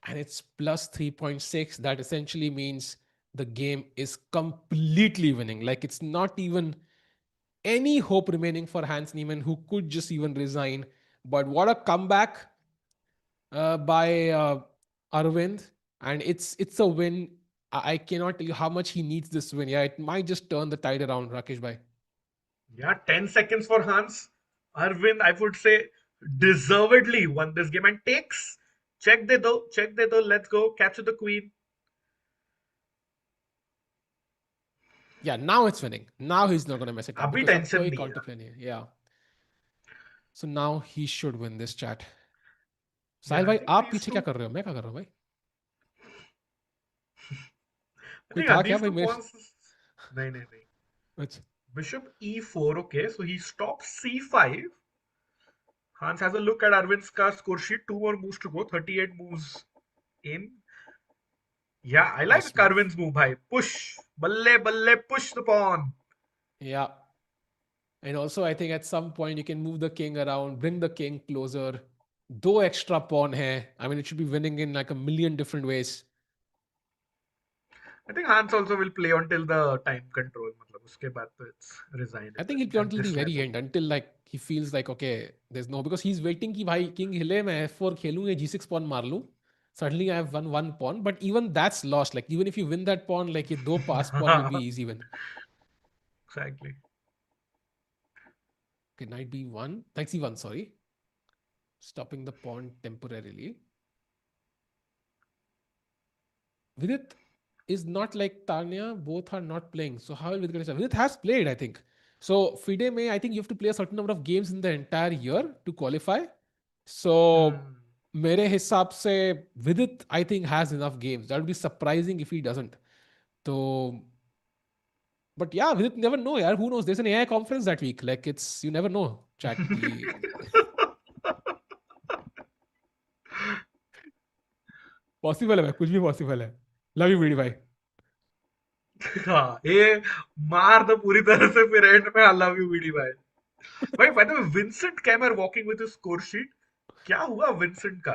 And it's plus 3.6. That essentially means the game is completely winning. Like it's not even any hope remaining for Hans Niemann, who could just even resign. But what a comeback by Arvind. And it's a win. I cannot tell you how much he needs this win. Yeah, it might just turn the tide around, Rakesh bhai. Yeah, 10 seconds for Hans. Arvind, I would say, deservedly won this game and takes. Check de do. Let's go. Capture the queen. Yeah, now it's winning. Now he's not going to mess it up. Abhi tension nahi. Yeah. So now he should win this chat. Sahil bhai, आप पीछे क्या कर रहे हो? मैं क्या कर रहा हूँ भाई? कोई था क्या भाई मेरे? नहीं. Bishop e4. Okay, so he stops c5. Hans has a look at Arvind's score sheet. 2 more moves to go. 38 moves in. Yeah, I like Arvind's move, bhai. Push. Balle, push the pawn. Yeah. And also, I think at some point you can move the king around, bring the king closer. दो extra pawn है. I mean, it should be winning in like a million different ways. I think Hans also will play until the time control. मतलब उसके बाद तो it's resign I think he'll play at until the this very level. end, until like he feels like okay, there's no, because he's waiting कि भाई king हिले मैं f4 खेलूं या g6 pawn मार लूं. Suddenly I have won one pawn, but even that's lost. Like even if you win that pawn, like ये दो pass pawn will be easy win. Exactly. Okay, knight b1, knight c1, sorry, stopping the pawn temporarily. Vidit is not like Tanya, both are not playing. So how will Vidit get a chance? Vidit has played, I think. So FIDE May, I think you have to play a certain number of games in the entire year to qualify. So Hmm. मेरे हिसाब से Vidit, I think, has enough games. That would be surprising if he doesn't. So, but yeah, Vidit never know. Yeah, who knows? There's an AI conference that week. Like it's you never know. Chat ki possible है भाई, कुछ भी possible है. Love you, भाई. हाँ, ये मार दो पूरी तरह से फिर एंड में आई लव यू वीडी भाई. भाई by the way Vincent Keymer walking with his score sheet. क्या हुआ विंसेंट का?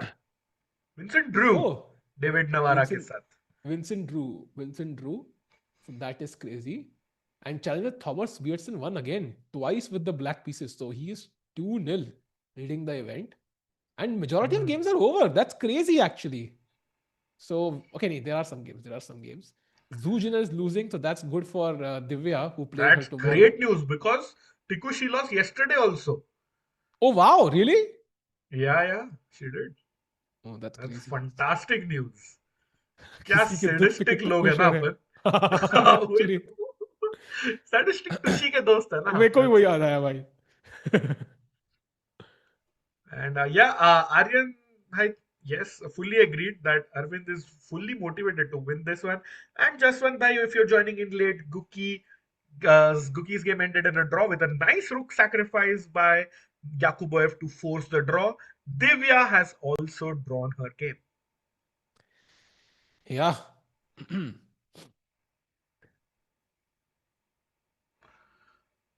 Vincent drew Oh, David Navara के Vincent साथ. Vincent Drew. Vincent Drew. So that is crazy. And challenger Thomas Beerdsen won again, twice with the black pieces. So he is 2-0 leading the event. And majority of Hmm. games are over. That's crazy actually. So, okay, nee, there are some games. There are some games. Zhu Jiner is losing, so that's good for Divya, who plays her That's tomorrow. great news because Tikushi lost yesterday also. Oh, wow, really? Yeah, she did. Oh, that's That's crazy. fantastic news. क्या किसी के दुख पे sadistic कितना लोग है खुश ना हो रहे अपन. हैं. Actually, सैडिस्टिक टुशी के दोस्त है ना मेरे को भी अपन. वही याद आया भाई. And Aryan, I yes, fully agreed that Arvind is fully motivated to win this one. And just one by if you're joining in late, Guki's game ended in a draw with a nice rook sacrifice by Yakuboev to force the draw. Divya has also drawn her game. Yeah.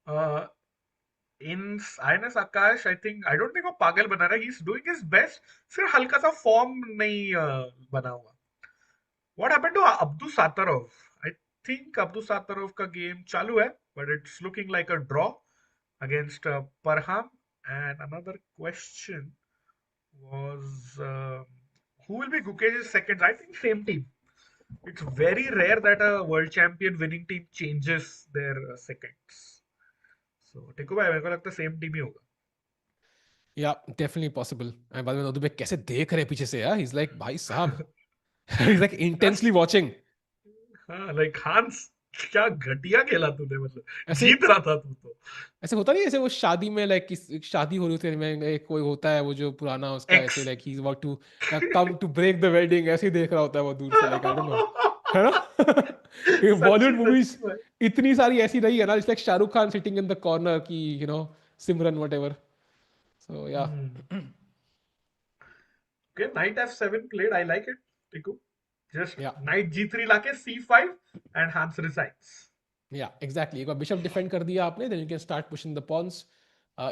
Uh, in INS Akash, I don't think वो पागल बना रहा है. He's doing his best. सिर्फ हल्का सा form नहीं बना हुआ. What happened to Abdusattorov? I think Abdusattorov का game चालू है, but it's looking like a draw against Parham. And another question was who will be Gukesh's second? I think same team. It's very rare that a world champion winning team changes their seconds. So टिकू भाई मेरे को लगता है same team ही होगा. Yeah, definitely possible. And by the way, नोदुबेक कैसे देख रहे हैं पीछे से यार. He's like, भाई साहब. He's like intensely watching. हाँ लाइक हांस क्या घटिया खेला तूने मतलब ऐसे जीत रहा था तू तो. ऐसे होता नहीं, ऐसे वो शादी में लाइक शादी हो रही होती है में एक कोई होता है वो जो पुराना उसका ऐसे ex. Like he is about to come to break the wedding, ऐसे ही देख रहा होता है वो दूर से, लाइक आई डोंट नो, है ना. ये बॉलीवुड सच्ची मूवीज सच्ची भाई. इतनी सारी ऐसी रही है ना, it's like Shahrukh Khan sitting in the corner की सिमरन व्हाटएवर. सो या. Okay, knight f7 played. I like it. Tiku. Just या knight g3 लाके c5 and Hans resigns. Yeah exactly. एक बार बिशप डिफेंड कर दिया आपने, then you can start pushing the pawns.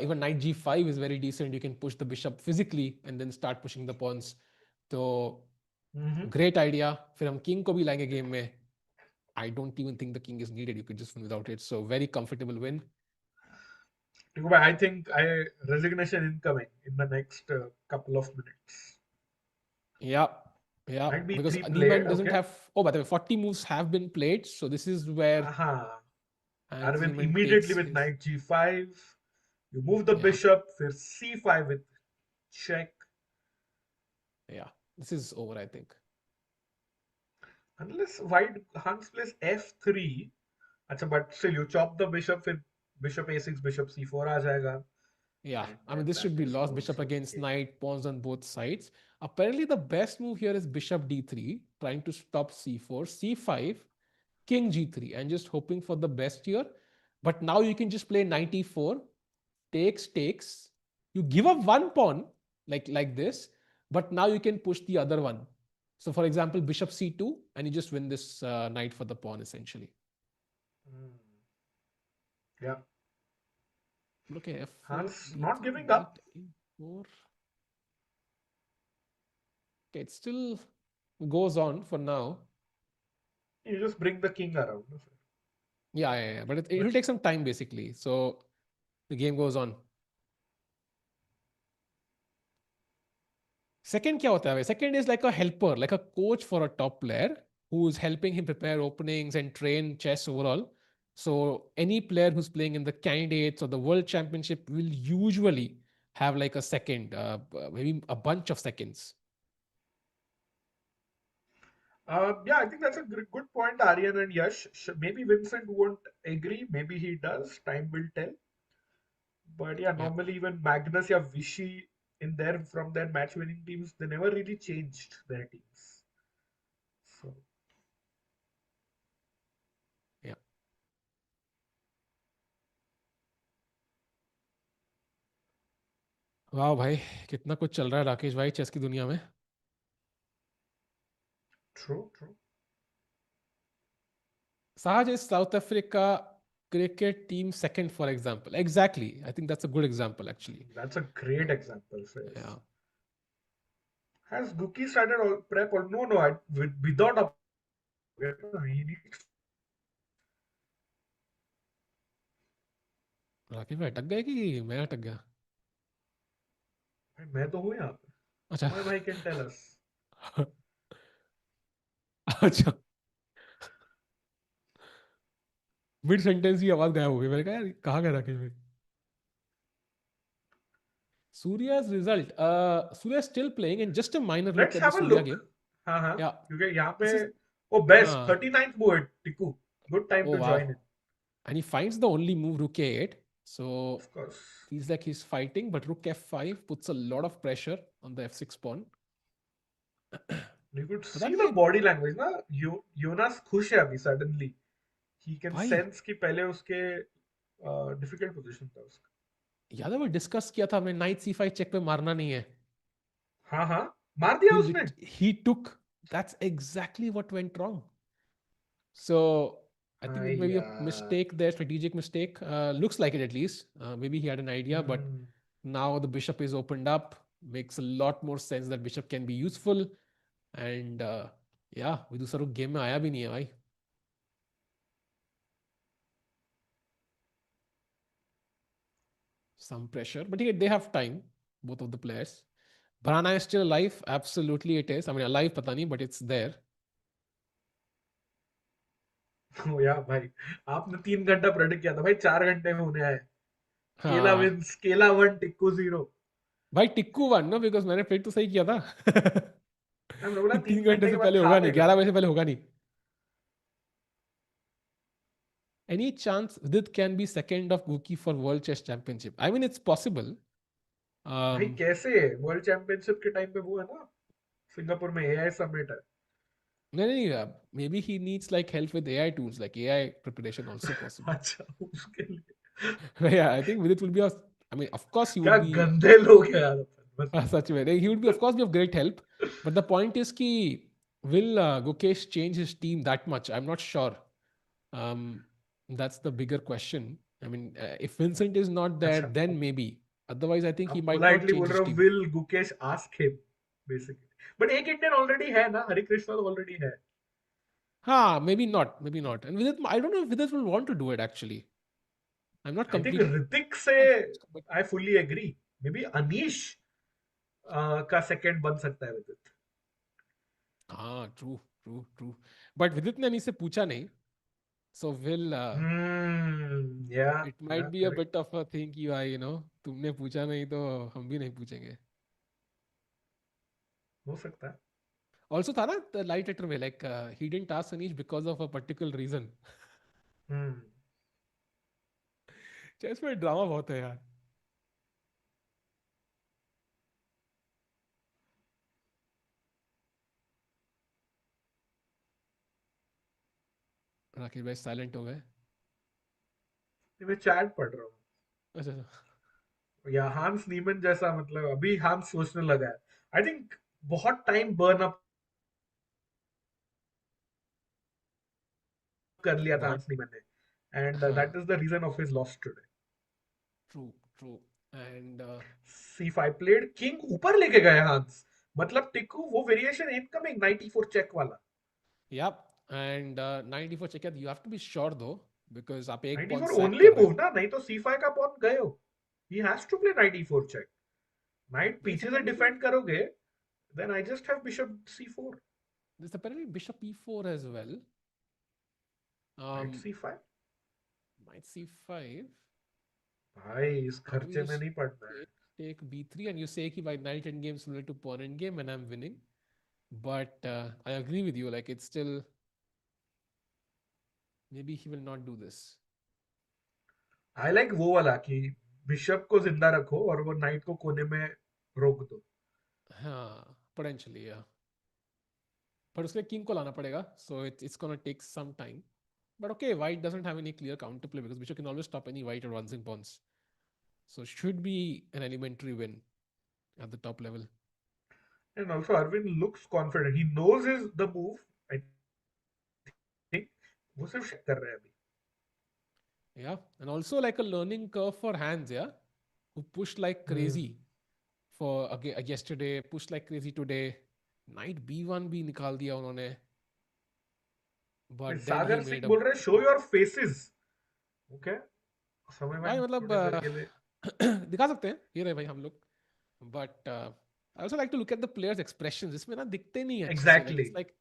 Even knight g5 is very decent. You can push the bishop physically and then start pushing the pawns. तो Mm-hmm. great idea. फिर हम king को भी लाएंगे game में. I don't even think the king is needed. You could just win without it. So very comfortable win. Tiku bhai, I think resignation incoming in the next couple of minutes. Yeah. Yeah. Knight Because b3 Neiman played. doesn't Okay. have. Oh, by the way, 40 moves have been played. So this is where Aha. Anthony Arvin Neiman immediately takes with his. knight g5. You move the Yeah. bishop. फिर c5 with check. Yeah. This is over, I think. Unless white Hans plays f3. अच्छा, but still you chop the bishop. फिर bishop a6, bishop c4 आ जाएगा. Yeah, And I mean, then this that should be is lost. Bishop also against game. knight, pawns on both sides. Apparently, the best move here is bishop d3, trying to stop c4, c5, king g3, and just hoping for the best here. But now you can just play knight e4, takes. You give up one pawn, like this, but now you can push the other one. So, for example, bishop c2, and you just win this knight for the pawn, essentially. Hmm. Yeah. Okay, f4, Hans not d3, giving knight up. e4. it still goes on for now. You just bring the king around. Yeah. But it will take some time basically. So the game goes on. Second क्या होता है? Second is like a helper, like a coach for a top player who's helping him prepare openings and train chess overall. So any player who's playing in the candidates or the world championship will usually have like a second, maybe a bunch of seconds. Yeah, I think that's a good point, Aryan and Yash. Maybe Vincent won't agree. Maybe he does. Time will tell. But yeah, Yeah. normally even Magnus or Vichy in their from their match winning teams, they never really changed their teams. So Yeah. वाह भाई, कितना कुछ चल रहा है राकेश भाई chess की दुनिया में. true. Sahaj is South Africa cricket team second, for example. Exactly. I think that's a good example, actually. That's a great example. So yes. Yeah. Has Guki started all prep? Or no, without a he needs. Rakesh भाई अटक गए कि मैं अटक गया? मैं तो हूँ यहाँ पे. अच्छा. My भाई can tell us. अच्छा. मिड सेंटेंस ही आवाज गायब हो गई. मैंने कहा यार कहाँ गया राकेश भाई? Surya's result. Surya is still playing, and just a minor look Let's at the have a Surya look. game. हाँ. Yeah. क्योंकि यहाँ पे This is best हाँ. 39th board Tiku. Good time Oh to join wow. it. And he finds the only move rook a8. So Of course. feels like he's fighting, but rook f5 puts a lot of pressure on the f6 pawn. You could So see that the way, body language ना. Jonas खुश है अभी suddenly. He can भाई sense कि पहले उसके difficult position था उसका. याद है वो डिस्कस किया था हमने नाइट c5 चेक पे मारना नहीं है. हाँ मार दिया उसने. He took. That's exactly what went wrong. So I think it may be a mistake there, strategic mistake. Looks like it at least. Maybe he had an idea, but now the bishop is opened up. Makes a lot more sense that bishop can be useful. And yeah, Vidusaruk game में आया भी नहीं है भाई. Some pressure, but they have time, both of the players. Bharana is still alive. Absolutely it is. I mean, alive पता नहीं, but it's there. यार भाई आपने 3 घंटा प्रेडिक्ट किया था भाई 4 घंटे में होने आए. केला हाँ विंस केला 1 टिक्कू 0. भाई टिक्कू 1 ना, बिकॉज मैंने फिर तो सही किया था. हमने बोला 3 3 घंटे घंटे से के बाद पहले खा होगा नहीं, लेगा. 11 बजे से पहले होगा नहीं. Any chance Vidit can be second of Guki for World Chess Championship? I mean, it's possible. भाई कैसे वर्ल्ड चैंपियनशिप के टाइम पे वो है ना सिंगापुर में एआई समिट है. नहीं, maybe he needs like help with AI tools, like AI preparation also possible. अच्छा उसके लिए. Yeah, I think Vidit will be I mean, of course he क्या would be गंदे लोग हैं यार. बस such a way. He would be, of course, be of great help. But the point is ki will Gukesh change his team that much? I'm not sure. That's the bigger question. I mean, if Vincent is not there, अच्छा then maybe. Otherwise, I think he आप might not politely change बोल his रहे हो team. Will Gukesh ask him basically. But एक Indian already है ना. हरिकृष्णा तो already है. Maybe not. Maybe not. And Vidit, I don't know if Vidit will want to do it actually. I'm not I think completely. Hrithik से I fully agree. Maybe Anish का second बन सकता है विदित. हाँ, true. But Vidit ने से पूछा नहीं. So will या it might be a bit of a thing कि भाई तुमने पूछा नहीं तो हम भी नहीं पूछेंगे. हो सकता है. Also था ना the light letter में like he didn't ask Anish because of a particular reason. Chess में ड्रामा बहुत है यार. राकेश भाई साइलेंट हो गए. मैं चैट पढ़ रहा हूँ. अच्छा. या हांस नीमन जैसा मतलब अभी हांस सोचने लगा है. आई थिंक बहुत टाइम बर्न अप कर लिया था हांस नीमन ने. And that is the reason of his loss today. True. एंड c5 प्लेड किंग ऊपर लेके गए हांस. मतलब टिकू वो वेरिएशन इनकमिंग 94 चेक वाला. Yep. And 94 check, you have to be sure though, because आप एक pawn 94 sack ओनली कर रहे मूव हो. ना, नहीं तो c5 का पॉन गए हो. He has to play 94 check. Night There's पीछे से apparently डिफेंड करोगे, then I just have bishop c4. there's apparently bishop e4 as well. Knight Um, c5. Knight c5. भाई इस Let me खर्चे में just नहीं पड़ना है. take b3, and you say कि by knight endgame similar to pawn endgame and I'm winning. But I agree with you. Like it's still maybe he will not do this. I like वो वाला कि bishop को जिंदा रखो और वो night को कोने में रोक दो. हाँ, potentially, yeah. पर उसके किंग को लाना पड़ेगा, so it's gonna take some time. But okay, white doesn't have any clear counterplay because bishop can always stop any white advancing pawns. So should be an elementary win at the top level. And also Arvin looks confident. He knows his the move. I think वो सिर्फ check कर रहा है अभी. Yeah, and also like a learning curve for hands, yeah, who pushed like crazy for yesterday, pushed like crazy today. Knight b1 भी निकाल दिया उन्होंने. But then he Sagar made Singh a बोल रहे शो योर फेसेस. ओके, समय भाई में मतलब थोड़ी देर के लिए. दिखा सकते हैं ये रहे भाई हम लोग. But I also like to look at the players' expressions. इसमें ना दिखते नहीं है अच्छे से. Like exactly. it's like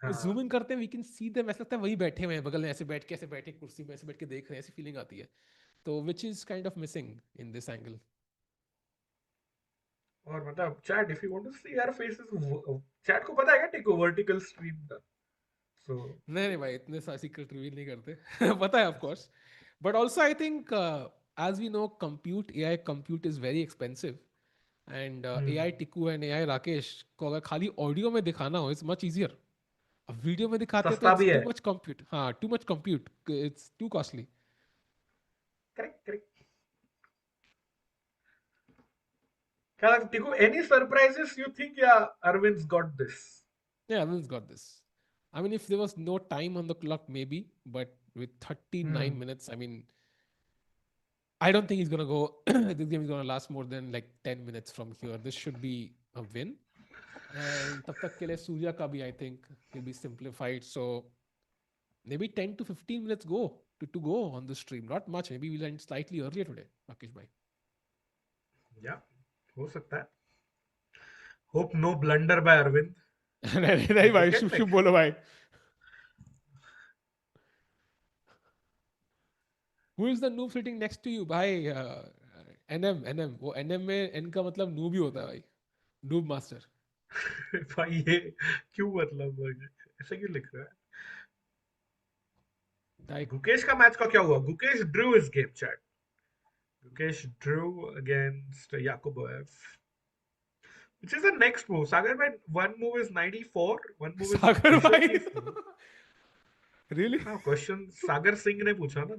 हाँ. zoom in करते हैं, we can see them. ऐसा लगता है वही बैठे हुए हैं बगल में, ऐसे बैठ के कुर्सी में ऐसे बैठ के देख रहे हैं, ऐसी फीलिंग आती है. तो which is kind of missing in this angle. और मतलब chat if you want to see यार फेसेस, चैट को पता है क्या टिको वर्टिकल स्ट्रीम का. सो नहीं भाई इतने सारे सीक्रेट रिवील नहीं करते. पता है of course. But also I think as we know compute AI compute is very expensive. And AI Tikku and AI Rakesh को अगर खाली ऑडियो में दिखाना हो इट्स मच इजियर. अब वीडियो में दिखाते तो सस्ता इट्स भी टू है. Much compute. हाँ, too much compute, it's too costly. Correct correct. क्या लगता है Tikku, any surprises you think या Arvind's got this? Yeah, Arvind's got this. I mean, if there was no time on the clock, maybe, but with 39 minutes, I mean, I don't think he's gonna go. This game is gonna last more than like 10 minutes from here. This should be a win. And तब तक के लिए सूर्या का भी I think will be simplified. So maybe 10 to 15 minutes to go on the stream. Not much. Maybe we'll end slightly earlier today, Rakesh bhai. या हो सकता है. Hope no blunder by Arvind. नहीं भाई, विकेट शुभ टेक. शुभ बोलो भाई. Who is the noob sitting next to you भाई? NM वो NM में N का मतलब noob ही होता है भाई. Noob master. भाई ये क्यों, मतलब ऐसा क्यों लिख रहा है? Like गुकेश का मैच का क्या हुआ? Gukesh drew his game chat. Gukesh drew against Yakubboev. Which is the next move? Sagar bhai, one move is 94, one move is Sagar bishop भाई. e4. Really? हाँ, क्वेश्चन सागर सिंह ने पूछा ना.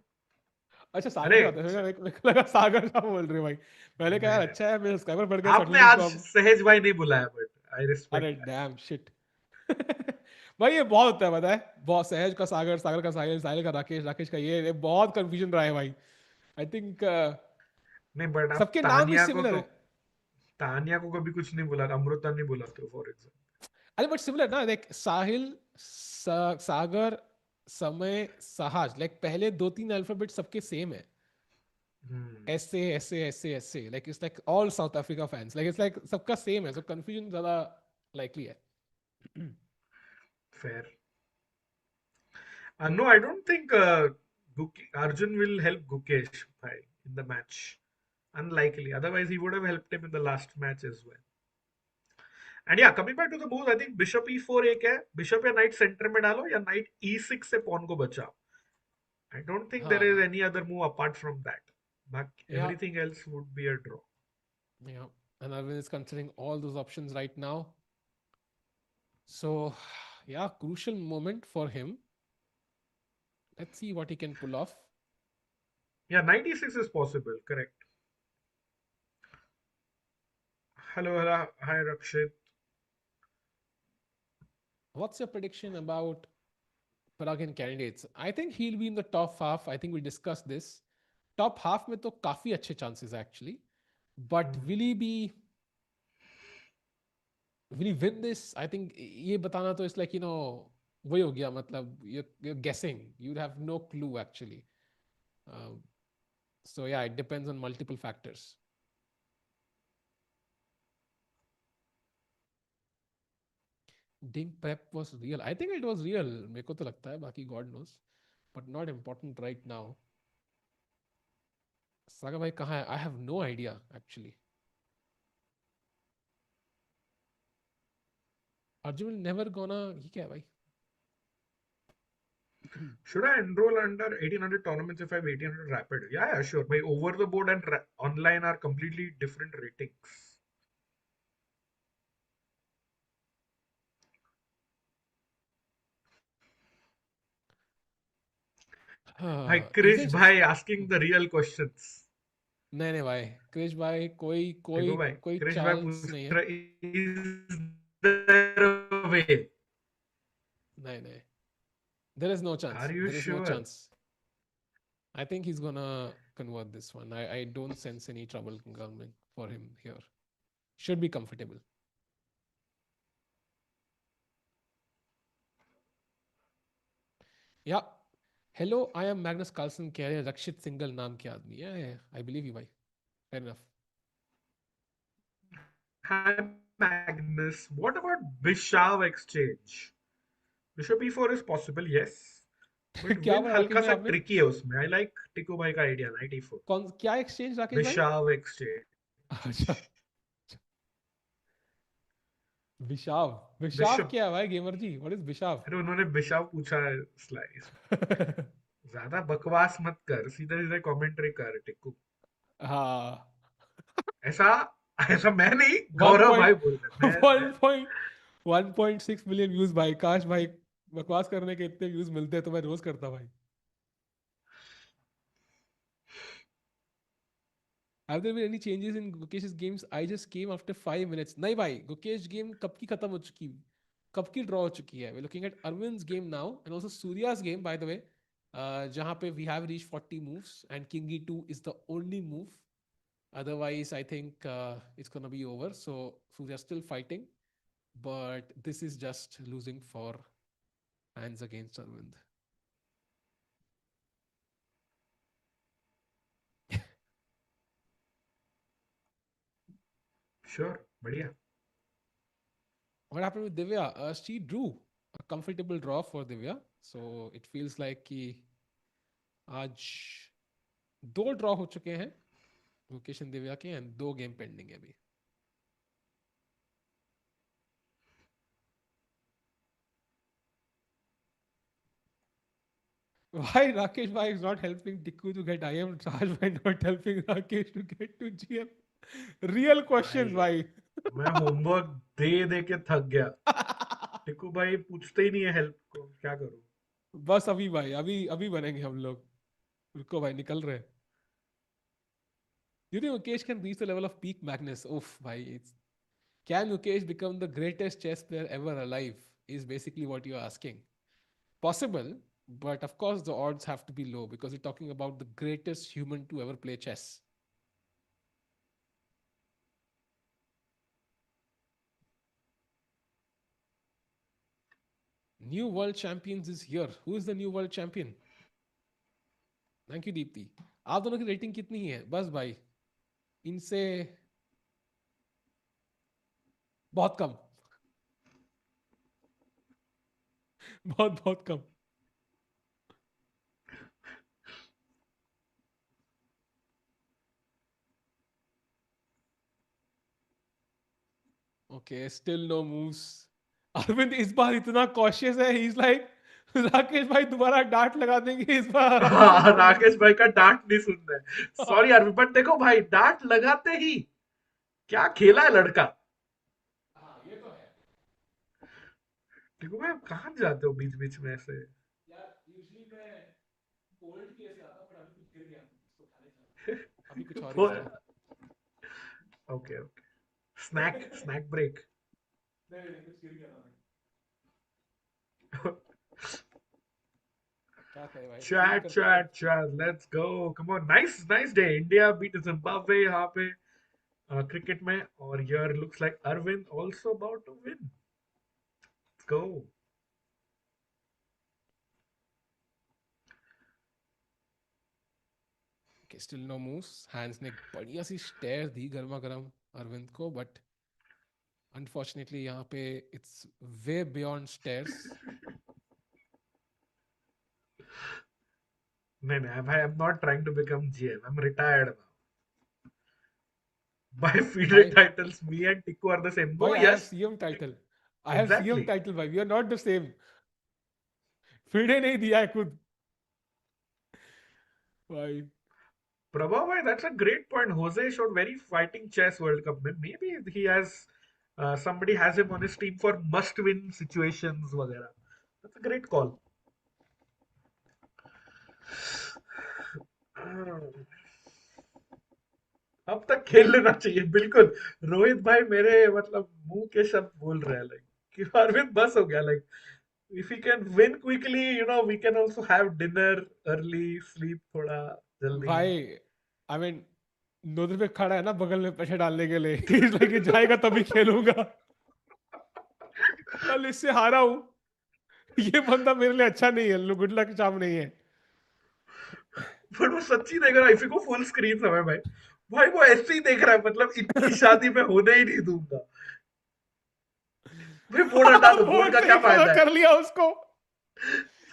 अच्छा सागर अरे का था. मेरे को लगा सागर का बोल रहे हो भाई. पहले क्या यार, नहीं, अच्छा है मेरा सब्सक्राइबर बढ़ गया आपने सडनली आज तो अब. सहेज भाई नहीं बुलाया, बट आई अरे रिस्पेक्ट दैट. Dam shit. भाई ये बहुत होता है पता है. बहुत सहज का सागर, सागर का साहिल, साहिल का राकेश, राकेश का ये बहुत कंफ्यूजन रहा है भाई. आई थिंक नहीं, बट आप सबके नाम भी सिमिलर है. तानिया को कभी कुछ नहीं बोला, अमृता नहीं बोला तो फॉर एग्जाम्पल. अरे बट सिमिलर ना, लाइक साहिल, सागर, समय, सहाज, लाइक पहले 2-3 अल्फाबेट सबके सेम है. ऐसे ऐसे ऐसे ऐसे, like it's like all South Africa fans, like it's like सबका सेम है, सो कंफ्यूजन ज्यादा लाइकली है. Fair. No, I don't think Arjun will help Gukesh bhai in the match. Unlikely. Otherwise, he would have helped him in the last match as well. And yeah, coming back to the moves, I think bishop e4 एक है. Bishop या knight center में डालो या knight e6 से pawn को बचाओ. I don't think there is हाँ. any other move apart from that. But Yeah. everything else would be a draw. Yeah, and Arvin is considering all those options right now. So, yeah, crucial moment for him. Let's see what he can pull off. Yeah, 96 is possible. Correct. Hello, hello. Hi, Rakshit. What's your prediction about Prague candidates? I think he'll be in the top half. I think we discussed this. Top half में तो काफी अच्छे chances actually. But will he be will he win this? I think ये बताना तो it's like, वही हो गया, मतलब you're guessing. You have no clue actually. Um, so yeah, it depends on multiple factors. Ding prep was real. I think it was real. मेरे को तो लगता है, बाकी God knows, but not important right now. Saga भाई कहाँ है? I have no idea actually. Arjun never gonna, ये क्या है भाई? Should I enroll under 1800 tournaments if I have 1800 rapid? Yeah, sure. My over the board and online are completely different ratings. Hi, Krish Isn't bhai asking the real questions. नहीं नहीं भाई, क्रिश भाई कोई देखो कोई भाई, कोई कृष भाई चांस पूछ नहीं है. रहा is there a way? नहीं नहीं, there is no chance. Are you There is no sure? chance. I think he's gonna convert this one. I don't sense any trouble coming for him here. Should be comfortable. Yeah. Hello, I am Magnus Carlsen. कह रहे हैं रक्षित single नाम के आदमी. Yeah, I believe you भाई. Fair enough. Hi Magnus. What about Bishav exchange? Bishop e4 is possible, yes. But क्या win बोला राकेश हल्का भाई सा आपने? tricky है उसमें. I like टिकू भाई का idea, knight e4. क्या exchange राकेश भाई? Bishav exchange. अच्छा, विशाव. विशाव Bishop. क्या है भाई गेमर जी? What is विशाव? अरे उन्होंने बिशाव पूछा है स्लाइस. ज्यादा बकवास मत कर, सीधे सीधे कमेंट्री कर टिकू. हाँ. ऐसा ऐसा मैं नहीं, वन गौरव भाई पॉइंट बोल रहे हैं. मैं 1.6 मिलियन व्यूज भाई. काश भाई बकवास करने के इतने व्यूज मिलते तो मैं रोज करता भाई. Have there been any changes in Gukesh's games? I just came after 5 minutes. नहीं भाई, Gukesh game कब की खत्म हो चुकी, कब की ड्रॉ हो चुकी है. We're looking at Arvind's game now and also Surya's game by the way. जहाँ पे we have reached 40 moves and King E2 is the only move. Otherwise, I think it's gonna be over. So Surya's still fighting, but this is just losing for hands against Arvind. Sure, बढ़िया. What happened with Divya? She drew a comfortable draw for Divya. So it feels like कि आज 2 draw हो चुके हैं Gukesh and Divya के and 2 game pending है अभी. Why Rakesh bhai is not helping Tikku to get IM charge by not helping Rakesh to get to GM? Real questions भाई भाई. मैं होमवर्क दे दे के थक गया. टिकू भाई पूछते ही नहीं है हेल्प को, क्या करूं. बस अभी भाई, अभी अभी बनेंगे हम लोग. रुको भाई, निकल रहे हैं. Do you think Mukesh can reach the level of peak Magnus? Oof, bhai. Can Mukesh become the greatest chess player ever alive? Is basically what you're asking. Possible, but of course the odds have to be low because you're talking about the greatest human to ever play chess. New world champions is here. Who is the new world champion? Thank you, Deepti. आप दोनों की rating कितनी है? बस भाई, इनसे बहुत कम. बहुत बहुत कम. Okay, still no moves. Arvind इस बार इतना कॉशियस है. ही इज लाइक राकेश भाई दोबारा डांट लगा देंगे इस बार आराम से हाँ, खेल राकेश लेंगे. भाई का डांट नहीं सुनना है. सॉरी यार, बट देखो भाई, डांट लगाते ही क्या खेला है लड़का. हाँ ये तो है टिकू भाई, आप कहाँ जाते हो बीच बीच में ऐसे. यार. यूजुअली मैं कोल्ड केस आता पर अभी कुछ गिर गया इसको खाने जा. अभी कुछ और ही खाया. Okay okay. Snack snack break. नहीं नहीं कुछ गिर गया था. क्या करे भाई, फील चैट करते चैट करते. Chat, let's go, come on. Nice nice day. India beat Zimbabwe यहाँ पे. cricket में, और here looks like Arvin also about to win. Let's go. Okay, still no moves. Hands ने एक बढ़िया सी स्टेयर दी गर्मा गर्म अरविंद को, बट अनफॉर्चुनेटली यहाँ पे इट्स वे बियॉन्ड स्टेयर्स. नहीं भाई, I'm not trying to become GM. I'm retired now. By FIDE titles, me and Tiku are the same. Why? No, I have yes, CM title. I have CM exactly. title, भाई. We are not the same. FIDE नहीं दिया है खुद. भाई. Prabha bhai, that's a great point. Jose showed very fighting chess World Cup में. Maybe he has somebody has him on his team for must-win situations वगैरह. That's a great call. अब तक खेल लेना चाहिए बिल्कुल. रोहित भाई मेरे मतलब मुंह के शब्द बोल रहे हैं, लाइक कि अरविंद बस हो गया. Like if he can win quickly, we can also have dinner early, sleep थोड़ा जल्दी. भाई, I mean, नोदरबेक खड़ा है ना बगल में पैसे डालने के लिए. He's like, जाएगा तभी खेलूंगा. कल इससे हारा हूं. ये बंदा मेरे लिए अच्छा नहीं है. गुड लक चाम नहीं है. पर वो सच्ची देख रहा है. इसी को फुल स्क्रीन समय भाई. भाई वो ऐसे ही देख रहा है, मतलब इनकी शादी में होने ही नहीं दूंगा. भाई बोर्ड हटा दो. बोर्ड का क्या फायदा है? कर लिया उसको.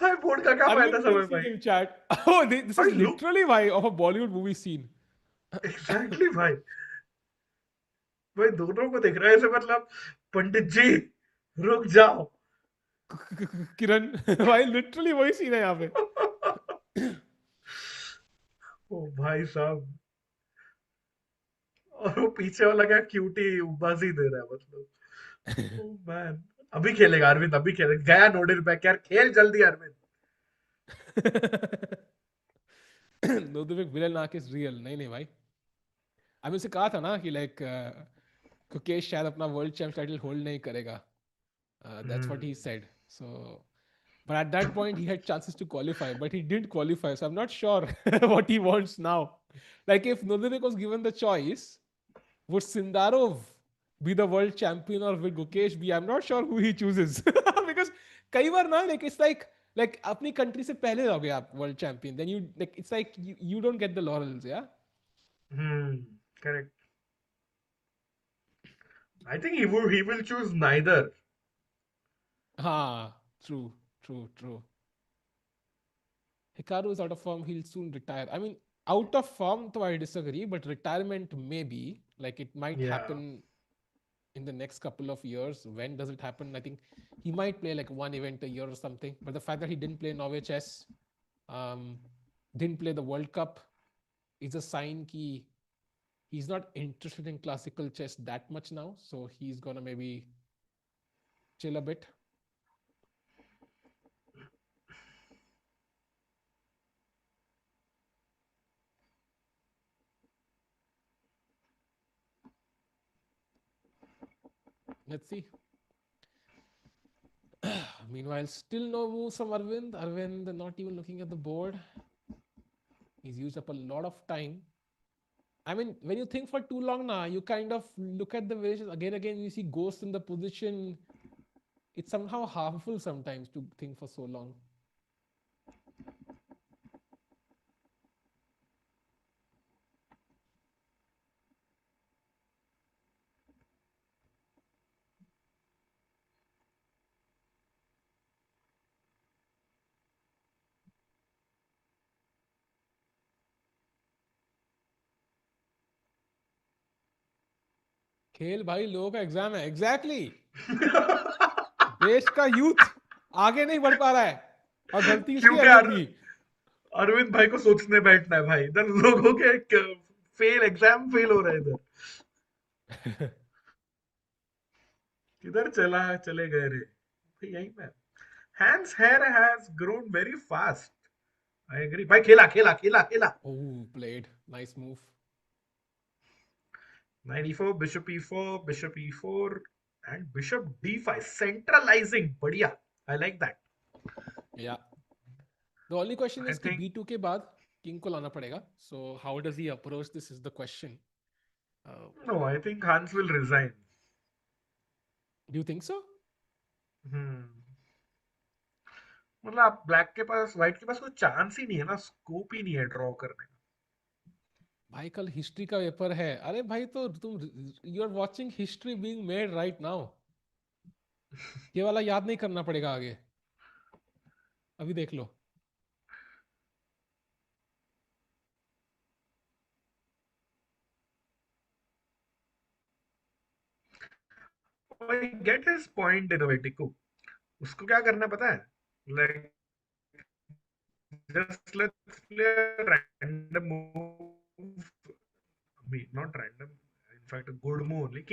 भाई बोर्ड का क्या फायदा समय भाई? in chat. Oh, this भाई is literally why of a Bollywood movie scene. Exactly भाई. भाई दोनों को देख रहा है ऐसे, मतलब पंडित जी रुक जाओ. किरण भाई लिटरली वही सीन है यहाँ पे. ओ भाई साहब. और वो पीछे वाला क्या क्यूटी उबासी दे रहा है, मतलब. Oh man. अभी खेलेगा अरविंद, अभी खेलेगा. गया नोडिरबेक. यार खेल जल्दी Arvind. Nodirbek villain arc is real. नहीं नहीं भाई, अभी उसे कहा था ना कि लाइक गुकेश शायद अपना वर्ल्ड चैंप टाइटल होल्ड नहीं करेगा. That's what he said. So, but at that point he had chances to qualify, but he didn't qualify. So I'm not sure what he wants now. Like if Nodirbek was given the choice, would Sindarov be the world champion or will Gukesh be? I'm not sure who he chooses because कई बार ना like it's like अपनी country से पहले हो गए आप world champion, then you like it's like you don't get the laurels, yeah. Correct. I think he will choose neither. True. Hikaru is out of form. He'll soon retire. I mean, out of form, though I disagree, but retirement maybe. Like it might happen in the next couple of years. When does it happen? I think he might play like one event a year or something. But the fact that he didn't play Norway chess, didn't play the World Cup, is a sign that he's not interested in classical chess that much now. So he's gonna maybe chill a bit. Let's see. Meanwhile, still no moves from Arvind. Arvind not even looking at the board. He's used up a lot of time. I mean, when you think for too long now, you kind of look at the variations again, you see ghosts in the position. It's somehow harmful sometimes to think for so long. खेल भाई, लोगों का exam है. Exactly. देश का youth आगे नहीं बढ़ पा रहा है और गलती इसकी अरविंद की. अरविंद भाई को सोचने बैठना है भाई. इधर लोगों के एग्जाम फेल हो रहे हैं इधर. किधर चले गए रे यही में. Hans hair has grown very fast. I agree. भाई खेला. Oh, played. Nice move. Knight e4, bishop e4, bishop e4, and bishop d5. Centralizing. बढ़िया. I like that. Yeah. The only question is कि b2 के बाद king को लाना पड़ेगा. So how does he approach this is the question. No, I think Hans will resign. Do you think so? मतलब आप black के पास व्हाइट के पास कोई चांस ही नहीं है ना, स्कोप ही नहीं है ड्रॉ करने का। भाई कल हिस्ट्री का पेपर है। अरे भाई तो तुम you are watching history being made right now. ये वाला याद नहीं करना पड़ेगा आगे, अभी देख लो। I get his point in a way, टिकू। उसको क्या करना पता है? Like just let's play a random move. I mean, not random. In fact, a good move only.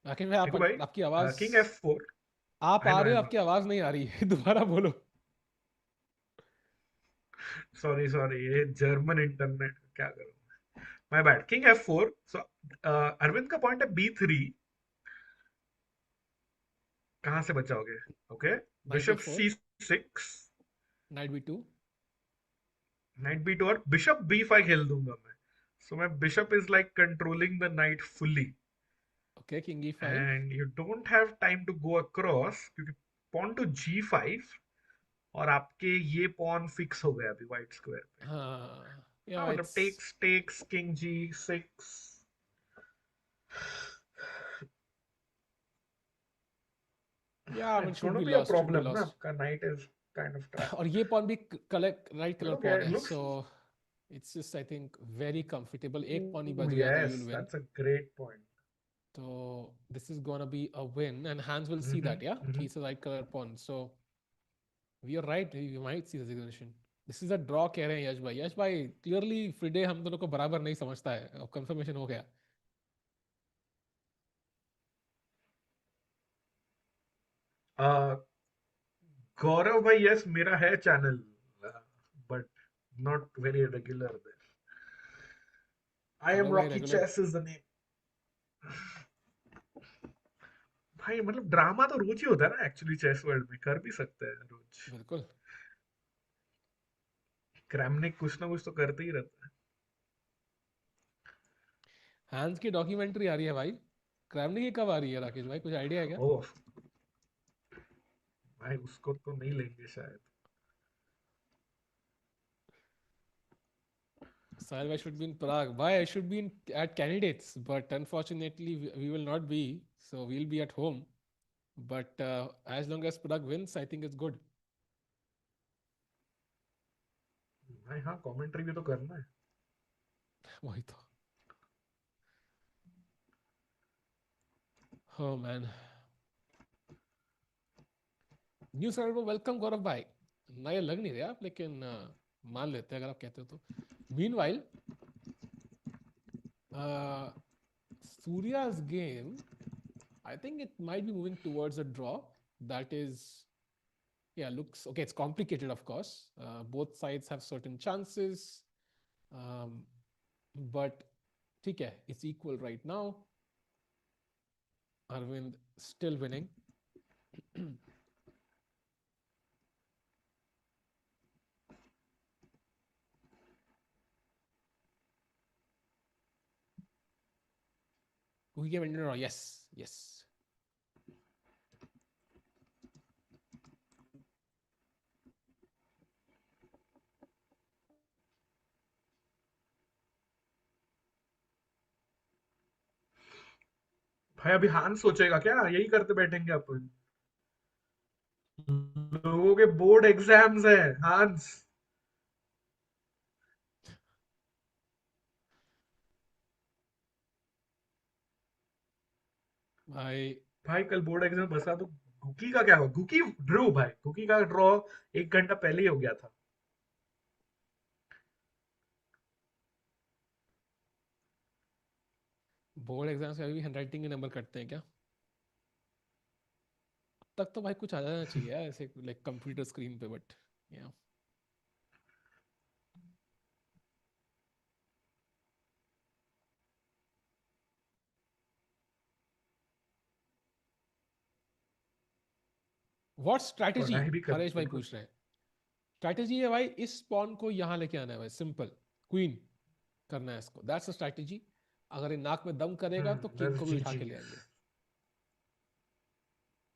Rakesh भाई टिकू भाई, आपकी आवाज, किंग F4। आप आई आ नो रहे आई हो, नो। आपकी आवाज नहीं आ रही है। दोबारा बोलो। सॉरी सॉरी, ये जर्मन इंटरनेट, क्या करूं। My bad. King F4। So Arvind का पॉइंट है B3। कहां से बचाओगे? Okay, knight bishop B4, C6, knight B2। Knight B2 और बिशप B5 खेल दूंगा मैं। सो मैं bishop is like controlling the knight fully, okay, king E5। And you don't have time to go across क्योंकि pawn to G5, और आपके ये pawn fix हो गया अभी व्हाइट स्क्वायर पे। हाँ, या हाँ मतलब it's, takes takes king G6। Yeah I mean it's should gonna be be a lost, should be problem ना, लॉस्ट। आपका नाइट इज काइंड ऑफ और ट्रैप्ड। ये पॉन भी colour right colour But okay, pawn it है, looks, so it's just I think very comfortable. एक pawn ही ooh, बच गया तो you yes, will win. that's a great point. तो this is gonna be a win and Hans will see that, yeah Mm-hmm. कि it's a right colour pawn. So we are right, we might see the signature. This is a draw कह रहे हैं यश भाई। यश भाई clearly Friday हम दोनों को बराबर नहीं समझता है, अब कंफर्मेशन हो गया। Uh, गौरव भाई, यस मेरा है channel, but not very regular there. I am Gaurav भाई Rocky regular, chess is the name. भाई मतलब ड्रामा तो रोज ही होता है ना एक्चुअली, चेस वर्ल्ड में कर भी सकते हैं रोज। बिल्कुल। क्रैमनिक कुछ ना कुछ तो करते ही रहता हैंस की डॉक्यूमेंट्री आ रही है भाई। क्रैमनी की कब आ रही है राकेश भाई, कुछ आइडिया है क्या? है। ओह भाई, उसको तो नहीं लेंगे शायद। Sahil, I should be in Prague. Why? I should be in, at candidates, but unfortunately, we will not be. So we'll be at home. But as long as Prague wins, I think it's good. भाई हाँ, commentary भी तो करना है। वही तो। Oh man. New sir को welcome गौरव भाई। नया लग नहीं रहा आप, लेकिन मान लेते हैं अगर आप कहते हो तो। Meanwhile, uh, Surya's game, I think it might be moving towards a draw. That is, yeah, looks okay. It's complicated, of course. Both sides have certain chances. Um, but ठीक है, it's equal right now. Arvind still winning. Who came in? No, yes, yes. भाई अभी हान सोचेगा क्या यही करते बैठेंगे अपन? लोगों के बोर्ड एग्जाम्स हैं हांस। भाई भाई कल बोर्ड एग्जाम बसा तो गुकी का क्या हुआ? गुकी ड्रॉ, भाई गुकी का ड्रॉ 1 घंटा पहले ही हो गया था। बोर्ड एग्जाम्स में अभी भी हैंडराइटिंग के नंबर कटते हैं क्या? तक तो भाई कुछ आ जाना चाहिए यार, ऐसे लाइक कंप्यूटर स्क्रीन पे, बट या व्हाट स्ट्रैटेजी, पढ़ाई भी करनी हरेश भाई बिल्कुल। पूछ रहे हैं। स्ट्रैटेजी है भाई, इस पॉन को यहां लेके आना है भाई, सिंपल। क्वीन, करना है इसको, दैट्स द स्ट्रैटेजी। अगर ये नाक में दम करेगा तो किंग को भी उठा जी के ले आएंगे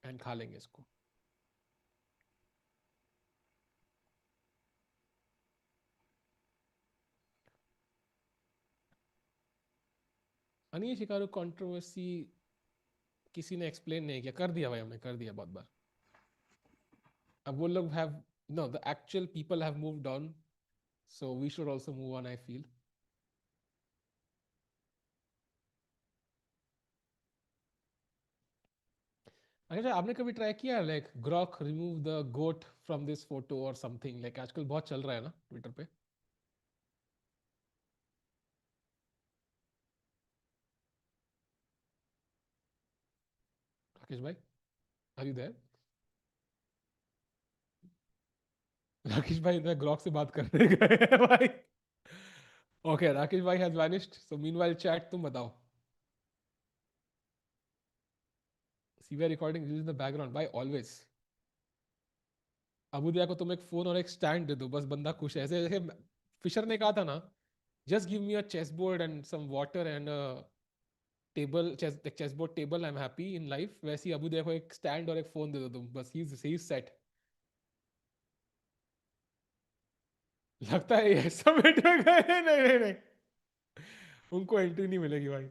एंड खा लेंगे इसको। अनिल शिकारू कंट्रोवर्सी किसी ने एक्सप्लेन नहीं किया, कर दिया भाई हमने, कर दिया बहुत बार। अब वो लोग have, no the actual people have moved on, so we should also move on, I feel. अच्छा, आपने कभी ट्राई किया like Grok remove the goat from this photo और समथिंग, लाइक आजकल बहुत चल रहा है ना ट्विटर पे। राकेश भाई, आर यू देयर? राकेश भाई इधर ग्रॉक से बात करने गए हैं भाई। ओके, राकेश भाई has vanished, so meanwhile chat तुम बताओ। See we are recording in the background भाई ऑलवेज। अबूदिया को तुम एक फोन और एक स्टैंड दे दो, बस बंदा खुश है। ऐसे जैसे फिशर ने कहा था ना, just give me a chess board and some water and table, chess board table, I am happy in life. वैसे ही अबूदिया को एक स्टैंड और एक फोन दे दो तुम, बस ही इज सेट। लगता है ये समिट में गए। नहीं नहीं नहीं, उनको एंट्री नहीं मिलेगी भाई।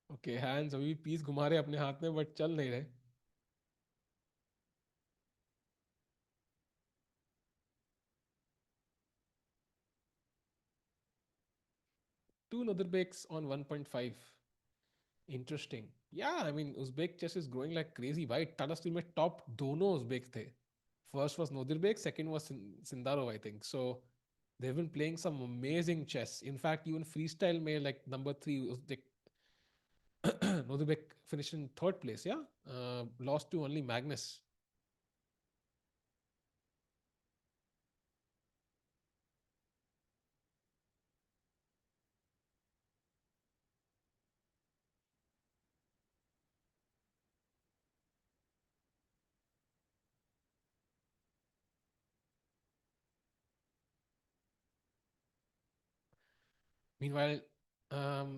ओके, हैंड्स अभी पीस घुमा रहे अपने हाथ में बट चल नहीं रहे। Two Nodirbeks on 1.5. Interesting. Yeah, I mean, Uzbek chess is growing like crazy. Why? Tata Steel में top दोनों Uzbeks थे. First was Nodirbek, second was Sindarov, I think. So they've been playing some amazing chess. In fact, even freestyle में like number 3 Uzbek Nodirbek finished in third place. Yeah, lost to only Magnus. Meanwhile, um,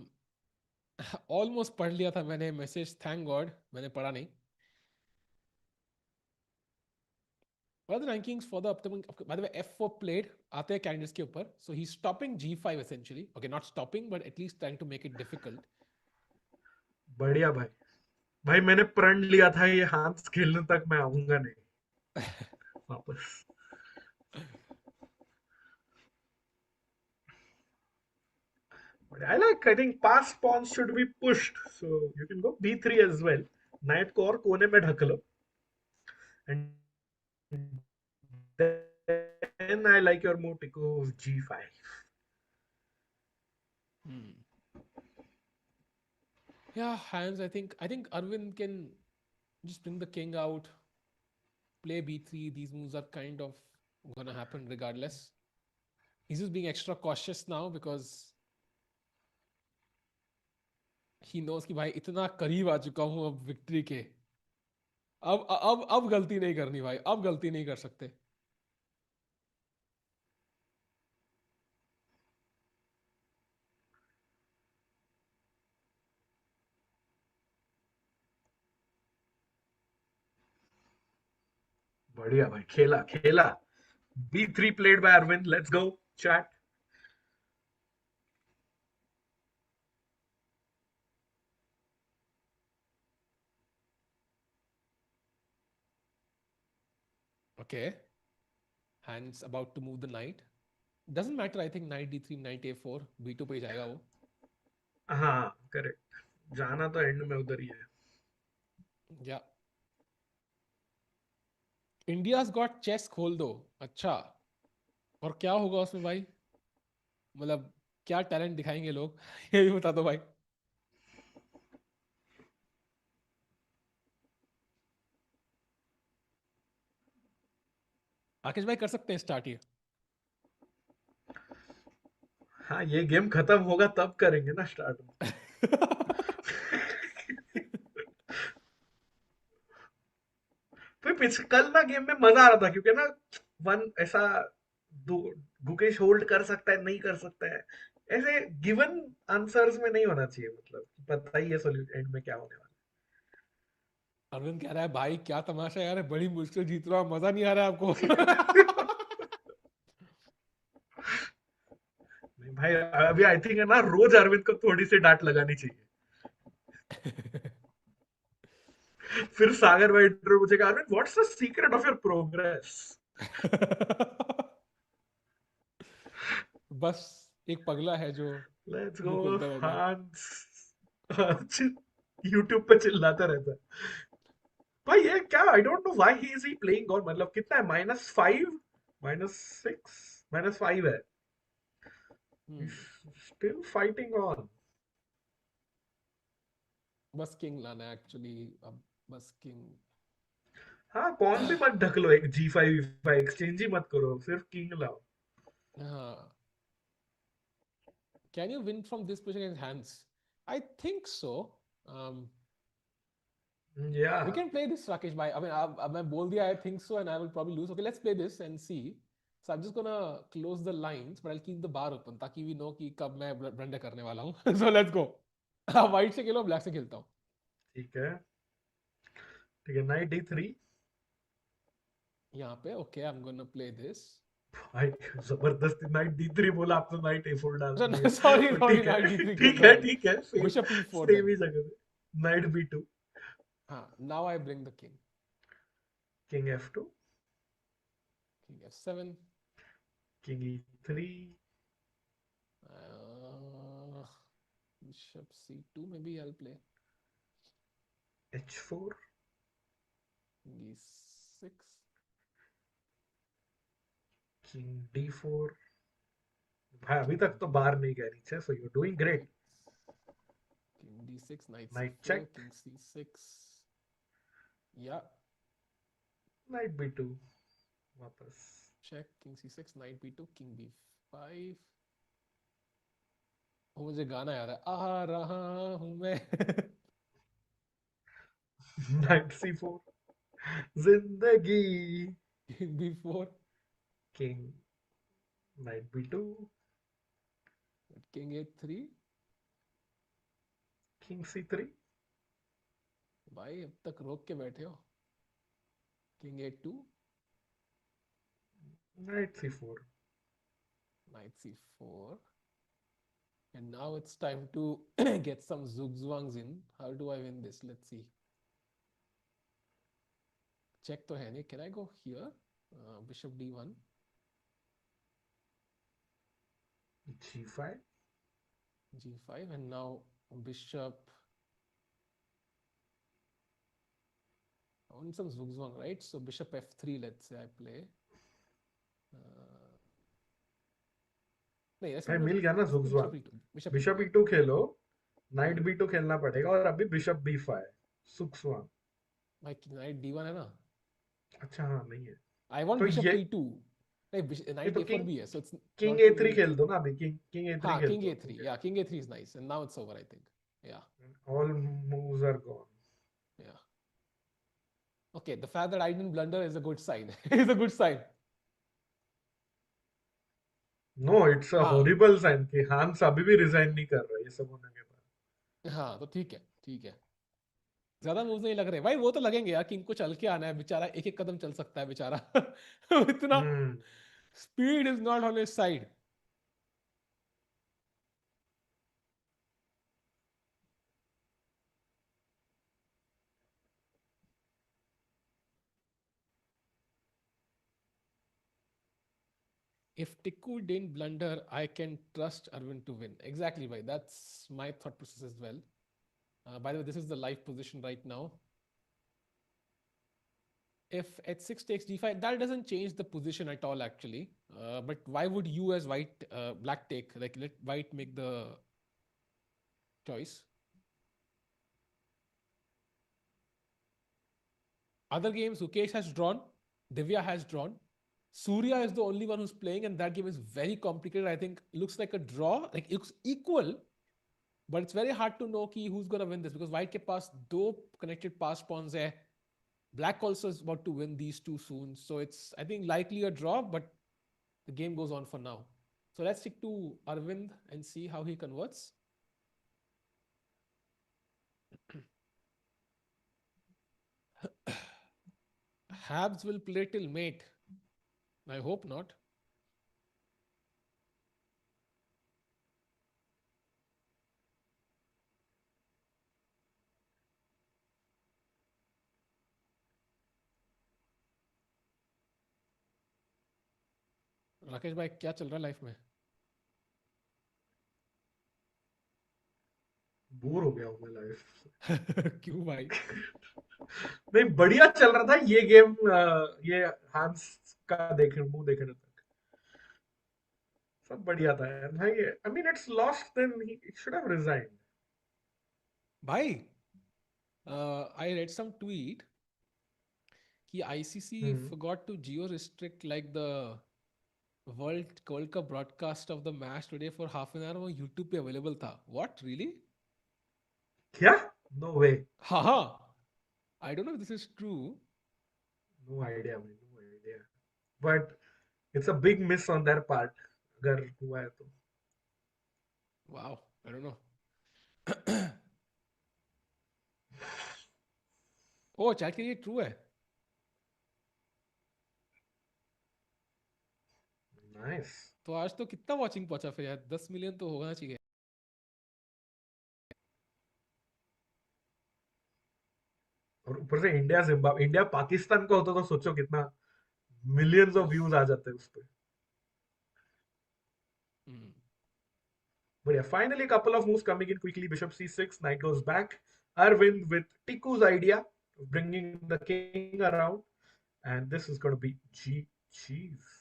almost पढ़ लिया था मैंने message, thank God मैंने पढ़ा नहीं। What are the rankings for the upcoming? By the way, F4 played आते हैं candidates के ऊपर. So he's stopping G5 essentially. Okay, not stopping, but at least trying to make it difficult. बढ़िया भाई। भाई मैंने प्रण लिया था ये हाथ खेलने तक मैं आऊंगा नहीं वापस। I think past pawns should be pushed. So you can go B3 as well. Knight को और कोने में ढक लो. And then I like your move to go G5. Yeah, hands. I think Arvin can just bring the king out, play B3. These moves are kind of gonna happen regardless. He's just being extra cautious now because he knows कि भाई इतना करीब आ चुका हूं अब victory के। अब गलती नहीं करनी भाई, अब गलती नहीं कर सकते। बढ़िया भाई, खेला खेला। B3 played by Arvind. Let's go chat. Okay, hands about to move the knight. Doesn't matter, I think knight D3, knight A4, B2 पे ही जाएगा वो। हाँ करेक्ट, जाना तो एंड में उधर ही है। या इंडियाज गॉट चेस खोल दो। अच्छा, और क्या होगा उसमें भाई? मतलब क्या टैलेंट दिखाएंगे लोग? ये भी बता दो भाई। राकेश भाई कर सकते हैं स्टार्ट ये। हाँ ये गेम खत्म होगा तब करेंगे ना स्टार्ट में। फिर कल ना गेम में मजा आ रहा था क्योंकि ना वन ऐसा गुकेश होल्ड कर सकता है नहीं कर सकता है, ऐसे गिवन आंसर्स में नहीं होना चाहिए, मतलब पता ही है सोल्यूशन एंड में क्या होने वाला अरविंद कह रहा है भाई क्या तमाशा यार, बड़ी मुश्किल जीत रहा हूँ, मजा नहीं आ रहा है आपको? है। नहीं भाई, अभी आई थिंक है ना रोज अरविंद को थोड़ी सी डांट लगानी चाहिए। फिर सागर भाई इंटरव्यू पूछेगा, Arvind what's the secret of your progress. बस एक पगला है जो लेट्स गो मुंह खोलता रहता है। हांस। यूट्यूब पे चिल्लाता रहता है भाई, ये क्या, आई don't know why he is he playing God, मतलब कितना है, -5, -6, -5 है, स्टिल फाइटिंग ऑन। बस किंग लाना है एक्चुअली अब, बस किंग। हाँ, कौन भी मत ढक लो, एक G5 एक्सचेंज ही मत करो, सिर्फ किंग लाओ। हाँ, can you win from this position against hands? I think so. um, या we can play this, Rakesh bhai. I mean, अब मैं बोल दिया I think so and I will probably lose. Okay, let's play this and see. So I'm just gonna close the lines, but I'll keep the bar open ताकि we know कि कब मैं blunder करने वाला हूँ. So let's go. White से खेलो, black से खेलता हूँ. ठीक है, ठीक है, नाइट D3। यहाँ पे okay, I'm gonna play this. भाई जबरदस्ती नाइट D3 बोला, आप तो नाइट A4 डाल So, दिए। sorry, तो sorry, ठीक knight है, d3 खेल ठीक रहा है, हूँ. ठीक है, same Bishop e4 same then. ही जगह पे, नाइट B2, हाँ, now I bring the king. King F2, King f7. King E3, Uh, Bishop c2 maybe I'll play. H4, e6. King D4। भाई अभी तक तो बाहर नहीं गया नीचे, so you doing great. King d6, knight knight c4, check, king c6. Yeah, knight B2 वापस। check, king c6, knight b2, king b5. वो मुझे गाना याद है, आ रहा हूँ मैं. नाइट C4, जिंदगी। king b4, king, night B2, king a3. King C3, भाई अब तक रोक के बैठे हो. king a2, night C4। knight c4. And now it's time to get some zugzwangs in. How do I win this? Let's see. Check to hai nahi. Can I go here? Bishop d1. G5, g5. And now bishop. I want some zugzwang, right? So bishop f3, let's say I play. नहीं, भाई मिल गया ना bishop जुगजवान। e2. Bishop bishop e2. E2 खेलो, night B2 खेलना पड़ेगा, और अभी bishop B5, सुक्सवान। भाई knight d1 है ना? अच्छा हाँ, नहीं है I want तो bishop ये e2. नहीं, ये knight तो a4 किंग भी है. So it's king not A3 really. खेल दो ना, अभी किंग A3 हाँ, खेल king दो, a3. ठीक है। Yeah, king a3 is nice. And now it's over, I think. Yeah. All moves are gone. Yeah. Okay, the fact that I didn't blunder is a good sign. Is a good sign. No, it's a हाँ, horrible sign कि हांस अभी भी resign नहीं कर रहा ये सब होने के बाद। हाँ, तो ठीक है, ठीक है. ज्यादा मूव्स नहीं लग रहे भाई, वो तो लगेंगे यार. किंग को चल के आना है बेचारा, एक एक कदम चल सकता है बेचारा. इतना hmm speed is not on his side. If Tikku didn't blunder, I can trust Arvin to win. Exactly, bhai. That's my thought process as well. By the way, this is the live position right now. If h6 takes d5, that doesn't change the position at all, actually. But why would you, as white, black take? Like, let white make the choice. Other games, Gukesh has drawn, Divya has drawn. Surya is the only one who's playing, and that game is very complicated. I think it looks like a draw. Like, it looks equal, but it's very hard to know who's going to win this because white के पास दो connected pass pawns है. Black also is about to win these two soon. So it's, I think, likely a draw, but the game goes on for now. So let's stick to Arvind and see how he converts. Habs will play till mate. I hope not. Rakesh भाई क्या चल रहा है life में? Bore हो गया हूँ मैं लाइफ से। क्यों भाई? नहीं, बढ़िया चल रहा था ये गेम, ये हांस का मुंह देखने तक सब बढ़िया था यार भाई। I mean it's lost, then he should have resigned. भाई I read some tweet कि ICC forgot to geo restrict like the World Cup broadcast of the match today for half an hour. वो YouTube पे available था. What, really? क्या? No way. हाँ, I don't know if this is true. No idea man, no idea, but it's a big miss on their part अगर हुआ है तो। Wow, I don't know. Oh chat के लिए true है. Nice. तो आज तो कितना वॉचिंग पहुंचा फिर यार? 10 मिलियन तो होना चाहिए. और ऊपर से इंडिया पाकिस्तान का होता तो सोचो कितना मिलियंस ऑफ व्यूज आ जाते उस पे। But yeah, finally a couple of moves coming in quickly. Bishop c6, knight goes back. Arvind with Tiku's idea of bringing the king around, and this is going to be GG's.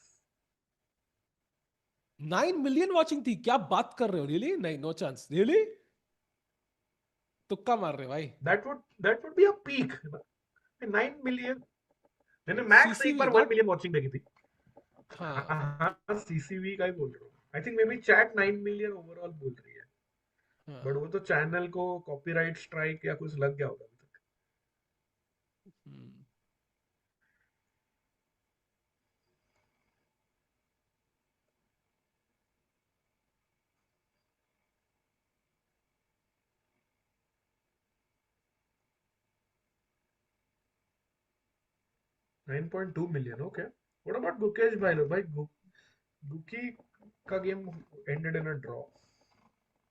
9 million watching थी. क्या बात कर रहे हो? Really? नहीं, no chance. Really? तुक्का मार रहे भाई. That would be a peak. 9 million. मैंने मैक्स एक बार 1 मिलियन वॉचिंग देखी थी. हाँ, सीसीवी का ही बोल रहा हूँ. I think may be chat 9 million overall बोल रही है, बट वो तो चैनल को कॉपीराइट स्ट्राइक या कुछ लग गया होगा अभी तक. 9.2 million. Okay. What about Gukesh भाई? Guki का game ended in a draw.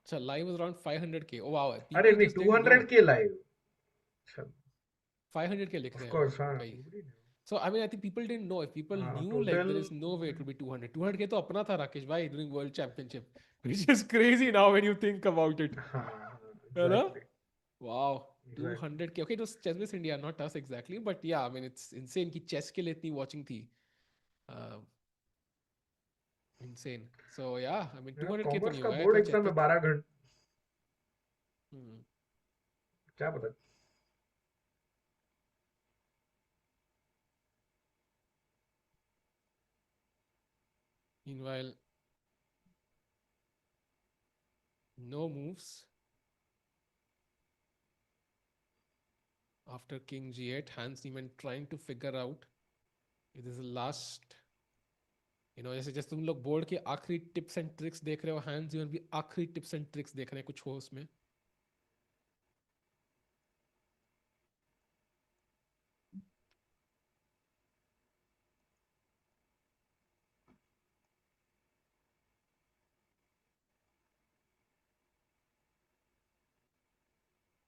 अच्छा, live was around 500k. Oh wow. अरे People नहीं, just didn't know. 200k live. 500k लिख Of रहे हैं course, हाँ. भाई. So I mean, I think people didn't know. If people knew, like Total. there is no way it would be 200. 200k तो अपना था राकेश भाई during World Championship, which is crazy now when you think about it. है ना? Exactly. Wow. Exactly. 200k. Okay, it was Chess Miss India, not us exactly, but yeah, I mean it's insane कि chess के लिए इतनी watching थी. Insane. So yeah, I mean 200k तो commerce नहीं का होगा बोर्ड यार एग्जाम में 12 घंटे. हम्म. क्या पता. Meanwhile, no moves after King G8. Hans Niemann trying to figure out if this is the last. जैसे तुम लोग बोर्ड के आखिरी टिप्स एंड ट्रिक्स देख रहे हो, हैंड्स यून भी आखिरी टिप्स एंड ट्रिक्स देख रहे हैं, कुछ हो उसमें.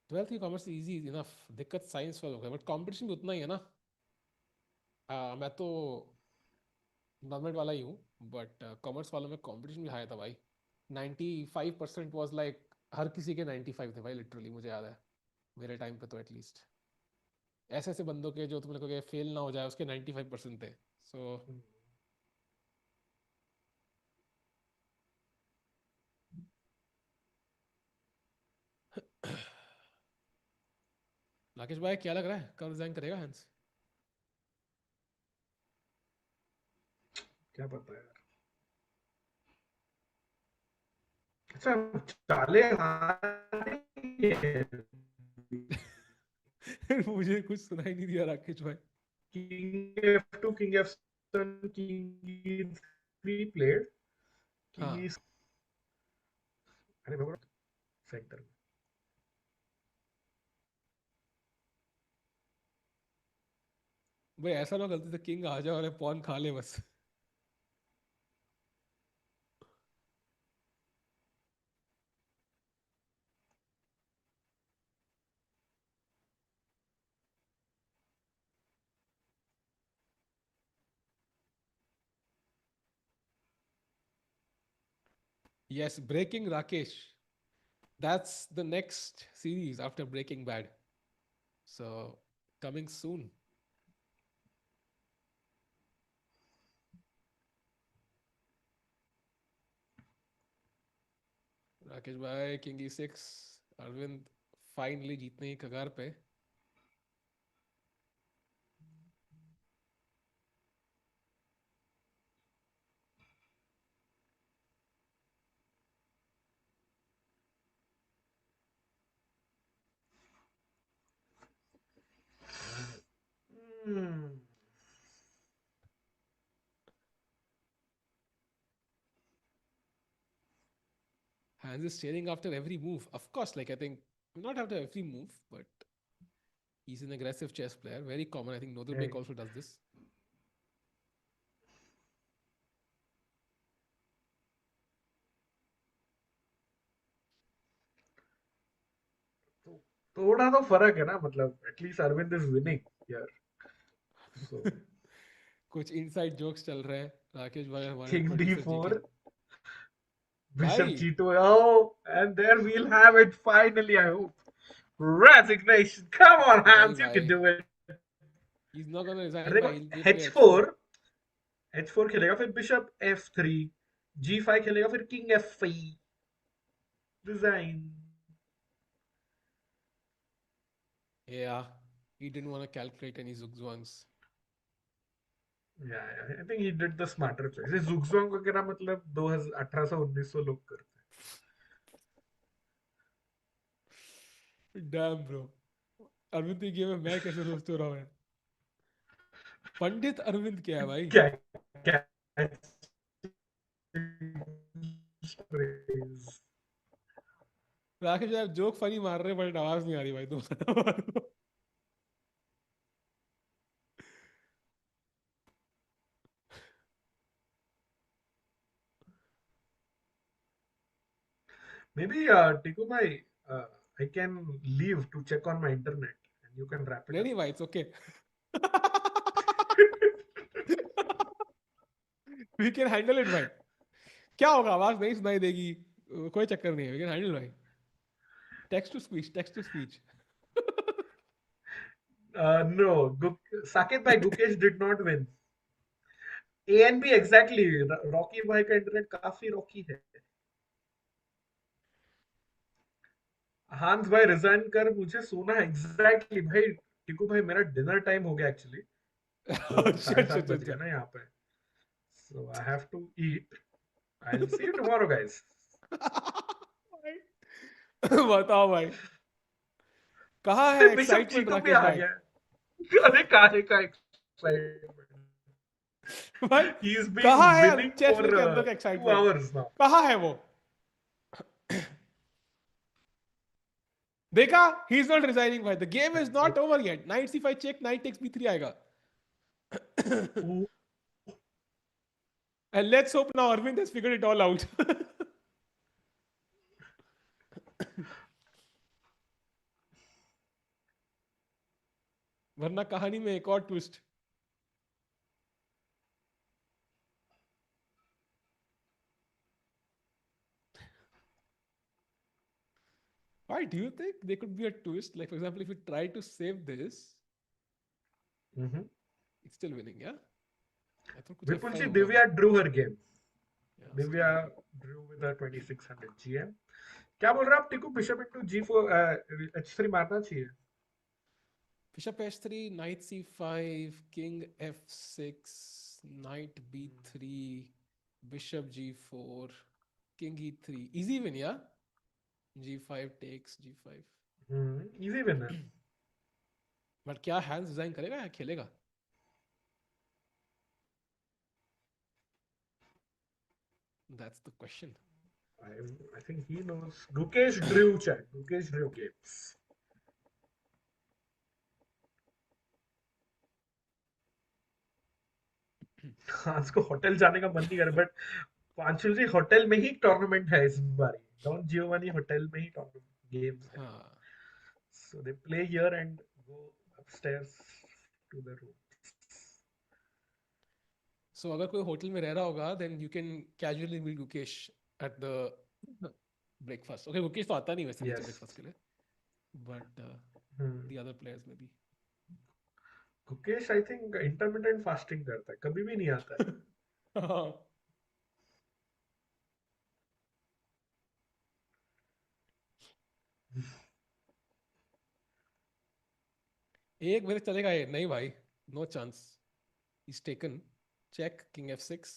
ट्वेल्थ की कॉमर्स इजी इनफ. दिक्कत साइंस वालों का, बट कंपटीशन भी उतना ही है ना. मैं तो नॉर्मल वाला ही हूँ, बट कॉमर्स वालों में कंपटीशन भी हाई था भाई. 95% वॉज लाइक हर किसी के 95 थे भाई, लिटरली. मुझे याद है मेरे टाइम पे तो एटलीस्ट ऐसे ऐसे बंदों के जो तुम लोग के फेल ना हो जाए उसके 95% थे. सो राकेश भाई क्या लग रहा है, कब रिजाइन करेगा हैंस? क्या पता यार. अच्छा, चाले हारेंगे. मुझे कुछ सुनाई नहीं दिया राकेश भाई. King F2, King F7, King E3 played. King E6. हाँ अरे बाबा सेंटर में. भाई ऐसा ना गलती से किंग आ जाए और पॉन खा ले बस. Yes, Breaking Rakesh. That's the next series after Breaking Bad. So coming soon. Rakesh भाई किंग E6 अरविंद फाइनली जीतने की कगार पे. Hmm. Hans is staring after every move. Of course, like I think not after every move, but he's an aggressive chess player. Very common. I think Nodirbek Hey. also does this. तो थोड़ा तो फर्क है ना मतलब at least Arvind is winning यार. सो कुछ inside jokes चल रहे हैं राकेश भाई हमारे किंग प्रोड्यूसर जी के. D4, Bishop भाई G2. Oh, and there we'll have it finally, I hope. Resignation. Come on, नहीं Hans, you can भाई. do it. He's not gonna अरे resign देखो भाई. He'll play H4. H4, H4 खेलेगा फिर Bishop F3, G5 खेलेगा फिर King F5. Resign. Yeah, he didn't want to calculate any zugzwangs. Yeah, yeah, I think he did the smarter choice. ये Zugzwang वगैरह मतलब 1800-1900 लोग करते Damn bro. अरविंद की गेम में मैं कैसे दोस्त हो रहा हूँ यार. पंडित अरविंद क्या है भाई. हैं. क्या क्या राकेश यार जोक फनी मार रहे बट आवाज नहीं आ रही भाई तुम. Maybe Tiku bhai, I can leave to check on my internet and you can wrap it नहीं up. नहीं भाई it's okay. We can handle it भाई. क्या होगा आवाज नहीं सुनाई देगी. कोई चक्कर नहीं है. वी कैन हैंडल भाई. Text to speech text to speech. No, Saket bhai, Gukesh did not win. A and B exactly. Rocky bhai का इंटरनेट काफी रॉकी है. हांस भाई रिजाइन कर मुझे सोना है एग्जैक्टली भाई. टिकू भाई मेरा डिनर टाइम हो गया एक्चुअली. तो अच्छा 7:30 बज अच्छा. गया ना यहाँ पे. So I have to eat. I'll see you tomorrow, guys. बताओ भाई. कहाँ है बिशप एक्साइटमेंट जीतो भी राकेश आ भाई. गया. अरे काहे का एक्साइटमेंट. भाई He is being कहाँ है winning चेस for के अंदर का 2 एक्साइटमेंट. hours now. कहाँ है वो. देखा ही इज नॉट रिजाइनिंग भाई. The game is not over yet. Knight C5 check knight takes B3 आएगा. Ooh. And let's hope now Arvind has figured it all out. वरना कहानी में एक और twist. Why do you think there could be a twist? Like for example, if you try to save this, Mhm. it's still winning, yeah? I thought कुछ Vipul F5 ji, होगा Divya भाई. drew her game. Yeah, Divya still winning. drew with a 2600 GM. क्या बोल रहे हैं आप टिकू. Bishop into G4 H3 मारना चाहिए. Bishop H3, Knight C5, King F6, Knight B3, Bishop G4, King E3. Easy win, yeah? G5 takes G5. Easy winner. But क्या hence design करेगा या खेलेगा? That's the question. I think he knows. Gukesh Drew chat. Gukesh Drew games. हाँ, उसको hotel जाने का मन नहीं कर बट पांचुल जी होटल में ही टूर्नामेंट है इस बार. डॉन जियोवानी होटल में ही टूर्नामेंट गेम्स है. हाँ. So they play here and go upstairs to the room. So अगर कोई होटल में रह रहा होगा, then you can casually meet Gukesh at the breakfast. Okay, Gukesh तो आता नहीं वैसे नीचे breakfast के लिए, but the other players maybe. Gukesh I think intermittent fasting करता है, कभी भी नहीं आता है. एक मेरे चलेगा ये नहीं भाई, no chance. He's taken. Check king f6.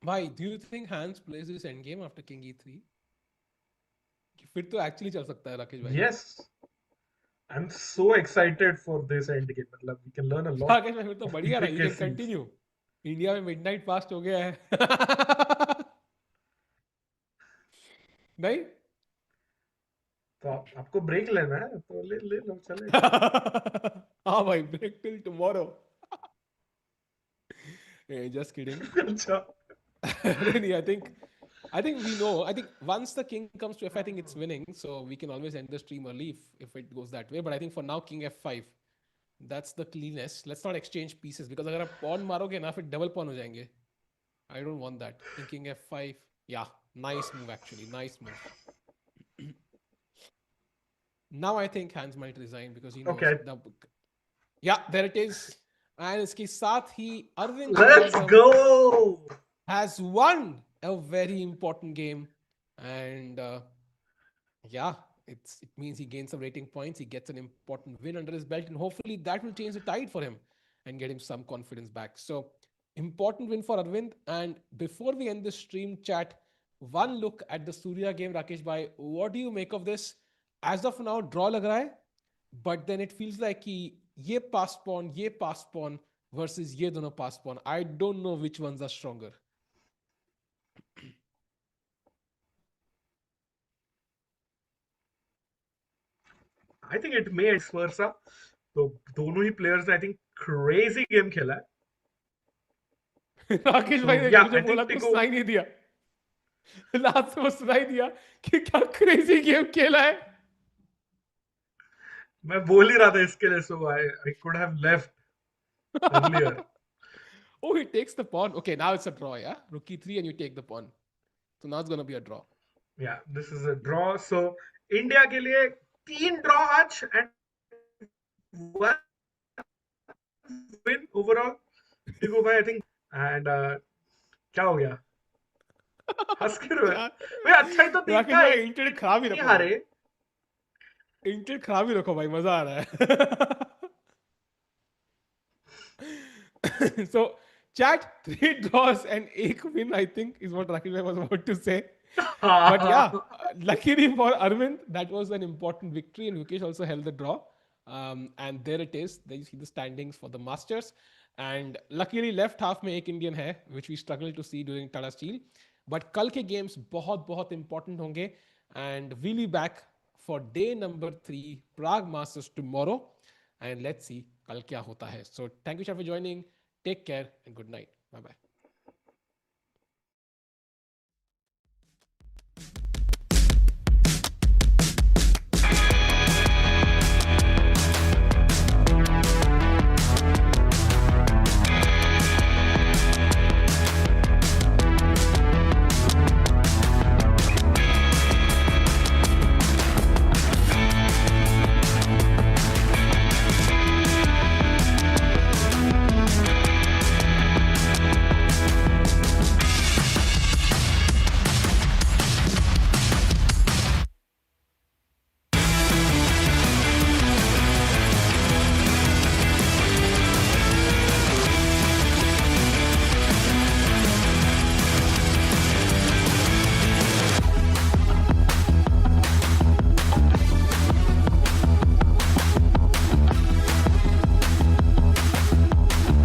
Why do you think Hans plays this endgame after king e3? फिर तो actually चल सकता है राकेश भाई. Yes, I'm so excited for this endgame. मतलब we can learn a lot. Rakesh भाई फिर तो बढ़िया रहा. You can continue. इंडिया में मिडनाइट फास्ट हो गया है. नहीं तो आपको ब्रेक लेना है तो ले लो चलेगा. हाँ भाई, break till tomorrow. Just kidding. अच्छा. Really, I think we know. I think once the king comes to f, I think it's winning. So we can always end the stream early if it goes that way. But I think for now, king f5. That's the cleanest. Let's not exchange pieces because अगर आप pawn मारोगे ना फिर double pawn हो जाएंगे. I don't want that. King f5. Yeah, nice move actually. Nice move. Now I think Hans might resign because he knows. Okay. Yeah, there it is. And इसके साथ ही Arvin Let's go. has won a very important game, and yeah, it means he gains some rating points. He gets an important win under his belt, and hopefully that will change the tide for him and get him some confidence back. So important win for Arvind. And before we end the stream, chat, one look at the Surya game. Rakesh bhai, what do you make of this? As of now, draw lag raha hai, but then it feels like ye pass pawn versus ye dono pass pawn. I don't know which ones are stronger. I think it may vice versa. तो दोनों ही players ने I think crazy game खेला है. राकेश भाई ने मुझे बोला कुछ सुनाई नहीं दिया. लास्ट में सुनाई दिया कि क्या क्रेजी गेम खेला है. मैं बोल ही रहा था इसके लिए, so I could have left earlier. Oh, he takes the pawn. Okay, now it's a draw, yeah? Rook e3 and you take the pawn. So now it's going to be a draw. Yeah, this is a draw. So India के लिए 3 draw आज and 1 win overall. देखो भाई I think and क्या हो गया? हंस क्यों रहे हो? भाई अच्छा ही तो राकेश भाई इंटरनेट खराब ही रखो. हारे. इंटरनेट खराब ही रखो भाई, मजा आ रहा है. So chat, 3 draws and 1 win, I think, is what Rakesh bhai was about to say. But yeah, luckily for Arvind, that was an important victory, and Gukesh also held the draw. And there it is. There you see the standings for the Masters. And luckily left half में एक Indian है, which we struggled to see during Tata Steel. But कल के games बहुत important होंगे. And we'll be back for day number 3, Prague Masters tomorrow. And let's see कल क्या होता है. So thank you, Shah, for joining. Take care and good night. Bye-bye.